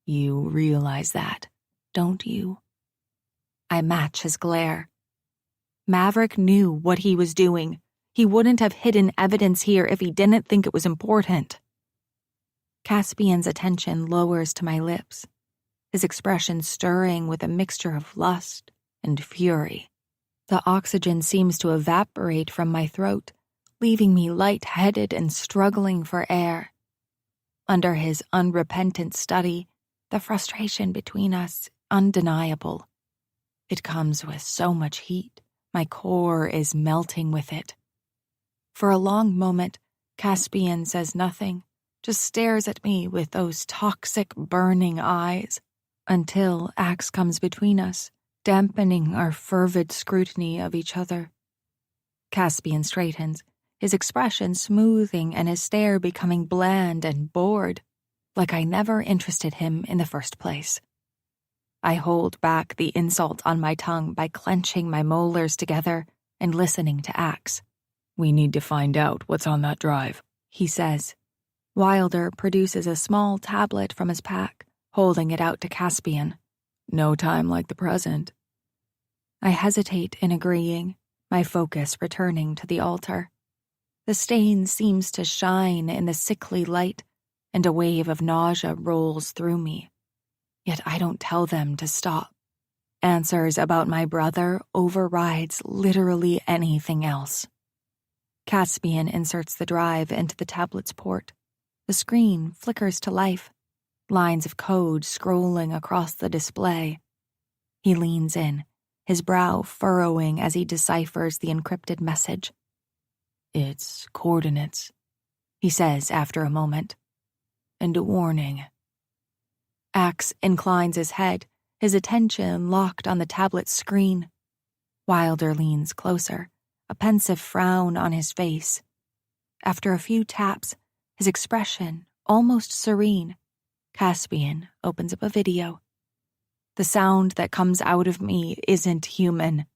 S2: You realize that, don't you?
S1: I match his glare. Maverick knew what he was doing. He wouldn't have hidden evidence here if he didn't think it was important. Caspian's attention lowers to my lips, his expression stirring with a mixture of lust and fury. The oxygen seems to evaporate from my throat, leaving me light-headed and struggling for air. Under his unrepentant study, the frustration between us undeniable. It comes with so much heat, my core is melting with it. For a long moment, Caspian says nothing, just stares at me with those toxic, burning eyes, until Axe comes between us, dampening our fervid scrutiny of each other. Caspian straightens, his expression smoothing and his stare becoming bland and bored, like I never interested him in the first place. I hold back the insult on my tongue by clenching my molars together and listening to Axe.
S2: We need to find out what's on that drive,
S1: he says. Wilder produces a small tablet from his pack, holding it out to Caspian.
S2: No time like the present.
S1: I hesitate in agreeing, my focus returning to the altar. The stain seems to shine in the sickly light, and a wave of nausea rolls through me. Yet I don't tell them to stop. Answers about my brother overrides literally anything else. Caspian inserts the drive into the tablet's port. The screen flickers to life, lines of code scrolling across the display. He leans in, his brow furrowing as he deciphers the encrypted message.
S2: It's coordinates,
S1: he says after a moment.
S2: And a warning.
S1: Axe inclines his head, his attention locked on the tablet's screen. Wilder leans closer, a pensive frown on his face. After a few taps, his expression almost serene, Caspian opens up a video. The sound that comes out of me isn't human.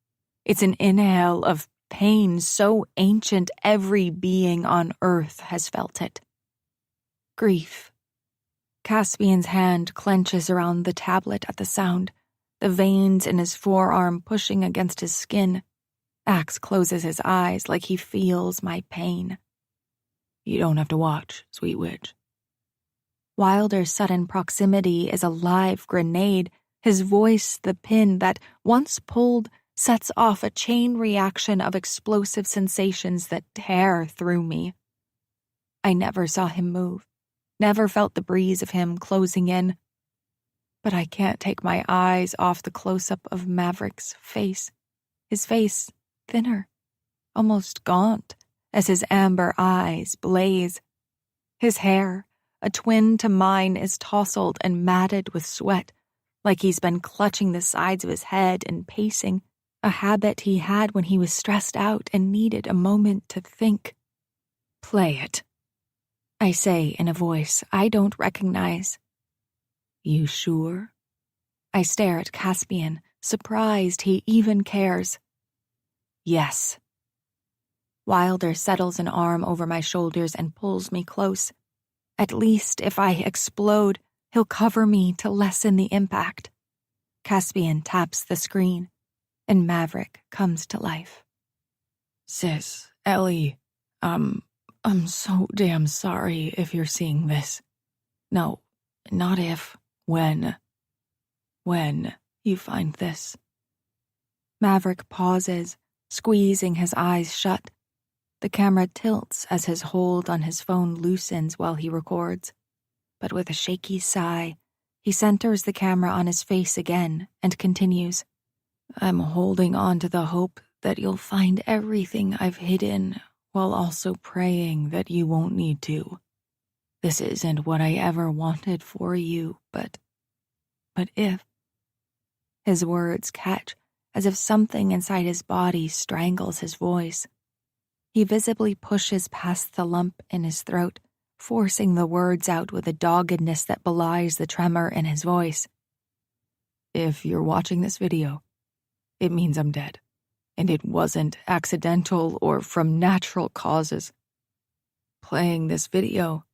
S1: It's an inhale of pain so ancient every being on earth has felt it. Grief. Caspian's hand clenches around the tablet at the sound, the veins in his forearm pushing against his skin. Axe closes his eyes like he feels my pain.
S2: You don't have to watch, sweet witch.
S1: Wilder's sudden proximity is a live grenade, his voice the pin that, once pulled, sets off a chain reaction of explosive sensations that tear through me. I never saw him move, never felt the breeze of him closing in. But I can't take my eyes off the close-up of Maverick's face. His face thinner, almost gaunt, as his amber eyes blaze. His hair, a twin to mine, is tousled and matted with sweat, like he's been clutching the sides of his head and pacing, a habit he had when he was stressed out and needed a moment to think.
S2: Play it,
S1: I say in a voice I don't recognize.
S2: You sure?
S1: I stare at Caspian, surprised he even cares.
S2: Yes.
S1: Wilder settles an arm over my shoulders and pulls me close. At least if I explode, he'll cover me to lessen the impact. Caspian taps the screen, and Maverick comes to life.
S2: Sis, Ellie, I'm so damn sorry if you're seeing this. No, not if, when you find this.
S1: Maverick pauses, squeezing his eyes shut. The camera tilts as his hold on his phone loosens while he records. But with a shaky sigh, he centers the camera on his face again and continues.
S2: I'm holding on to the hope that you'll find everything I've hidden while also praying that you won't need to. This isn't what I ever wanted for you, but if...
S1: His words catch as if something inside his body strangles his voice. He visibly pushes past the lump in his throat, forcing the words out with a doggedness that belies the tremor in his voice.
S2: If you're watching this video, it means I'm dead, and it wasn't accidental or from natural causes. Playing this video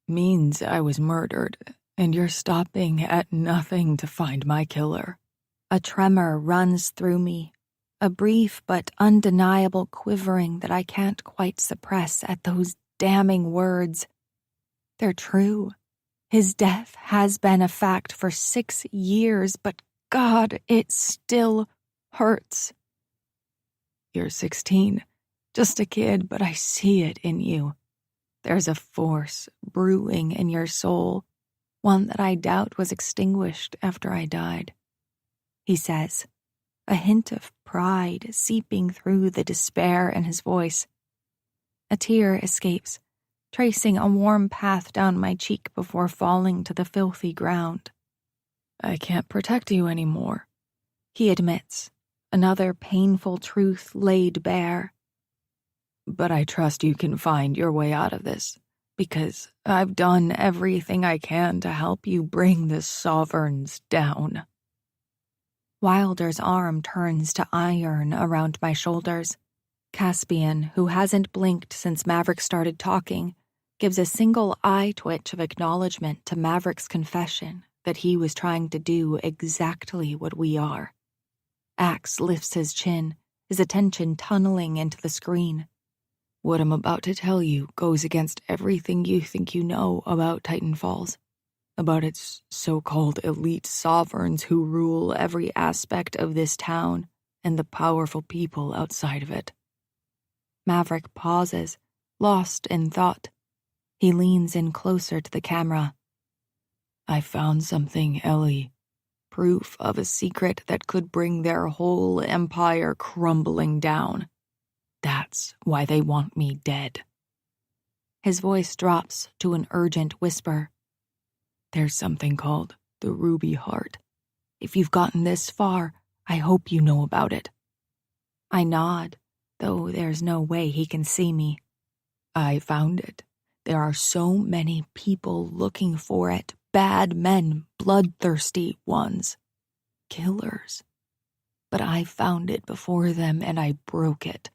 S2: means I was murdered, and you're stopping at nothing to find my killer.
S1: A tremor runs through me, a brief but undeniable quivering that I can't quite suppress at those damning words. They're true. His death has been a fact for 6 years, but God, it still hurts.
S2: You're 16, just a kid, but I see it in you. There's a force brewing in your soul, one that I doubt was extinguished after I died.
S1: He says, a hint of pride seeping through the despair in his voice. A tear escapes, tracing a warm path down my cheek before falling to the filthy ground.
S2: I can't protect you anymore,
S1: he admits, another painful truth laid bare.
S2: But I trust you can find your way out of this, because I've done everything I can to help you bring the Sovereigns down.
S1: Wilder's arm turns to iron around my shoulders. Caspian, who hasn't blinked since Maverick started talking, gives a single eye twitch of acknowledgement to Maverick's confession that he was trying to do exactly what we are. Axe lifts his chin, his attention tunneling into the screen.
S2: What I'm about to tell you goes against everything you think you know about Titan Falls, about its so-called elite sovereigns who rule every aspect of this town and the powerful people outside of it.
S1: Maverick pauses, lost in thought. He leans in closer to the camera.
S2: I found something, Ellie. Proof of a secret that could bring their whole empire crumbling down. That's why they want me dead.
S1: His voice drops to an urgent whisper.
S2: There's something called the Ruby Heart. If you've gotten this far, I hope you know about it.
S1: I nod, though there's no way he can see me.
S2: I found it. There are so many people looking for it. Bad men, bloodthirsty ones. Killers. But I found it before them and I broke it.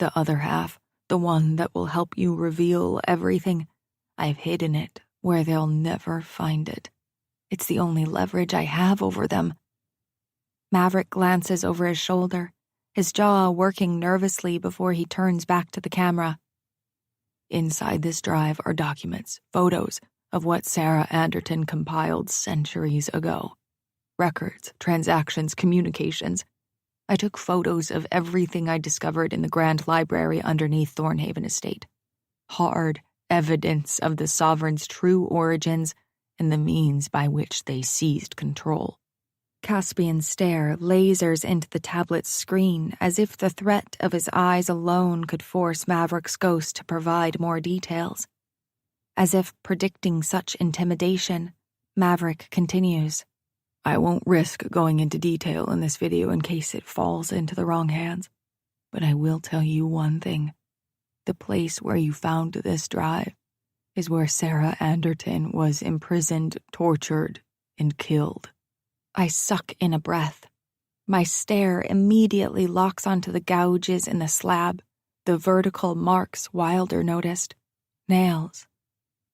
S2: The other half, the one that will help you reveal everything, I've hidden it where they'll never find it. It's the only leverage I have over them.
S1: Maverick glances over his shoulder, his jaw working nervously before he turns back to the camera.
S2: Inside this drive are documents, photos of what Sarah Anderton compiled centuries ago. Records, transactions, communications. I took photos of everything I discovered in the Grand Library underneath Thornhaven Estate. Hard evidence of the Sovereign's true origins and the means by which they seized control.
S1: Caspian's stare lasers into the tablet's screen as if the threat of his eyes alone could force Maverick's ghost to provide more details. As if predicting such intimidation, Maverick continues.
S2: I won't risk going into detail in this video in case it falls into the wrong hands, but I will tell you one thing. The place where you found this drive is where Sarah Anderton was imprisoned, tortured, and killed.
S1: I suck in a breath. My stare immediately locks onto the gouges in the slab, the vertical marks Wilder noticed. Nails.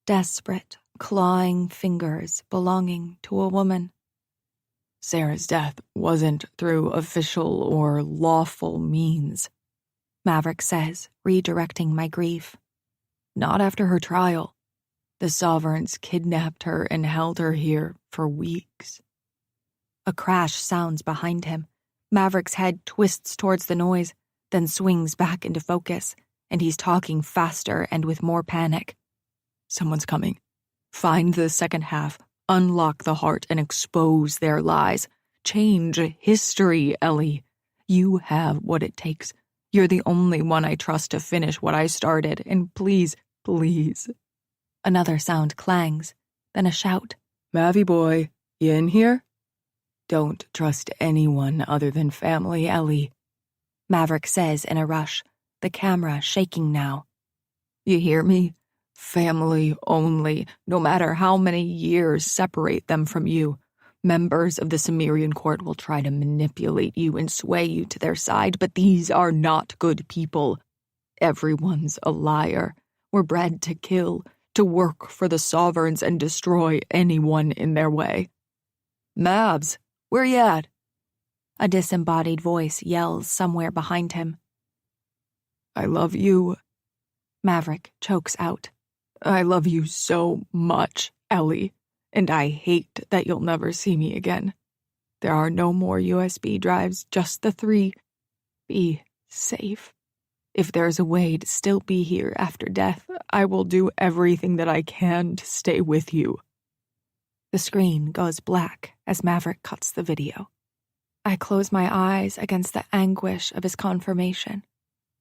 S1: Desperate, clawing fingers belonging to a woman.
S2: Sarah's death wasn't through official or lawful means,
S1: Maverick says, redirecting my grief.
S2: Not after her trial. The Sovereigns kidnapped her and held her here for weeks.
S1: A crash sounds behind him. Maverick's head twists towards the noise, then swings back into focus, and he's talking faster and with more panic.
S2: Someone's coming. Find the second half, unlock the heart, and expose their lies. Change history, Ellie. You have what it takes. You're the only one I trust to finish what I started, and please, please.
S1: Another sound clangs, then a shout.
S2: Mavy boy, you in here? Don't trust anyone other than family, Ellie.
S1: Maverick says in a rush, the camera shaking now.
S2: You hear me? Family only, no matter how many years separate them from you. Members of the Cimmerian Court will try to manipulate you and sway you to their side, but these are not good people. Everyone's a liar. We're bred to kill, to work for the Sovereigns and destroy anyone in their way. Mavs, where you at?
S1: A disembodied voice yells somewhere behind him.
S2: I love you.
S1: Maverick chokes out.
S2: I love you so much, Ellie, and I hate that you'll never see me again. There are no more USB drives, just the 3. Be safe. If there's a way to still be here after death, I will do everything that I can to stay with you.
S1: The screen goes black as Maverick cuts the video. I close my eyes against the anguish of his confirmation,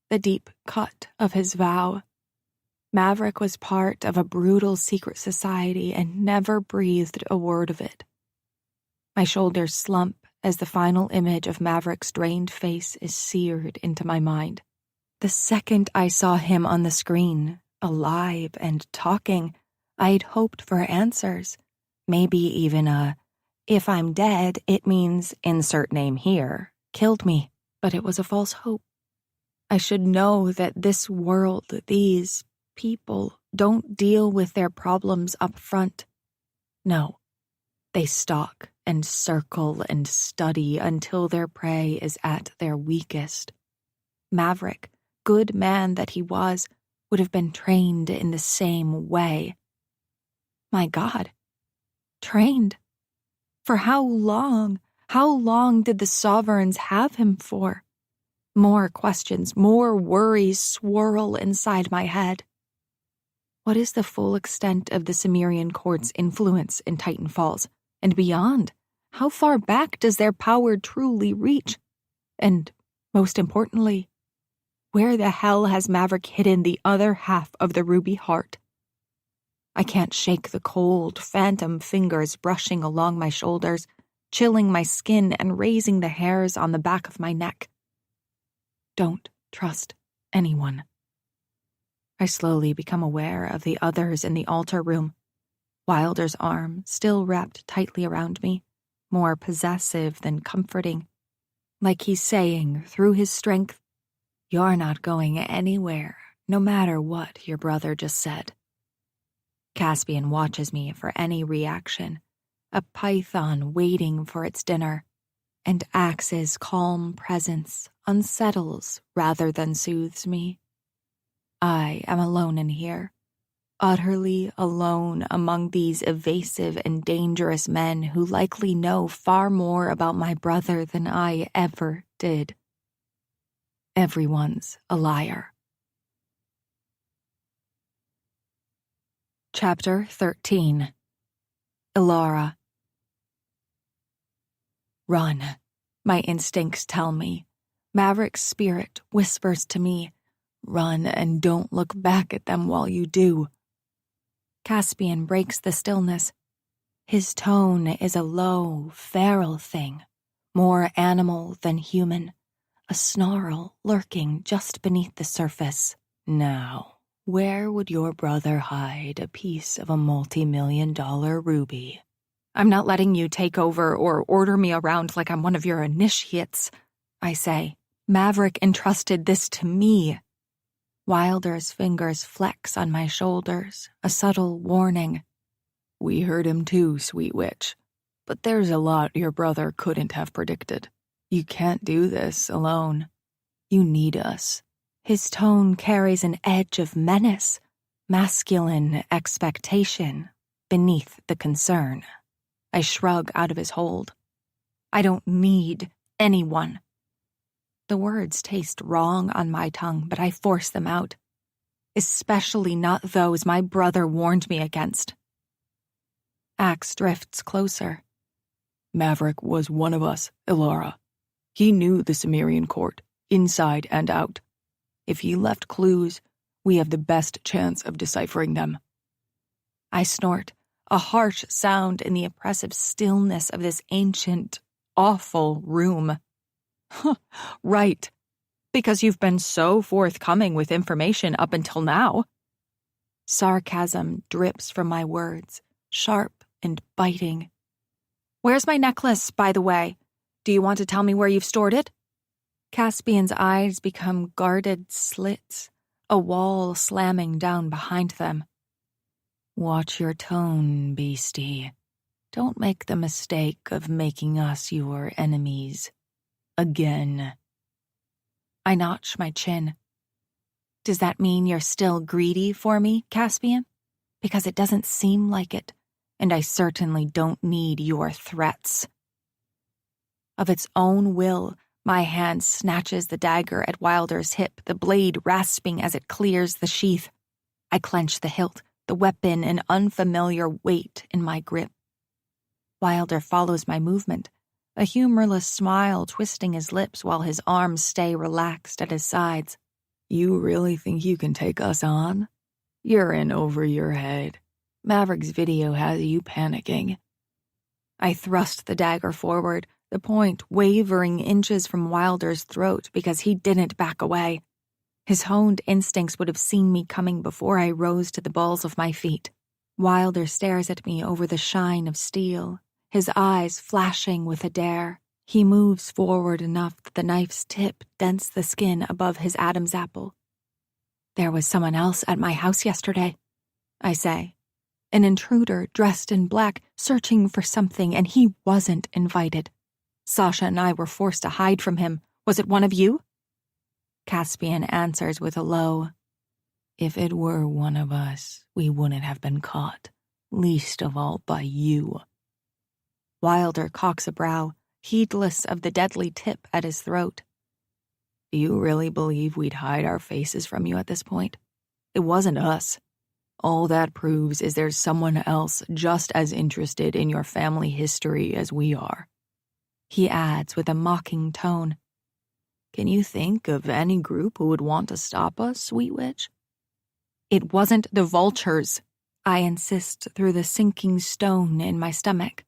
S1: the deep cut of his vow. Maverick was part of a brutal secret society and never breathed a word of it. My shoulders slump as the final image of Maverick's drained face is seared into my mind. The second I saw him on the screen, alive and talking, I'd hoped for answers. Maybe even if I'm dead, it means insert name here, killed me, but it was a false hope. I should know that this world, these people, don't deal with their problems up front. No, they stalk and circle and study until their prey is at their weakest. Maverick, good man that he was, would have been trained in the same way. My God, trained? For how long? How long did the sovereigns have him for? More questions, more worries swirl inside my head. What is the full extent of the Cimmerian Court's influence in Titan Falls? And beyond? How far back does their power truly reach? And, most importantly, where the hell has Maverick hidden the other half of the ruby heart? I can't shake the cold, phantom fingers brushing along my shoulders, chilling my skin and raising the hairs on the back of my neck. Don't trust anyone. I slowly become aware of the others in the altar room. Wilder's arm still wrapped tightly around me, more possessive than comforting. Like he's saying, through his strength, "You're not going anywhere, no matter what your brother just said." Caspian watches me for any reaction, a python waiting for its dinner, and Axe's calm presence unsettles rather than soothes me. I am alone in here, utterly alone among these evasive and dangerous men who likely know far more about my brother than I ever did. Everyone's a liar. Chapter 13. Ilara. Run, my instincts tell me. Maverick's spirit whispers to me, run and don't look back at them while you do. Caspian breaks the stillness. His tone is a low, feral thing, more animal than human, a snarl lurking just beneath the surface. Now, where would your brother hide a piece of a multi-million-dollar ruby? I'm not letting you take over or order me around like I'm one of your initiates, I say. Maverick entrusted this to me. Wilder's fingers flex on my shoulders, a subtle warning.
S2: We heard him too, sweet witch. But there's a lot your brother couldn't have predicted. You can't do this alone. You need us.
S1: His tone carries an edge of menace, masculine expectation, beneath the concern. I shrug out of his hold. I don't need anyone. The words taste wrong on my tongue, but I force them out. Especially not those my brother warned me against. Axe drifts closer.
S2: Maverick was one of us, Ilara. He knew the Cimmerian Court, inside and out. If he left clues, we have the best chance of deciphering them.
S1: I snort, a harsh sound in the oppressive stillness of this ancient, awful room.
S2: Right, because you've been so forthcoming with information up until now.
S1: Sarcasm drips from my words, sharp and biting. Where's my necklace, by the way? Do you want to tell me where you've stored it? Caspian's eyes become guarded slits, a wall slamming down behind them.
S2: Watch your tone, beastie. Don't make the mistake of making us your enemies. Again.
S1: I notch my chin. Does that mean you're still greedy for me, Caspian? Because it doesn't seem like it, and I certainly don't need your threats. Of its own will, my hand snatches the dagger at Wilder's hip, the blade rasping as it clears the sheath. I clench the hilt, the weapon an unfamiliar weight in my grip. Wilder follows my movement, a humorless smile twisting his lips while his arms stay relaxed at his sides.
S2: You really think you can take us on? You're in over your head. Maverick's video has you panicking.
S1: I thrust the dagger forward, the point wavering inches from Wilder's throat because he didn't back away. His honed instincts would have seen me coming before I rose to the balls of my feet. Wilder stares at me over the shine of steel, his eyes flashing with a dare. He moves forward enough that the knife's tip dents the skin above his Adam's apple. There was someone else at my house yesterday, I say. An intruder dressed in black, searching for something, and he wasn't invited. Sasha and I were forced to hide from him. Was it one of you? Caspian answers with a low,
S2: If it were one of us, we wouldn't have been caught, least of all by you.
S1: Wilder cocks a brow, heedless of the deadly tip at his throat.
S2: Do you really believe we'd hide our faces from you at this point? It wasn't us. All that proves is there's someone else just as interested in your family history as we are.
S1: He adds with a mocking tone.
S2: Can you think of any group who would want to stop us, Sweet Witch?
S1: It wasn't the vultures, I insist through the sinking stone in my stomach.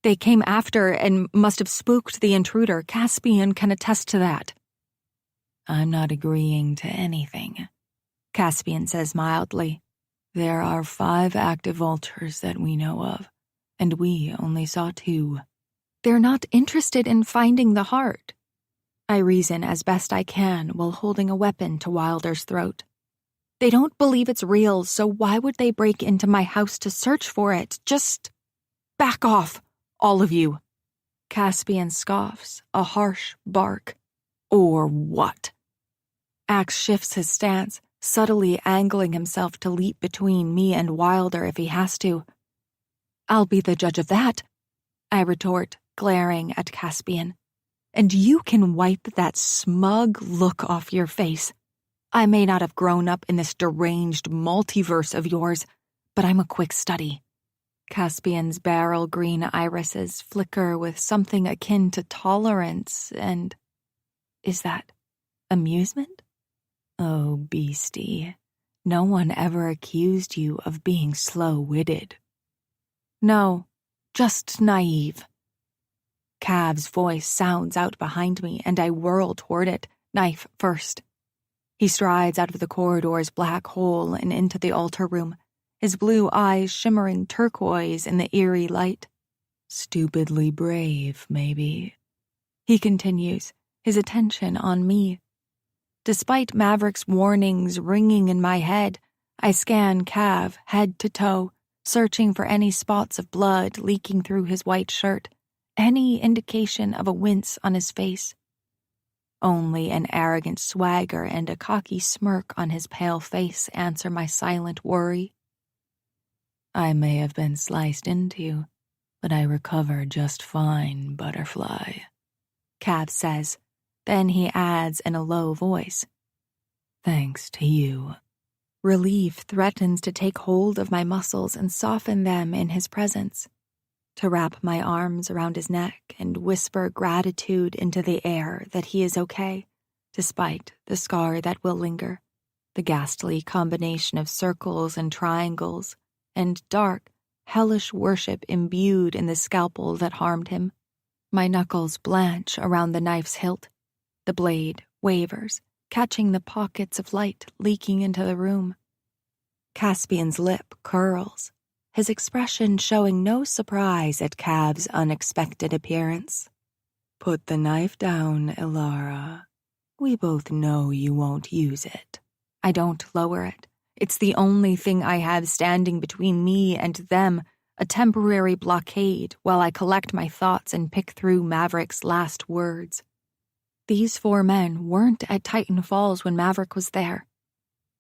S1: They came after and must have spooked the intruder. Caspian can attest to that.
S2: I'm not agreeing to anything,
S1: Caspian says mildly.
S2: There are 5 active vultures that we know of, and we only saw 2.
S1: They're not interested in finding the heart, I reason as best I can while holding a weapon to Wilder's throat. They don't believe it's real, so why would they break into my house to search for it? Just back off, all of you. Caspian scoffs, a harsh bark. Or what? Axe shifts his stance, subtly angling himself to leap between me and Wilder if he has to. I'll be the judge of that, I retort, glaring at Caspian. And you can wipe that smug look off your face. I may not have grown up in this deranged multiverse of yours, but I'm a quick study. Caspian's beryl green irises flicker with something akin to tolerance and... is that amusement?
S2: Oh, beastie, no one ever accused you of being slow-witted.
S1: No, just naive. Cav's voice sounds out behind me, and I whirl toward it, knife first. He strides out of the corridor's black hole and into the altar room, his blue eyes shimmering turquoise in the eerie light.
S2: Stupidly brave, maybe.
S1: He continues, his attention on me. Despite Maverick's warnings ringing in my head, I scan Cav head to toe, searching for any spots of blood leaking through his white shirt, any indication of a wince on his face. Only an arrogant swagger and a cocky smirk on his pale face answer my silent worry.
S2: I may have been sliced into, but I recover just fine, Butterfly,
S1: Cav says. Then he adds in a low voice,
S2: Thanks to you.
S1: Relief threatens to take hold of my muscles and soften them in his presence, to wrap my arms around his neck and whisper gratitude into the air that he is okay, despite the scar that will linger, the ghastly combination of circles and triangles, and dark, hellish worship imbued in the scalpel that harmed him. My knuckles blanch around the knife's hilt. The blade wavers, catching the pockets of light leaking into the room. Caspian's lip curls, his expression showing no surprise at Cav's unexpected appearance.
S2: Put the knife down, Ilara. We both know you won't use it.
S1: I don't lower it. It's the only thing I have standing between me and them, a temporary blockade while I collect my thoughts and pick through Maverick's last words. These 4 men weren't at Titan Falls when Maverick was there.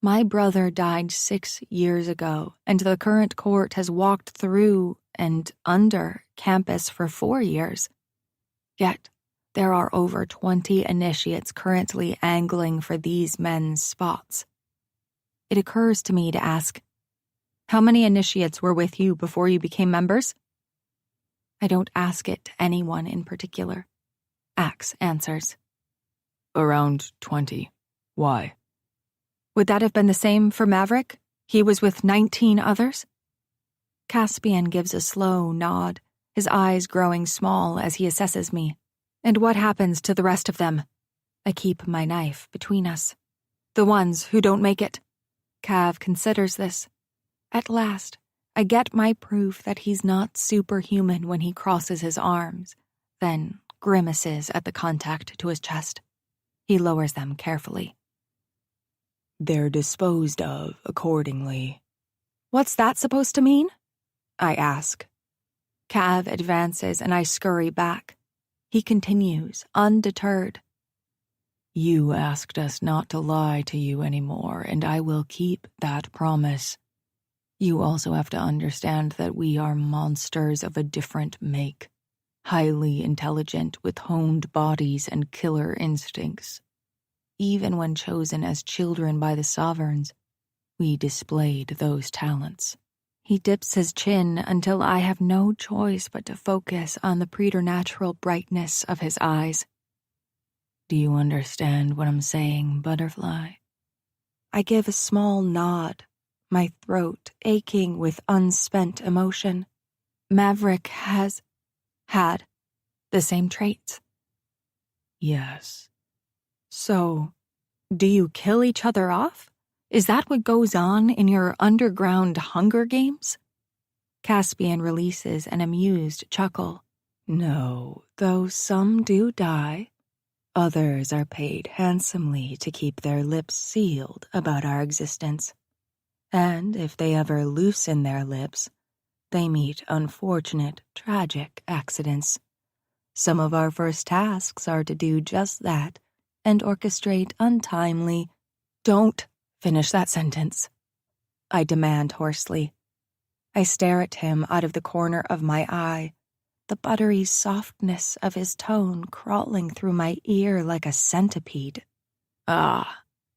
S1: My brother died 6 years ago, and the current court has walked through and under campus for 4 years. Yet, there are over 20 initiates currently angling for these men's spots. It occurs to me to ask, how many initiates were with you before you became members? I don't ask it to anyone in particular. Axe answers.
S2: Around 20. Why?
S1: Would that have been the same for Maverick? He was with 19 others? Caspian gives a slow nod, his eyes growing small as he assesses me. And what happens to the rest of them? I keep my knife between us. The ones who don't make it. Cav considers this. At last, I get my proof that he's not superhuman when he crosses his arms, then grimaces at the contact to his chest. He lowers them carefully.
S2: They're disposed of accordingly.
S1: What's that supposed to mean? I ask. Cav advances and I scurry back. He continues, undeterred.
S2: You asked us not to lie to you anymore, and I will keep that promise. You also have to understand that we are monsters of a different make, highly intelligent with honed bodies and killer instincts. Even when chosen as children by the sovereigns, we displayed those talents.
S1: He dips his chin until I have no choice but to focus on the preternatural brightness of his eyes.
S2: Do you understand what I'm saying, Butterfly?
S1: I give a small nod, my throat aching with unspent emotion. Maverick has had the same traits.
S2: Yes.
S1: So, do you kill each other off? Is that what goes on in your underground Hunger Games? Caspian releases an amused chuckle.
S2: No, though some do die. Others are paid handsomely to keep their lips sealed about our existence. And if they ever loosen their lips, they meet unfortunate, tragic accidents. Some of our first tasks are to do just that and orchestrate untimely.
S1: Don't finish that sentence, I demand hoarsely. I stare at him out of the corner of my eye, the buttery softness of his tone crawling through my ear like a centipede.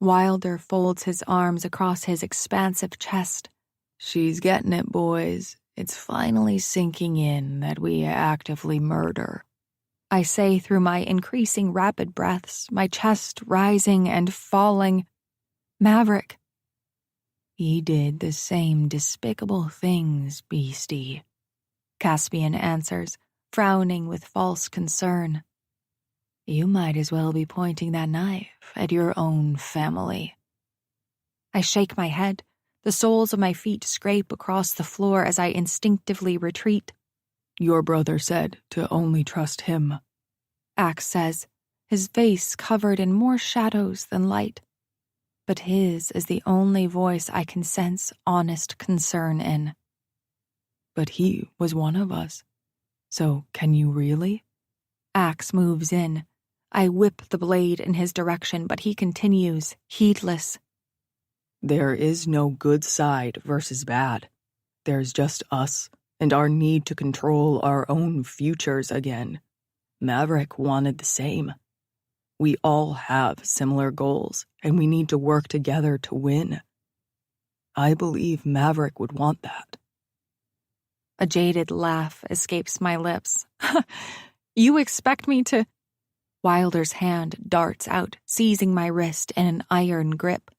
S1: Wilder folds his arms across his expansive chest.
S2: She's getting it, boys. It's finally sinking in that we actively murder.
S1: I say through my increasing rapid breaths, my chest rising and falling. Maverick.
S2: He did the same despicable things, beastie.
S1: Caspian answers, frowning with false concern.
S2: You might as well be pointing that knife at your own family.
S1: I shake my head. The soles of my feet scrape across the floor as I instinctively retreat.
S2: Your brother said to only trust him.
S1: Axe says, his face covered in more shadows than light. But his is the only voice I can sense honest concern in.
S2: But he was one of us. So can you really?
S1: Axe moves in. I whip the blade in his direction, but he continues, heedless.
S2: There is no good side versus bad. There's just us and our need to control our own futures again. Maverick wanted the same. We all have similar goals, and we need to work together to win. I believe Maverick would want that.
S1: A jaded laugh escapes my lips. You expect me to... Wilder's hand darts out, seizing my wrist in an iron grip.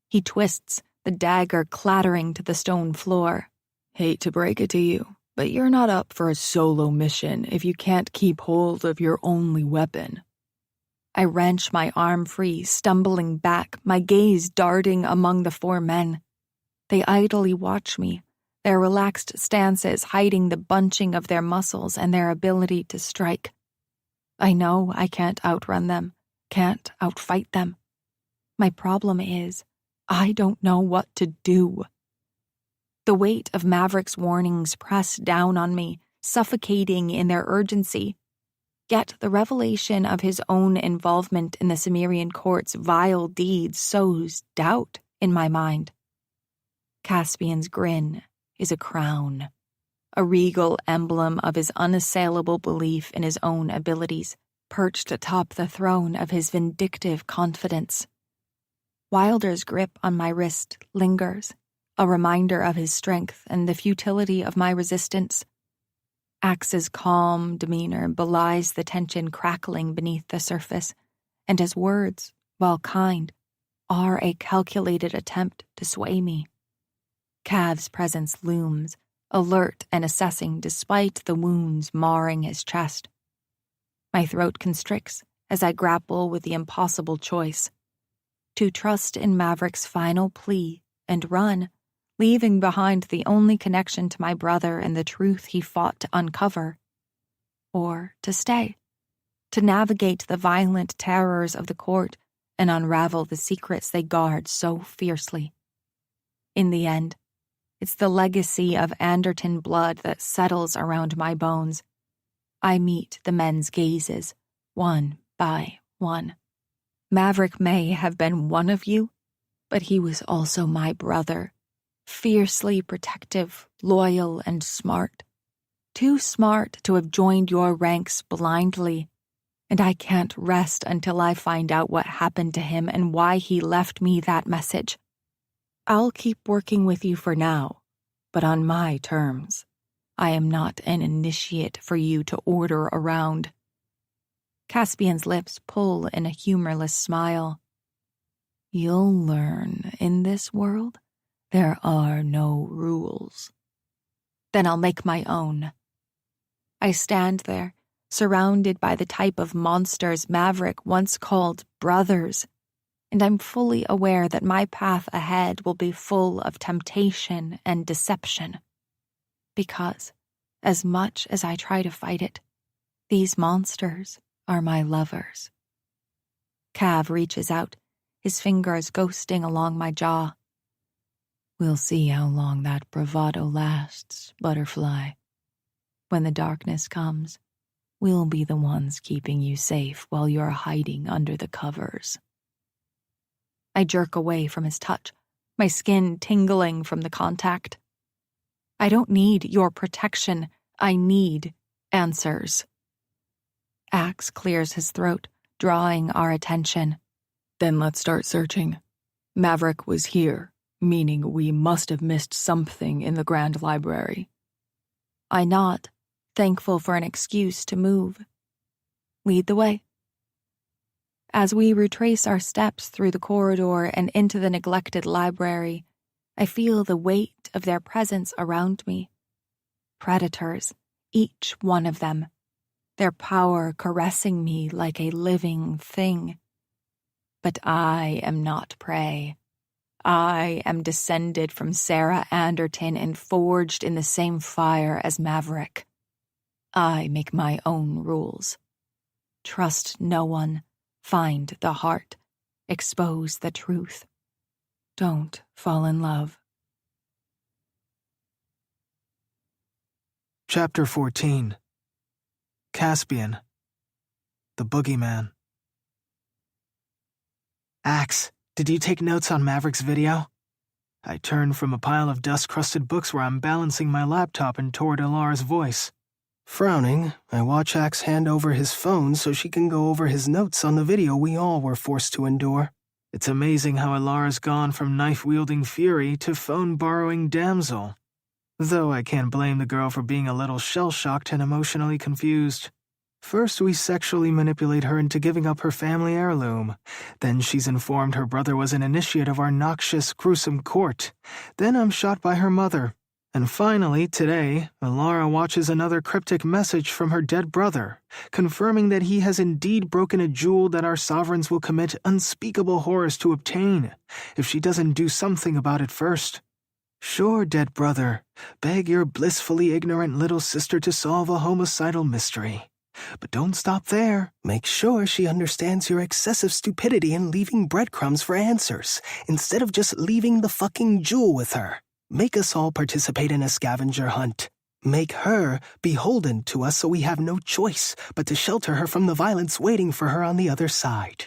S1: He twists, the dagger clattering to the stone floor.
S2: Hate to break it to you, but you're not up for a solo mission if you can't keep hold of your only weapon.
S1: I wrench my arm free, stumbling back, my gaze darting among the four men. They idly watch me, their relaxed stances hiding the bunching of their muscles and their ability to strike. I know I can't outrun them, can't outfight them. My problem is, I don't know what to do. The weight of Maverick's warnings press down on me, suffocating in their urgency. Yet the revelation of his own involvement in the Cimmerian Court's vile deeds sows doubt in my mind. Caspian's grin is a crown, a regal emblem of his unassailable belief in his own abilities, perched atop the throne of his vindictive confidence. Wilder's grip on my wrist lingers, a reminder of his strength and the futility of my resistance. Axe's calm demeanor belies the tension crackling beneath the surface, and his words, while kind, are a calculated attempt to sway me. Cav's presence looms, alert and assessing despite the wounds marring his chest. My throat constricts as I grapple with the impossible choice: to trust in Maverick's final plea and run, leaving behind the only connection to my brother and the truth he fought to uncover, or to stay, to navigate the violent terrors of the court and unravel the secrets they guard so fiercely. In the end, it's the legacy of Anderton blood that settles around my bones. I meet the men's gazes, one by one. Maverick may have been one of you, but he was also my brother, fiercely protective, loyal, and smart. Too smart to have joined your ranks blindly, and I can't rest until I find out what happened to him and why he left me that message. I'll keep working with you for now, but on my terms. I am not an initiate for you to order around. Caspian's lips pull in a humorless smile. You'll learn in this world there are no rules. Then I'll make my own. I stand there, surrounded by the type of monsters Maverick once called brothers, and I'm fully aware that my path ahead will be full of temptation and deception. Because, as much as I try to fight it, these monsters are my lovers. Cav reaches out, his fingers ghosting along my jaw. We'll see how long that bravado lasts, Butterfly. When the darkness comes, we'll be the ones keeping you safe while you're hiding under the covers. I jerk away from his touch, my skin tingling from the contact. I don't need your protection. I need answers. Axe clears his throat, drawing our attention.
S2: Then let's start searching. Maverick was here, meaning we must have missed something in the Grand Library.
S1: I nod, thankful for an excuse to move. Lead the way. As we retrace our steps through the corridor and into the neglected library, I feel the weight of their presence around me. Predators, each one of them, their power caressing me like a living thing. But I am not prey. I am descended from Sarah Anderton and forged in the same fire as Maverick. I make my own rules. Trust no one. Find the heart. Expose the truth. Don't fall in love.
S3: Chapter 14. Caspian. The Boogeyman. Axe, did you take notes on Maverick's video? I turn from a pile of dust-crusted books where I'm balancing my laptop and toward Alara's voice.
S4: Frowning, I watch Axe hand over his phone so she can go over his notes on the video we all were forced to endure.
S3: It's amazing how Alara's gone from knife-wielding fury to phone-borrowing damsel. Though I can't blame the girl for being a little shell-shocked and emotionally confused. First, we sexually manipulate her into giving up her family heirloom. Then she's informed her brother was an initiate of our noxious, gruesome court. Then I'm shot by her mother. And finally, today, Alara watches another cryptic message from her dead brother, confirming that he has indeed broken a jewel that our sovereigns will commit unspeakable horrors to obtain, if she doesn't do something about it first. Sure, dead brother, beg your blissfully ignorant little sister to solve a homicidal mystery. But don't stop there.
S4: Make sure she understands your excessive stupidity in leaving breadcrumbs for answers, instead of just leaving the fucking jewel with her. Make us all participate in a scavenger hunt. Make her beholden to us so we have no choice but to shelter her from the violence waiting for her on the other side.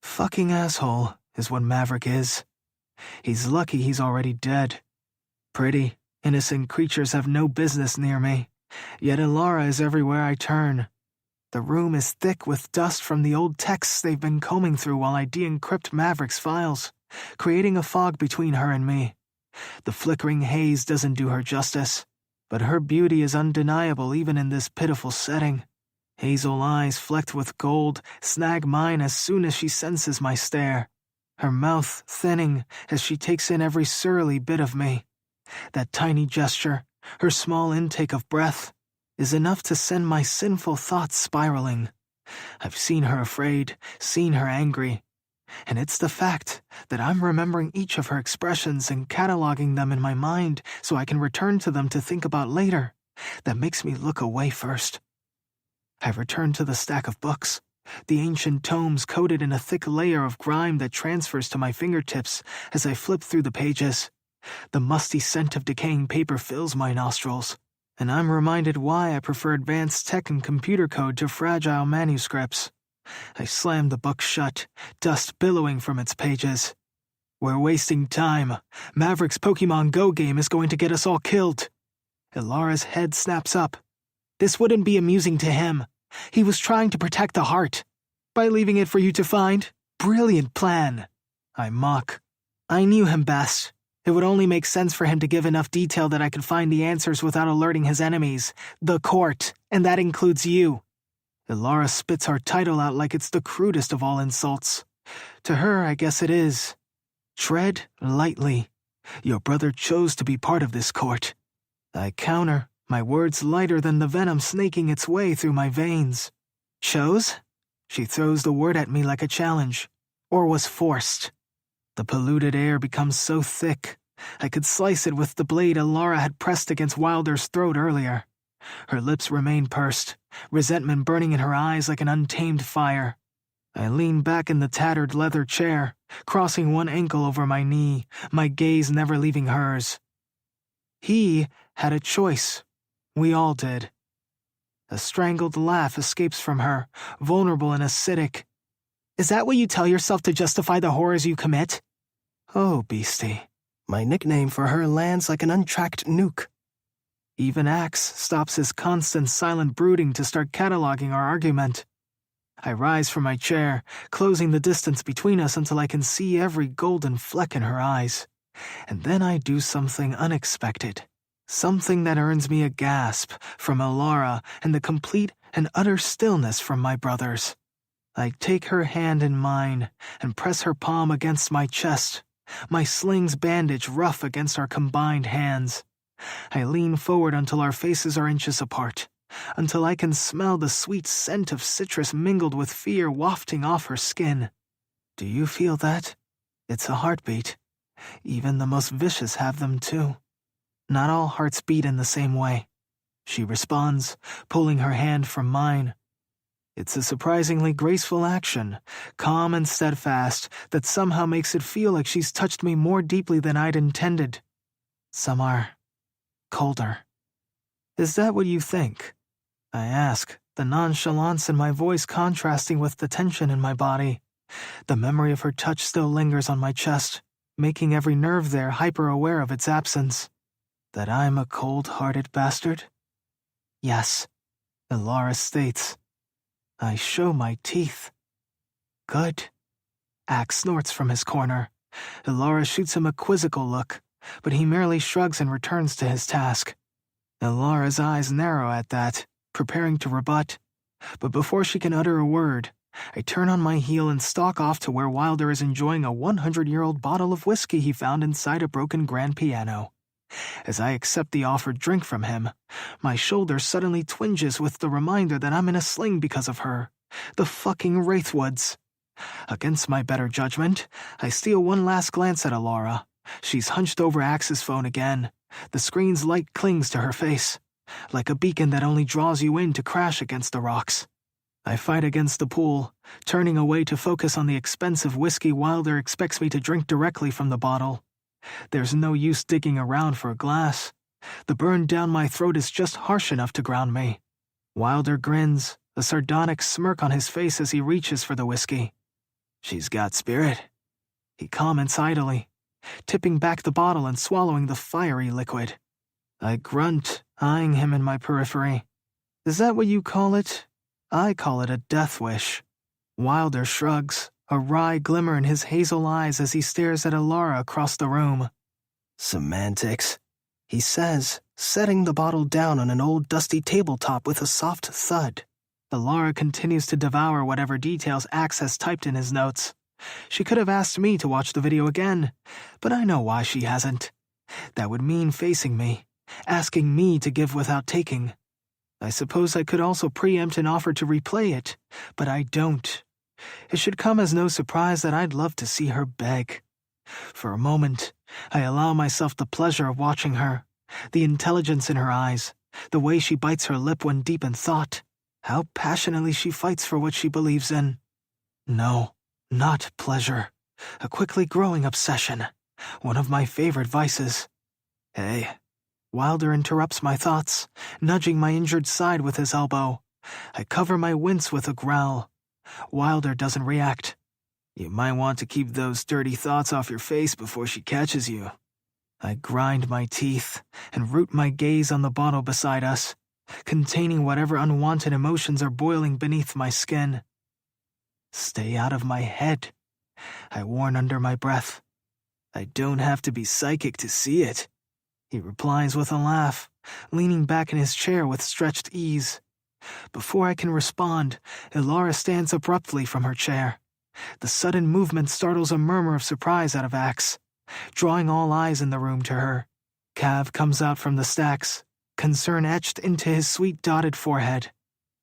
S3: Fucking asshole is what Maverick is. He's lucky he's already dead. Pretty, innocent creatures have no business near me, yet Alara is everywhere I turn. The room is thick with dust from the old texts they've been combing through while I de-encrypt Maverick's files, creating a fog between her and me. The flickering haze doesn't do her justice, but her beauty is undeniable even in this pitiful setting. Hazel eyes flecked with gold snag mine as soon as she senses my stare, her mouth thinning as she takes in every surly bit of me. That tiny gesture, her small intake of breath, is enough to send my sinful thoughts spiraling. I've seen her afraid, seen her angry, and it's the fact that I'm remembering each of her expressions and cataloging them in my mind so I can return to them to think about later that makes me look away first. I return to the stack of books, the ancient tomes coated in a thick layer of grime that transfers to my fingertips as I flip through the pages. The musty scent of decaying paper fills my nostrils, and I'm reminded why I prefer advanced tech and computer code to fragile manuscripts. I slam the book shut, dust billowing from its pages. We're wasting time. Maverick's Pokemon Go game is going to get us all killed. Ilara's head snaps up. This wouldn't be amusing to him. He was trying to protect the heart. By leaving it for you to find? Brilliant plan. I mock. I knew him best. It would only make sense for him to give enough detail that I could find the answers without alerting his enemies, the court, and that includes you. Ilara spits our title out like it's the crudest of all insults. To her, I guess it is. Tread lightly. Your brother chose to be part of this court. I counter, my words lighter than the venom snaking its way through my veins. Chose? She throws the word at me like a challenge. Or was forced. The polluted air becomes so thick, I could slice it with the blade Ilara had pressed against Wilder's throat earlier. Her lips remain pursed, resentment burning in her eyes like an untamed fire. I lean back in the tattered leather chair, crossing one ankle over my knee, my gaze never leaving hers. He had a choice. We all did. A strangled laugh escapes from her, vulnerable and acidic. Is that what you tell yourself to justify the horrors you commit? Oh, beastie.
S4: My nickname for her lands like an untracked nuke.
S3: Even Axe stops his constant silent brooding to start cataloging our argument. I rise from my chair, closing the distance between us until I can see every golden fleck in her eyes. And then I do something unexpected. Something that earns me a gasp from Ilara and the complete and utter stillness from my brothers. I take her hand in mine and press her palm against my chest, my sling's bandage rough against our combined hands. I lean forward until our faces are inches apart, until I can smell the sweet scent of citrus mingled with fear wafting off her skin. Do you feel that? It's a heartbeat. Even the most vicious have them too. Not all hearts beat in the same way. She responds, pulling her hand from mine. It's a surprisingly graceful action, calm and steadfast, that somehow makes it feel like she's touched me more deeply than I'd intended. Some are colder. Is that what you think? I ask, the nonchalance in my voice contrasting with the tension in my body. The memory of her touch still lingers on my chest, making every nerve there hyper-aware of its absence. That I'm a cold-hearted bastard? Yes, Ilara states. I show my teeth. Good. Axe snorts from his corner. Ilara shoots him a quizzical look, but he merely shrugs and returns to his task. Ilara's eyes narrow at that, preparing to rebut. But before she can utter a word, I turn on my heel and stalk off to where Wilder is enjoying a 100-year-old bottle of whiskey he found inside a broken grand piano. As I accept the offered drink from him, my shoulder suddenly twinges with the reminder that I'm in a sling because of her. The fucking Wraithwoods. Against my better judgment, I steal one last glance at Ilara. She's hunched over Axe's phone again. The screen's light clings to her face, like a beacon that only draws you in to crash against the rocks. I fight against the pool, turning away to focus on the expensive whiskey Wilder expects me to drink directly from the bottle. There's no use digging around for a glass. The burn down my throat is just harsh enough to ground me. Wilder grins, a sardonic smirk on his face as he reaches for the whiskey. She's got spirit, he comments idly, tipping back the bottle and swallowing the fiery liquid. I grunt, eyeing him in my periphery. Is that what you call it? I call it a death wish. Wilder shrugs, a wry glimmer in his hazel eyes as he stares at Ilara across the room.
S4: Semantics, he says, setting the bottle down on an old dusty tabletop with a soft thud.
S3: Ilara continues to devour whatever details Axe has typed in his notes. She could have asked me to watch the video again, but I know why she hasn't. That would mean facing me, asking me to give without taking. I suppose I could also preempt an offer to replay it, but I don't. It should come as no surprise that I'd love to see her beg. For a moment, I allow myself the pleasure of watching her, the intelligence in her eyes, the way she bites her lip when deep in thought. How passionately she fights for what she believes in. No, not pleasure. A quickly growing obsession. One of my favorite vices. Hey. Wilder interrupts my thoughts, nudging my injured side with his elbow. I cover my wince with a growl. Wilder doesn't react. You might want to keep those dirty thoughts off your face before she catches you. I grind my teeth and root my gaze on the bottle beside us, containing whatever unwanted emotions are boiling beneath my skin. Stay out of my head, I warn under my breath. I don't have to be psychic to see it, he replies with a laugh, leaning back in his chair with stretched ease. Before I can respond, Ilara stands abruptly from her chair. The sudden movement startles a murmur of surprise out of Axe, drawing all eyes in the room to her. Cav comes out from the stacks, concern etched into his sweet dotted forehead.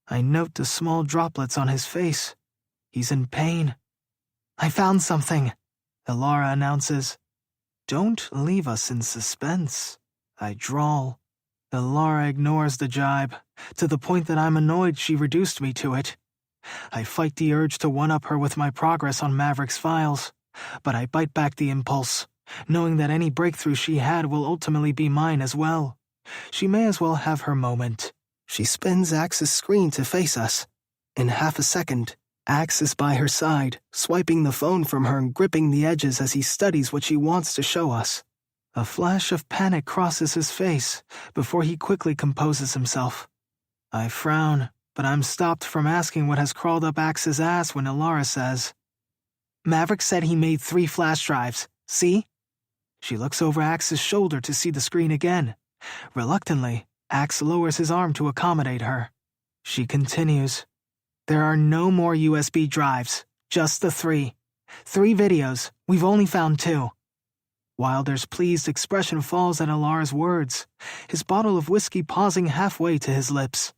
S3: I note the small droplets on his face. He's in pain. I found something, Ilara announces. Don't leave us in suspense, I drawl. Ilara ignores the jibe, to the point that I'm annoyed she reduced me to it. I fight the urge to one-up her with my progress on Maverick's files, but I bite back the impulse, knowing that any breakthrough she had will ultimately be mine as well. She may as well have her moment.
S4: She spins Axe's screen to face us. In half a second, Axe is by her side, swiping the phone from her and gripping the edges as he studies what she wants to show us. A flash of panic crosses his face before he quickly composes himself. I frown, but I'm stopped from asking what has crawled up Axe's ass when Ilara says, Maverick said he made 3 flash drives. See? She looks over Axe's shoulder to see the screen again. Reluctantly, Axe lowers his arm to accommodate her. She continues, There are no more USB drives, just the 3. 3 videos, we've only found 2. Wilder's pleased expression falls at Ilara's words, his bottle of whiskey pausing halfway to his lips.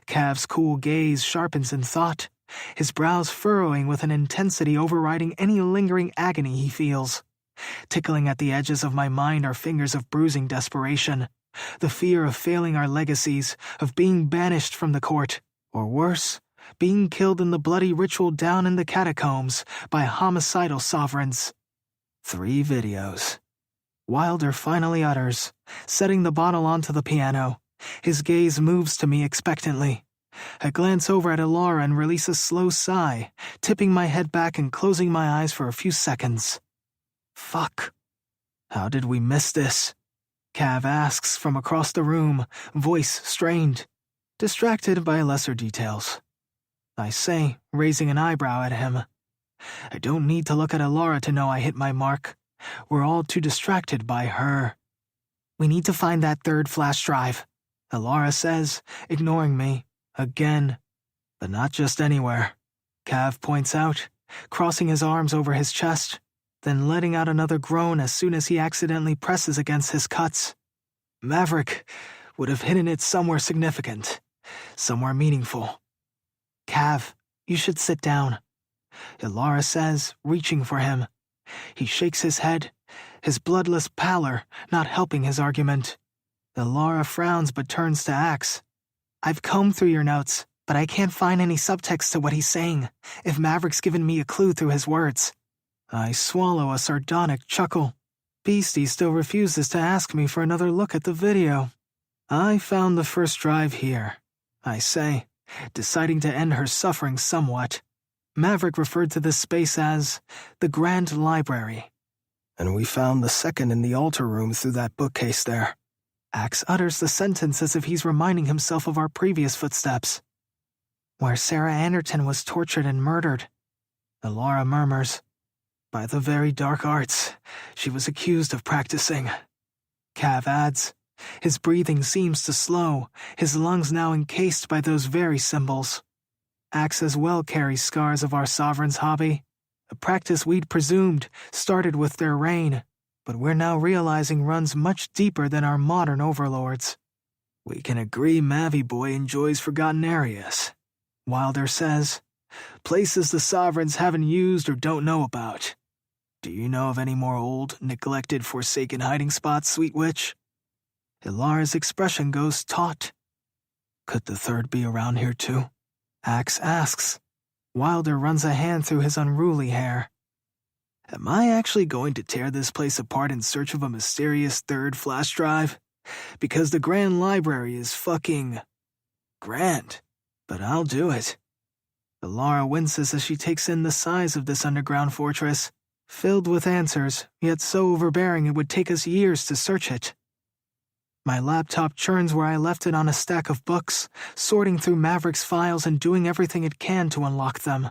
S4: Cav's cool gaze sharpens in thought, his brows furrowing with an intensity overriding any lingering agony he feels. Tickling at the edges of my mind are fingers of bruising desperation, the fear of failing our legacies, of being banished from the court, or worse, being killed in the bloody ritual down in the catacombs by homicidal sovereigns. 3 videos. Wilder finally utters, setting the bottle onto the piano. His gaze moves to me expectantly. I glance over at Ilara and release a slow sigh, tipping my head back and closing my eyes for a few seconds. Fuck. How did we miss this? Cav asks from across the room, voice strained, distracted by lesser details. I say, raising an eyebrow at him. I don't need to look at Ilara to know I hit my mark. We're all too distracted by her. We need to find that 3rd flash drive, Ilara says, ignoring me, again. But not just anywhere, Cav points out, crossing his arms over his chest, then letting out another groan as soon as he accidentally presses against his cuts. Maverick would have hidden it somewhere significant, somewhere meaningful. Cav, you should sit down, Ilara says, reaching for him. He shakes his head, his bloodless pallor not helping his argument. Ilara frowns but turns to Axe. I've combed through your notes, but I can't find any subtext to what he's saying, if Maverick's given me a clue through his words. I swallow a sardonic chuckle. Beastie still refuses to ask me for another look at the video. I found the 1st drive here, I say, deciding to end her suffering somewhat. Maverick referred to this space as the Grand Library. And we found the 2nd in the altar room through that bookcase there.
S3: Axe utters the sentence as if he's reminding himself of our previous footsteps. Where Sarah Anderton was tortured and murdered, Ilara murmurs. By the very dark arts she was accused of practicing. Cav adds, his breathing seems to slow, his lungs now encased by those very symbols. Axe as well carries scars of our sovereign's hobby, a practice we'd presumed started with their reign, but we're now realizing runs much deeper than our modern overlords. We can agree Mavy Boy enjoys forgotten areas, Wilder says, places the sovereigns haven't used or don't know about. Do you know of any more old, neglected, forsaken hiding spots, Sweet Witch? Ilara's expression goes taut. Could the 3rd be around here too? Axe asks. Wilder runs a hand through his unruly hair. Am I actually going to tear this place apart in search of a mysterious third flash drive? Because the Grand Library is fucking grand. But I'll do it. Elara winces as she takes in the size of this underground fortress, filled with answers, yet so overbearing it would take us years to search it. My laptop churns where I left it on a stack of books, sorting through Maverick's files and doing everything it can to unlock them.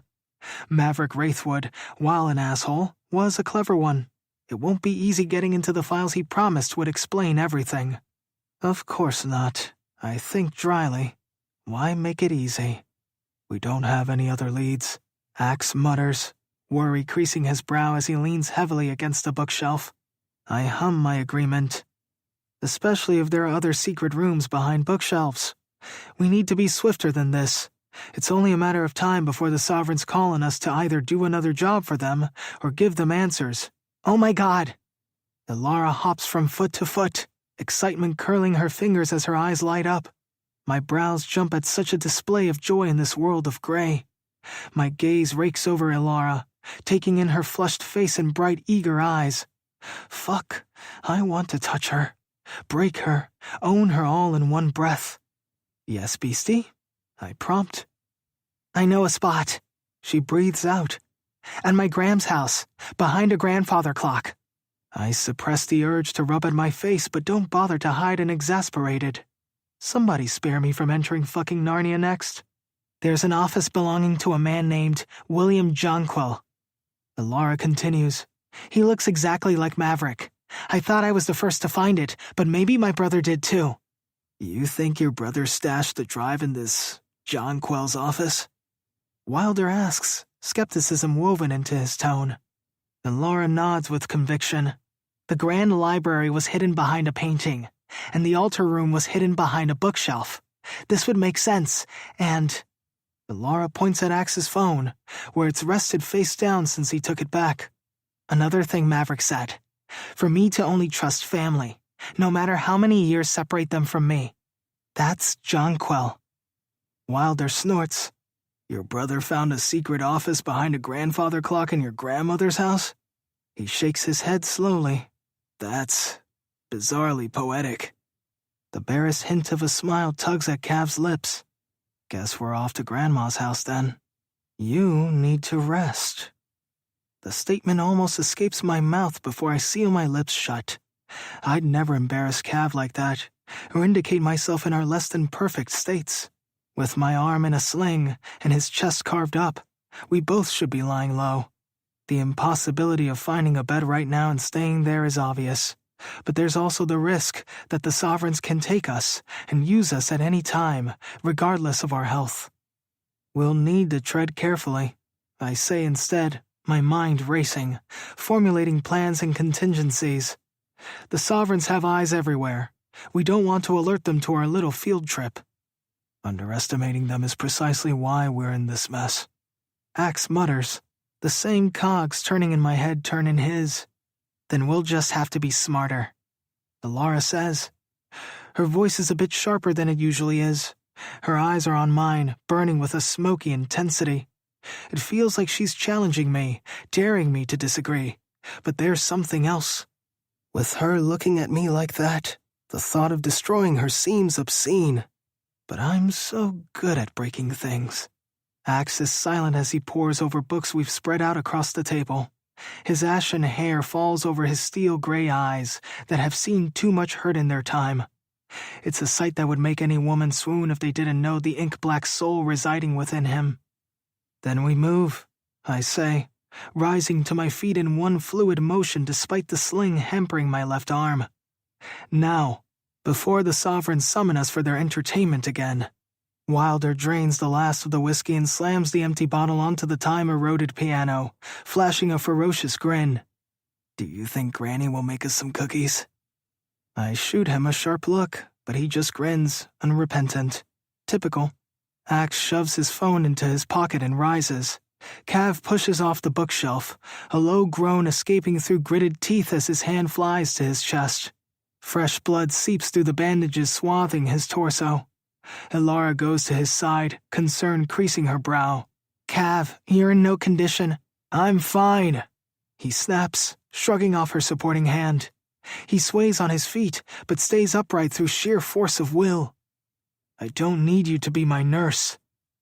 S3: Maverick Wraithwood, while an asshole, was a clever one. It won't be easy getting into the files he promised would explain everything. Of course not, I think dryly. Why make it easy? We don't have any other leads, Axe mutters, worry creasing his brow as he leans heavily against a bookshelf. I hum my agreement. Especially if there are other secret rooms behind bookshelves. We need to be swifter than this. It's only a matter of time before the Sovereigns call on us to either do another job for them or give them answers. Oh my God! Elara hops from foot to foot, excitement curling her fingers as her eyes light up. My brows jump at such a display of joy in this world of gray. My gaze rakes over Elara, taking in her flushed face and bright, eager eyes. Fuck, I want to touch her, break her, own her all in one breath. Yes, beastie? I prompt. I know a spot, she breathes out. At my Gram's house, behind a grandfather clock. I suppress the urge to rub at my face, but don't bother to hide and exasperated. Somebody spare me from entering fucking Narnia next. There's an office belonging to a man named William Jonquil. Elara continues. He looks exactly like Maverick. I thought I was the first to find it, but maybe my brother did too. You think your brother stashed the drive in this Jonquil's office? Wilder asks, skepticism woven into his tone. Elara nods with conviction. The Grand Library was hidden behind a painting, and the altar room was hidden behind a bookshelf. This would make sense, and... Elara points at Axe's phone, where it's rested face down since he took it back. Another thing Maverick said. For me to only trust family, no matter how many years separate them from me. That's Jonquil. Wilder snorts. Your brother found a secret office behind a grandfather clock in your grandmother's house? He shakes his head slowly. That's bizarrely poetic. The barest hint of a smile tugs at Cav's lips. Guess we're off to Grandma's house then. You need to rest. The statement almost escapes my mouth before I seal my lips shut. I'd never embarrass Cav like that, or indicate myself in our less than perfect states. With my arm in a sling and his chest carved up, we both should be lying low. The impossibility of finding a bed right now and staying there is obvious. But there's also the risk that the Sovereigns can take us and use us at any time, regardless of our health. We'll need to tread carefully, I say instead, my mind racing, formulating plans and contingencies. The Sovereigns have eyes everywhere. We don't want to alert them to our little field trip. Underestimating them is precisely why we're in this mess. Axe mutters. The same cogs turning in my head turn in his. Then we'll just have to be smarter. Elara says. Her voice is a bit sharper than it usually is. Her eyes are on mine, burning with a smoky intensity. It feels like she's challenging me, daring me to disagree. But there's something else. With her looking at me like that, the thought of destroying her seems obscene. But I'm so good at breaking things. Axe is silent as he pores over books we've spread out across the table. His ashen hair falls over his steel-gray eyes that have seen too much hurt in their time. It's a sight that would make any woman swoon if they didn't know the ink-black soul residing within him. Then we move, I say, rising to my feet in one fluid motion despite the sling hampering my left arm. Now, before the Sovereigns summon us for their entertainment again. Wilder drains the last of the whiskey and slams the empty bottle onto the time-eroded piano, flashing a ferocious grin. Do you think Granny will make us some cookies? I shoot him a sharp look, but he just grins, unrepentant. Typical. Axe shoves his phone into his pocket and rises. Cav pushes off the bookshelf, a low groan escaping through gritted teeth as his hand flies to his chest. Fresh blood seeps through the bandages swathing his torso. Elara goes to his side, concern creasing her brow. Cav, you're in no condition. I'm fine. He snaps, shrugging off her supporting hand. He sways on his feet, but stays upright through sheer force of will. I don't need you to be my nurse.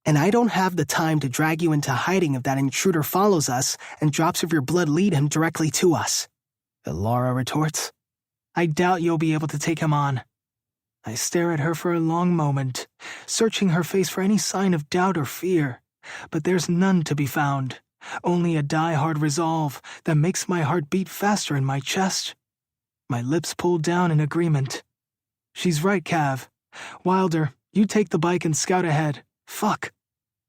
S4: And I don't have the time to drag you into hiding if that intruder follows us and drops of your blood lead him directly to us.
S3: Elara retorts. I doubt you'll be able to take him on. I stare at her for a long moment, searching her face for any sign of doubt or fear, but there's none to be found, only a die-hard resolve that makes my heart beat faster in my chest. My lips pull down in agreement. She's right, Cav. Wilder, you take the bike and scout ahead. Fuck.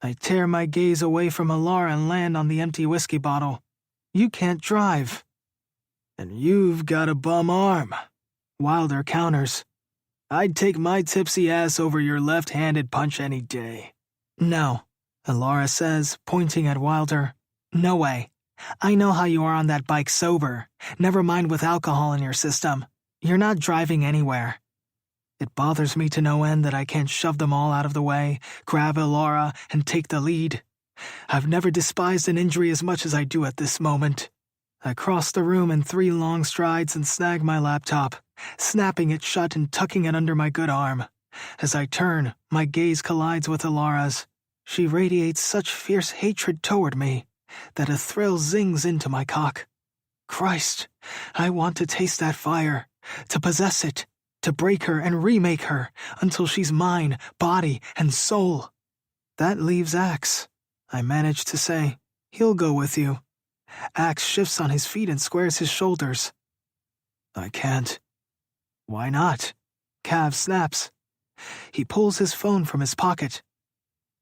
S3: I tear my gaze away from Elara and land on the empty whiskey bottle. You can't drive. And you've got a bum arm. Wilder counters. I'd take my tipsy ass over your left-handed punch any day. No, Elara says, pointing at Wilder. No way. I know how you are on that bike sober, never mind with alcohol in your system. You're not driving anywhere. It bothers me to no end that I can't shove them all out of the way, grab Elara, and take the lead. I've never despised an injury as much as I do at this moment. I cross the room in 3 long strides and snag my laptop, snapping it shut and tucking it under my good arm. As I turn, my gaze collides with Elara's. She radiates such fierce hatred toward me that a thrill zings into my cock. Christ, I want to taste that fire, to possess it, to break her and remake her until she's mine, body and soul. That leaves Axe, I manage to say. He'll go with you. Axe shifts on his feet and squares his shoulders. I can't. Why not? Cav snaps. He pulls his phone from his pocket.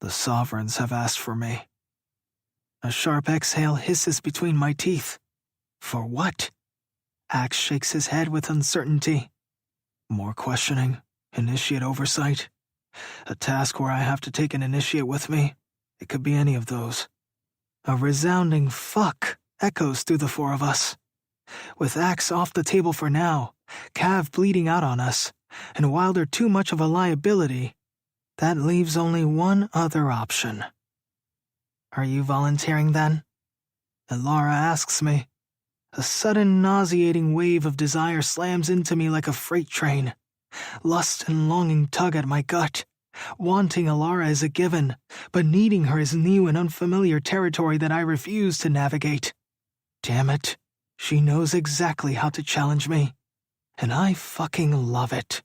S3: The Sovereigns have asked for me. A sharp exhale hisses between my teeth. For what? Axe shakes his head with uncertainty. More questioning, initiate oversight. A task where I have to take an initiate with me. It could be any of those. A resounding fuck echoes through the 4 of us. With Axe off the table for now, Cav bleeding out on us, and Wilder too much of a liability, that leaves only one other option. Are you volunteering then? Elara asks me. A sudden nauseating wave of desire slams into me like a freight train. Lust and longing tug at my gut. Wanting Elara is a given, but needing her is new and unfamiliar territory that I refuse to navigate. Damn it, she knows exactly how to challenge me, and I fucking love it.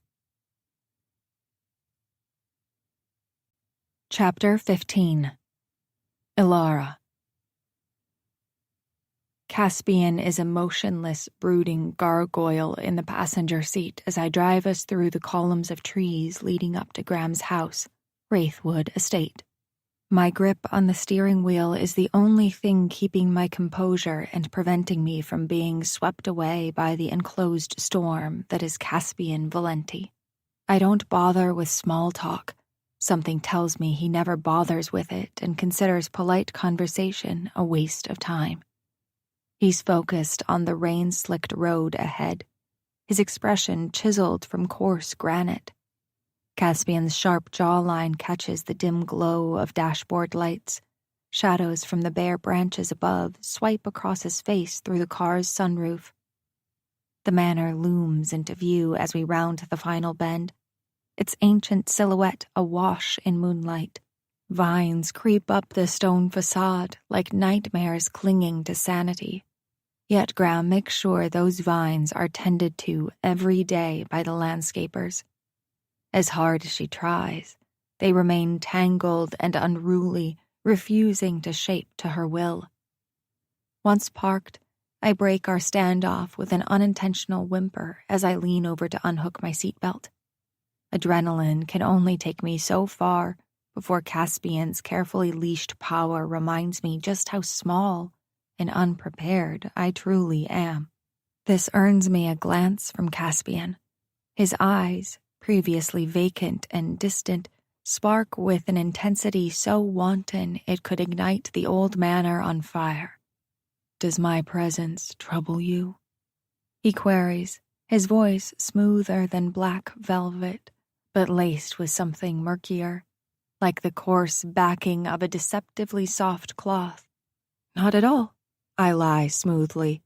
S1: Chapter 15. Elara. Caspian is a motionless, brooding gargoyle in the passenger seat as I drive us through the columns of trees leading up to Graham's house, Wraithwood Estate. My grip on the steering wheel is the only thing keeping my composure and preventing me from being swept away by the enclosed storm that is Caspian Valenti. I don't bother with small talk. Something tells me he never bothers with it and considers polite conversation a waste of time. He's focused on the rain-slicked road ahead, his expression chiseled from coarse granite. Caspian's sharp jawline catches the dim glow of dashboard lights. Shadows from the bare branches above swipe across his face through the car's sunroof. The manor looms into view as we round the final bend, its ancient silhouette awash in moonlight. Vines creep up the stone facade like nightmares clinging to sanity. Yet Graham makes sure those vines are tended to every day by the landscapers. As hard as she tries, they remain tangled and unruly, refusing to shape to her will. Once parked, I break our standoff with an unintentional whimper as I lean over to unhook my seatbelt. Adrenaline can only take me so far before Caspian's carefully leashed power reminds me just how small and unprepared I truly am. This earns me a glance from Caspian. His eyes, previously vacant and distant, spark with an intensity so wanton it could ignite the old manor on fire. "Does my presence trouble you?" he queries, his voice smoother than black velvet, but laced with something murkier, like the coarse backing of a deceptively soft cloth. Not at all, I lie smoothly,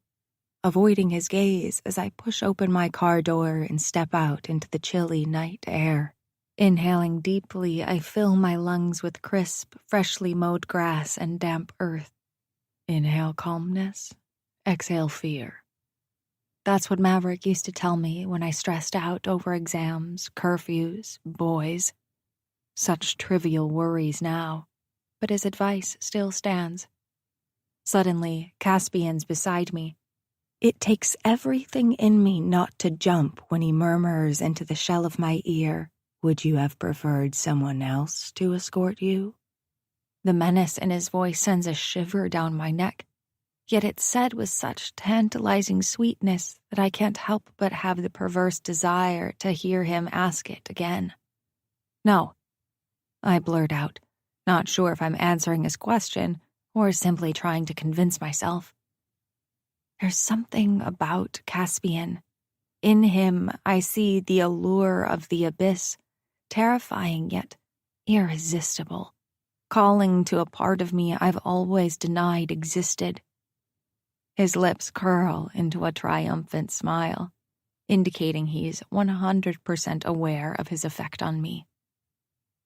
S1: avoiding his gaze as I push open my car door and step out into the chilly night air. Inhaling deeply, I fill my lungs with crisp, freshly mowed grass and damp earth. Inhale calmness, exhale fear. That's what Maverick used to tell me when I stressed out over exams, curfews, boys. Such trivial worries now, but his advice still stands. Suddenly, Caspian's beside me. It takes everything in me not to jump when he murmurs into the shell of my ear, "Would you have preferred someone else to escort you?" The menace in his voice sends a shiver down my neck, yet it's said with such tantalizing sweetness that I can't help but have the perverse desire to hear him ask it again. "No," I blurt out, not sure if I'm answering his question or simply trying to convince myself. There's something about Caspian. In him, I see the allure of the abyss, terrifying yet irresistible, calling to a part of me I've always denied existed. His lips curl into a triumphant smile, indicating he's 100% aware of his effect on me.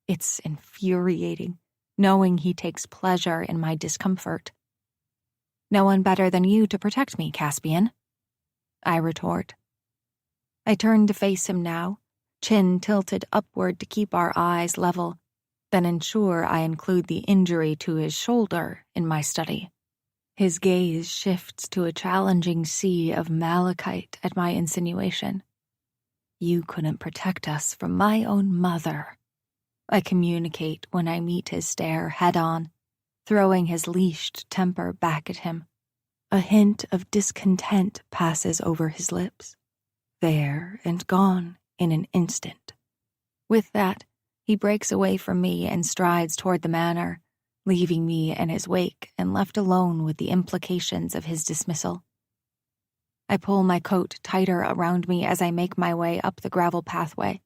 S1: It's infuriating, knowing he takes pleasure in my discomfort. "No one better than you to protect me, Caspian," I retort. I turn to face him now, chin tilted upward to keep our eyes level, then ensure I include the injury to his shoulder in my study. His gaze shifts to a challenging sea of malachite at my insinuation. "You couldn't protect us from my own mother," I communicate when I meet his stare head-on, throwing his leashed temper back at him. A hint of discontent passes over his lips, there and gone in an instant. With that, he breaks away from me and strides toward the manor, leaving me in his wake and left alone with the implications of his dismissal. I pull my coat tighter around me as I make my way up the gravel pathway.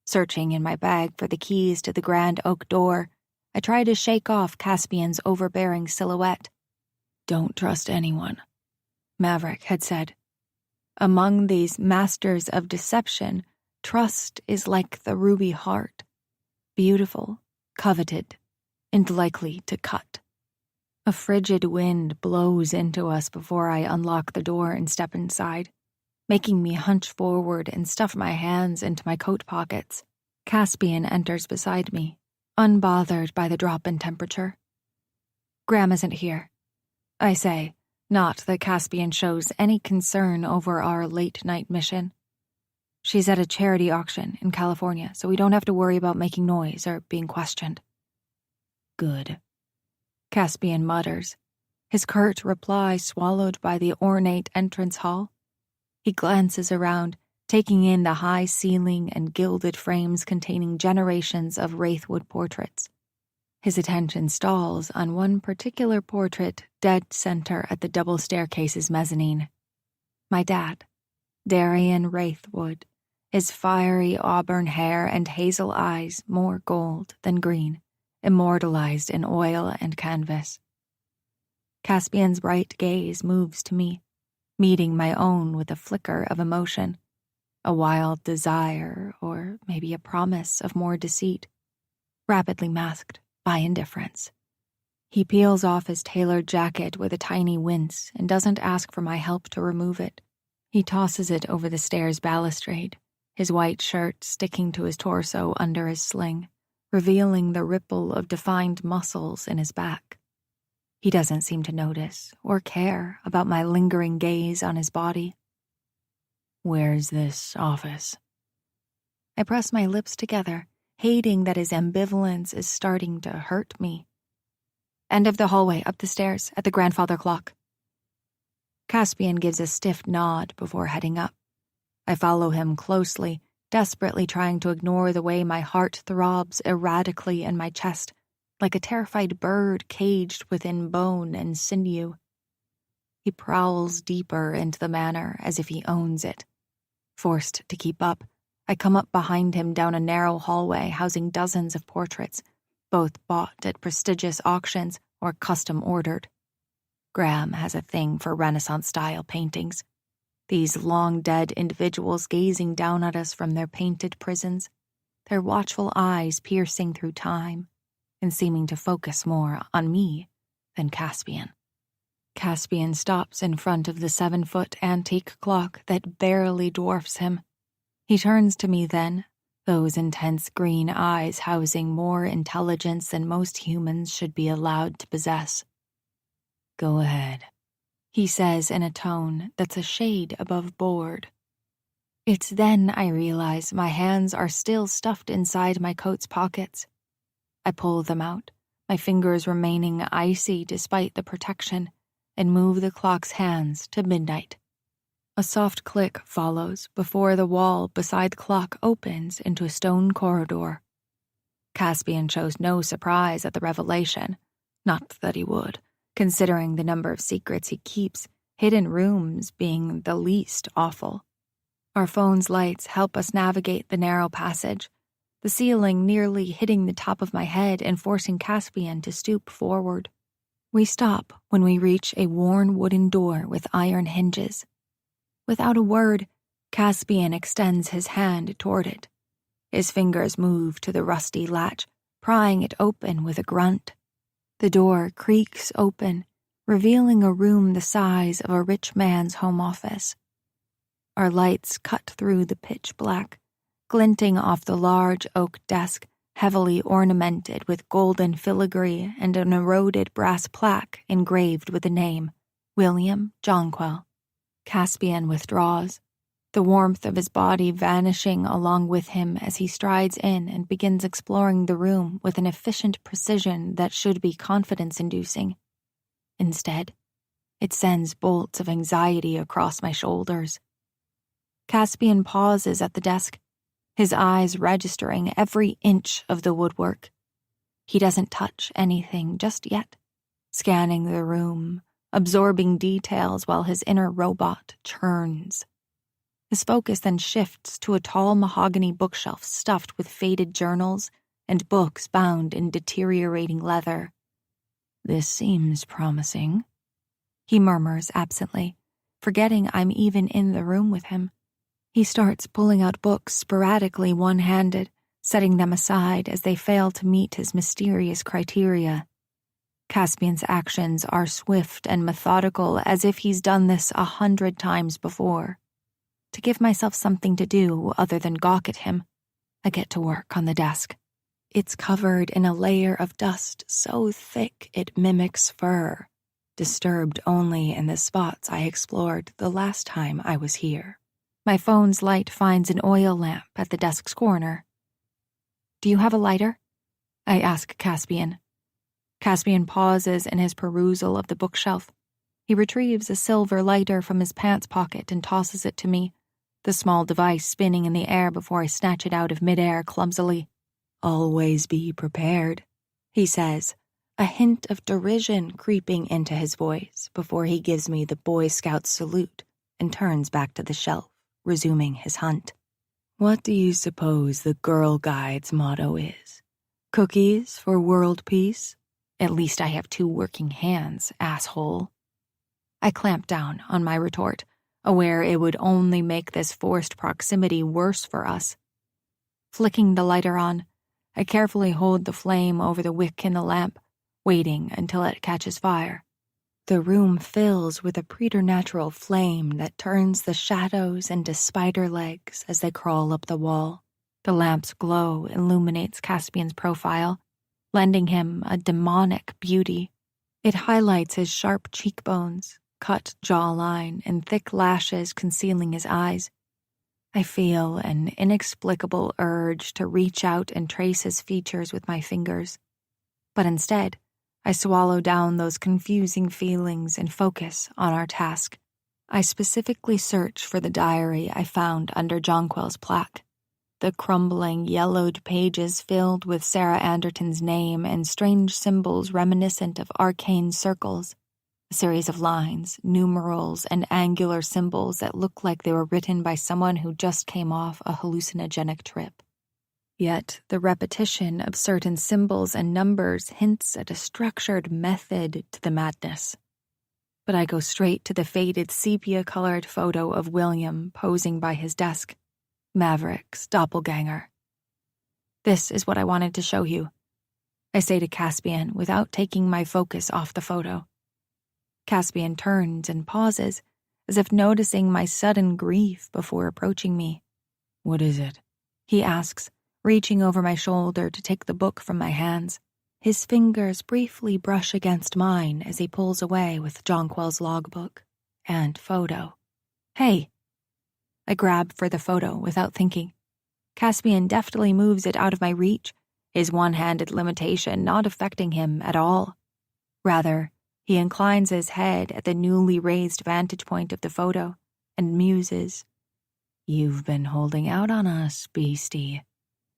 S1: Searching in my bag for the keys to the grand oak door, I try to shake off Caspian's overbearing silhouette. "Don't trust anyone," Maverick had said. Among these masters of deception, trust is like the ruby heart, beautiful, coveted, and likely to cut. A frigid wind blows into us before I unlock the door and step inside, making me hunch forward and stuff my hands into my coat pockets. Caspian enters beside me, unbothered by the drop in temperature. "Graham isn't here," I say, not that Caspian shows any concern over our late-night mission. "She's at a charity auction in California, so we don't have to worry about making noise or being questioned." "Good," Caspian mutters, his curt reply swallowed by the ornate entrance hall. He glances around, taking in the high ceiling and gilded frames containing generations of Wraithwood portraits. His attention stalls on one particular portrait dead center at the double staircase's mezzanine. My dad, Darian Wraithwood, his fiery auburn hair and hazel eyes more gold than green, immortalized in oil and canvas. Caspian's bright gaze moves to me, meeting my own with a flicker of emotion, a wild desire, or maybe a promise of more deceit, rapidly masked by indifference. He peels off his tailored jacket with a tiny wince and doesn't ask for my help to remove it. He tosses it over the stairs balustrade, his white shirt sticking to his torso under his sling, revealing the ripple of defined muscles in his back. He doesn't seem to notice or care about my lingering gaze on his body. "Where's this office?" I press my lips together, hating that his ambivalence is starting to hurt me. "End of the hallway, up the stairs, at the grandfather clock." Caspian gives a stiff nod before heading up. I follow him closely, desperately trying to ignore the way my heart throbs erratically in my chest, like a terrified bird caged within bone and sinew. He prowls deeper into the manor as if he owns it. Forced to keep up, I come up behind him down a narrow hallway housing dozens of portraits, both bought at prestigious auctions or custom ordered. Graham has a thing for Renaissance-style paintings. These long-dead individuals gazing down at us from their painted prisons, their watchful eyes piercing through time and seeming to focus more on me than Caspian. Caspian stops in front of the 7-foot antique clock that barely dwarfs him. He turns to me then, those intense green eyes housing more intelligence than most humans should be allowed to possess. "Go ahead," he says in a tone that's a shade above bored. It's then I realize my hands are still stuffed inside my coat's pockets. I pull them out, my fingers remaining icy despite the protection, and move the clock's hands to midnight. A soft click follows before the wall beside the clock opens into a stone corridor. Caspian shows no surprise at the revelation, not that he would, considering the number of secrets he keeps, hidden rooms being the least awful. Our phone's lights help us navigate the narrow passage, the ceiling nearly hitting the top of my head and forcing Caspian to stoop forward. We stop when we reach a worn wooden door with iron hinges. Without a word, Caspian extends his hand toward it. His fingers move to the rusty latch, prying it open with a grunt. The door creaks open, revealing a room the size of a rich man's home office. Our lights cut through the pitch black, glinting off the large oak desk, heavily ornamented with golden filigree and an eroded brass plaque engraved with the name, William Jonquil. Caspian withdraws, the warmth of his body vanishing along with him as he strides in and begins exploring the room with an efficient precision that should be confidence-inducing. Instead, it sends bolts of anxiety across my shoulders. Caspian pauses at the desk, his eyes registering every inch of the woodwork. He doesn't touch anything just yet, scanning the room, absorbing details while his inner robot churns. His focus then shifts to a tall mahogany bookshelf stuffed with faded journals and books bound in deteriorating leather. "This seems promising," he murmurs absently, forgetting I'm even in the room with him. He starts pulling out books sporadically one-handed, setting them aside as they fail to meet his mysterious criteria. Caspian's actions are swift and methodical, as if he's done this 100 times before. To give myself something to do other than gawk at him, I get to work on the desk. It's covered in a layer of dust so thick it mimics fur, disturbed only in the spots I explored the last time I was here. My phone's light finds an oil lamp at the desk's corner. "Do you have a lighter?" I ask Caspian. Caspian pauses in his perusal of the bookshelf. He retrieves a silver lighter from his pants pocket and tosses it to me, the small device spinning in the air before I snatch it out of midair clumsily. "Always be prepared," he says, a hint of derision creeping into his voice before he gives me the Boy Scout salute and turns back to the shelf, resuming his hunt. "What do you suppose the Girl Guide's motto is? Cookies for world peace? At least I have 2 working hands, asshole." I clamp down on my retort, aware it would only make this forced proximity worse for us. Flicking the lighter on, I carefully hold the flame over the wick in the lamp, waiting until it catches fire. The room fills with a preternatural flame that turns the shadows into spider legs as they crawl up the wall. The lamp's glow illuminates Caspian's profile, lending him a demonic beauty. It highlights his sharp cheekbones, cut jawline, and thick lashes concealing his eyes. I feel an inexplicable urge to reach out and trace his features with my fingers. But instead, I swallow down those confusing feelings and focus on our task. I specifically search for the diary I found under Jonquil's plaque. The crumbling, yellowed pages filled with Sarah Anderton's name and strange symbols reminiscent of arcane circles. A series of lines, numerals, and angular symbols that look like they were written by someone who just came off a hallucinogenic trip. Yet the repetition of certain symbols and numbers hints at a structured method to the madness. But I go straight to the faded sepia-colored photo of William posing by his desk, Maverick's doppelganger. This is what I wanted to show you, I say to Caspian without taking my focus off the photo. Caspian turns and pauses, as if noticing my sudden grief before approaching me.
S2: What is it?
S1: He asks, reaching over my shoulder to take the book from my hands. His fingers briefly brush against mine as he pulls away with Jonquil's logbook and photo. Hey! I grab for the photo without thinking. Caspian deftly moves it out of my reach, his one-handed limitation not affecting him at all. Rather, he inclines his head at the newly raised vantage point of the photo and muses.
S2: You've been holding out on us, beastie.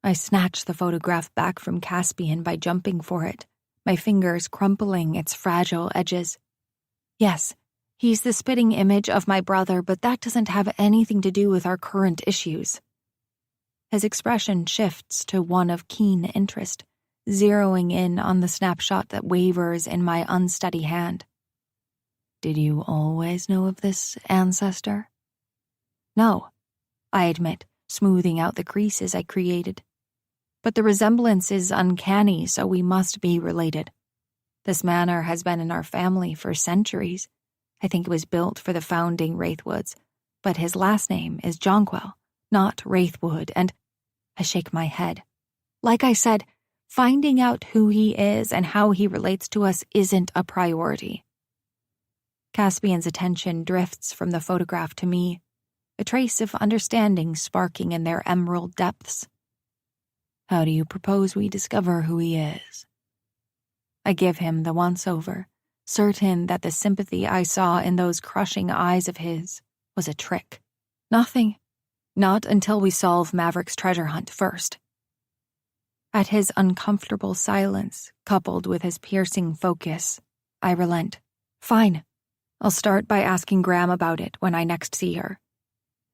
S1: I snatch the photograph back from Caspian by jumping for it, my fingers crumpling its fragile edges. Yes, he's the spitting image of my brother, but that doesn't have anything to do with our current issues. His expression shifts to one of keen interest, zeroing in on the snapshot that wavers in my unsteady hand.
S2: Did you always know of this ancestor?
S1: No, I admit, smoothing out the creases I created. But the resemblance is uncanny, so we must be related. This manor has been in our family for centuries. I think it was built for the founding Wraithwoods, but his last name is Jonquil, not Wraithwood, and I shake my head. Like I said, finding out who he is and how he relates to us isn't a priority. Caspian's attention drifts from the photograph to me, a trace of understanding sparking in their emerald depths.
S2: How do you propose we discover who he is?
S1: I give him the once-over, certain that the sympathy I saw in those crushing eyes of his was a trick. Nothing. Not until we solve Maverick's treasure hunt first. At his uncomfortable silence, coupled with his piercing focus, I relent. Fine. I'll start by asking Graham about it when I next see her.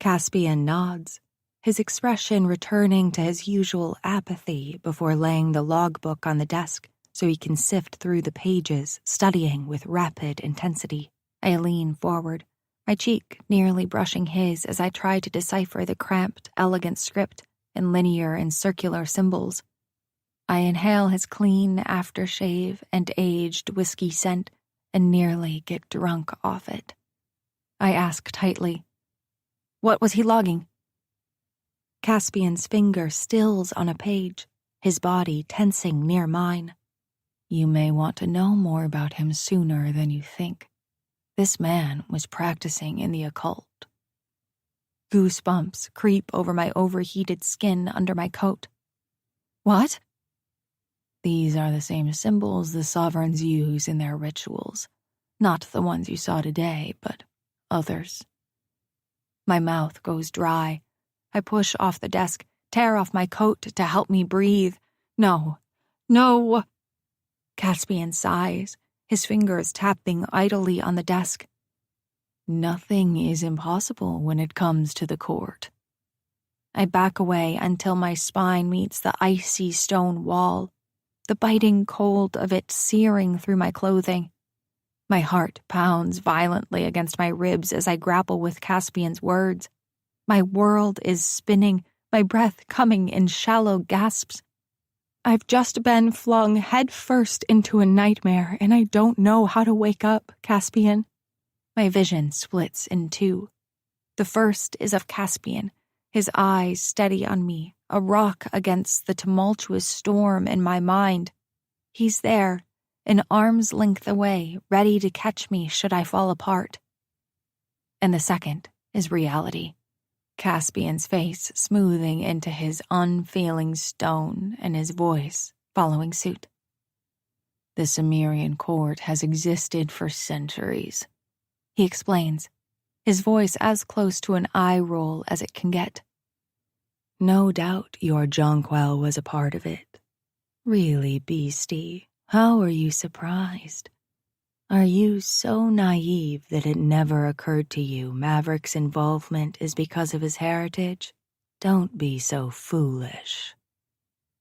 S1: Caspian nods, his expression returning to his usual apathy before laying the logbook on the desk so he can sift through the pages, studying with rapid intensity. I lean forward, my cheek nearly brushing his as I try to decipher the cramped, elegant script in linear and circular symbols. I inhale his clean aftershave and aged whiskey scent and nearly get drunk off it. I ask tightly, "What was he logging?" Caspian's finger stills on a page, his body tensing near mine.
S2: You may want to know more about him sooner than you think. This man was practicing in the occult.
S1: Goosebumps creep over my overheated skin under my coat. What?
S2: These are the same symbols the sovereigns use in their rituals. Not the ones you saw today, but others.
S1: My mouth goes dry. I push off the desk, tear off my coat to help me breathe. No. Caspian sighs, his fingers tapping idly on the desk.
S2: Nothing is impossible when it comes to the court.
S1: I back away until my spine meets the icy stone wall, the biting cold of it searing through my clothing. My heart pounds violently against my ribs as I grapple with Caspian's words. My world is spinning, my breath coming in shallow gasps. I've just been flung headfirst into a nightmare, and I don't know how to wake up, Caspian. My vision splits in two. The first is of Caspian, his eyes steady on me, a rock against the tumultuous storm in my mind. He's there, an arm's length away, ready to catch me should I fall apart. And the second is reality. Caspian's face smoothing into his unfeeling stone and his voice following suit.
S2: The Cimmerian Court has existed for centuries,
S1: he explains, his voice as close to an eye roll as it can get.
S2: No doubt your Jonquil was a part of it. Really, beastie, how are you surprised?
S1: Are you so naive that it never occurred to you Maverick's involvement is because of his heritage? Don't be so foolish.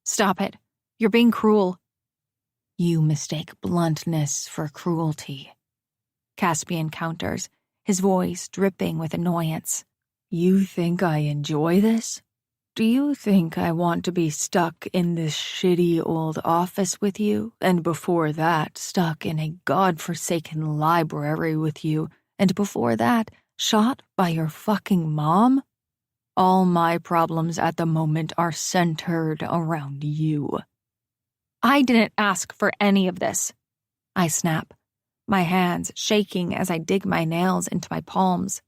S2: Stop it. You're being cruel.
S1: You mistake bluntness for cruelty.
S2: Caspian counters, his voice dripping with annoyance. You think I enjoy this? Do you think I want to be stuck in this shitty old office with you, and before that, stuck in a godforsaken library with you, and before that, shot by your fucking mom? All my problems at the moment are centered around you. I didn't ask for any of this. I snap, my hands shaking as I dig my nails into my palms.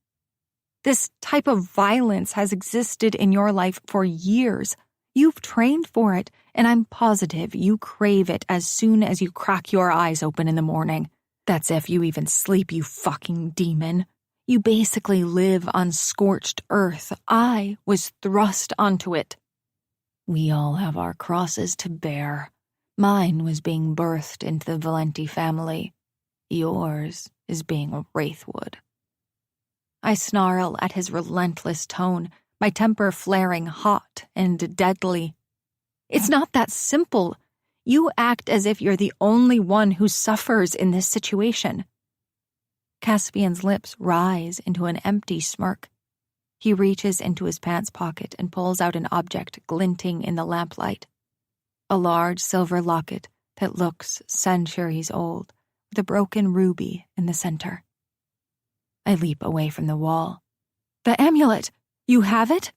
S2: This type of violence has existed in your life for years. You've trained for it, and I'm positive you crave it as soon as you crack your eyes open in the morning. That's if you even sleep, you fucking demon. You basically live on scorched earth. I was thrust onto it. We all have our crosses to bear. Mine was being birthed into the Valenti family. Yours is being a Wraithwood. I snarl at his relentless tone, my temper flaring hot and deadly. It's not that simple. You act as if you're the only one who suffers in this situation. Caspian's lips rise into an empty smirk. He reaches into his pants pocket and pulls out an object glinting in the lamplight. A large silver locket that looks centuries old, with a broken ruby in the center. I leap away from the wall. The amulet! You have it?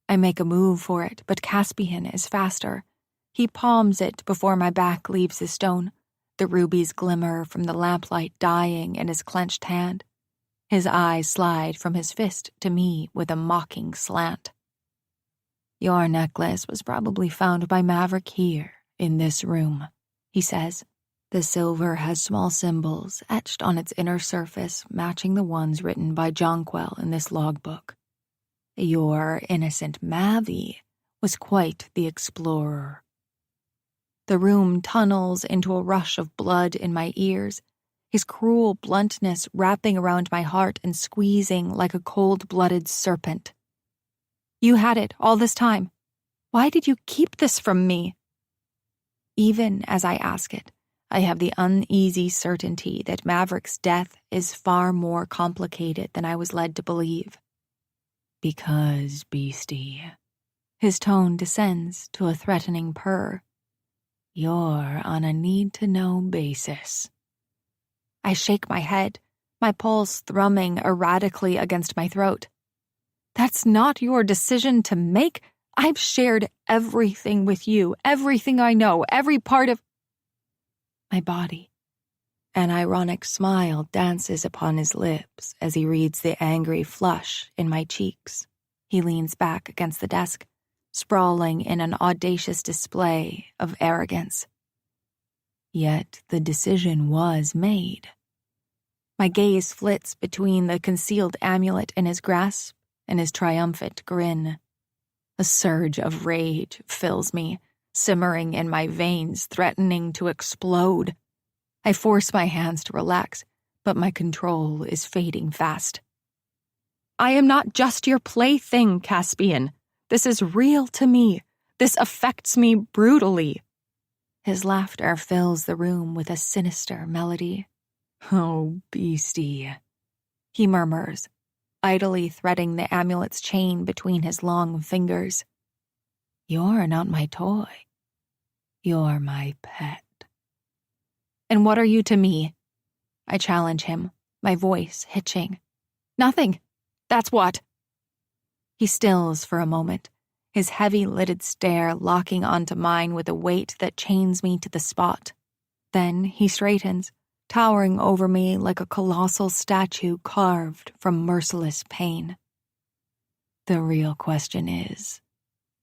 S2: I make a move for it, but Caspian is faster. He palms it before my back leaves the stone, the ruby's glimmer from the lamplight dying in his clenched hand. His eyes slide from his fist to me with a mocking slant. Your necklace was probably found by Maverick here, in this room, he says. The silver has small symbols etched on its inner surface matching the ones written by Jonquil in this logbook. Your innocent Mavi was quite the explorer. The room tunnels into a rush of blood in my ears, his cruel bluntness wrapping around my heart and squeezing like a cold-blooded serpent. You had it all this time. Why did you keep this from me? Even as I ask it, I have the uneasy certainty that Maverick's death is far more complicated than I was led to believe. Because, beastie, his tone descends to a threatening purr. You're on a need-to-know basis. I shake my head, my pulse thrumming erratically against my throat. That's not your decision to make. I've shared everything with you, everything I know, every part of my body. An ironic smile dances upon his lips as he reads the angry flush in my cheeks. He leans back against the desk, sprawling in an audacious display of arrogance. Yet the decision was made. My gaze flits between the concealed amulet in his grasp and his triumphant grin. A surge of rage fills me, simmering in my veins, threatening to explode. I force my hands to relax, but my control is fading fast. I am not just your plaything, Caspian. This is real to me. This affects me brutally. His laughter fills the room with a sinister melody. Oh, beastie, he murmurs, idly threading the amulet's chain between his long fingers. You're not my toy. You're my pet. And what are you to me? I challenge him, my voice hitching. Nothing. That's what. He stills for a moment, his heavy-lidded stare locking onto mine with a weight that chains me to the spot. Then he straightens, towering over me like a colossal statue carved from merciless pain. The real question is,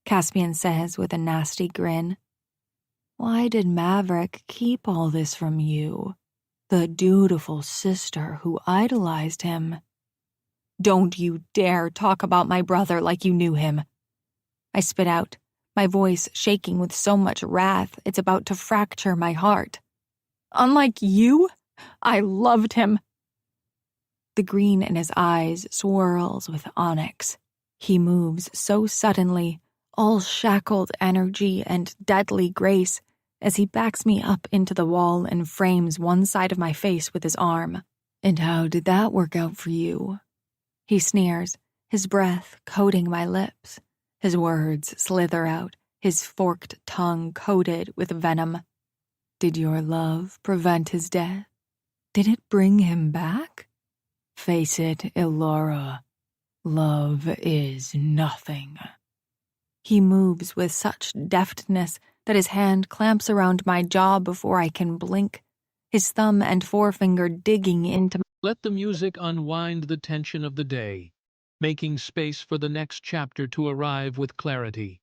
S2: Caspian says with a nasty grin, why did Maverick keep all this from you, the dutiful sister who idolized him? Don't you dare talk about my brother like you knew him. I spit out, my voice shaking with so much wrath it's about to fracture my heart. Unlike you,
S1: I loved him. The green in his eyes swirls with onyx. He moves so suddenly, all shackled energy and deadly grace, as he backs me up into the wall and frames one side of my face with his arm. "And how did that work out for you?" He sneers, his breath coating my lips. His words slither out, his forked tongue coated with venom. "Did your love prevent his death? Did it bring him back? Face it, Illara. Love is nothing." He moves with such deftness that his hand clamps around my jaw before I can blink, his thumb and forefinger digging into.
S5: Let the music unwind the tension of the day, making space for the next chapter to arrive with clarity.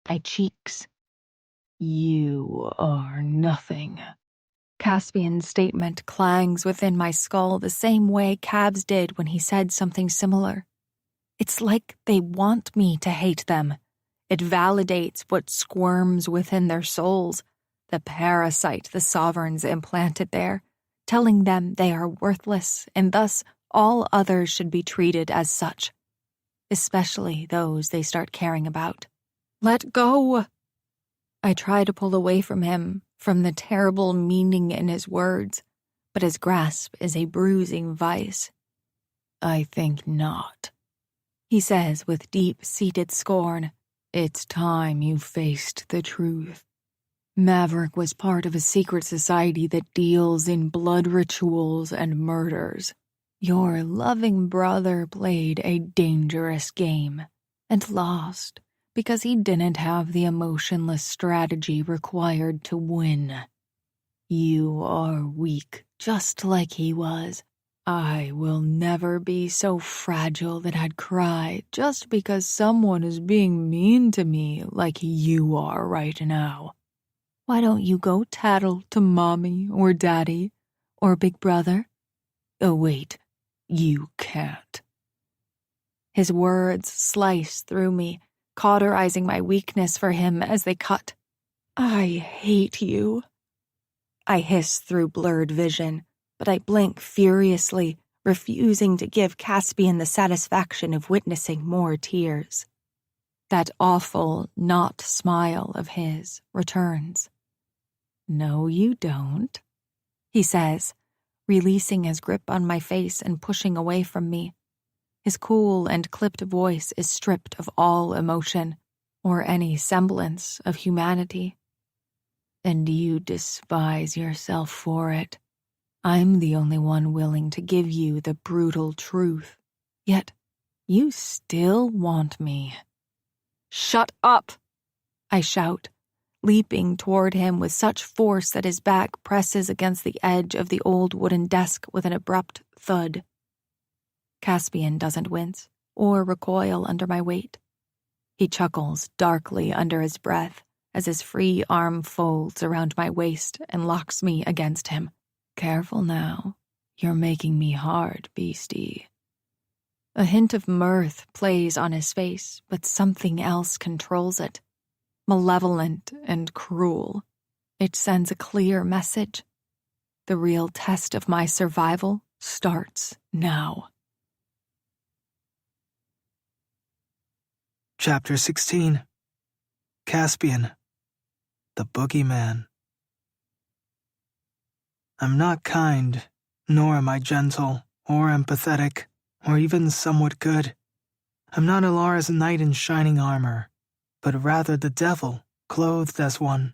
S1: My cheeks. "You are nothing." Caspian's statement clangs within my skull the same way Cab's did when he said something similar. It's like they want me to hate them. It validates what squirms within their souls, the parasite the sovereigns implanted there, telling them they are worthless and thus all others should be treated as such, especially those they start caring about. "Let go!" I try to pull away from him, from the terrible meaning in his words, but his grasp is a bruising vice.
S2: "I think not,"
S1: he says with deep-seated scorn.
S2: "It's time you faced the truth. Maverick was part of a secret society that deals in blood rituals and murders. Your loving brother played a dangerous game and lost because he didn't have the emotionless strategy required to win. You are weak, just like he was. I will never be so fragile that I'd cry just because someone is being mean to me like you are right now. Why don't you go tattle to Mommy or Daddy or Big Brother? Oh, wait, you can't. His words sliced through me, cauterizing my weakness for him as they cut. I hate you. I hiss through blurred vision, but I blink furiously, refusing to give Caspian the satisfaction of witnessing more tears. That awful, not smile of his returns. No, you don't, he says, releasing his grip on my face and pushing away from me. His cool and clipped voice is stripped of all emotion, or any semblance of humanity. And you despise yourself for it. I'm the only one willing to give you the brutal truth. Yet, you still want me. Shut up! I shout, leaping toward him with such force that his back presses against the edge of the old wooden desk with an abrupt thud. Caspian doesn't wince or recoil under my weight. He chuckles darkly under his breath as his free arm folds around my waist and locks me against him. Careful now. You're making me hard, beastie. A hint of mirth plays on his face, but something else controls it. Malevolent and cruel. It sends a clear message. The real test of my survival starts now.
S3: Chapter 16. Caspian, the Boogeyman. I'm not kind, nor am I gentle, or empathetic, or even somewhat good. I'm not Alara's knight in shining armor, but rather the devil, clothed as one.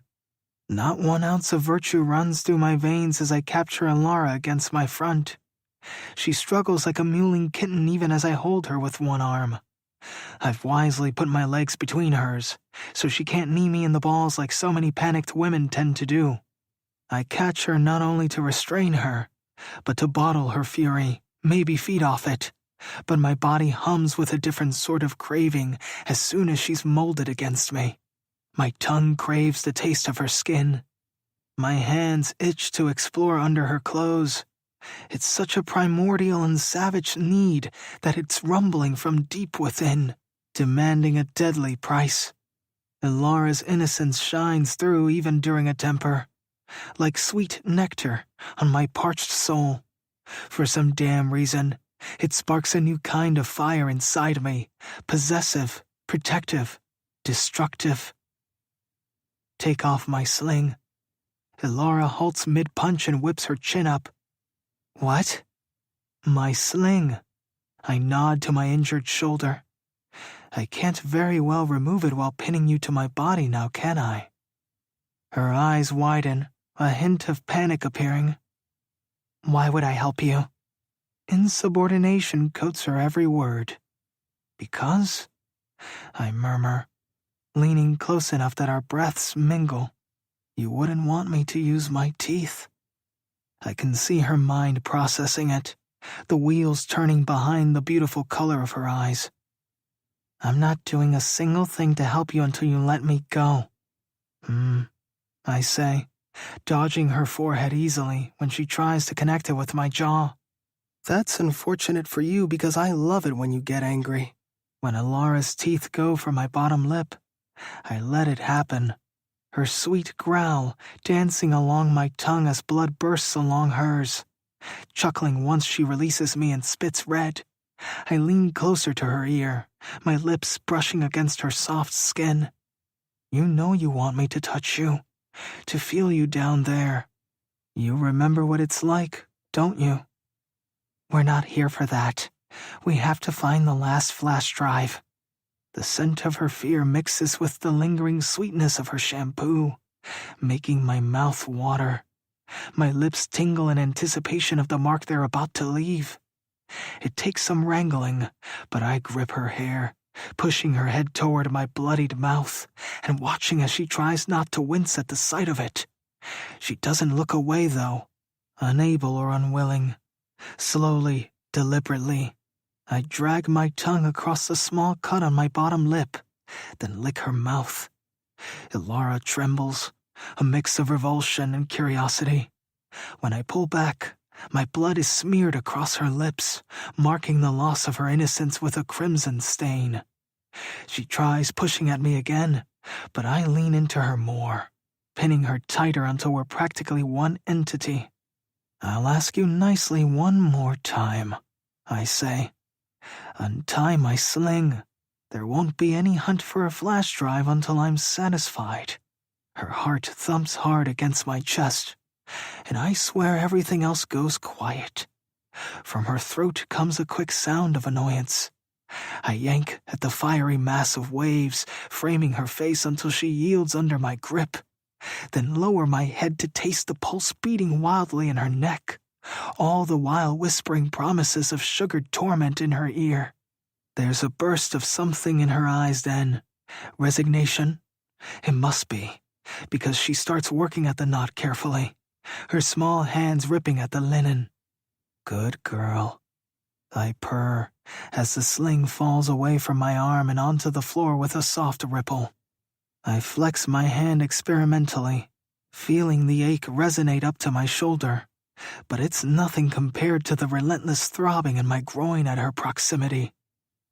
S3: Not 1 ounce of virtue runs through my veins as I capture Alara against my front. She struggles like a mewling kitten even as I hold her with one arm. I've wisely put my legs between hers, so she can't knee me in the balls like so many panicked women tend to do. I catch her not only to restrain her, but to bottle her fury, maybe feed off it. But my body hums with a different sort of craving as soon as she's molded against me. My tongue craves the taste of her skin. My hands itch to explore under her clothes. It's such a primordial and savage need that it's rumbling from deep within, demanding a deadly price. Alara's innocence shines through even during a temper, like sweet nectar on my parched soul. For some damn reason, it sparks a new kind of fire inside me, possessive, protective, destructive. Take off my sling. Alara halts mid-punch and whips her chin up. What? My sling. I nod to my injured shoulder. I can't very well remove it while pinning you to my body now, can I? Her eyes widen, a hint of panic appearing. Why would I help you? Insubordination coats her every word. Because? I murmur, leaning close enough that our breaths mingle. You wouldn't want me to use my teeth. I can see her mind processing it, the wheels turning behind the beautiful color of her eyes. I'm not doing a single thing to help you until you let me go. I say, dodging her forehead easily when she tries to connect it with my jaw.
S4: That's unfortunate for you because I love it when you get angry.
S3: When Alara's teeth go for my bottom lip, I let it happen. Her sweet growl dancing along my tongue as blood bursts along hers. Chuckling once she releases me and spits red. I lean closer to her ear, my lips brushing against her soft skin. You know you want me to touch you, to feel you down there. You remember what it's like, don't you? We're not here for that. We have to find the last flash drive. The scent of her fear mixes with the lingering sweetness of her shampoo, making my mouth water. My lips tingle in anticipation of the mark they're about to leave. It takes some wrangling, but I grip her hair, pushing her head toward my bloodied mouth and watching as she tries not to wince at the sight of it. She doesn't look away, though, unable or unwilling. Slowly, deliberately, I drag my tongue across the small cut on my bottom lip, then lick her mouth. Ilara trembles, a mix of revulsion and curiosity. When I pull back, my blood is smeared across her lips, marking the loss of her innocence with a crimson stain. She tries pushing at me again, but I lean into her more, pinning her tighter until we're practically one entity. "I'll ask you nicely one more time," I say. "Untie my sling. There won't be any hunt for a flash drive until I'm satisfied." Her heart thumps hard against my chest, and I swear everything else goes quiet. From her throat comes a quick sound of annoyance. I yank at the fiery mass of waves, framing her face until she yields under my grip, then lower my head to taste the pulse beating wildly in her neck, all the while whispering promises of sugared torment in her ear. There's a burst of something in her eyes then. Resignation? It must be, because she starts working at the knot carefully, her small hands ripping at the linen. "Good girl," I purr, as the sling falls away from my arm and onto the floor with a soft ripple. I flex my hand experimentally, feeling the ache resonate up to my shoulder, but it's nothing compared to the relentless throbbing in my groin at her proximity.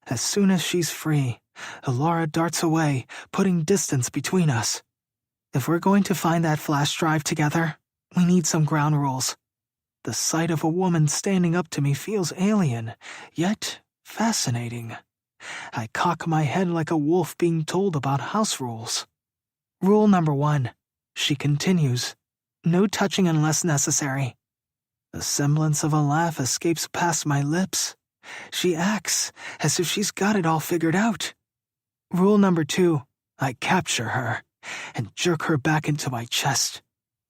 S3: As soon as she's free, Ilara darts away, putting distance between us. If we're going to find that flash drive together, we need some ground rules. The sight of a woman standing up to me feels alien, yet fascinating. I cock my head like a wolf being told about house rules. "Rule number 1, she continues. No touching unless necessary." A semblance of a laugh escapes past my lips. She acts as if she's got it all figured out. "Rule number 2, I capture her and jerk her back into my chest."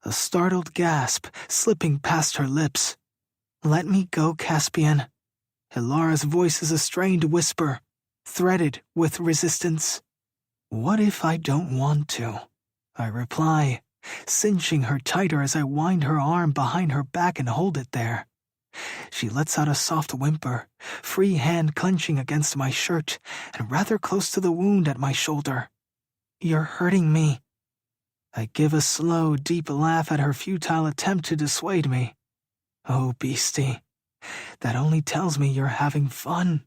S3: A startled gasp slipping past her lips. "Let me go, Caspian." Ilara's voice is a strained whisper, threaded with resistance. "What if I don't want to?" I reply, cinching her tighter as I wind her arm behind her back and hold it there. She lets out a soft whimper, free hand clenching against my shirt and rather close to the wound at my shoulder. "You're hurting me." I give a slow, deep laugh at her futile attempt to dissuade me. "Oh, beastie, that only tells me you're having fun.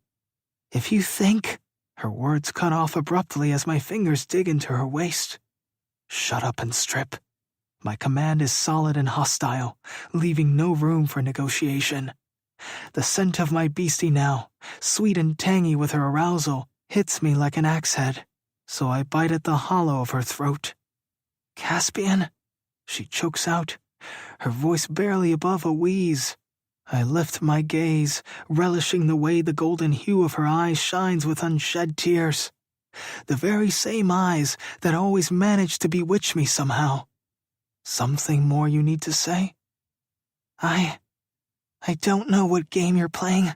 S3: If you think—" Her words cut off abruptly as my fingers dig into her waist. "Shut up and strip." My command is solid and hostile, leaving no room for negotiation. The scent of my beastie now, sweet and tangy with her arousal, hits me like an axe head, so I bite at the hollow of her throat. "Caspian?" She chokes out, her voice barely above a wheeze. I lift my gaze, relishing the way the golden hue of her eyes shines with unshed tears. The very same eyes that always manage to bewitch me somehow. "Something more you need to say?" I don't know what game you're playing."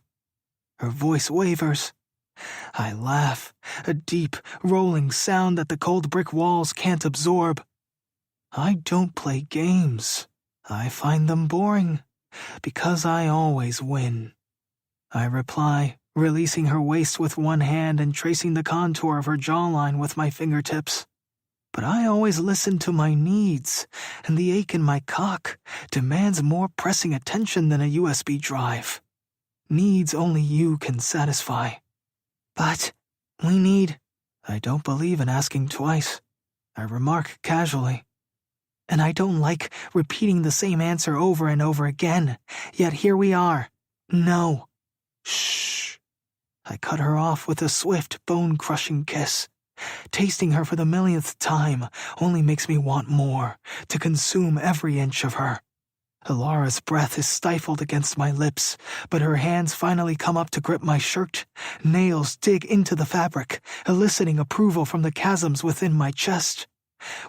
S3: Her voice wavers. I laugh, a deep, rolling sound that the cold brick walls can't absorb. "I don't play games. I find them boring, because I always win," I reply, releasing her waist with one hand and tracing the contour of her jawline with my fingertips. But I always listen to my needs, and the ache in my cock demands more pressing attention than a USB drive. Needs only you can satisfy. "But we need—" I don't believe in asking twice, I remark casually. "And I don't like repeating the same answer over and over again, yet here we are. No." "Shh." I cut her off with a swift, bone-crushing kiss. Tasting her for the millionth time only makes me want more, to consume every inch of her. Ilara's breath is stifled against my lips, but her hands finally come up to grip my shirt. Nails dig into the fabric, eliciting approval from the chasms within my chest.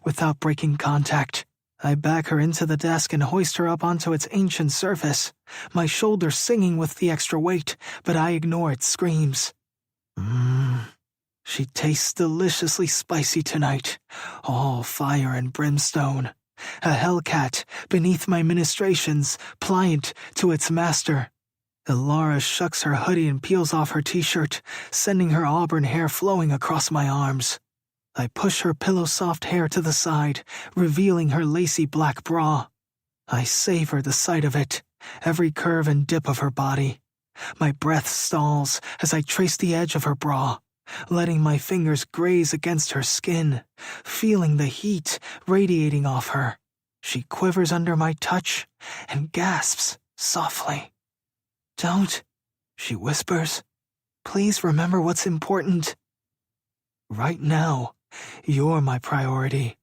S3: Without breaking contact, I back her into the desk and hoist her up onto its ancient surface, my shoulders singing with the extra weight, but I ignore its screams. She tastes deliciously spicy tonight, all fire and brimstone. A hellcat beneath my ministrations, pliant to its master. Elara shucks her hoodie and peels off her t-shirt, sending her auburn hair flowing across my arms. I push her pillow-soft hair to the side, revealing her lacy black bra. I savor the sight of it, every curve and dip of her body. My breath stalls as I trace the edge of her bra, letting my fingers graze against her skin, feeling the heat radiating off her. She quivers under my touch and gasps softly. "Don't," she whispers. "Please remember what's important." Right now, you're my priority.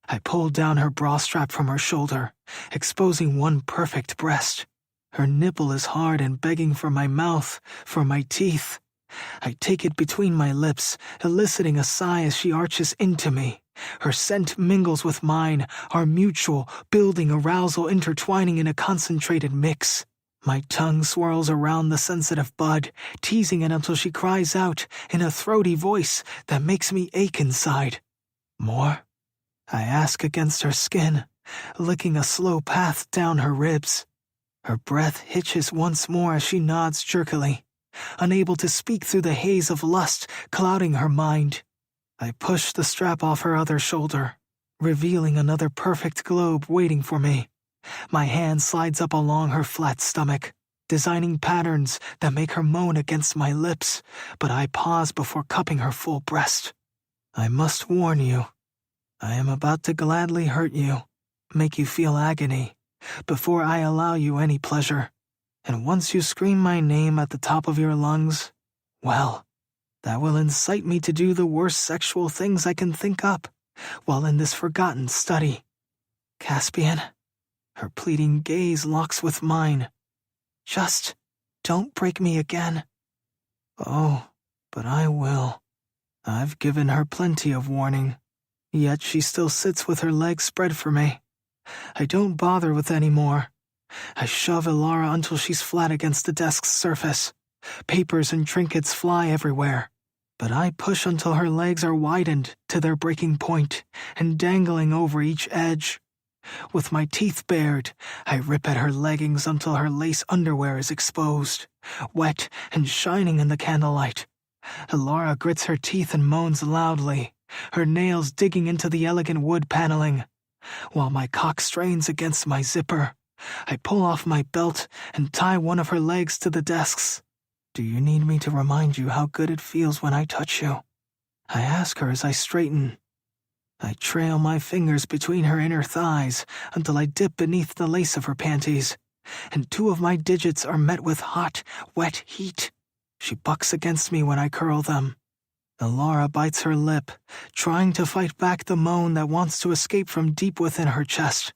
S3: I pulled down her bra strap from her shoulder, exposing one perfect breast. Her nipple is hard and begging for my mouth, for my teeth. I take it between my lips, eliciting a sigh as she arches into me. Her scent mingles with mine, our mutual, building arousal intertwining in a concentrated mix. My tongue swirls around the sensitive bud, teasing it until she cries out in a throaty voice that makes me ache inside. "More?" I ask against her skin, licking a slow path down her ribs. Her breath hitches once more as she nods jerkily, unable to speak through the haze of lust clouding her mind. I push the strap off her other shoulder, revealing another perfect globe waiting for me. My hand slides up along her flat stomach, designing patterns that make her moan against my lips, but I pause before cupping her full breast. I must warn you, I am about to gladly hurt you, make you feel agony, before I allow you any pleasure. And once you scream my name at the top of your lungs, well, that will incite me to do the worst sexual things I can think up, while in this forgotten study. Caspian, her pleading gaze locks with mine. Just don't break me again. Oh, but I will. I've given her plenty of warning, yet she still sits with her legs spread for me. I don't bother with any more. I shove Elara until she's flat against the desk's surface. Papers and trinkets fly everywhere, but I push until her legs are widened to their breaking point and dangling over each edge. With my teeth bared, I rip at her leggings until her lace underwear is exposed, wet and shining in the candlelight. Elara grits her teeth and moans loudly, her nails digging into the elegant wood paneling. While my cock strains against my zipper, I pull off my belt and tie one of her legs to the desk's. "Do you need me to remind you how good it feels when I touch you?" I ask her as I straighten. I trail my fingers between her inner thighs until I dip beneath the lace of her panties, and two of my digits are met with hot, wet heat. She bucks against me when I curl them. Elara bites her lip, trying to fight back the moan that wants to escape from deep within her chest.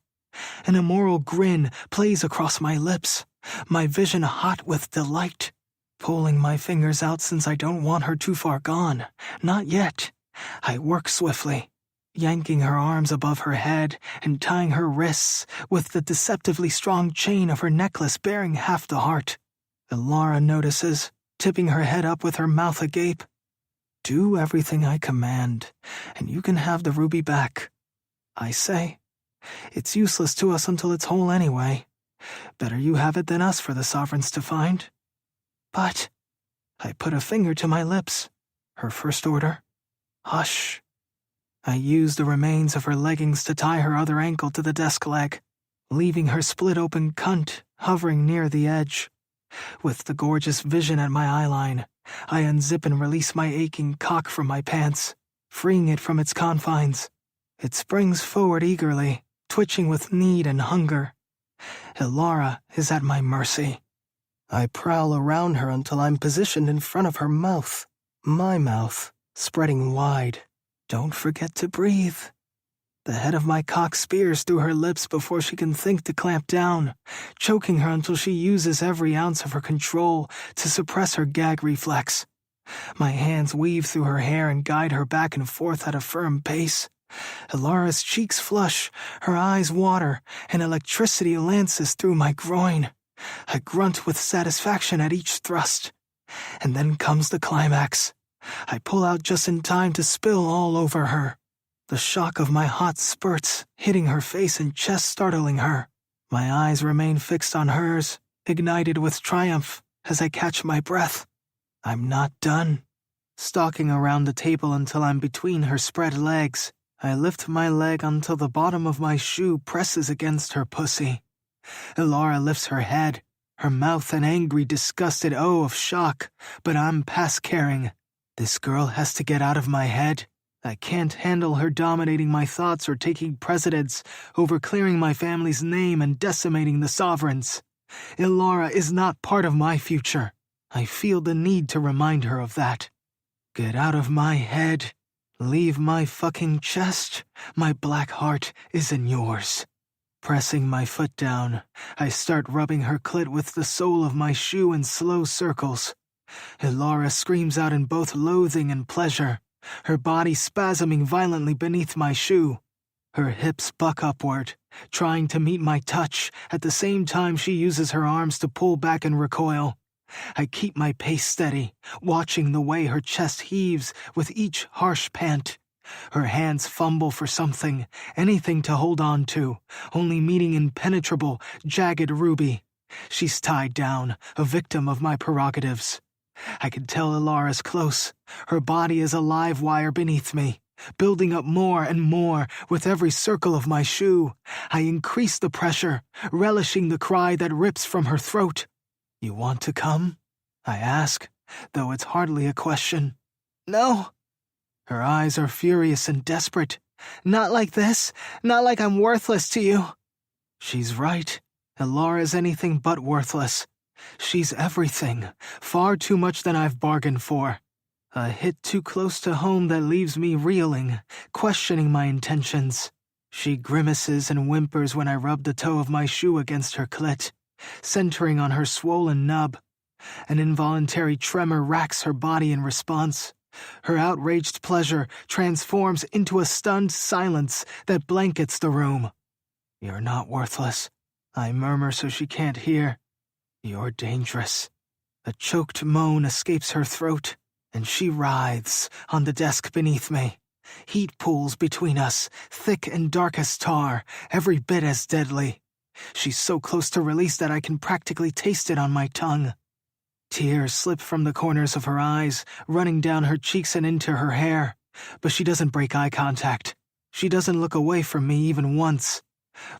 S3: An immoral grin plays across my lips, my vision hot with delight. Pulling my fingers out since I don't want her too far gone. Not yet. I work swiftly, yanking her arms above her head and tying her wrists with the deceptively strong chain of her necklace bearing half the heart. Elara notices, tipping her head up with her mouth agape. "Do everything I command, and you can have the ruby back," I say. "It's useless to us until it's whole anyway. Better you have it than us for the sovereigns to find." "But," I put a finger to my lips. Her first order. "Hush." I use the remains of her leggings to tie her other ankle to the desk leg, leaving her split-open cunt hovering near the edge. With the gorgeous vision at my eyeline, I unzip and release my aching cock from my pants, freeing it from its confines. It springs forward eagerly, twitching with need and hunger. Elara is at my mercy. I prowl around her until I'm positioned in front of her mouth, my mouth, spreading wide. Don't forget to breathe. The head of my cock spears through her lips before she can think to clamp down, choking her until she uses every ounce of her control to suppress her gag reflex. My hands weave through her hair and guide her back and forth at a firm pace, Elara's cheeks flush, her eyes water, and electricity lances through my groin. I grunt with satisfaction at each thrust. And then comes the climax. I pull out just in time to spill all over her. The shock of my hot spurts hitting her face and chest startling her. My eyes remain fixed on hers, ignited with triumph as I catch my breath. I'm not done. Stalking around the table until I'm between her spread legs, I lift my leg until the bottom of my shoe presses against her pussy. Elara lifts her head, her mouth an angry, disgusted O of shock, but I'm past caring. This girl has to get out of my head. I can't handle her dominating my thoughts or taking precedence over clearing my family's name and decimating the sovereigns. Elara is not part of my future. I feel the need to remind her of that. Get out of my head. Leave my fucking chest. My black heart is in yours. Pressing my foot down, I start rubbing her clit with the sole of my shoe in slow circles. Elara screams out in both loathing and pleasure, her body spasming violently beneath my shoe. Her hips buck upward, trying to meet my touch, at the same time she uses her arms to pull back and recoil. I keep my pace steady, watching the way her chest heaves with each harsh pant. Her hands fumble for something, anything to hold on to, only meeting impenetrable, jagged ruby. She's tied down, a victim of my prerogatives. I can tell Elara's close. Her body is a live wire beneath me, building up more and more with every circle of my shoe. I increase the pressure, relishing the cry that rips from her throat. You want to come? I ask, though it's hardly a question. No. Her eyes are furious and desperate. Not like this. Not like I'm worthless to you. She's right. Elara's anything but worthless. She's everything, far too much than I've bargained for. A hit too close to home that leaves me reeling, questioning my intentions. She grimaces and whimpers when I rub the toe of my shoe against her clit, centering on her swollen nub. An involuntary tremor racks her body in response. Her outraged pleasure transforms into a stunned silence that blankets the room. You're not worthless, I murmur so she can't hear. You're dangerous. A choked moan escapes her throat, and she writhes on the desk beneath me. Heat pools between us, thick and dark as tar, every bit as deadly. She's so close to release that I can practically taste it on my tongue. Tears slip from the corners of her eyes, running down her cheeks and into her hair, but she doesn't break eye contact. She doesn't look away from me even once.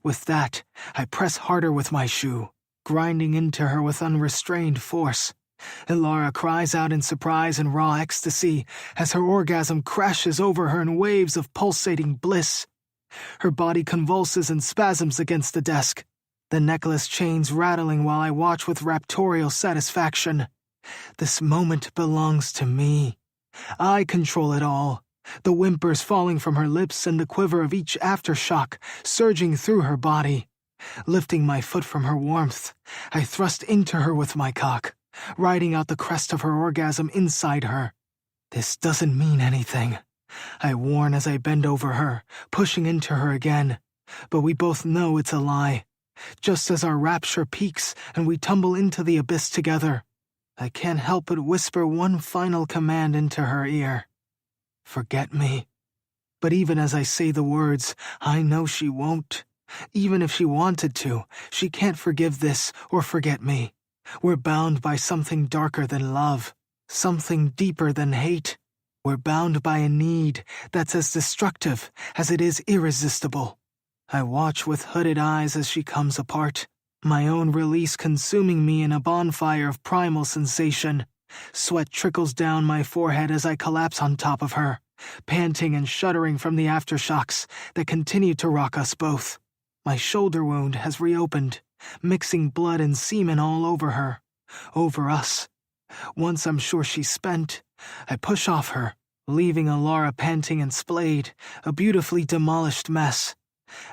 S3: With that, I press harder with my shoe, grinding into her with unrestrained force. Elara cries out in surprise and raw ecstasy as her orgasm crashes over her in waves of pulsating bliss. Her body convulses and spasms against the desk, the necklace chains rattling while I watch with raptorial satisfaction. This moment belongs to me. I control it all, the whimpers falling from her lips and the quiver of each aftershock surging through her body. Lifting my foot from her warmth, I thrust into her with my cock, riding out the crest of her orgasm inside her. This doesn't mean anything, I warn as I bend over her, pushing into her again. But we both know it's a lie. Just as our rapture peaks and we tumble into the abyss together, I can't help but whisper one final command into her ear. Forget me. But even as I say the words, I know she won't. Even if she wanted to, she can't forgive this or forget me. We're bound by something darker than love, something deeper than hate. We're bound by a need that's as destructive as it is irresistible. I watch with hooded eyes as she comes apart, my own release consuming me in a bonfire of primal sensation. Sweat trickles down my forehead as I collapse on top of her, panting and shuddering from the aftershocks that continue to rock us both. My shoulder wound has reopened, mixing blood and semen all over her, over us. Once I'm sure she's spent, I push off her, leaving Elara panting and splayed, a beautifully demolished mess.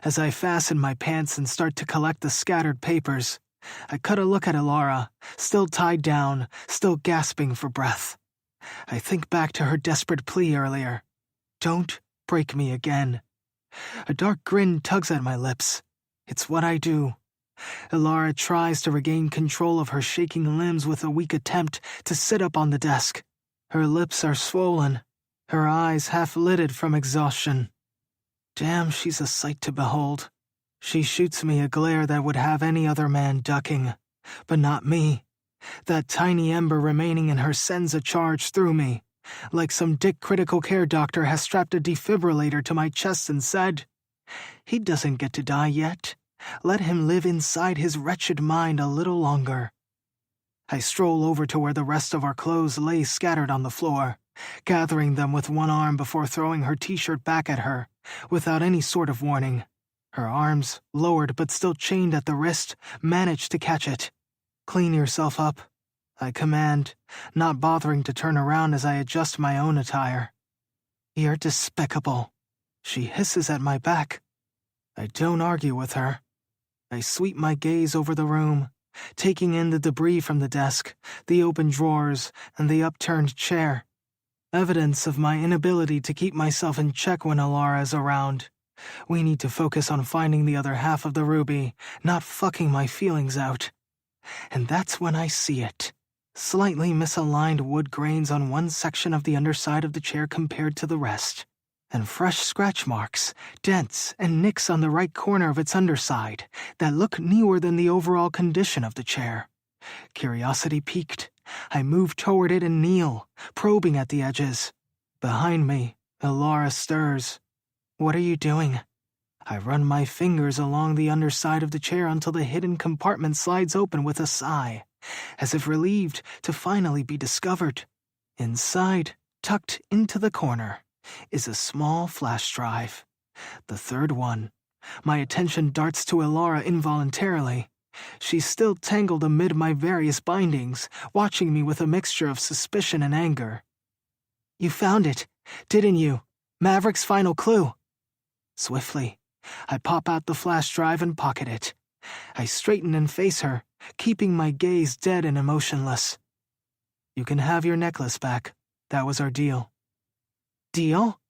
S3: As I fasten my pants and start to collect the scattered papers, I cut a look at Elara, still tied down, still gasping for breath. I think back to her desperate plea earlier. Don't break me again. A dark grin tugs at my lips. It's what I do. Ilara tries to regain control of her shaking limbs with a weak attempt to sit up on the desk. Her lips are swollen, her eyes half-lidded from exhaustion. Damn, she's a sight to behold. She shoots me a glare that would have any other man ducking, but not me. That tiny ember remaining in her sends a charge through me, like some dick critical care doctor has strapped a defibrillator to my chest and said, "He doesn't get to die yet. Let him live inside his wretched mind a little longer." I stroll over to where the rest of our clothes lay scattered on the floor, gathering them with one arm before throwing her t-shirt back at her, without any sort of warning. Her arms, lowered but still chained at the wrist, manage to catch it. "Clean yourself up," I command, not bothering to turn around as I adjust my own attire. "You're despicable," she hisses at my back. I don't argue with her. I sweep my gaze over the room, taking in the debris from the desk, the open drawers, and the upturned chair. Evidence of my inability to keep myself in check when Ilara is around. We need to focus on finding the other half of the ruby, not fucking my feelings out. And that's when I see it. Slightly misaligned wood grains on one section of the underside of the chair compared to the rest, and fresh scratch marks, dents, and nicks on the right corner of its underside that look newer than the overall condition of the chair. Curiosity piqued, I move toward it and kneel, probing at the edges. Behind me, Ilara stirs. "What are you doing?" I run my fingers along the underside of the chair until the hidden compartment slides open with a sigh, as if relieved to finally be discovered. Inside, tucked into the corner, is a small flash drive. The third one. My attention darts to Ilara involuntarily. She's still tangled amid my various bindings, watching me with a mixture of suspicion and anger. "You found it, didn't you? Maverick's final clue." Swiftly, I pop out the flash drive and pocket it. I straighten and face her, keeping my gaze dead and emotionless. "You can have your necklace back. That was our deal." "Deal?"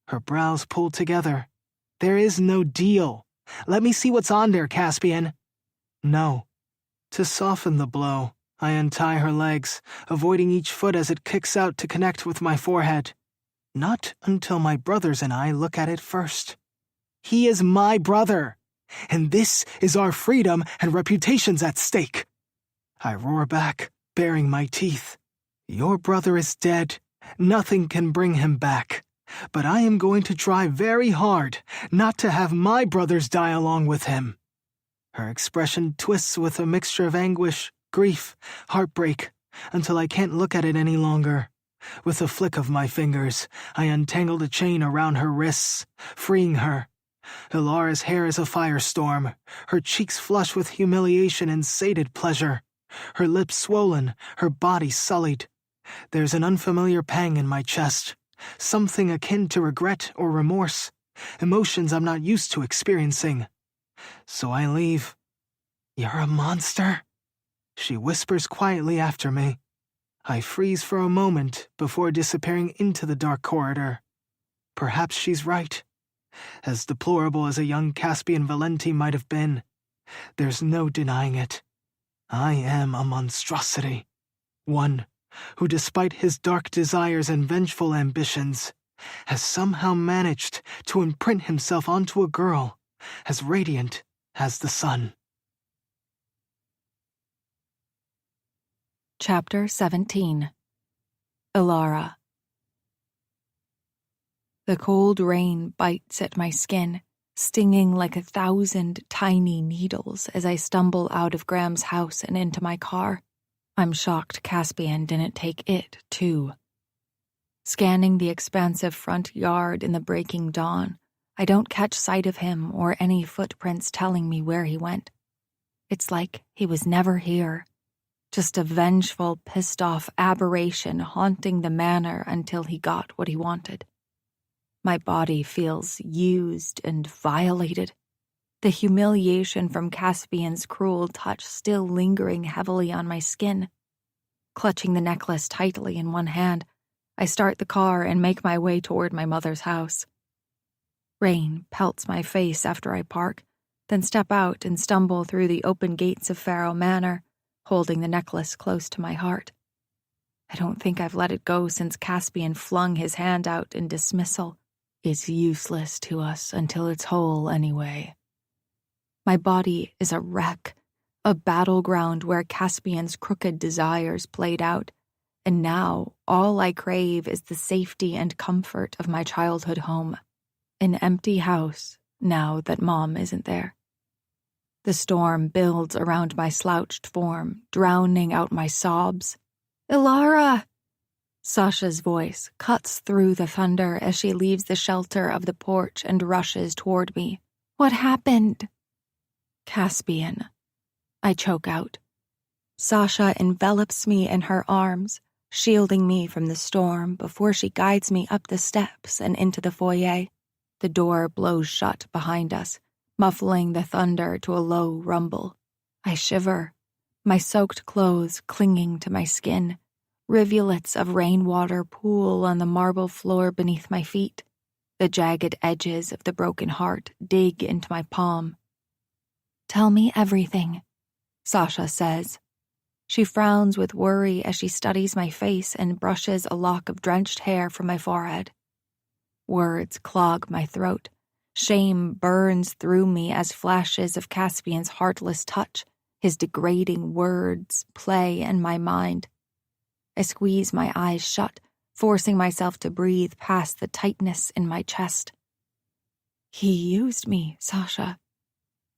S3: Her brows pulled together. "There is no deal. Let me see what's on there, Caspian." "No." To soften the blow, I untie her legs, avoiding each foot as it kicks out to connect with my forehead. Not until my brothers and I look at it first. "He is my brother, and this is our freedom and reputations at stake." I roar back, baring my teeth. "Your brother is dead. Nothing can bring him back. But I am going to try very hard not to have my brothers die along with him." Her expression twists with a mixture of anguish, grief, heartbreak, until I can't look at it any longer. With a flick of my fingers, I untangle the chain around her wrists, freeing her. Ilara's hair is a firestorm, her cheeks flush with humiliation and sated pleasure, her lips swollen, her body sullied. There's an unfamiliar pang in my chest, something akin to regret or remorse, emotions I'm not used to experiencing. So I leave. "You're a monster," she whispers quietly after me. I freeze for a moment before disappearing into the dark corridor. Perhaps she's right. As deplorable as a young Caspian Valenti might have been, there's no denying it. I am a monstrosity. One who, despite his dark desires and vengeful ambitions, has somehow managed to imprint himself onto a girl as radiant as the sun.
S1: Chapter 17. Ilara. The cold rain bites at my skin, stinging like 1,000 tiny needles as I stumble out of Graham's house and into my car. I'm shocked Caspian didn't take it, too. Scanning the expansive front yard in the breaking dawn, I don't catch sight of him or any footprints telling me where he went. It's like he was never here. Just a vengeful, pissed-off aberration haunting the manor until he got what he wanted. My body feels used and violated, the humiliation from Caspian's cruel touch still lingering heavily on my skin. Clutching the necklace tightly in one hand, I start the car and make my way toward my mother's house. Rain pelts my face after I park, then step out and stumble through the open gates of Farrow Manor, holding the necklace close to my heart. I don't think I've let it go since Caspian flung his hand out in dismissal. It's useless to us until it's whole anyway. My body is a wreck, a battleground where Caspian's crooked desires played out, and now all I crave is the safety and comfort of my childhood home. An empty house, now that Mom isn't there. The storm builds around my slouched form, drowning out my sobs. Ilara! Sasha's voice cuts through the thunder as she leaves the shelter of the porch and rushes toward me. What happened? Caspian. I choke out. Sasha envelops me in her arms, shielding me from the storm before she guides me up the steps and into the foyer. The door blows shut behind us, muffling the thunder to a low rumble. I shiver, my soaked clothes clinging to my skin. Rivulets of rainwater pool on the marble floor beneath my feet. The jagged edges of the broken heart dig into my palm. Tell me everything, Sasha says. She frowns with worry as she studies my face and brushes a lock of drenched hair from my forehead. Words clog my throat. Shame burns through me as flashes of Caspian's heartless touch, his degrading words, play in my mind. I squeeze my eyes shut, forcing myself to breathe past the tightness in my chest. He used me, Sasha,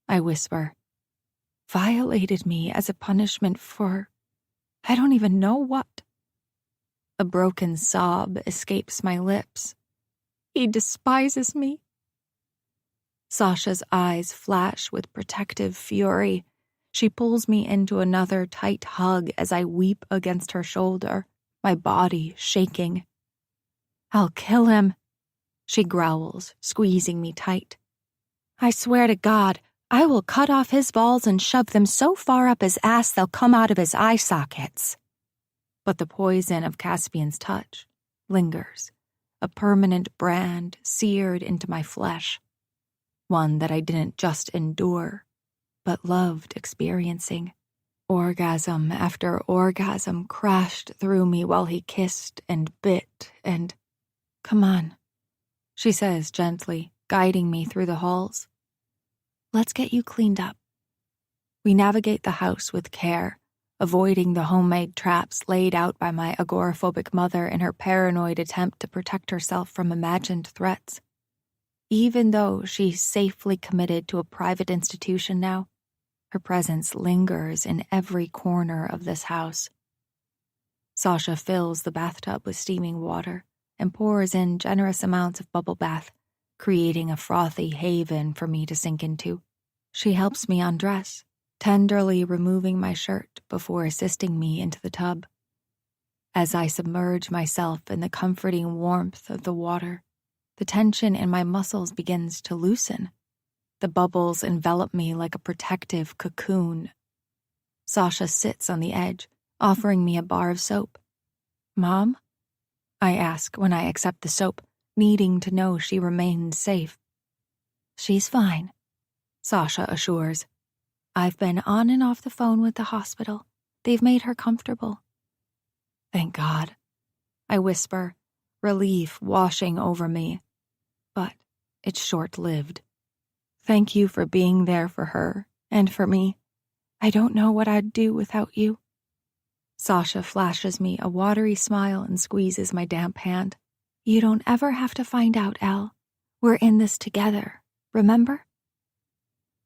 S1: I whisper. Violated me as a punishment for... I don't even know what. A broken sob escapes my lips. He despises me. Sasha's eyes flash with protective fury. She pulls me into another tight hug as I weep against her shoulder, my body shaking. I'll kill him, she growls, squeezing me tight. I swear to God, I will cut off his balls and shove them so far up his ass they'll come out of his eye sockets. But the poison of Caspian's touch lingers, a permanent brand seared into my flesh, one that I didn't just endure, but loved experiencing. Orgasm after orgasm crashed through me while he kissed and bit and... Come on, she says gently, guiding me through the halls. Let's get you cleaned up. We navigate the house with care, avoiding the homemade traps laid out by my agoraphobic mother in her paranoid attempt to protect herself from imagined threats. Even though she's safely committed to a private institution now, her presence lingers in every corner of this house. Sasha fills the bathtub with steaming water and pours in generous amounts of bubble bath, creating a frothy haven for me to sink into. She helps me undress, tenderly removing my shirt before assisting me into the tub. As I submerge myself in the comforting warmth of the water, the tension in my muscles begins to loosen. The bubbles envelop me like a protective cocoon. Sasha sits on the edge, offering me a bar of soap. Mom? I ask when I accept the soap, needing to know she remains safe. She's fine, Sasha assures. I've been on and off the phone with the hospital. They've made her comfortable. Thank God, I whisper, relief washing over me. But it's short-lived. Thank you for being there for her and for me. I don't know what I'd do without you. Sasha flashes me a watery smile and squeezes my damp hand. You don't ever have to find out, Elle. We're in this together, remember?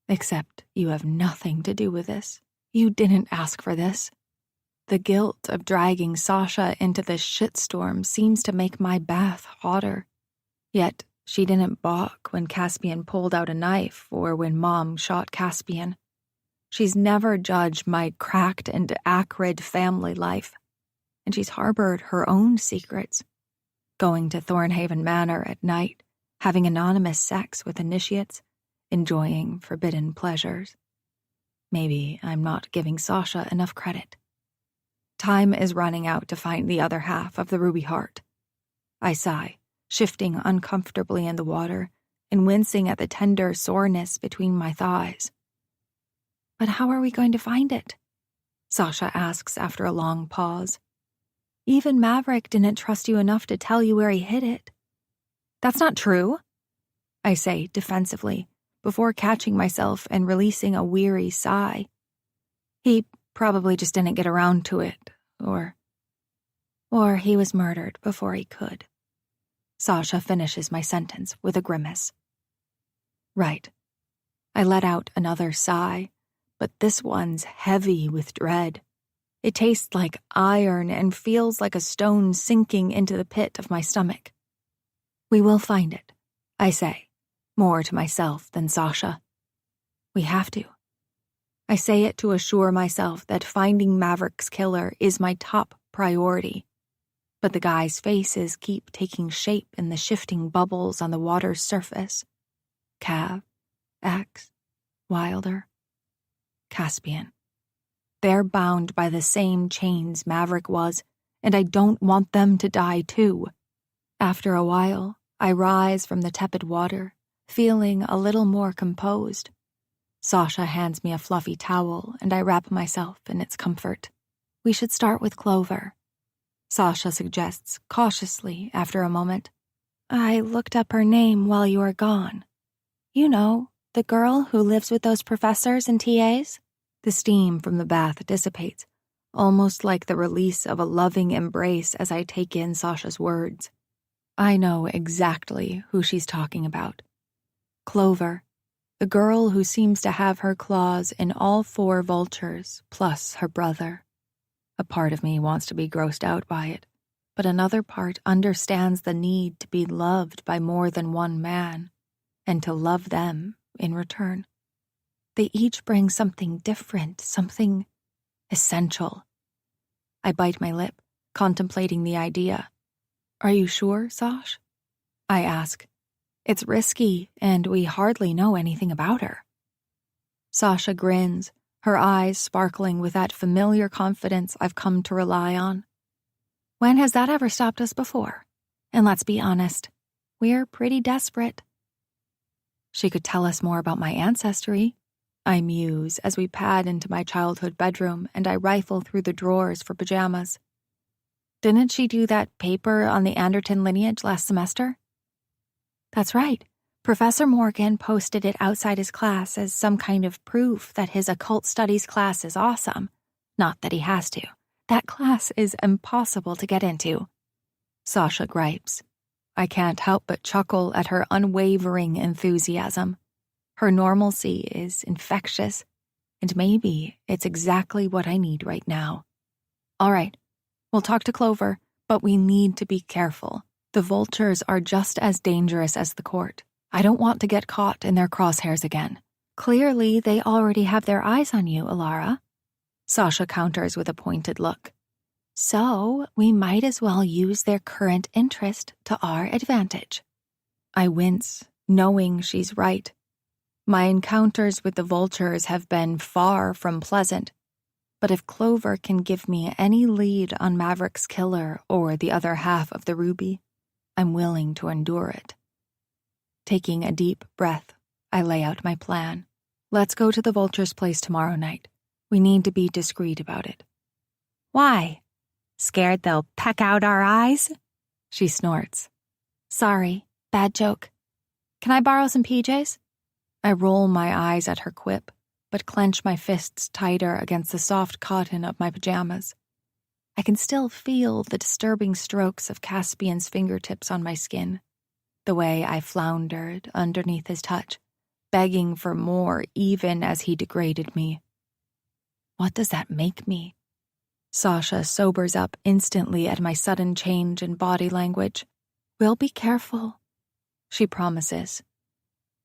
S1: Except you have nothing to do with this. You didn't ask for this. The guilt of dragging Sasha into this shitstorm seems to make my bath hotter. Yet she didn't balk when Caspian pulled out a knife or when Mom shot Caspian. She's never judged my cracked and acrid family life, and she's harbored her own secrets. Going to Thornhaven Manor at night, having anonymous sex with initiates, enjoying forbidden pleasures. Maybe I'm not giving Sasha enough credit. Time is running out to find the other half of the ruby heart. I sigh, shifting uncomfortably in the water and wincing at the tender soreness between my thighs. But how are we going to find it? Sasha asks after a long pause. Even Maverick didn't trust you enough to tell you where he hid it. That's not true, I say defensively, before catching myself and releasing a weary sigh. He probably just didn't get around to it, or he was murdered before he could. Sasha finishes my sentence with a grimace. Right. I let out another sigh, but this one's heavy with dread. It tastes like iron and feels like a stone sinking into the pit of my stomach. We will find it, I say, more to myself than Sasha. We have to. I say it to assure myself that finding Maverick's killer is my top priority. But the guys' faces keep taking shape in the shifting bubbles on the water's surface. Cav, X, Wilder, Caspian. They're bound by the same chains Maverick was, and I don't want them to die too. After a while, I rise from the tepid water, feeling a little more composed. Sasha hands me a fluffy towel, and I wrap myself in its comfort. We should start with Clover, Sasha suggests cautiously after a moment. I looked up her name while you were gone. You know, the girl who lives with those professors and TAs? The steam from the bath dissipates, almost like the release of a loving embrace as I take in Sasha's words. I know exactly who she's talking about. Clover, the girl who seems to have her claws in all 4 vultures, plus her brother. A part of me wants to be grossed out by it, but another part understands the need to be loved by more than one man, and to love them in return. They each bring something different, something essential. I bite my lip, contemplating the idea. Are you sure, Sash? I ask. It's risky, and we hardly know anything about her. Sasha grins, her eyes sparkling with that familiar confidence I've come to rely on. When has that ever stopped us before? And let's be honest, we're pretty desperate. She could tell us more about my ancestry, I muse as we pad into my childhood bedroom and I rifle through the drawers for pajamas. Didn't she do that paper on the Anderton lineage last semester? That's right. Professor Morgan posted it outside his class as some kind of proof that his occult studies class is awesome. Not that he has to. That class is impossible to get into. Sasha gripes. I can't help but chuckle at her unwavering enthusiasm. Her normalcy is infectious, and maybe it's exactly what I need right now. All right, we'll talk to Clover, but we need to be careful. The vultures are just as dangerous as the court. I don't want to get caught in their crosshairs again. Clearly, they already have their eyes on you, Alara. Sasha counters with a pointed look. So, we might as well use their current interest to our advantage. I wince, knowing she's right. My encounters with the vultures have been far from pleasant, but if Clover can give me any lead on Maverick's killer or the other half of the ruby, I'm willing to endure it. Taking a deep breath, I lay out my plan. Let's go to the vulture's place tomorrow night. We need to be discreet about it. Why? Scared they'll peck out our eyes? She snorts. Sorry, bad joke. Can I borrow some PJs? I roll my eyes at her quip, but clench my fists tighter against the soft cotton of my pajamas. I can still feel the disturbing strokes of Caspian's fingertips on my skin, the way I floundered underneath his touch, begging for more even as he degraded me. What does that make me? Sasha sobers up instantly at my sudden change in body language. We'll be careful, she promises.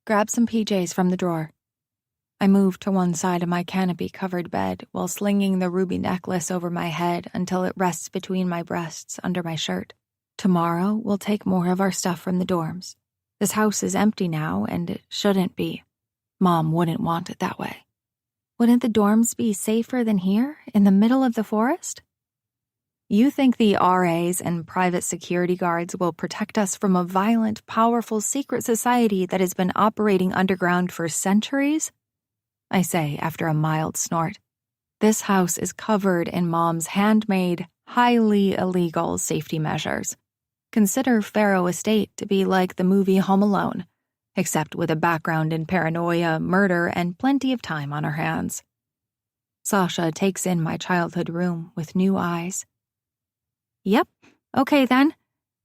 S1: Grab some PJs from the drawer. I move to one side of my canopy-covered bed while slinging the ruby necklace over my head until it rests between my breasts under my shirt. Tomorrow, we'll take more of our stuff from the dorms. This house is empty now, and it shouldn't be. Mom wouldn't want it that way. Wouldn't the dorms be safer than here, in the middle of the forest? You think the RAs and private security guards will protect us from a violent, powerful secret society that has been operating underground for centuries? I say after a mild snort. This house is covered in Mom's handmade, highly illegal safety measures. Consider Faro Estate to be like the movie Home Alone, except with a background in paranoia, murder, and plenty of time on her hands. Sasha takes in my childhood room with new eyes. Yep, okay then.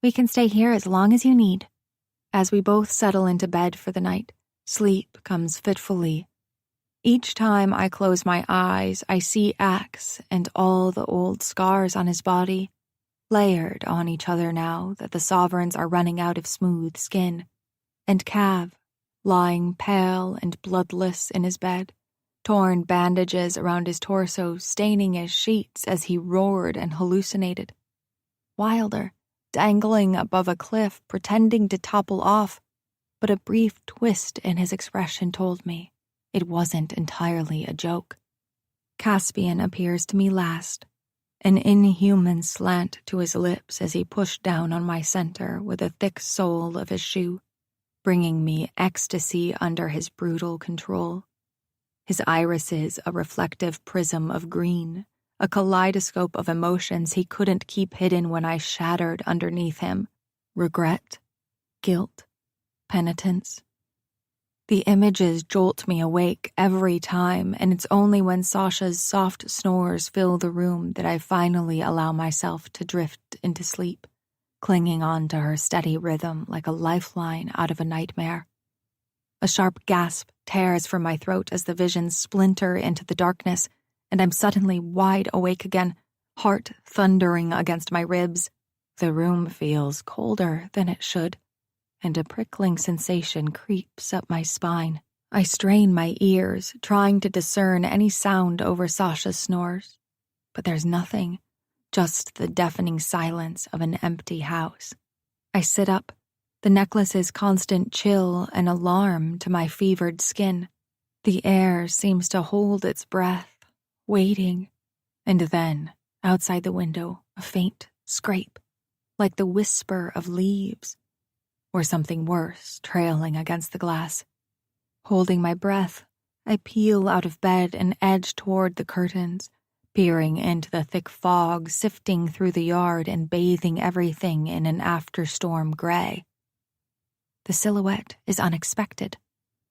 S1: We can stay here as long as you need. As we both settle into bed for the night, sleep comes fitfully. Each time I close my eyes, I see Axe and all the old scars on his body, layered on each other now that the sovereigns are running out of smooth skin, and Cav, lying pale and bloodless in his bed, torn bandages around his torso staining his sheets as he roared and hallucinated. Wilder, dangling above a cliff, pretending to topple off, but a brief twist in his expression told me it wasn't entirely a joke. Caspian appears to me last, an inhuman slant to his lips as he pushed down on my center with the thick sole of his shoe, bringing me ecstasy under his brutal control. His irises a reflective prism of green, a kaleidoscope of emotions he couldn't keep hidden when I shattered underneath him. Regret, guilt, penitence. The images jolt me awake every time, and it's only when Sasha's soft snores fill the room that I finally allow myself to drift into sleep, clinging on to her steady rhythm like a lifeline out of a nightmare. A sharp gasp tears from my throat as the visions splinter into the darkness, and I'm suddenly wide awake again, heart thundering against my ribs. The room feels colder than it should, and a prickling sensation creeps up my spine. I strain my ears, trying to discern any sound over Sasha's snores, but there's nothing, just the deafening silence of an empty house. I sit up, the necklace's constant chill an alarm to my fevered skin. The air seems to hold its breath, waiting, and then, outside the window, a faint scrape, like the whisper of leaves, or something worse trailing against the glass. Holding my breath, I peel out of bed and edge toward the curtains, peering into the thick fog sifting through the yard and bathing everything in an after-storm gray. The silhouette is unexpected,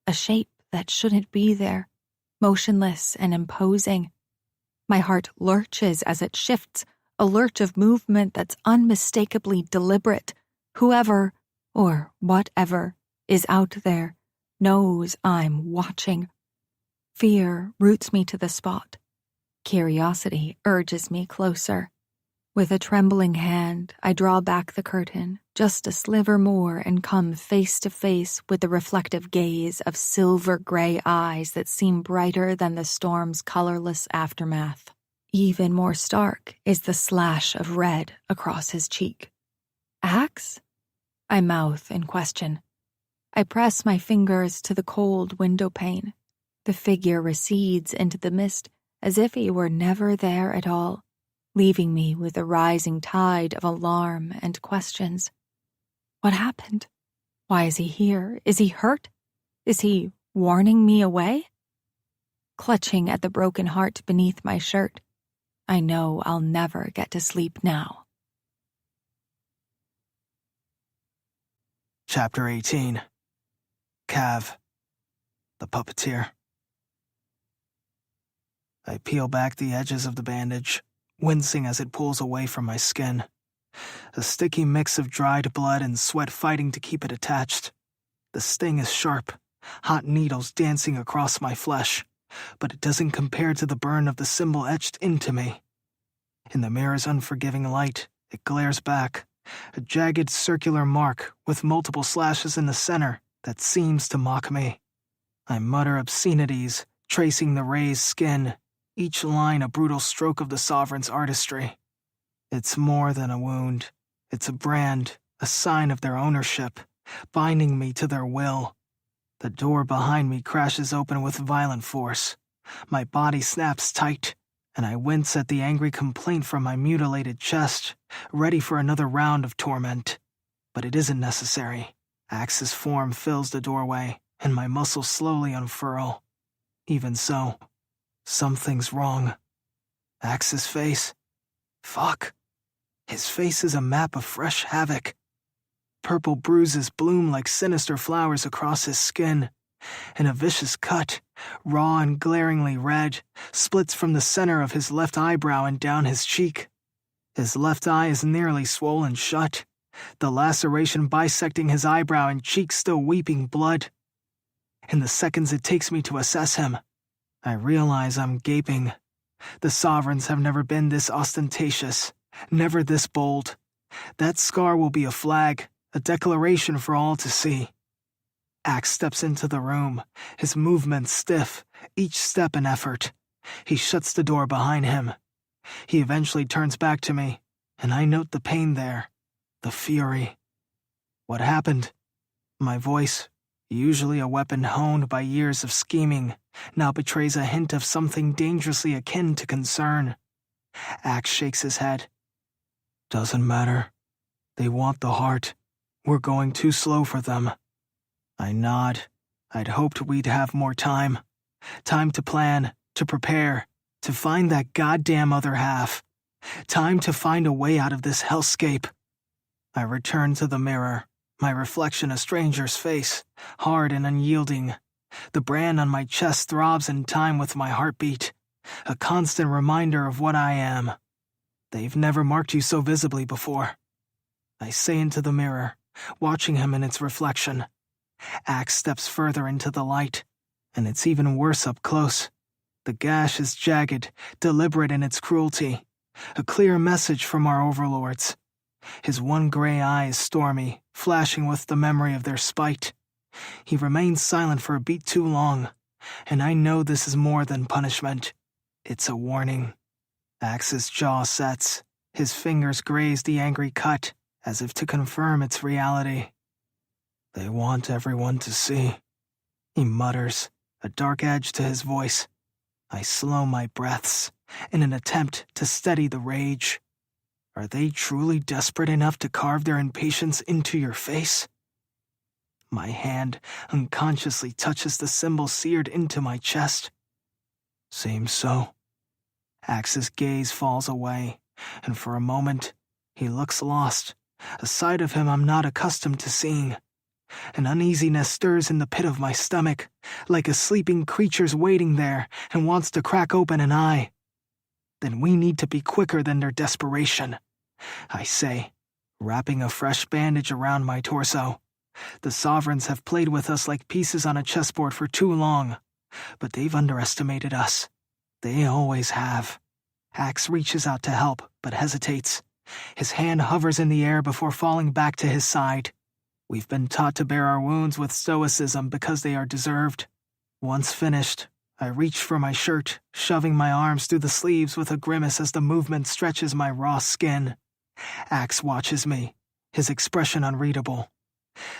S1: a shape that shouldn't be there, motionless and imposing. My heart lurches as it shifts, a lurch of movement that's unmistakably deliberate. Whoever, or whatever, is out there knows I'm watching. Fear roots me to the spot. Curiosity urges me closer. With a trembling hand, I draw back the curtain, just a sliver more, and come face to face with the reflective gaze of silver-gray eyes that seem brighter than the storm's colorless aftermath. Even more stark is the slash of red across his cheek. Axe? I mouth in question. I press my fingers to the cold window pane. The figure recedes into the mist as if he were never there at all, leaving me with a rising tide of alarm and questions. What happened? Why is he here? Is he hurt? Is he warning me away? Clutching at the broken heart beneath my shirt, I know I'll never get to sleep now.
S3: Chapter 18. Cav, the puppeteer. I peel back the edges of the bandage, wincing as it pulls away from my skin. A sticky mix of dried blood and sweat fighting to keep it attached. The sting is sharp, hot needles dancing across my flesh, but it doesn't compare to the burn of the symbol etched into me. In the mirror's unforgiving light, it glares back, a jagged circular mark with multiple slashes in the center that seems to mock me. I mutter obscenities, tracing the raised skin, each line a brutal stroke of the Sovereign's artistry. It's more than a wound. It's a brand, a sign of their ownership, binding me to their will. The door behind me crashes open with violent force. My body snaps tight, and I wince at the angry complaint from my mutilated chest, ready for another round of torment. But it isn't necessary. Axe's form fills the doorway, and my muscles slowly unfurl. Even so, something's wrong. Axe's face? Fuck. His face is a map of fresh havoc. Purple bruises bloom like sinister flowers across his skin, and a vicious cut, raw and glaringly red, splits from the center of his left eyebrow and down his cheek. His left eye is nearly swollen shut, the laceration bisecting his eyebrow and cheek still weeping blood. In the seconds it takes me to assess him, I realize I'm gaping. The Sovereigns have never been this ostentatious, never this bold. That scar will be a flag, a declaration for all to see. Axe steps into the room, his movements stiff, each step an effort. He shuts the door behind him. He eventually turns back to me, and I note the pain there, the fury. What happened? My voice, usually a weapon honed by years of scheming, now betrays a hint of something dangerously akin to concern. Axe shakes his head. Doesn't matter. They want the heart. We're going too slow for them. I nod. I'd hoped we'd have more time. Time to plan, to prepare, to find that goddamn other half. Time to find a way out of this hellscape. I return to the mirror, my reflection a stranger's face, hard and unyielding. The brand on my chest throbs in time with my heartbeat, a constant reminder of what I am. They've never marked you so visibly before. I say into the mirror, watching him in its reflection. Axe steps further into the light, and it's even worse up close. The gash is jagged, deliberate in its cruelty, a clear message from our overlords. His one gray eye is stormy, flashing with the memory of their spite. He remains silent for a beat too long, and I know this is more than punishment. It's a warning. Axe's jaw sets, his fingers graze the angry cut, as if to confirm its reality. They want everyone to see, he mutters, a dark edge to his voice. I slow my breaths, in an attempt to steady the rage. Are they truly desperate enough to carve their impatience into your face? My hand unconsciously touches the symbol seared into my chest. Seems so. Axe's gaze falls away, and for a moment, he looks lost, a side of him I'm not accustomed to seeing. An uneasiness stirs in the pit of my stomach, like a sleeping creature's waiting there and wants to crack open an eye. Then we need to be quicker than their desperation, I say, wrapping a fresh bandage around my torso. The Sovereigns have played with us like pieces on a chessboard for too long, but they've underestimated us. They always have. Axe reaches out to help, but hesitates. His hand hovers in the air before falling back to his side. We've been taught to bear our wounds with stoicism because they are deserved. Once finished, I reach for my shirt, shoving my arms through the sleeves with a grimace as the movement stretches my raw skin. Axe watches me, his expression unreadable.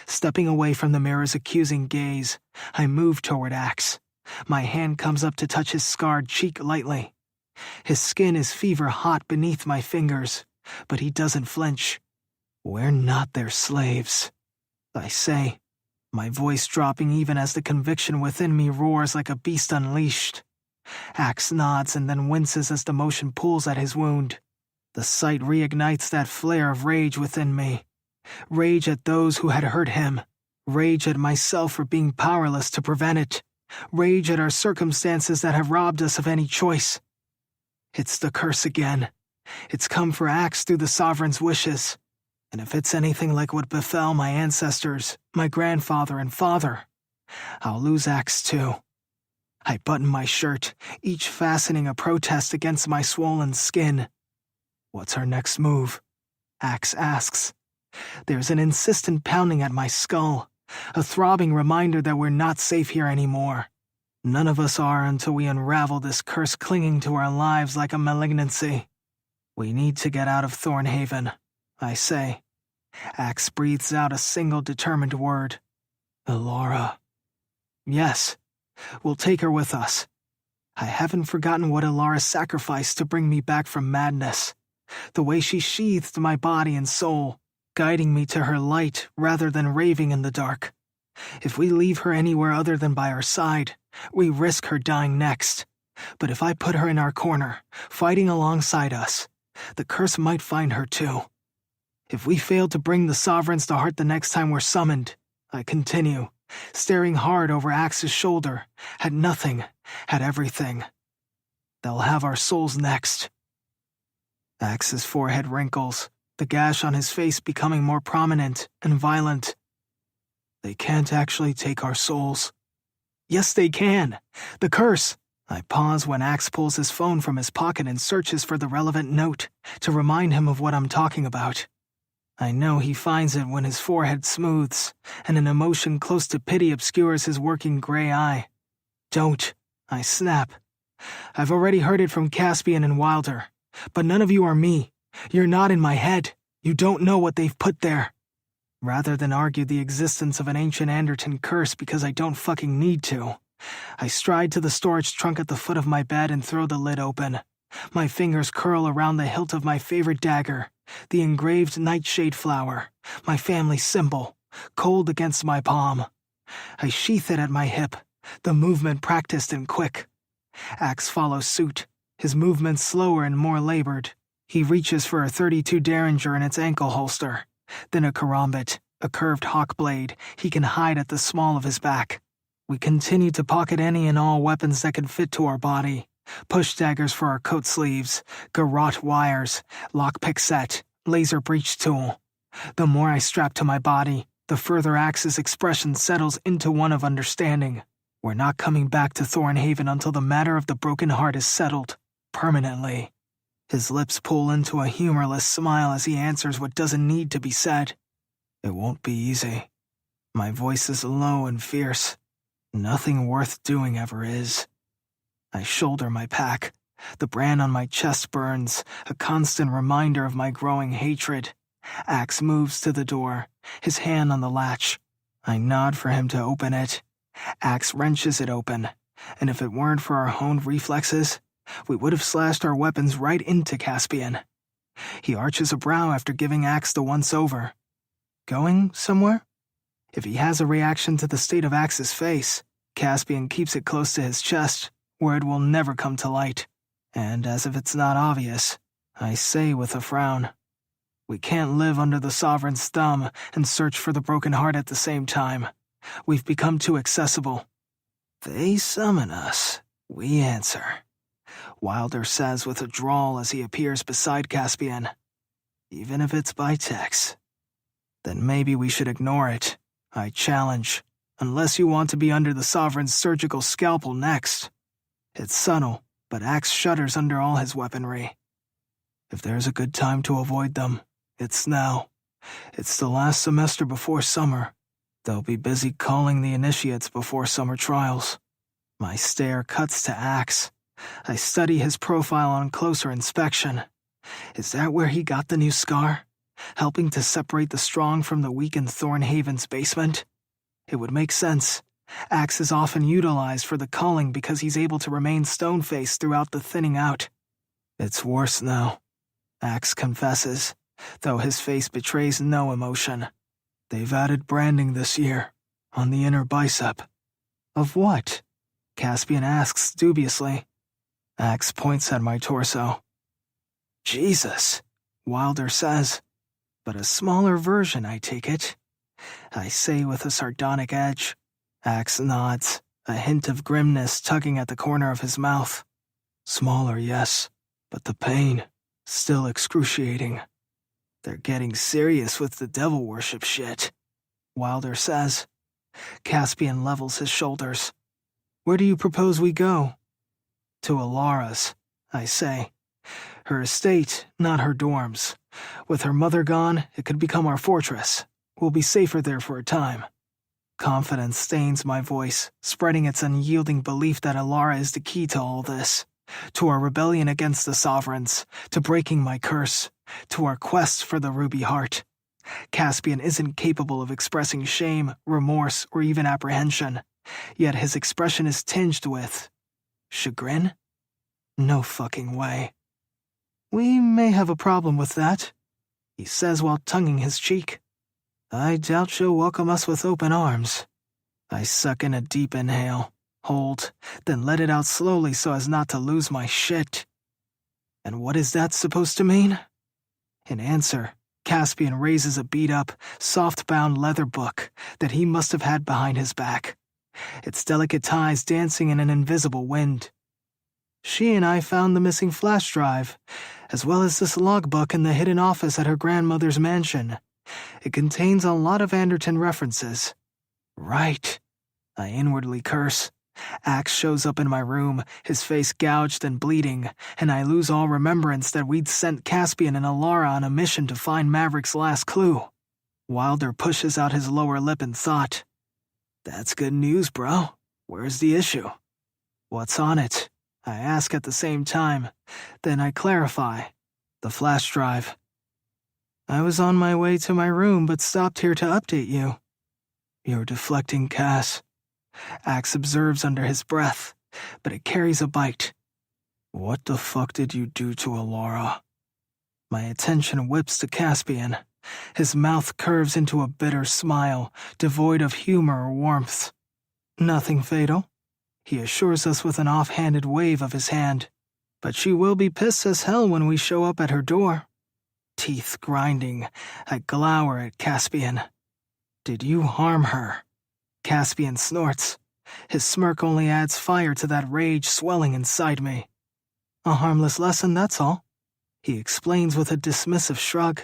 S3: Stepping away from the mirror's accusing gaze, I move toward Axe. My hand comes up to touch his scarred cheek lightly. His skin is fever hot beneath my fingers, but he doesn't flinch. We're not their slaves, I say, my voice dropping even as the conviction within me roars like a beast unleashed. Axe nods and then winces as the motion pulls at his wound. The sight reignites that flare of rage within me. Rage at those who had hurt him. Rage at myself for being powerless to prevent it. Rage at our circumstances that have robbed us of any choice. It's the curse again. It's come for Axe through the Sovereign's wishes. And if it's anything like what befell my ancestors, my grandfather and father, I'll lose Axe too. I button my shirt, each fastening a protest against my swollen skin. What's our next move? Axe asks. There's an insistent pounding at my skull, a throbbing reminder that we're not safe here anymore. None of us are until we unravel this curse clinging to our lives like a malignancy. We need to get out of Thornhaven, I say. Axe breathes out a single determined word. Elora. Yes, we'll take her with us. I haven't forgotten what Alara sacrificed to bring me back from madness. The way she sheathed my body and soul, guiding me to her light rather than raving in the dark. If we leave her anywhere other than by our side, we risk her dying next. But if I put her in our corner, fighting alongside us, the curse might find her too. If we fail to bring the Sovereigns to heart the next time we're summoned, I continue, staring hard over Axe's shoulder, at nothing, at everything. They'll have our souls next. Axe's forehead wrinkles, the gash on his face becoming more prominent and violent. They can't actually take our souls. Yes, they can. The curse. I pause when Axe pulls his phone from his pocket and searches for the relevant note to remind him of what I'm talking about. I know he finds it when his forehead smooths and an emotion close to pity obscures his working gray eye. Don't, I snap. I've already heard it from Caspian and Wilder, but none of you are me. You're not in my head. You don't know what they've put there. Rather than argue the existence of an ancient Anderton curse because I don't fucking need to, I stride to the storage trunk at the foot of my bed and throw the lid open. My fingers curl around the hilt of my favorite dagger, the engraved nightshade flower, my family symbol, cold against my palm. I sheath it at my hip, the movement practiced and quick. Axe follows suit, his movements slower and more labored. He reaches for a .32 Derringer in its ankle holster, then a karambit, a curved hawk blade he can hide at the small of his back. We continue to pocket any and all weapons that can fit to our body. Push daggers for our coat sleeves, garrote wires, lockpick set, laser breach tool. The more I strap to my body, the further Axe's expression settles into one of understanding. We're not coming back to Thornhaven until the matter of the broken heart is settled, permanently. His lips pull into a humorless smile as he answers what doesn't need to be said. It won't be easy. My voice is low and fierce. Nothing worth doing ever is. I shoulder my pack. The brand on my chest burns, a constant reminder of my growing hatred. Axe moves to the door, his hand on the latch. I nod for him to open it. Axe wrenches it open, and if it weren't for our honed reflexes, we would have slashed our weapons right into Caspian. He arches a brow after giving Axe the once-over. Going somewhere? If he has a reaction to the state of Axe's face, Caspian keeps it close to his chest, where it will never come to light. And as if it's not obvious, I say with a frown, we can't live under the Sovereign's thumb and search for the broken heart at the same time. We've become too accessible. They summon us, we answer, Wilder says with a drawl as he appears beside Caspian. Even if it's by text. Then maybe we should ignore it, I challenge, unless you want to be under the Sovereign's surgical scalpel next. It's subtle, but Axe shudders under all his weaponry. If there's a good time to avoid them, it's now. It's the last semester before summer. They'll be busy calling the initiates before summer trials. My stare cuts to Axe. I study his profile on closer inspection. Is that where he got the new scar? Helping to separate the strong from the weak in Thornhaven's basement? It would make sense. Axe is often utilized for the culling because he's able to remain stone-faced throughout the thinning out. It's worse now, Axe confesses, though his face betrays no emotion. They've added branding this year, on the inner bicep. Of what? Caspian asks dubiously. Axe points at my torso. Jesus, Wilder says. But a smaller version, I take it. I say with a sardonic edge. Axe nods, a hint of grimness tugging at the corner of his mouth. Smaller, yes, but the pain, still excruciating. They're getting serious with the devil worship shit, Wilder says. Caspian levels his shoulders. Where do you propose we go? To Alara's, I say. Her estate, not her dorms. With her mother gone, it could become our fortress. We'll be safer there for a time. Confidence stains my voice, spreading its unyielding belief that Alara is the key to all this. To our rebellion against the Sovereigns, to breaking my curse, to our quest for the Ruby Heart. Caspian isn't capable of expressing shame, remorse, or even apprehension, yet his expression is tinged with Chagrin? No fucking way. We may have a problem with that, he says while tonguing his cheek. I doubt she'll welcome us with open arms. I suck in a deep inhale, hold, then let it out slowly so as not to lose my shit. And what is that supposed to mean? In answer, Caspian raises a beat-up, soft-bound leather book that he must have had behind his back, its delicate ties dancing in an invisible wind. She and I found the missing flash drive, as well as this logbook in the hidden office at her grandmother's mansion. It contains a lot of Anderton references. Right. I inwardly curse. Axe shows up in my room, his face gouged and bleeding, and I lose all remembrance that we'd sent Caspian and Alara on a mission to find Maverick's last clue. Wilder pushes out his lower lip in thought. That's good news, bro. Where's the issue? What's on it? I ask at the same time. Then I clarify. The flash drive. I was on my way to my room but stopped here to update you. You're deflecting, Cass. Axe observes under his breath, but it carries a bite. What the fuck did you do to Alara? My attention whips to Caspian. His mouth curves into a bitter smile, devoid of humor or warmth. Nothing fatal, he assures us with an offhanded wave of his hand. But she will be pissed as hell when we show up at her door. Teeth grinding, I glower at Caspian. Did you harm her? Caspian snorts. His smirk only adds fire to that rage swelling inside me. A harmless lesson, that's all, he explains with a dismissive shrug.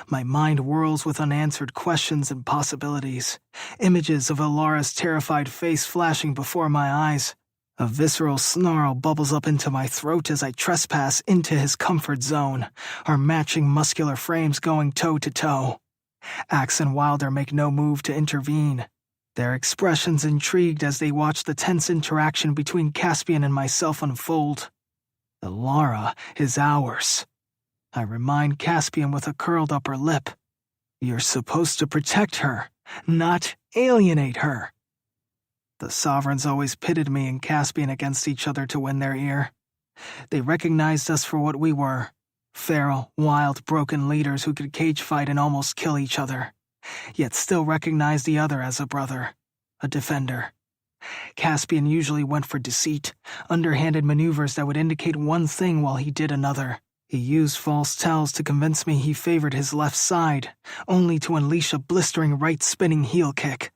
S3: My mind whirls with unanswered questions and possibilities, images of Alara's terrified face flashing before my eyes. A visceral snarl bubbles up into my throat as I trespass into his comfort zone, our matching muscular frames going toe-to-toe. Axe and Wilder make no move to intervene, their expressions intrigued as they watch the tense interaction between Caspian and myself unfold. Alara is ours. I remind Caspian with a curled upper lip. You're supposed to protect her, not alienate her. The Sovereigns always pitted me and Caspian against each other to win their ear. They recognized us for what we were, feral, wild, broken leaders who could cage fight and almost kill each other, yet still recognized the other as a brother, a defender. Caspian usually went for deceit, underhanded maneuvers that would indicate one thing while he did another. He used false tells to convince me he favored his left side, only to unleash a blistering right-spinning heel kick.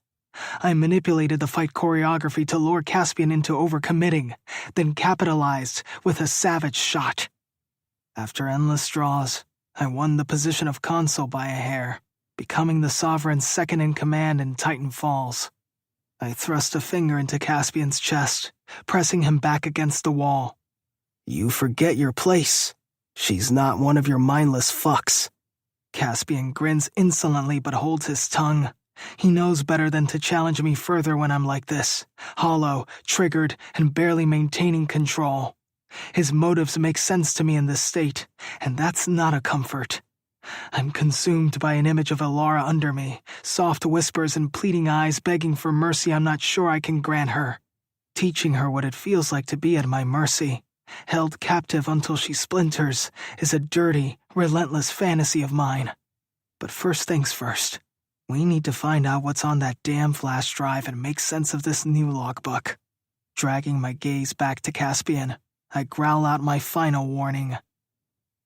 S3: I manipulated the fight choreography to lure Caspian into overcommitting, then capitalized with a savage shot. After endless draws, I won the position of consul by a hair, becoming the Sovereign's second-in-command in Titan Falls. I thrust a finger into Caspian's chest, pressing him back against the wall.
S4: You forget your place. She's not one of your mindless fucks.
S3: Caspian grins insolently but holds his tongue. He knows better than to challenge me further when I'm like this, hollow, triggered, and barely maintaining control. His motives make sense to me in this state, and that's not a comfort. I'm consumed by an image of Alara under me, soft whispers and pleading eyes begging for mercy I'm not sure I can grant her. Teaching her what it feels like to be at my mercy, held captive until she splinters, is a dirty, relentless fantasy of mine. But first things first. We need to find out what's on that damn flash drive and make sense of this new logbook. Dragging my gaze back to Caspian, I growl out my final warning.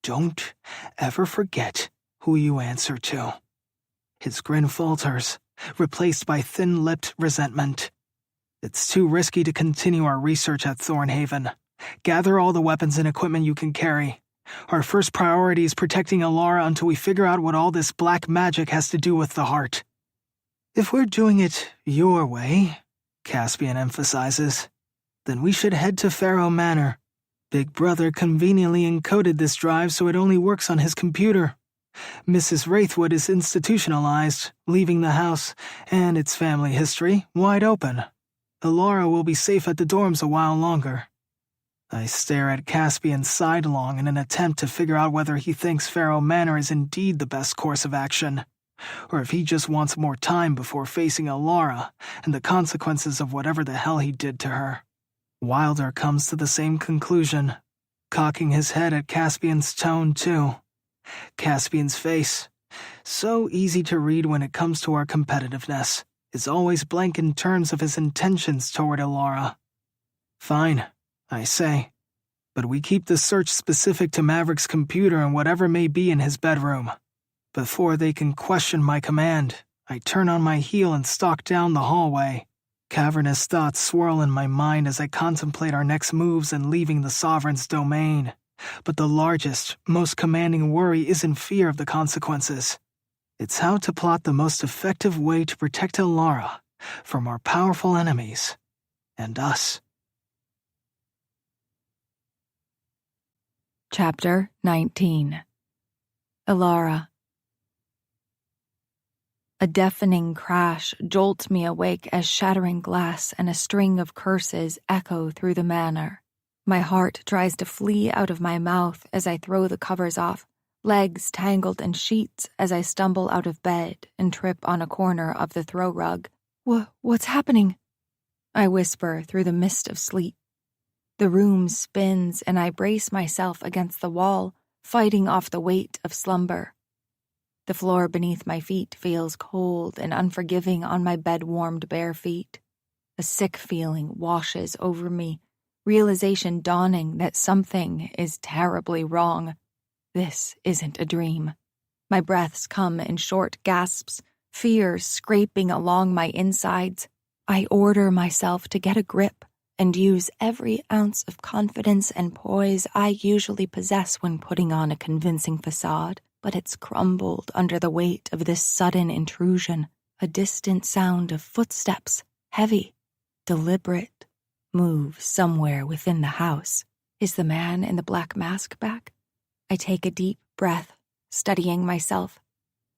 S3: Don't ever forget who you answer to. His grin falters, replaced by thin-lipped resentment. It's too risky to continue our research at Thornhaven. Gather all the weapons and equipment you can carry. Our first priority is protecting Alara until we figure out what all this black magic has to do with the heart. If we're doing it your way, Caspian emphasizes, then we should head to Pharaoh Manor. Big Brother conveniently encoded this drive so it only works on his computer. Mrs. Wraithwood is institutionalized, leaving the house and its family history wide open. Alara will be safe at the dorms a while longer. I stare at Caspian sidelong in an attempt to figure out whether he thinks Pharaoh Manor is indeed the best course of action, or if he just wants more time before facing Alara and the consequences of whatever the hell he did to her. Wilder comes to the same conclusion, cocking his head at Caspian's tone, too. Caspian's face, so easy to read when it comes to our competitiveness, is always blank in terms of his intentions toward Alara. Fine, I say, but we keep the search specific to Maverick's computer and whatever may be in his bedroom. Before they can question my command, I turn on my heel and stalk down the hallway. Cavernous thoughts swirl in my mind as I contemplate our next moves and leaving the Sovereign's domain. But the largest, most commanding worry isn't fear of the consequences. It's how to plot the most effective way to protect Alara from our powerful enemies and us.
S1: Chapter 19. Alara. A deafening crash jolts me awake as shattering glass and a string of curses echo through the manor. My heart tries to flee out of my mouth as I throw the covers off, legs tangled in sheets as I stumble out of bed and trip on a corner of the throw rug. What's happening? I whisper through the mist of sleep. The room spins and I brace myself against the wall, fighting off the weight of slumber. The floor beneath my feet feels cold and unforgiving on my bed-warmed bare feet. A sick feeling washes over me, realization dawning that something is terribly wrong. This isn't a dream. My breaths come in short gasps, fear scraping along my insides. I order myself to get a grip and use every ounce of confidence and poise I usually possess when putting on a convincing facade. But it's crumbled under the weight of this sudden intrusion, a distant sound of footsteps, heavy, deliberate, move somewhere within the house. Is the man in the black mask back? I take a deep breath, steadying myself.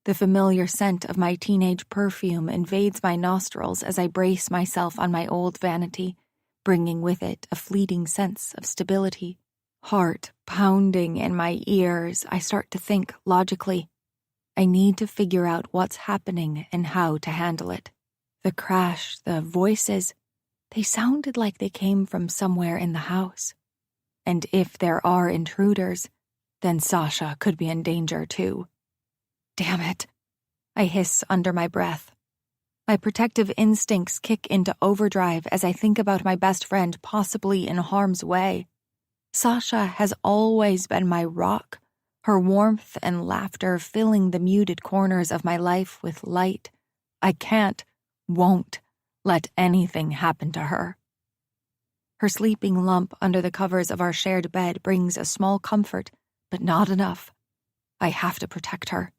S1: The familiar scent of my teenage perfume invades my nostrils as I brace myself on my old vanity, bringing with it a fleeting sense of stability. Heart pounding in my ears, I start to think logically. I need to figure out what's happening and how to handle it. The crash, the voices, they sounded like they came from somewhere in the house. And if there are intruders, then Sasha could be in danger too. Damn it, I hiss under my breath. My protective instincts kick into overdrive as I think about my best friend possibly in harm's way. Sasha has always been my rock, her warmth and laughter filling the muted corners of my life with light. I won't let anything happen to her. Her sleeping lump under the covers of our shared bed brings a small comfort, but not enough. I have to protect her.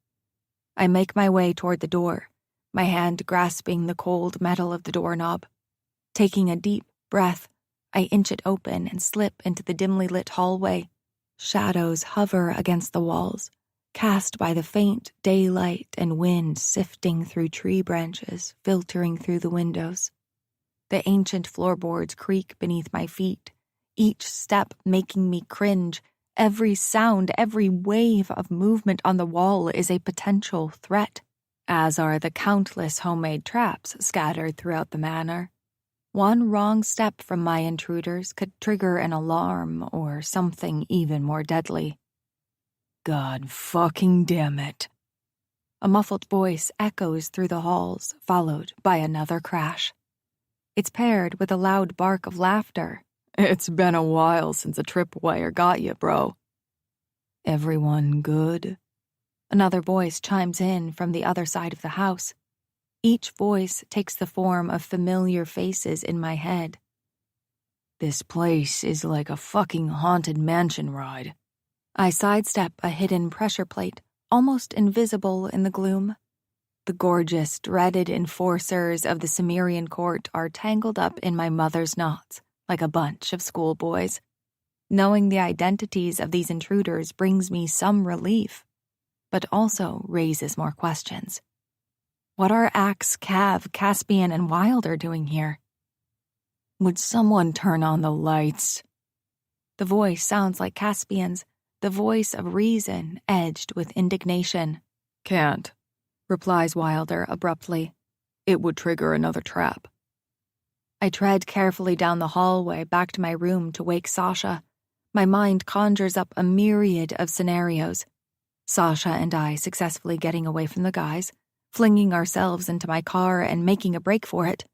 S1: I make my way toward the door, my hand grasping the cold metal of the doorknob. Taking a deep breath, I inch it open and slip into the dimly lit hallway. Shadows hover against the walls, cast by the faint daylight and wind sifting through tree branches, filtering through the windows. The ancient floorboards creak beneath my feet, each step making me cringe. Every sound, every wave of movement on the wall is a potential threat, as are the countless homemade traps scattered throughout the manor. One wrong step from my intruders could trigger an alarm or something even more deadly.
S2: God fucking damn it.
S1: A muffled voice echoes through the halls, followed by another crash. It's paired with a loud bark of laughter.
S2: It's been a while since a tripwire got you, bro.
S1: Everyone good? Another voice chimes in from the other side of the house. Each voice takes the form of familiar faces in my head.
S2: This place is like a fucking haunted mansion ride.
S1: I sidestep a hidden pressure plate, almost invisible in the gloom. The gorgeous, dreaded enforcers of the Cimmerian Court are tangled up in my mother's knots, like a bunch of schoolboys. Knowing the identities of these intruders brings me some relief, but also raises more questions. What are Axe, Cav, Caspian, and Wilder doing here?
S2: Would someone turn on the lights?
S1: The voice sounds like Caspian's, the voice of reason edged with indignation.
S2: Can't, replies Wilder abruptly. It would trigger another trap.
S1: I tread carefully down the hallway back to my room to wake Sasha. My mind conjures up a myriad of scenarios. Sasha and I successfully getting away from the guys, flinging ourselves into my car and making a break for it.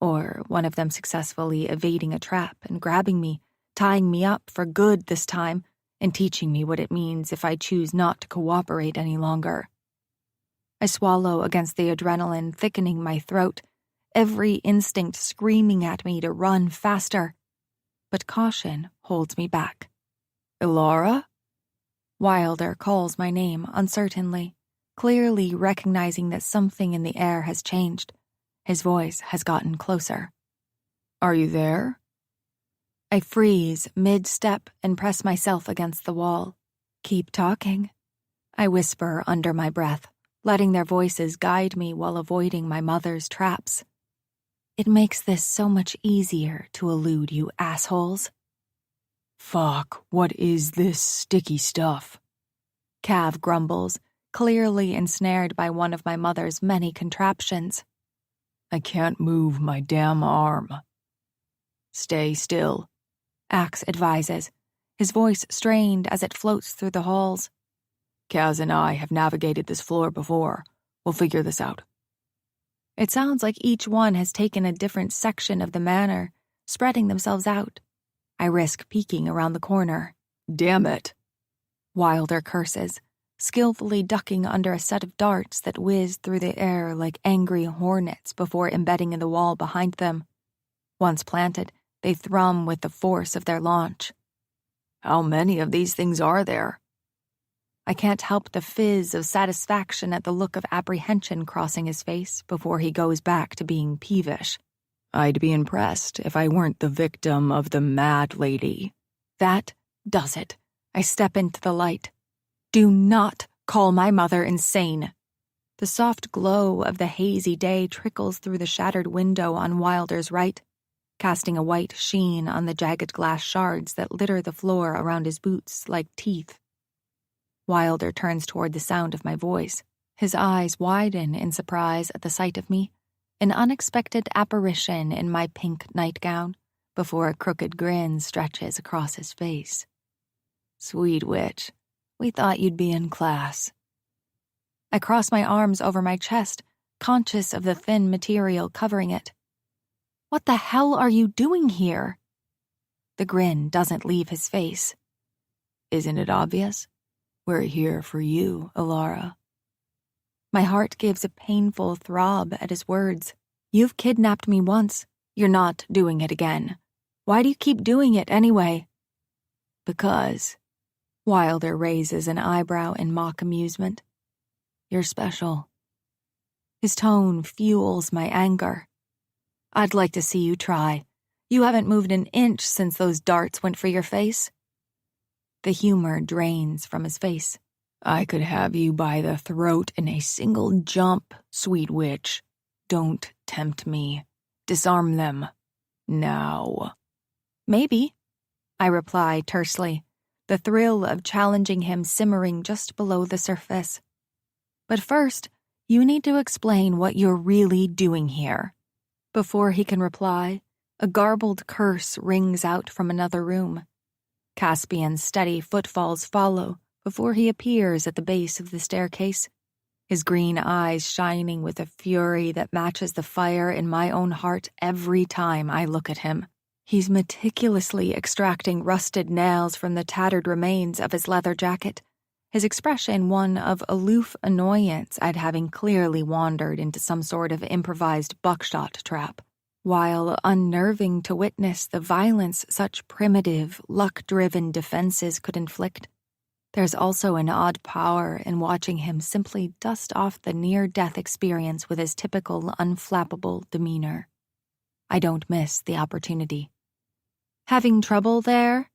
S1: Or one of them successfully evading a trap and grabbing me, tying me up for good this time, and teaching me what it means if I choose not to cooperate any longer. I swallow against the adrenaline thickening my throat, every instinct screaming at me to run faster. But caution holds me back. Ilara? Wilder calls my name uncertainly, clearly recognizing that something in the air has changed. His voice has gotten closer.
S2: Are you there?
S1: I freeze mid-step and press myself against the wall. Keep talking, I whisper under my breath, letting their voices guide me while avoiding my mother's traps. It makes this so much easier to elude you assholes.
S2: Fuck, what is this sticky stuff?
S1: Cav grumbles, clearly ensnared by one of my mother's many contraptions.
S2: I can't move my damn arm.
S1: Stay still, Axe advises, his voice strained as it floats through the halls.
S2: Kaz and I have navigated this floor before. We'll figure this out.
S1: It sounds like each one has taken a different section of the manor, spreading themselves out. I risk peeking around the corner.
S2: Damn it.
S1: Wilder curses, skillfully ducking under a set of darts that whiz through the air like angry hornets before embedding in the wall behind them. Once planted, they thrum with the force of their launch.
S2: How many of these things are there?
S1: I can't help the fizz of satisfaction at the look of apprehension crossing his face before he goes back to being peevish.
S2: I'd be impressed if I weren't the victim of the mad lady.
S1: That does it. I step into the light. Do not call my mother insane. The soft glow of the hazy day trickles through the shattered window on Wilder's right, casting a white sheen on the jagged glass shards that litter the floor around his boots like teeth. Wilder turns toward the sound of my voice. His eyes widen in surprise at the sight of me, an unexpected apparition in my pink nightgown, before a crooked grin stretches across his face. Sweet witch, we thought you'd be in class. I cross my arms over my chest, conscious of the thin material covering it. What the hell are you doing here? The grin doesn't leave his face.
S2: Isn't it obvious? We're here for you, Ilara.
S1: My heart gives a painful throb at his words. You've kidnapped me once. You're not doing it again. Why do you keep doing it anyway?
S2: Because, Wilder raises an eyebrow in mock amusement, you're special.
S1: His tone fuels my anger. I'd like to see you try. You haven't moved an inch since those darts went for your face. The humor drains from his face.
S2: I could have you by the throat in a single jump, sweet witch. Don't tempt me. Disarm them. Now.
S1: Maybe, I reply tersely, the thrill of challenging him simmering just below the surface. But first, you need to explain what you're really doing here. Before he can reply, a garbled curse rings out from another room. Caspian's steady footfalls follow before he appears at the base of the staircase, his green eyes shining with a fury that matches the fire in my own heart every time I look at him. He's meticulously extracting rusted nails from the tattered remains of his leather jacket, his expression one of aloof annoyance at having clearly wandered into some sort of improvised buckshot trap. While unnerving to witness the violence such primitive, luck-driven defenses could inflict, there's also an odd power in watching him simply dust off the near-death experience with his typical unflappable demeanor. I don't miss the opportunity. Having trouble there?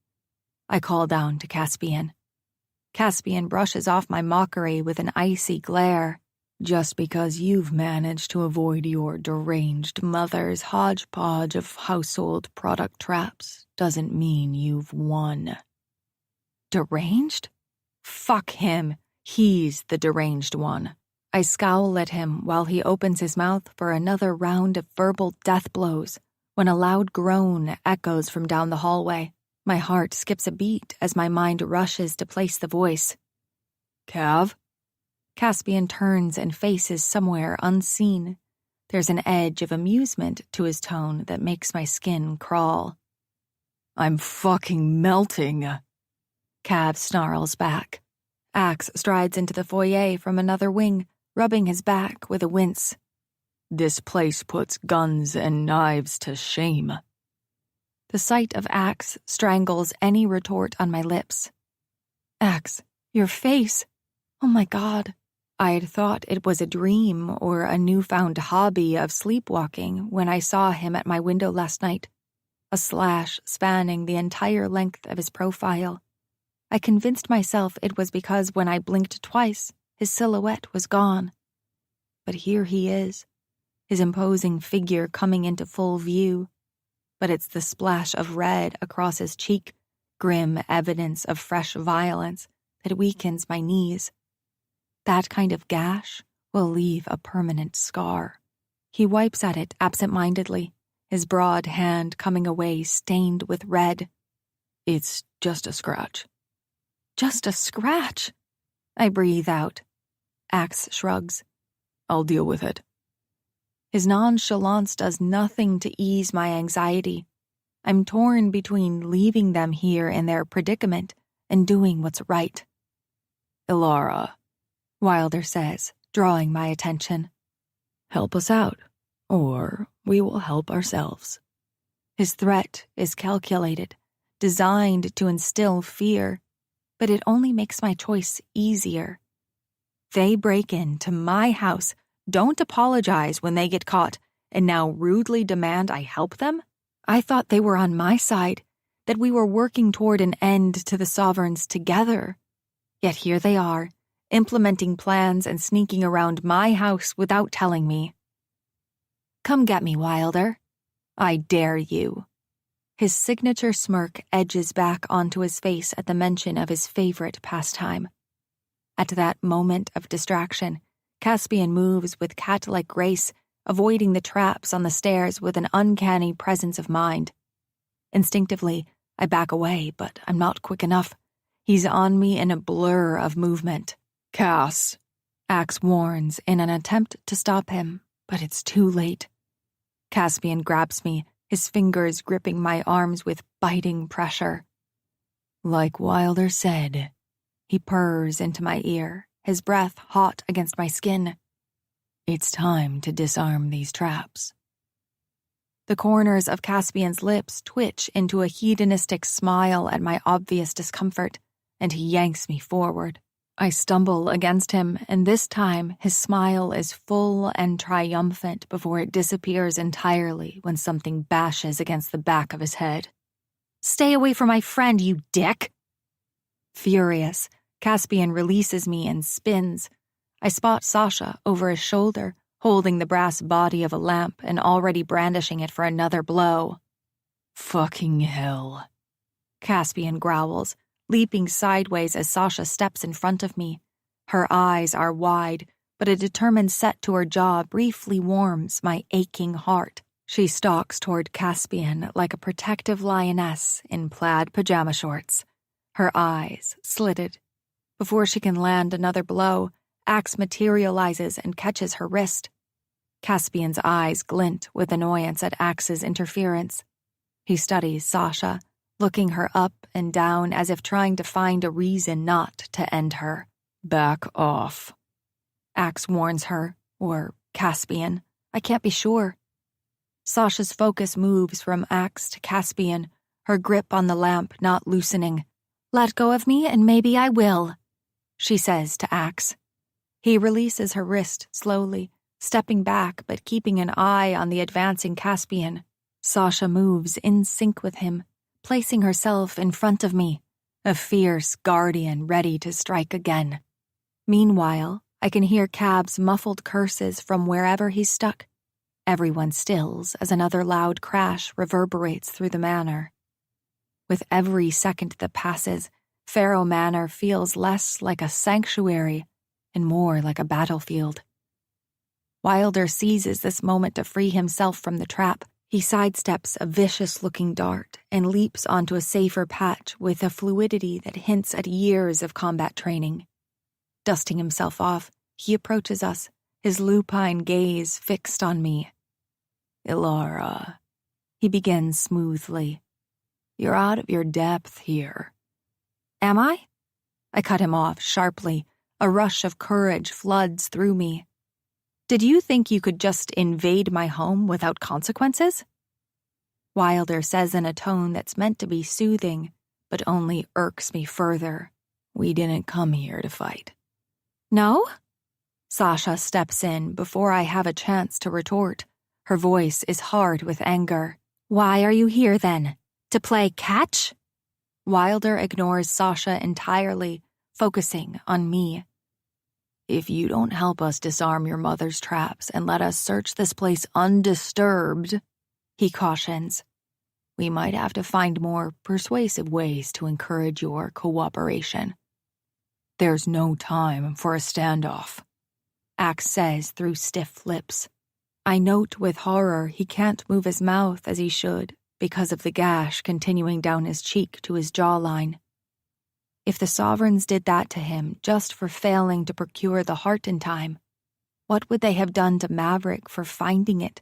S1: I call down to Caspian. Caspian brushes off my mockery with an icy glare.
S2: Just because you've managed to avoid your deranged mother's hodgepodge of household product traps doesn't mean you've won.
S1: Deranged? Fuck him. He's the deranged one. I scowl at him while he opens his mouth for another round of verbal death blows, when a loud groan echoes from down the hallway. My heart skips a beat as my mind rushes to place the voice.
S2: Cav?
S1: Caspian turns and faces somewhere unseen. There's an edge of amusement to his tone that makes my skin crawl.
S2: I'm fucking melting.
S1: Cav snarls back. Axe strides into the foyer from another wing, rubbing his back with a wince.
S2: This place puts guns and knives to shame.
S1: The sight of Axe strangles any retort on my lips. Axe, your face. Oh my God. I had thought it was a dream or a newfound hobby of sleepwalking when I saw him at my window last night, a slash spanning the entire length of his profile. I convinced myself it was because when I blinked twice, his silhouette was gone. But here he is, his imposing figure coming into full view. But it's the splash of red across his cheek, grim evidence of fresh violence, that weakens my knees. That kind of gash will leave a permanent scar. He wipes at it absent-mindedly, his broad hand coming away stained with red.
S2: It's just a scratch.
S1: Just a scratch? I breathe out. Axe shrugs.
S2: I'll deal with it.
S1: His nonchalance does nothing to ease my anxiety. I'm torn between leaving them here in their predicament and doing what's right.
S2: Ilara,
S1: Wilder says, drawing my attention.
S2: Help us out, or we will help ourselves.
S1: His threat is calculated, designed to instill fear, but it only makes my choice easier. They break into my house, don't apologize when they get caught, and now rudely demand I help them? I thought they were on my side, that we were working toward an end to the Sovereigns together. Yet here they are, implementing plans and sneaking around my house without telling me. Come get me, Wilder. I dare you. His signature smirk edges back onto his face at the mention of his favorite pastime. At that moment of distraction, Caspian moves with cat-like grace, avoiding the traps on the stairs with an uncanny presence of mind. Instinctively, I back away, but I'm not quick enough. He's on me in a blur of movement.
S2: Cass,
S1: Axe warns in an attempt to stop him, but it's too late. Caspian grabs me, his fingers gripping my arms with biting pressure.
S2: Like Wilder said,
S1: he purrs into my ear, his breath hot against my skin.
S2: It's time to disarm these traps.
S1: The corners of Caspian's lips twitch into a hedonistic smile at my obvious discomfort, and he yanks me forward. I stumble against him, and this time his smile is full and triumphant before it disappears entirely when something bashes against the back of his head. Stay away from my friend, you dick! Furious, Caspian releases me and spins. I spot Sasha over his shoulder, holding the brass body of a lamp and already brandishing it for another blow.
S2: Fucking hell.
S1: Caspian growls, leaping sideways as Sasha steps in front of me. Her eyes are wide, but a determined set to her jaw briefly warms my aching heart. She stalks toward Caspian like a protective lioness in plaid pajama shorts, her eyes slitted. Before she can land another blow, Axe materializes and catches her wrist. Caspian's eyes glint with annoyance at Axe's interference. He studies Sasha, looking her up and down as if trying to find a reason not to end her.
S2: Back off.
S1: Axe warns her, or Caspian. I can't be sure. Sasha's focus moves from Axe to Caspian, her grip on the lamp not loosening. Let go of me and maybe I will, she says to Axe. He releases her wrist slowly, stepping back but keeping an eye on the advancing Caspian. Sasha moves in sync with him, placing herself in front of me, a fierce guardian ready to strike again. Meanwhile, I can hear Cab's muffled curses from wherever he's stuck. Everyone stills as another loud crash reverberates through the manor. With every second that passes, Pharaoh Manor feels less like a sanctuary and more like a battlefield. Wilder seizes this moment to free himself from the trap. He sidesteps a vicious-looking dart and leaps onto a safer patch with a fluidity that hints at years of combat training. Dusting himself off, he approaches us, his lupine gaze fixed on me.
S2: Ilara,
S1: he begins smoothly.
S2: You're out of your depth here.
S1: Am I? I cut him off sharply. A rush of courage floods through me. Did you think you could just invade my home without consequences? Wilder says in a tone that's meant to be soothing, but only irks me further.
S2: We didn't come here to fight.
S1: No? Sasha steps in before I have a chance to retort. Her voice is hard with anger. Why are you here then? To play catch? Wilder ignores Sasha entirely, focusing on me.
S2: If you don't help us disarm your mother's traps and let us search this place undisturbed,
S1: he cautions,
S2: we might have to find more persuasive ways to encourage your cooperation. There's no time for a standoff,
S1: Axe says through stiff lips. I note with horror he can't move his mouth as he should because of the gash continuing down his cheek to his jawline. If the Sovereigns did that to him just for failing to procure the heart in time, what would they have done to Maverick for finding it,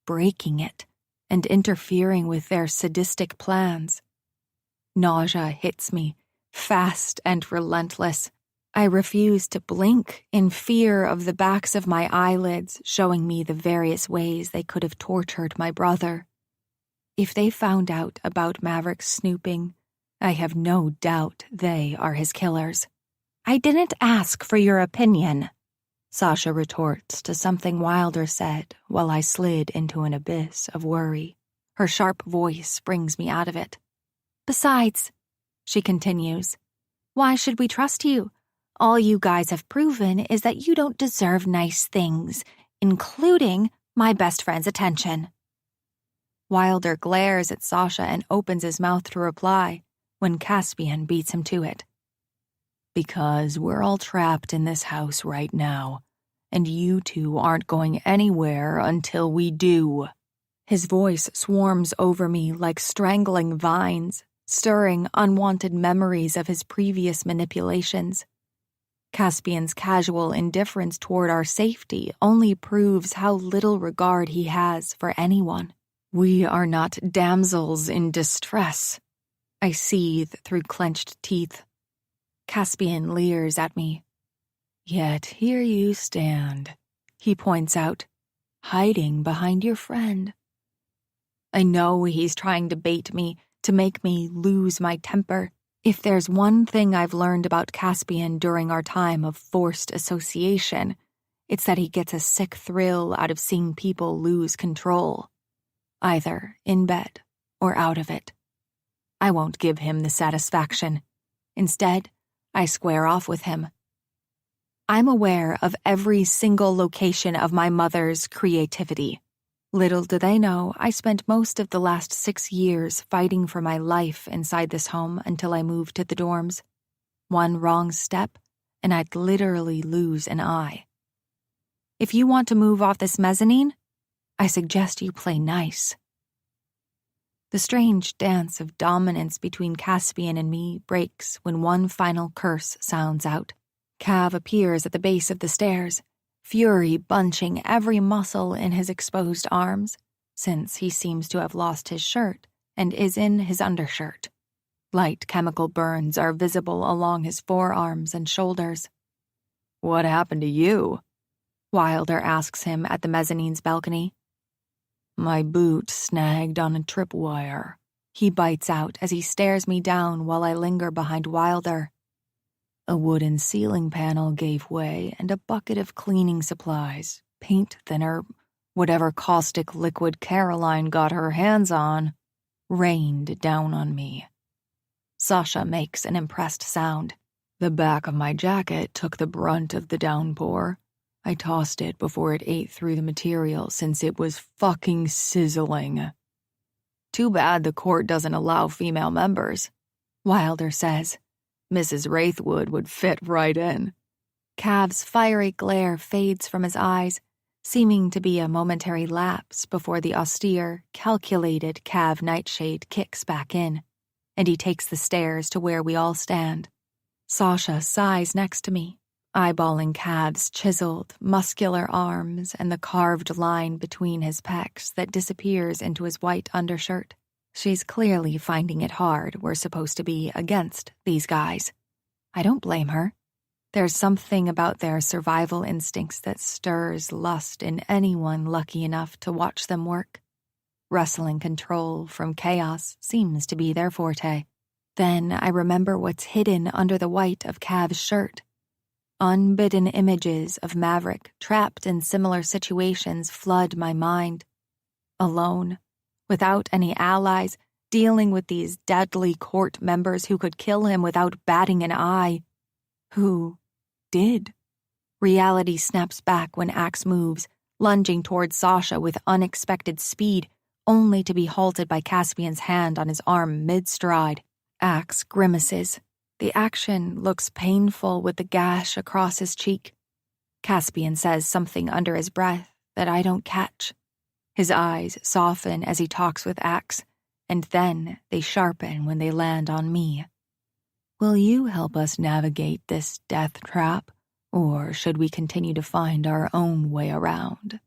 S1: breaking it, and interfering with their sadistic plans? Nausea hits me, fast and relentless. I refuse to blink in fear of the backs of my eyelids showing me the various ways they could have tortured my brother. If they found out about Maverick's snooping, I have no doubt they are his killers. I didn't ask for your opinion, Sasha retorts to something Wilder said while I slid into an abyss of worry. Her sharp voice brings me out of it. Besides, she continues, why should we trust you? All you guys have proven is that you don't deserve nice things, including my best friend's attention. Wilder glares at Sasha and opens his mouth to reply when Caspian beats him to it.
S2: Because we're all trapped in this house right now, and you two aren't going anywhere until we do.
S1: His voice swarms over me like strangling vines, stirring unwanted memories of his previous manipulations. Caspian's casual indifference toward our safety only proves how little regard he has for anyone. We are not damsels in distress. I seethe through clenched teeth. Caspian leers at me.
S2: Yet here you stand,
S1: he points out,
S2: hiding behind your friend.
S1: I know he's trying to bait me, to make me lose my temper. If there's one thing I've learned about Caspian during our time of forced association, it's that he gets a sick thrill out of seeing people lose control, either in bed or out of it. I won't give him the satisfaction. Instead, I square off with him. I'm aware of every single location of my mother's creativity. Little do they know, I spent most of the last 6 years fighting for my life inside this home until I moved to the dorms. One wrong step, and I'd literally lose an eye. If you want to move off this mezzanine, I suggest you play nice. The strange dance of dominance between Caspian and me breaks when one final curse sounds out. Cav appears at the base of the stairs, fury bunching every muscle in his exposed arms, since he seems to have lost his shirt and is in his undershirt. Light chemical burns are visible along his forearms and shoulders.
S2: What happened to you?
S1: Wilder asks him at the mezzanine's balcony.
S2: My boot snagged on a tripwire,
S1: he bites out as he stares me down while I linger behind Wilder.
S2: A wooden ceiling panel gave way and a bucket of cleaning supplies, paint thinner, whatever caustic liquid Caroline got her hands on, rained down on me.
S1: Sasha makes an impressed sound.
S2: The back of my jacket took the brunt of the downpour. I tossed it before it ate through the material since it was fucking sizzling.
S1: Too bad the court doesn't allow female members, Wilder says.
S2: Mrs. Wraithwood would fit right in.
S1: Cav's fiery glare fades from his eyes, seeming to be a momentary lapse before the austere, calculated Cav nightshade kicks back in, and he takes the stairs to where we all stand. Sasha sighs next to me, eyeballing Cav's chiseled, muscular arms and the carved line between his pecs that disappears into his white undershirt. She's clearly finding it hard we're supposed to be against these guys. I don't blame her. There's something about their survival instincts that stirs lust in anyone lucky enough to watch them work. Wrestling control from chaos seems to be their forte. Then I remember what's hidden under the white of Cav's shirt. Unbidden images of Maverick trapped in similar situations flood my mind. Alone, without any allies, dealing with these deadly court members who could kill him without batting an eye. Who did? Reality snaps back when Axe moves, lunging towards Sasha with unexpected speed, only to be halted by Caspian's hand on his arm mid-stride. Axe grimaces. The action looks painful with the gash across his cheek. Caspian says something under his breath that I don't catch. His eyes soften as he talks with Axe, and then they sharpen when they land on me. Will you help us navigate this death trap, or should we continue to find our own way around?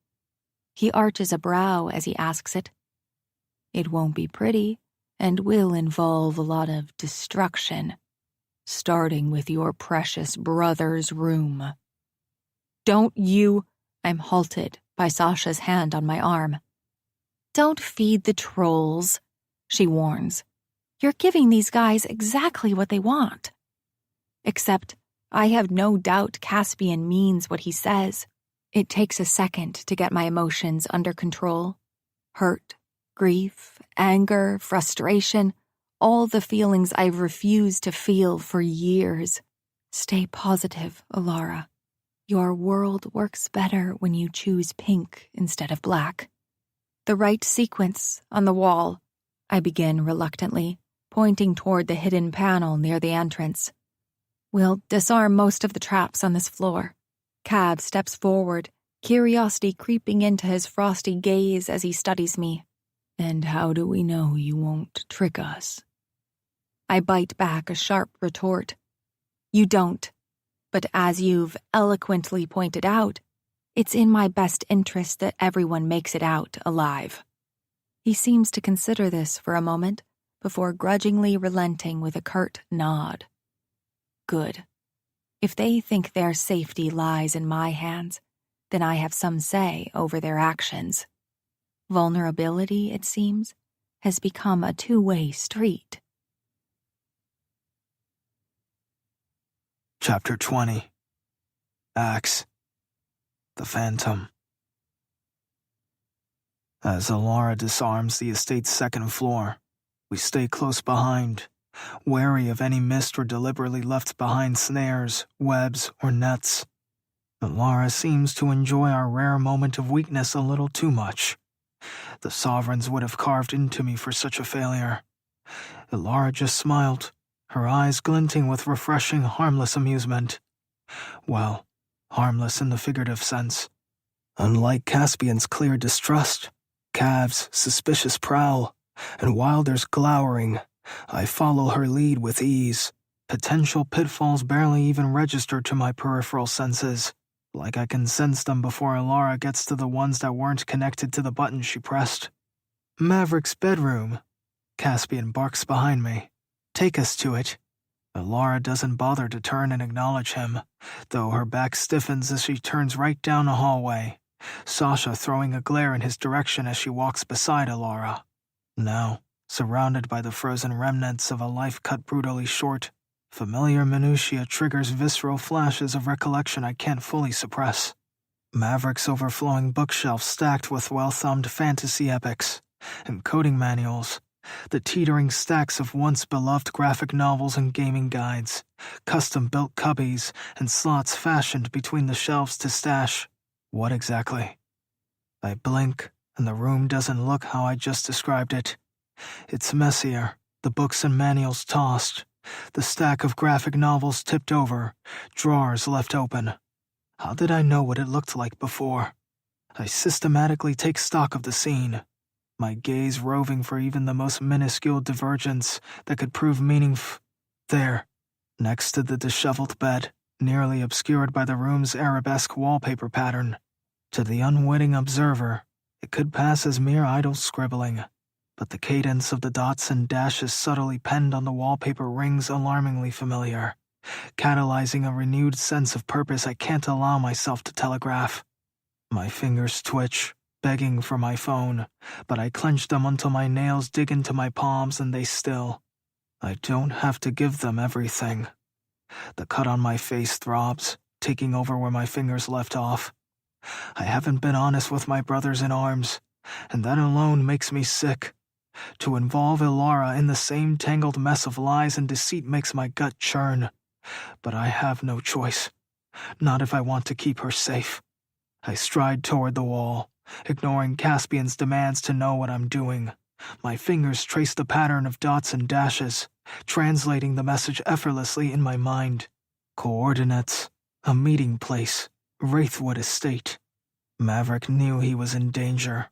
S1: He arches a brow as he asks it. It won't be pretty, and will involve a lot of destruction, starting with your precious brother's room. Don't you... I'm halted by Sasha's hand on my arm. Don't feed the trolls, she warns. You're giving these guys exactly what they want. Except, I have no doubt Caspian means what he says. It takes a second to get my emotions under control. Hurt, grief, anger, frustration, all the feelings I've refused to feel for years. Stay positive, Alara. Your world works better when you choose pink instead of black. The right sequence on the wall, I begin reluctantly, pointing toward the hidden panel near the entrance. We'll disarm most of the traps on this floor. Cav steps forward, curiosity creeping into his frosty gaze as he studies me. And how do we know you won't trick us? I bite back a sharp retort. You don't. But as you've eloquently pointed out, it's in my best interest that everyone makes it out alive. He seems to consider this for a moment, before grudgingly relenting with a curt nod. Good. If they think their safety lies in my hands, then I have some say over their actions. Vulnerability, it seems, has become a two-way street.
S3: Chapter 20. Axe. The Phantom. As Alara disarms the estate's second floor, we stay close behind, wary of any missed or deliberately left behind snares, webs, or nets. Alara seems to enjoy our rare moment of weakness a little too much. The Sovereigns would have carved into me for such a failure. Alara just smiled, her eyes glinting with refreshing, harmless amusement. Well, harmless in the figurative sense. Unlike Caspian's clear distrust, Cav's suspicious prowl, and Wilder's glowering, I follow her lead with ease. Potential pitfalls barely even register to my peripheral senses, like I can sense them before Alara gets to the ones that weren't connected to the button she pressed. Maverick's bedroom. Caspian barks behind me. Take us to it. Alara doesn't bother to turn and acknowledge him, though her back stiffens as she turns right down a hallway, Sasha throwing a glare in his direction as she walks beside Alara. Now, surrounded by the frozen remnants of a life cut brutally short, familiar minutiae triggers visceral flashes of recollection I can't fully suppress. Maverick's overflowing bookshelf stacked with well-thumbed fantasy epics and coding manuals, the teetering stacks of once-beloved graphic novels and gaming guides, custom-built cubbies, and slots fashioned between the shelves to stash. What exactly? I blink, and the room doesn't look how I just described it. It's messier, the books and manuals tossed, the stack of graphic novels tipped over, drawers left open. How did I know what it looked like before? I systematically take stock of the scene, my gaze roving for even the most minuscule divergence that could prove meaningful. There, next to the disheveled bed, nearly obscured by the room's arabesque wallpaper pattern. To the unwitting observer, it could pass as mere idle scribbling, but the cadence of the dots and dashes subtly penned on the wallpaper rings alarmingly familiar, catalyzing a renewed sense of purpose I can't allow myself to telegraph. My fingers twitch, begging for my phone, but I clench them until my nails dig into my palms and they still. I don't have to give them everything. The cut on my face throbs, taking over where my fingers left off. I haven't been honest with my brothers in arms, and that alone makes me sick. To involve Ilara in the same tangled mess of lies and deceit makes my gut churn. But I have no choice. Not if I want to keep her safe. I stride toward the wall, ignoring Caspian's demands to know what I'm doing. My fingers trace the pattern of dots and dashes, translating the message effortlessly in my mind. Coordinates, a meeting place, Wraithwood Estate. Maverick knew he was in danger.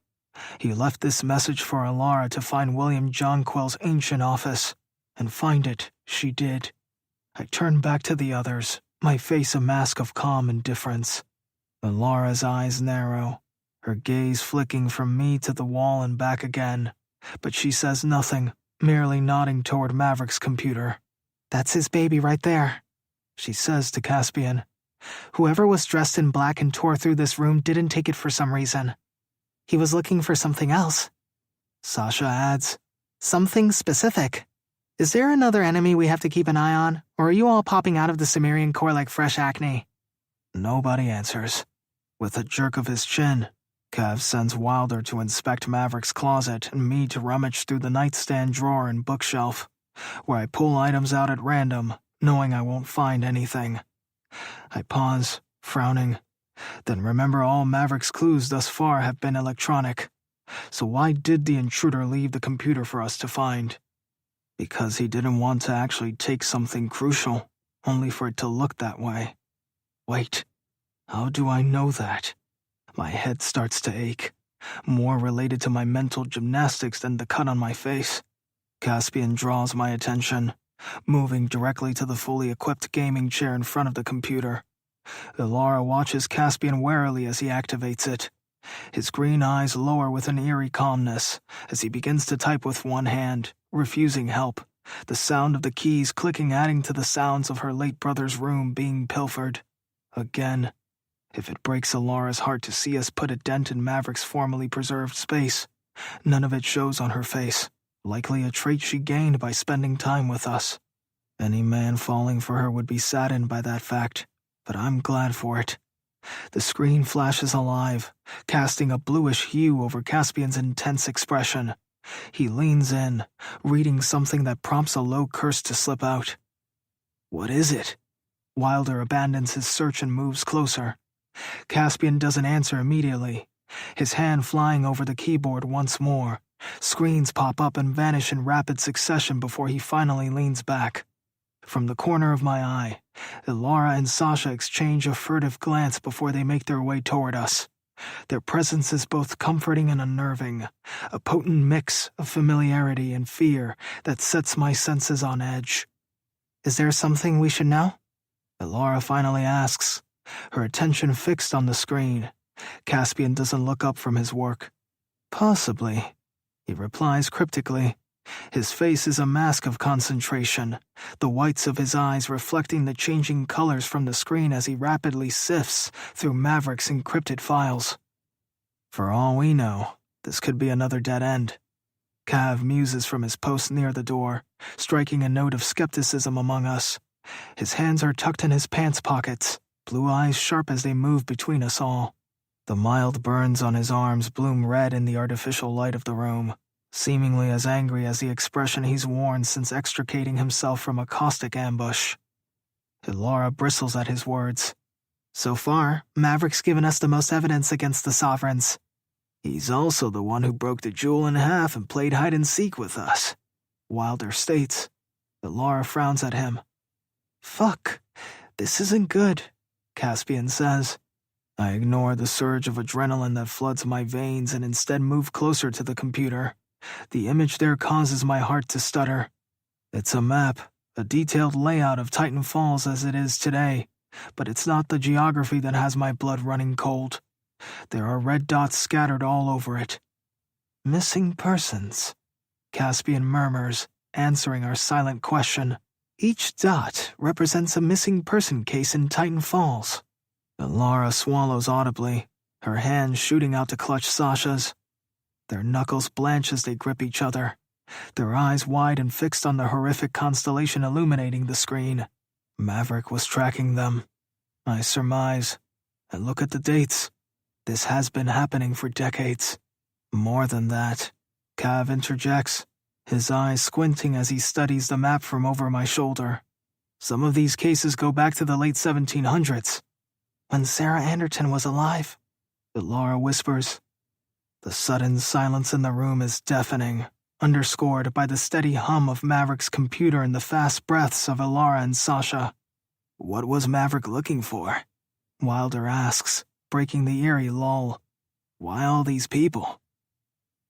S3: He left this message for Ilara to find William Jonquil's ancient office, and find it she did. I turned back to the others, my face a mask of calm indifference. Ilara's eyes narrow, her gaze flicking from me to the wall and back again, but she says nothing, merely nodding toward Maverick's computer. "That's his baby right there," she says to Caspian. "Whoever was dressed in black and tore through this room didn't take it for some reason. He was looking for something else." Sasha adds, "Something specific. Is there another enemy we have to keep an eye on, or are you all popping out of the Cimmerian Court like fresh acne?" Nobody answers. With a jerk of his chin, Cav sends Wilder to inspect Maverick's closet and me to rummage through the nightstand drawer and bookshelf, where I pull items out at random, knowing I won't find anything. I pause, frowning, then remember all Maverick's clues thus far have been electronic. So why did the intruder leave the computer for us to find? Because he didn't want to actually take something crucial, only for it to look that way. Wait, how do I know that? My head starts to ache, more related to my mental gymnastics than the cut on my face. Caspian draws my attention, moving directly to the fully equipped gaming chair in front of the computer. Ilara watches Caspian warily as he activates it. His green eyes lower with an eerie calmness as he begins to type with one hand, refusing help, the sound of the keys clicking adding to the sounds of her late brother's room being pilfered. Again, if it breaks Ilara's heart to see us put a dent in Maverick's formerly preserved space, none of it shows on her face, likely a trait she gained by spending time with us. Any man falling for her would be saddened by that fact, but I'm glad for it. The screen flashes alive, casting a bluish hue over Caspian's intense expression. He leans in, reading something that prompts a low curse to slip out. "What is it?" Wilder abandons his search and moves closer. Caspian doesn't answer immediately, his hand flying over the keyboard once more. Screens pop up and vanish in rapid succession before he finally leans back. From the corner of my eye, Ilara and Sasha exchange a furtive glance before they make their way toward us. Their presence is both comforting and unnerving, a potent mix of familiarity and fear that sets my senses on edge. "Is there something we should know?" Ilara finally asks, her attention fixed on the screen. Caspian doesn't look up from his work. "Possibly," he replies cryptically. His face is a mask of concentration, the whites of his eyes reflecting the changing colors from the screen as he rapidly sifts through Maverick's encrypted files. For all we know, this could be another dead end. Cav muses from his post near the door, striking a note of skepticism among us. His hands are tucked in his pants pockets, blue eyes sharp as they move between us all. The mild burns on his arms bloom red in the artificial light of the room, seemingly as angry as the expression he's worn since extricating himself from a caustic ambush. Ilara bristles at his words. "So far, Maverick's given us the most evidence against the Sovereigns. He's also the one who broke the jewel in half and played hide-and-seek with us," Wilder states. Ilara frowns at him. "Fuck, this isn't good," Caspian says. I ignore the surge of adrenaline that floods my veins and instead move closer to the computer. The image there causes my heart to stutter. It's a map, a detailed layout of Titan Falls as it is today, but it's not the geography that has my blood running cold. There are red dots scattered all over it. Missing persons, Caspian murmurs, answering our silent question. Each dot represents a missing person case in Titan Falls. Laura swallows audibly, her hands shooting out to clutch Sasha's. Their knuckles blanch as they grip each other, their eyes wide and fixed on the horrific constellation illuminating the screen. Maverick was tracking them, I surmise. And look at the dates. This has been happening for decades. More than that, Cav interjects, his eyes squinting as he studies the map from over my shoulder. Some of these cases go back to the late 1700s. When Sarah Anderton was alive, Laura whispers. The sudden silence in the room is deafening, underscored by the steady hum of Maverick's computer and the fast breaths of Ilara and Sasha. What was Maverick looking for? Wilder asks, breaking the eerie lull. Why all these people?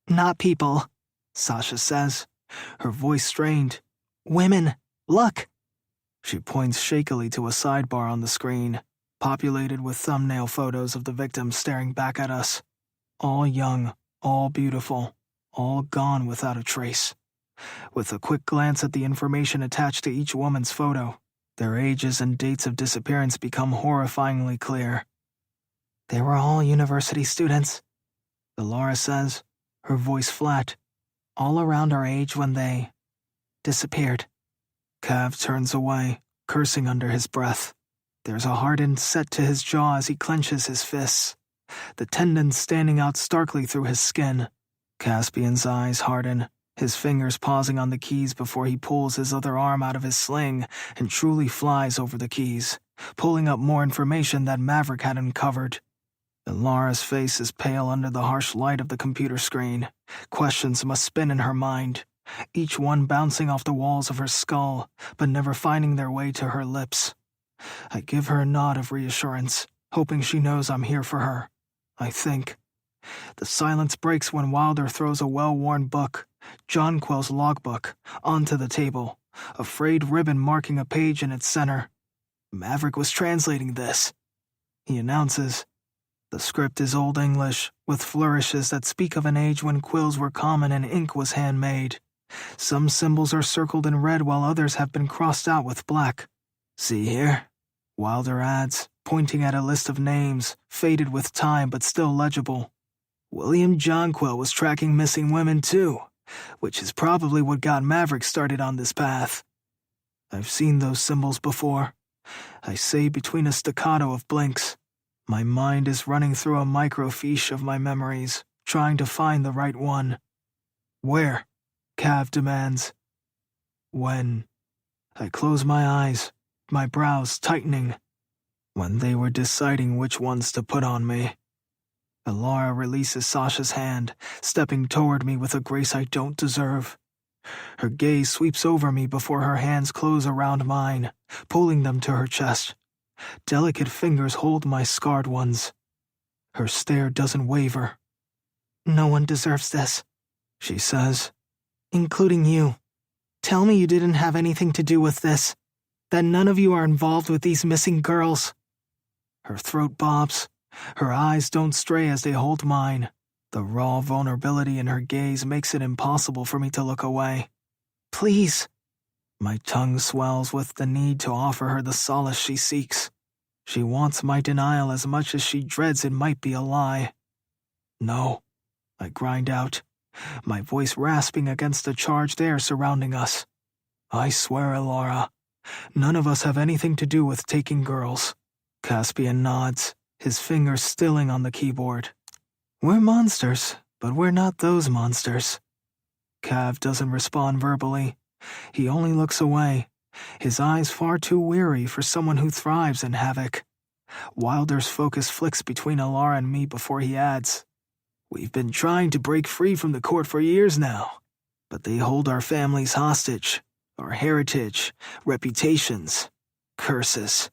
S3: Not people, Sasha says, her voice strained. Women, look! She points shakily to a sidebar on the screen, populated with thumbnail photos of the victims staring back at us. All young, all beautiful, all gone without a trace. With a quick glance at the information attached to each woman's photo, their ages and dates of disappearance become horrifyingly clear. They were all university students, Laura says, her voice flat, all around our age when they disappeared. Cav turns away, cursing under his breath. There's a hardened set to his jaw as he clenches his fists, the tendons standing out starkly through his skin. Caspian's eyes harden, his fingers pausing on the keys before he pulls his other arm out of his sling and truly flies over the keys, pulling up more information that Maverick had uncovered. Lara's face is pale under the harsh light of the computer screen. Questions must spin in her mind, each one bouncing off the walls of her skull, but never finding their way to her lips. I give her a nod of reassurance, hoping she knows I'm here for her. I think. The silence breaks when Wilder throws a well-worn book, Jonquil's logbook, onto the table, a frayed ribbon marking a page in its center. Maverick was translating this, he announces. The script is Old English, with flourishes that speak of an age when quills were common and ink was handmade. Some symbols are circled in red while others have been crossed out with black. See here? Wilder adds, pointing at a list of names, faded with time but still legible. William Jonquil was tracking missing women too, which is probably what got Maverick started on this path. I've seen those symbols before, I say between a staccato of blinks. My mind is running through a microfiche of my memories, trying to find the right one. Where? Cav demands. When? I close my eyes, my brows tightening. When they were deciding which ones to put on me. Ilara releases Sasha's hand, stepping toward me with a grace I don't deserve. Her gaze sweeps over me before her hands close around mine, pulling them to her chest. Delicate fingers hold my scarred ones. Her stare doesn't waver. No one deserves this, she says, including you. Tell me you didn't have anything to do with this, that none of you are involved with these missing girls. Her throat bobs. Her eyes don't stray as they hold mine. The raw vulnerability in her gaze makes it impossible for me to look away. Please. My tongue swells with the need to offer her the solace she seeks. She wants my denial as much as she dreads it might be a lie. No, I grind out, my voice rasping against the charged air surrounding us. I swear, Ilara, none of us have anything to do with taking girls. Caspian nods, his fingers stilling on the keyboard. We're monsters, but we're not those monsters. Cav doesn't respond verbally. He only looks away, his eyes far too weary for someone who thrives in havoc. Wilder's focus flicks between Ilara and me before he adds, We've been trying to break free from the court for years now, but they hold our families hostage, our heritage, reputations, curses.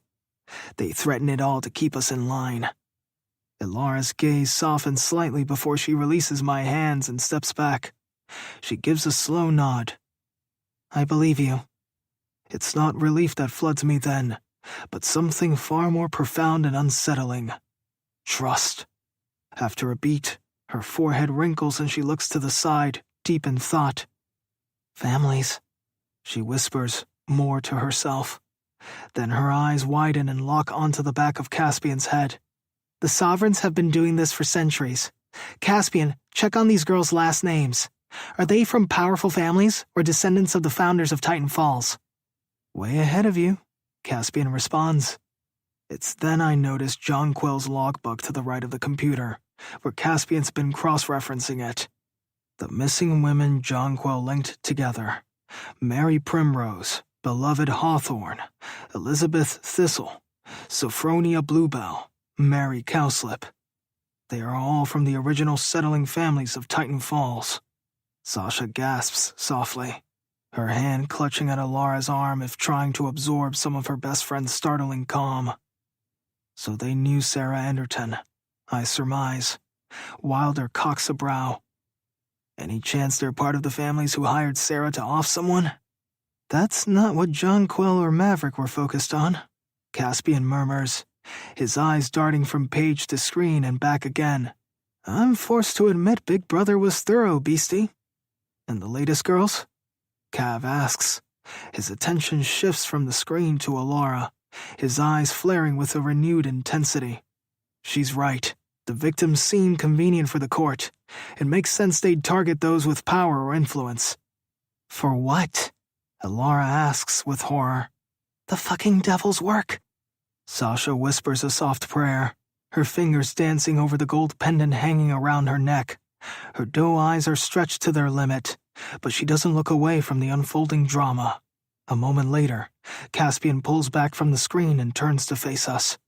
S3: They threaten it all to keep us in line. Ilara's gaze softens slightly before she releases my hands and steps back. She gives a slow nod. I believe you. It's not relief that floods me then, but something far more profound and unsettling. Trust. After a beat, her forehead wrinkles and she looks to the side, deep in thought. Families, she whispers, more to herself. Then her eyes widen and lock onto the back of Caspian's head. The Sovereigns have been doing this for centuries. Caspian, check on these girls' last names. Are they from powerful families or descendants of the founders of Titan Falls? Way ahead of you, Caspian responds. It's then I notice Jonquil's logbook to the right of the computer, where Caspian's been cross-referencing it. The missing women Jonquil linked together. Mary Primrose, Beloved Hawthorne, Elizabeth Thistle, Sophronia Bluebell, Mary Cowslip. They are all from the original settling families of Titan Falls. Sasha gasps softly, her hand clutching at Ilara's arm if trying to absorb some of her best friend's startling calm. So they knew Sarah Anderton, I surmise. Wilder cocks a brow. Any chance they're part of the families who hired Sarah to off someone? That's not what Jonquil or Maverick were focused on, Caspian murmurs, his eyes darting from page to screen and back again. I'm forced to admit Big Brother was thorough, beastie. And the latest girls? Cav asks. His attention shifts from the screen to Ilara, his eyes flaring with a renewed intensity. She's right. The victims seem convenient for the court. It makes sense they'd target those with power or influence. For what? Ilara asks with horror. The fucking devil's work. Sasha whispers a soft prayer, her fingers dancing over the gold pendant hanging around her neck. Her doe eyes are stretched to their limit, but she doesn't look away from the unfolding drama. A moment later, Caspian pulls back from the screen and turns to face us.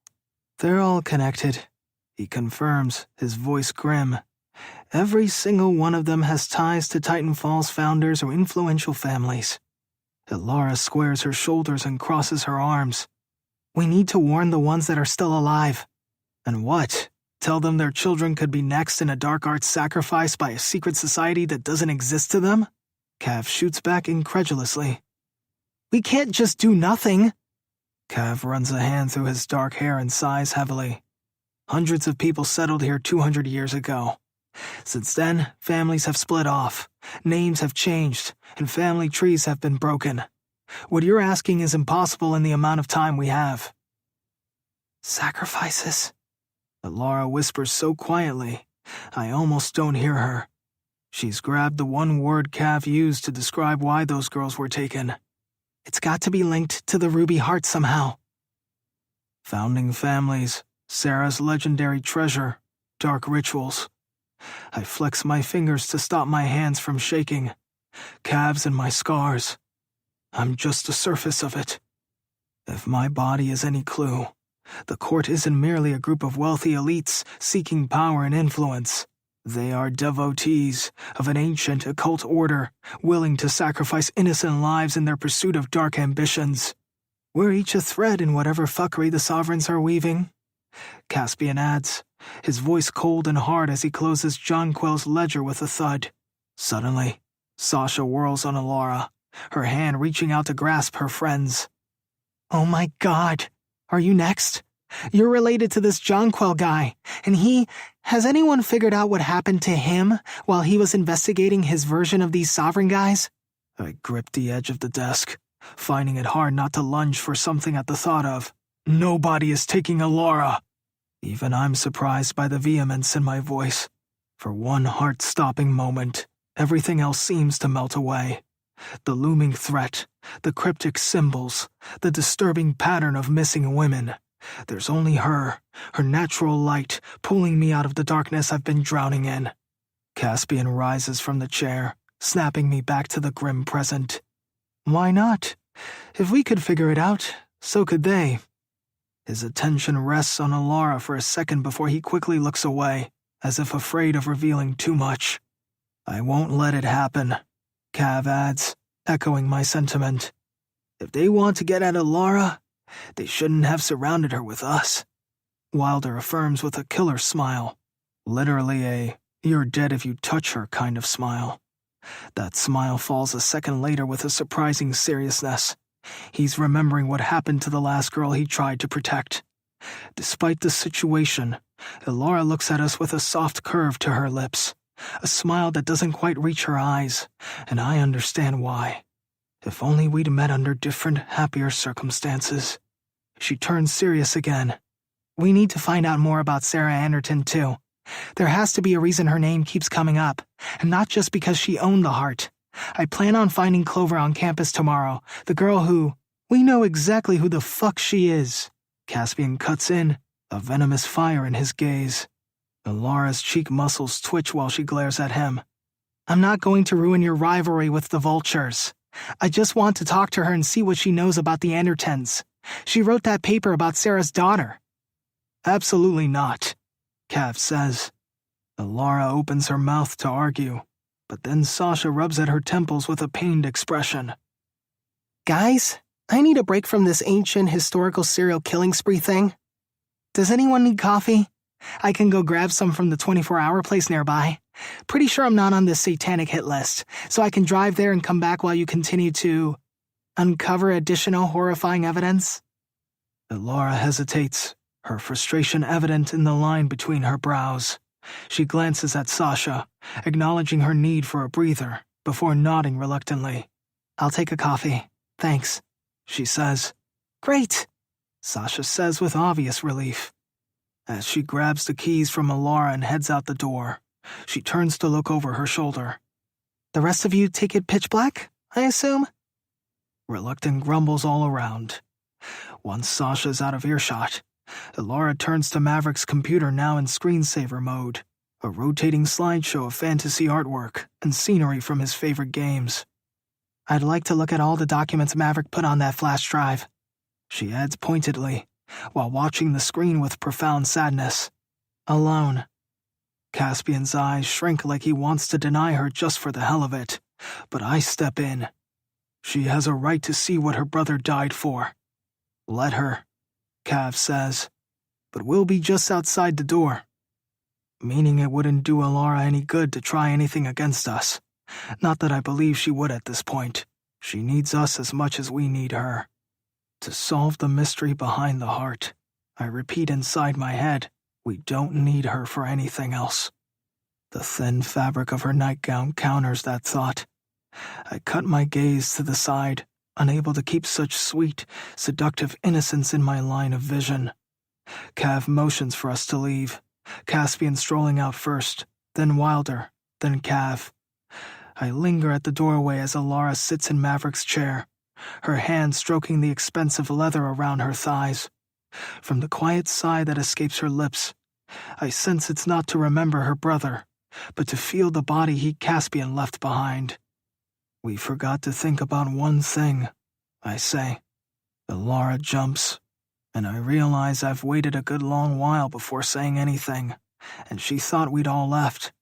S3: They're all connected, he confirms, his voice grim. Every single one of them has ties to Titan Falls founders or influential families. Ilara squares her shoulders and crosses her arms. We need to warn the ones that are still alive. And what? Tell them their children could be next in a dark arts sacrifice by a secret society that doesn't exist to them? Cav shoots back incredulously. We can't just do nothing. Cav runs a hand through his dark hair and sighs heavily. Hundreds of people settled here 200 years ago. Since then, families have split off, names have changed, and family trees have been broken. What you're asking is impossible in the amount of time we have. Sacrifices? Ilara whispers so quietly, I almost don't hear her. She's grabbed the one word Cav used to describe why those girls were taken. It's got to be linked to the Ruby Heart somehow. Founding families, Sarah's legendary treasure, dark rituals. I flex my fingers to stop my hands from shaking. Calves and my scars. I'm just the surface of it. If my body is any clue, the court isn't merely a group of wealthy elites seeking power and influence. They are devotees of an ancient occult order, willing to sacrifice innocent lives in their pursuit of dark ambitions. We're each a thread in whatever fuckery the Sovereigns are weaving. Caspian adds, his voice cold and hard as he closes Jonquil's ledger with a thud. Suddenly, Sasha whirls on Ilara, her hand reaching out to grasp her friend's. Oh my God, are you next? You're related to this Jonquil guy, and has anyone figured out what happened to him while he was investigating his version of these Sovereign guys? I gripped the edge of the desk, finding it hard not to lunge for something at the thought of, nobody is taking Ilara. Even I'm surprised by the vehemence in my voice. For one heart-stopping moment, everything else seems to melt away. The looming threat, the cryptic symbols, the disturbing pattern of missing women. There's only her natural light, pulling me out of the darkness I've been drowning in. Caspian rises from the chair, snapping me back to the grim present. Why not? If we could figure it out, so could they. His attention rests on Ilara for a second before he quickly looks away, as if afraid of revealing too much. I won't let it happen, Cav adds, echoing my sentiment. If they want to get at Ilara, they shouldn't have surrounded her with us. Wilder affirms with a killer smile. Literally a "you're dead if you touch her" kind of smile. That smile falls a second later with a surprising seriousness. He's remembering what happened to the last girl he tried to protect. Despite the situation, Elora looks at us with a soft curve to her lips, a smile that doesn't quite reach her eyes, and I understand why. If only we'd met under different, happier circumstances. She turns serious again. We need to find out more about Sarah Anderton, too. There has to be a reason her name keeps coming up, and not just because she owned the heart. I plan on finding Clover on campus tomorrow, the girl who... We know exactly who the fuck she is. Caspian cuts in, a venomous fire in his gaze. Elora's cheek muscles twitch while she glares at him. I'm not going to ruin your rivalry with the Vultures. I just want to talk to her and see what she knows about the Andertons. She wrote that paper about Sarah's daughter. Absolutely not, Cav says. Elora opens her mouth to argue, but then Sasha rubs at her temples with a pained expression.
S4: Guys, I need a break from this ancient historical serial killing spree thing. Does anyone need coffee? I can go grab some from the 24-hour place nearby. Pretty sure I'm not on this satanic hit list, so I can drive there and come back while you continue to uncover additional horrifying evidence.
S3: Elora hesitates, her frustration evident in the line between her brows. She glances at Sasha, acknowledging her need for a breather, before nodding reluctantly.
S4: I'll take a coffee. Thanks,
S3: she says.
S4: Great,
S3: Sasha says with obvious relief. As she grabs the keys from Elora and heads out the door, she turns to look over her shoulder.
S4: The rest of you take it pitch black, I assume?
S3: Reluctant grumbles all around. Once Sasha's out of earshot, Elora turns to Maverick's computer now in screensaver mode, a rotating slideshow of fantasy artwork and scenery from his favorite games.
S4: I'd like to look at all the documents Maverick put on that flash drive,
S3: she adds pointedly, while watching the screen with profound sadness.
S4: Alone.
S3: Caspian's eyes shrink like he wants to deny her just for the hell of it, but I step in. She has a right to see what her brother died for. Let her, Cav says, but we'll be just outside the door. Meaning it wouldn't do Elora any good to try anything against us. Not that I believe she would at this point. She needs us as much as we need her. To solve the mystery behind the heart, I repeat inside my head, we don't need her for anything else. The thin fabric of her nightgown counters that thought. I cut my gaze to the side, unable to keep such sweet, seductive innocence in my line of vision. Cav motions for us to leave, Caspian strolling out first, then Wilder, then Cav. I linger at the doorway as Elora sits in Maverick's chair, her hand stroking the expensive leather around her thighs. From the quiet sigh that escapes her lips, I sense it's not to remember her brother, but to feel the body Caspian left behind. We forgot to think about one thing, I say. Elora jumps, and I realize I've waited a good long while before saying anything, and she thought we'd all left.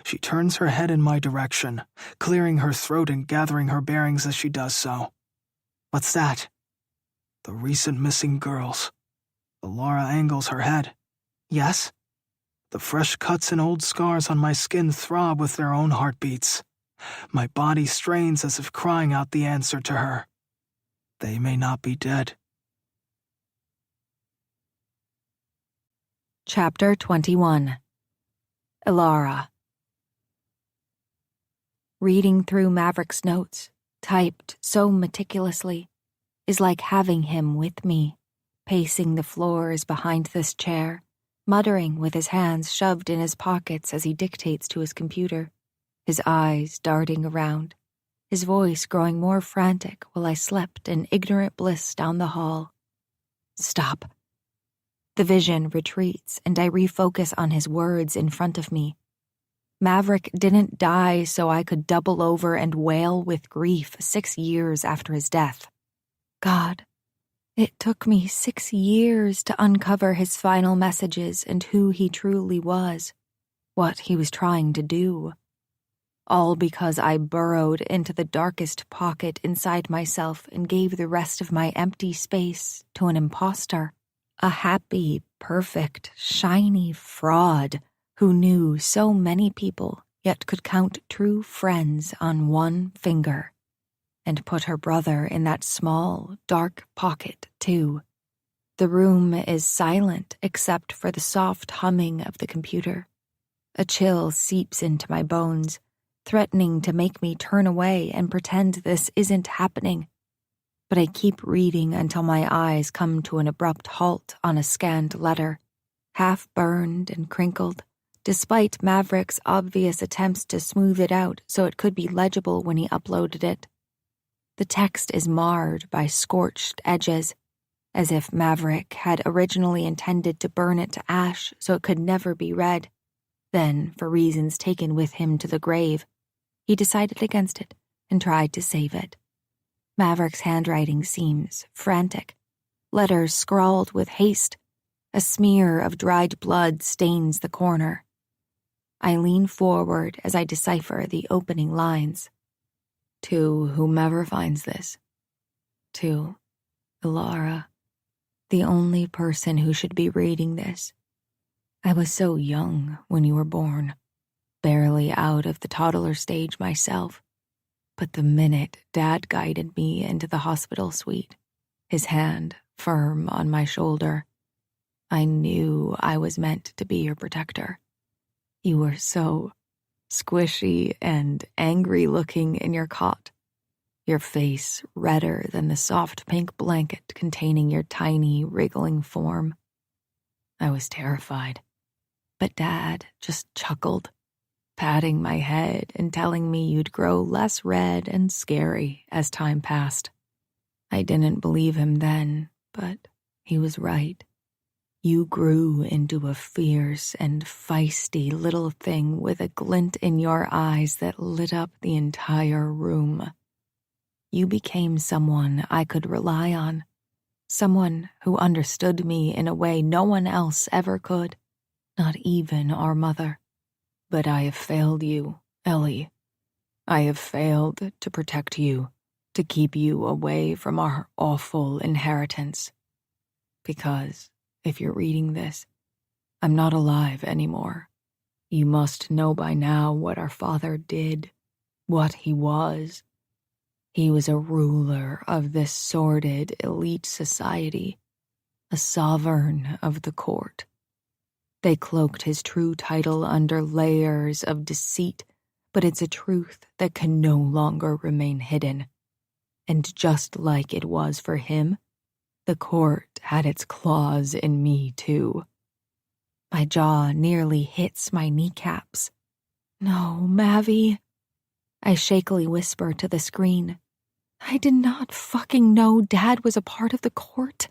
S3: She turns her head in my direction, clearing her throat and gathering her bearings as she does so.
S4: What's that?
S3: The recent missing girls. Elora angles her head.
S4: Yes?
S3: The fresh cuts and old scars on my skin throb with their own heartbeats. My body strains as if crying out the answer to her. They may not be dead.
S1: Chapter 21. Elora. Reading through Maverick's notes, typed so meticulously, is like having him with me, pacing the floors behind this chair, muttering with his hands shoved in his pockets as he dictates to his computer, his eyes darting around, his voice growing more frantic while I slept in ignorant bliss down the hall. Stop. The vision retreats and I refocus on his words in front of me. Maverick didn't die so I could double over and wail with grief 6 years after his death. God, it took me 6 years to uncover his final messages and who he truly was, what he was trying to do. All because I burrowed into the darkest pocket inside myself and gave the rest of my empty space to an imposter. A happy, perfect, shiny fraud who knew so many people yet could count true friends on one finger, and put her brother in that small, dark pocket, too. The room is silent except for the soft humming of the computer. A chill seeps into my bones, threatening to make me turn away and pretend this isn't happening. But I keep reading until my eyes come to an abrupt halt on a scanned letter, half burned and crinkled, despite Maverick's obvious attempts to smooth it out so it could be legible when he uploaded it. The text is marred by scorched edges, as if Maverick had originally intended to burn it to ash so it could never be read. Then, for reasons taken with him to the grave, he decided against it and tried to save it. Maverick's handwriting seems frantic, letters scrawled with haste. A smear of dried blood stains the corner. I lean forward as I decipher the opening lines. To whomever finds this. To Ilara, the only person who should be reading this. I was so young when you were born, barely out of the toddler stage myself. But the minute Dad guided me into the hospital suite, his hand firm on my shoulder, I knew I was meant to be your protector. You were so squishy and angry-looking in your cot, your face redder than the soft pink blanket containing your tiny, wriggling form. I was terrified, but Dad just chuckled, patting my head and telling me you'd grow less red and scary as time passed. I didn't believe him then, but he was right. You grew into a fierce and feisty little thing with a glint in your eyes that lit up the entire room. You became someone I could rely on, someone who understood me in a way no one else ever could, not even our mother. But I have failed you, Ellie. I have failed to protect you, to keep you away from our awful inheritance. Because if you're reading this, I'm not alive anymore. You must know by now what our father did, what he was. He was a ruler of this sordid elite society, a sovereign of the court. They cloaked his true title under layers of deceit, but it's a truth that can no longer remain hidden. And just like it was for him, the court had its claws in me, too. My jaw nearly hits my kneecaps. No, Mavi. I shakily whisper to the screen. I did not fucking know Dad was a part of the court.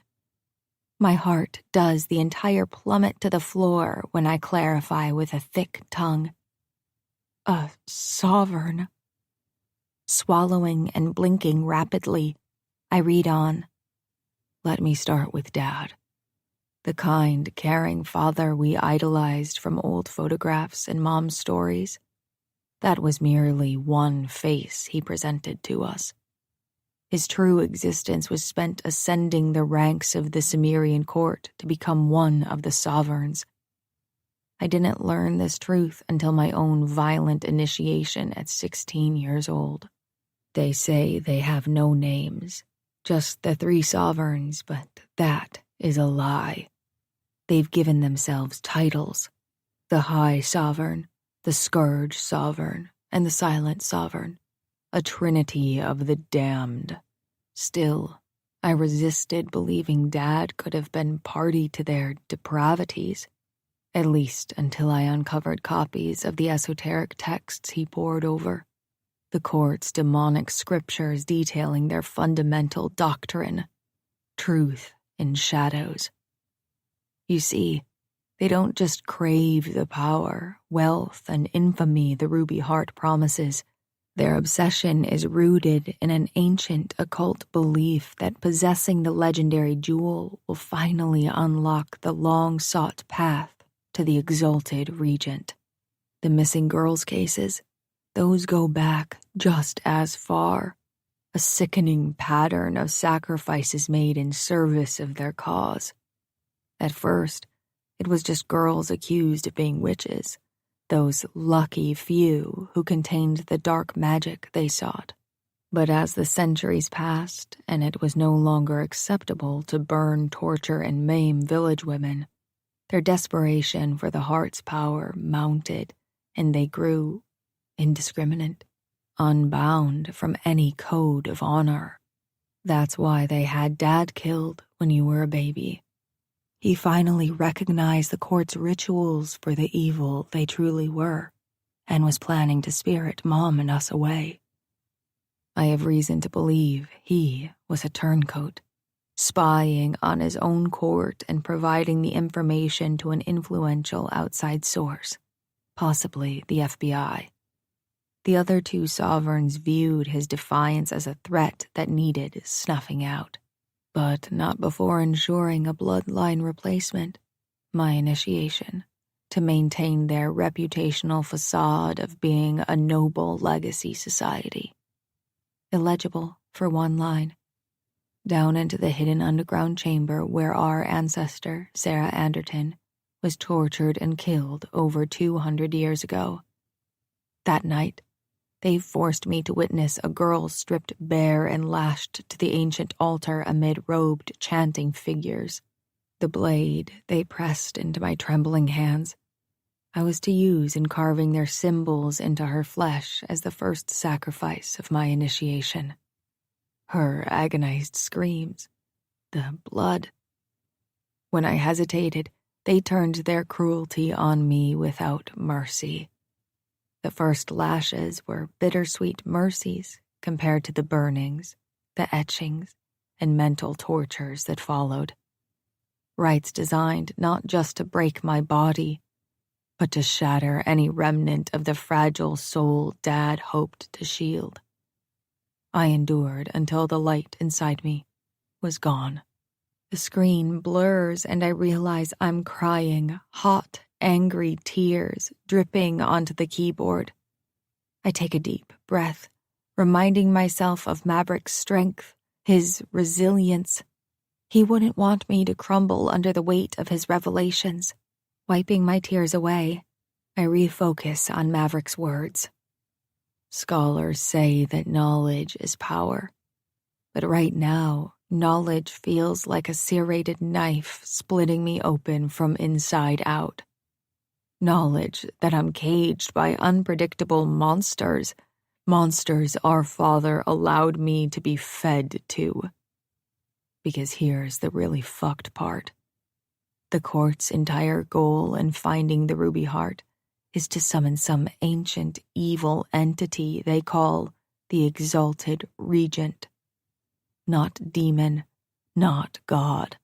S1: My heart does the entire plummet to the floor when I clarify with a thick tongue. A sovereign. Swallowing and blinking rapidly, I read on. Let me start with Dad. The kind, caring father we idolized from old photographs and Mom's stories. That was merely one face he presented to us. His true existence was spent ascending the ranks of the Cimmerian Court to become one of the sovereigns. I didn't learn this truth until my own violent initiation at 16 years old. They say they have no names, just the 3 sovereigns, but that is a lie. They've given themselves titles. The High Sovereign, the Scourge Sovereign, and the Silent Sovereign. A trinity of the damned. Still, I resisted believing Dad could have been party to their depravities, at least until I uncovered copies of the esoteric texts he pored over, the court's demonic scriptures detailing their fundamental doctrine, truth in shadows. You see, they don't just crave the power, wealth, and infamy the Ruby Heart promises. Their obsession is rooted in an ancient occult belief that possessing the legendary jewel will finally unlock the long-sought path to the exalted regent. The missing girls' cases, those go back just as far. A sickening pattern of sacrifices made in service of their cause. At first, It was just girls accused of being witches, those lucky few who contained the dark magic they sought. But as the centuries passed and it was no longer acceptable to burn, torture, and maim village women, their desperation for the heart's power mounted, and they grew indiscriminate, unbound from any code of honor. That's why they had Dad killed when you were a baby. He finally recognized the court's rituals for the evil they truly were, and was planning to spirit Mom and us away. I have reason to believe he was a turncoat, spying on his own court and providing the information to an influential outside source, possibly the FBI. The other two sovereigns viewed his defiance as a threat that needed snuffing out, but not before ensuring a bloodline replacement, my initiation, to maintain their reputational facade of being a noble legacy society. Illegible for one line. Down into the hidden underground chamber where our ancestor, Sarah Anderton, was tortured and killed over 200 years ago. That night, they forced me to witness a girl stripped bare and lashed to the ancient altar amid robed, chanting figures. The blade they pressed into my trembling hands, I was to use in carving their symbols into her flesh as the first sacrifice of my initiation. Her agonized screams, the blood. When I hesitated, they turned their cruelty on me without mercy. The first lashes were bittersweet mercies compared to the burnings, the etchings, and mental tortures that followed. Rites designed not just to break my body, but to shatter any remnant of the fragile soul Dad hoped to shield. I endured until the light inside me was gone. The screen blurs and I realize I'm crying, hot, angry tears dripping onto the keyboard. I take a deep breath, reminding myself of Maverick's strength, his resilience. He wouldn't want me to crumble under the weight of his revelations. Wiping my tears away, I refocus on Maverick's words. Scholars say that knowledge is power, but right now, knowledge feels like a serrated knife splitting me open from inside out. Knowledge that I'm caged by unpredictable monsters our father allowed me to be fed to. Because here's the really fucked part. The court's entire goal in finding the ruby heart is to summon some ancient evil entity they call the Exalted Regent. Not demon, not God.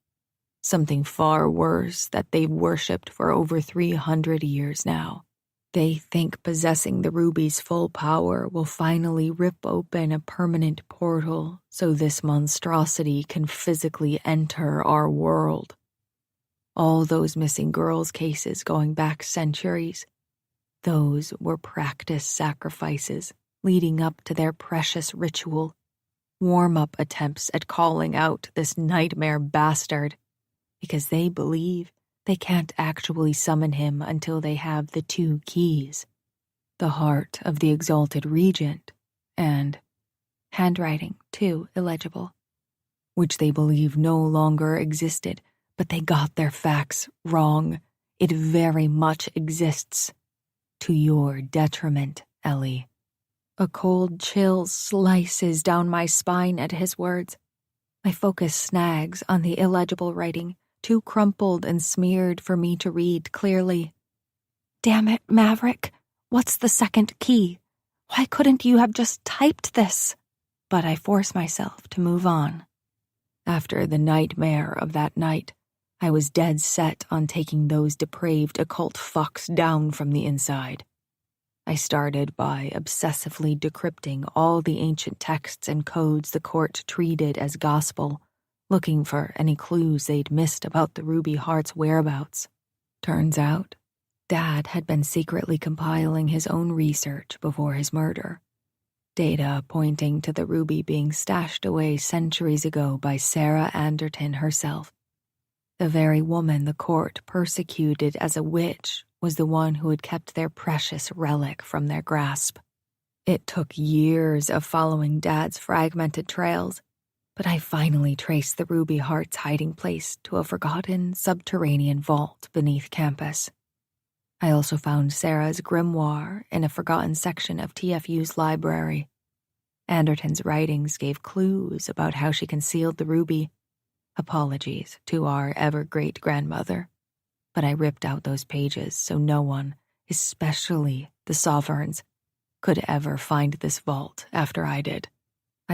S1: Something far worse that they've worshipped for over 300 years now. They think possessing the ruby's full power will finally rip open a permanent portal so this monstrosity can physically enter our world. All those missing girls' cases going back centuries, those were practice sacrifices leading up to their precious ritual, warm-up attempts at calling out this nightmare bastard, because they believe they can't actually summon him until they have the two keys, the heart of the Exalted Regent, and handwriting, too illegible, which they believe no longer existed. But they got their facts wrong. It very much exists. To your detriment, Ellie. A cold chill slices down my spine at his words. My focus snags on the illegible writing, too crumpled and smeared for me to read clearly. Damn it, Maverick. What's the second key? Why couldn't you have just typed this? But I force myself to move on. After the nightmare of that night, I was dead set on taking those depraved occult fucks down from the inside. I started by obsessively decrypting all the ancient texts and codes the court treated as gospel, looking for any clues they'd missed about the Ruby Heart's whereabouts. Turns out, Dad had been secretly compiling his own research before his murder. Data pointing to the ruby being stashed away centuries ago by Sarah Anderton herself. The very woman the court persecuted as a witch was the one who had kept their precious relic from their grasp. It took years of following Dad's fragmented trails, but I finally traced the Ruby Heart's hiding place to a forgotten subterranean vault beneath campus. I also found Sarah's grimoire in a forgotten section of TFU's library. Anderton's writings gave clues about how she concealed the ruby. Apologies to our ever-great-grandmother, but I ripped out those pages so no one, especially the Sovereigns, could ever find this vault after I did.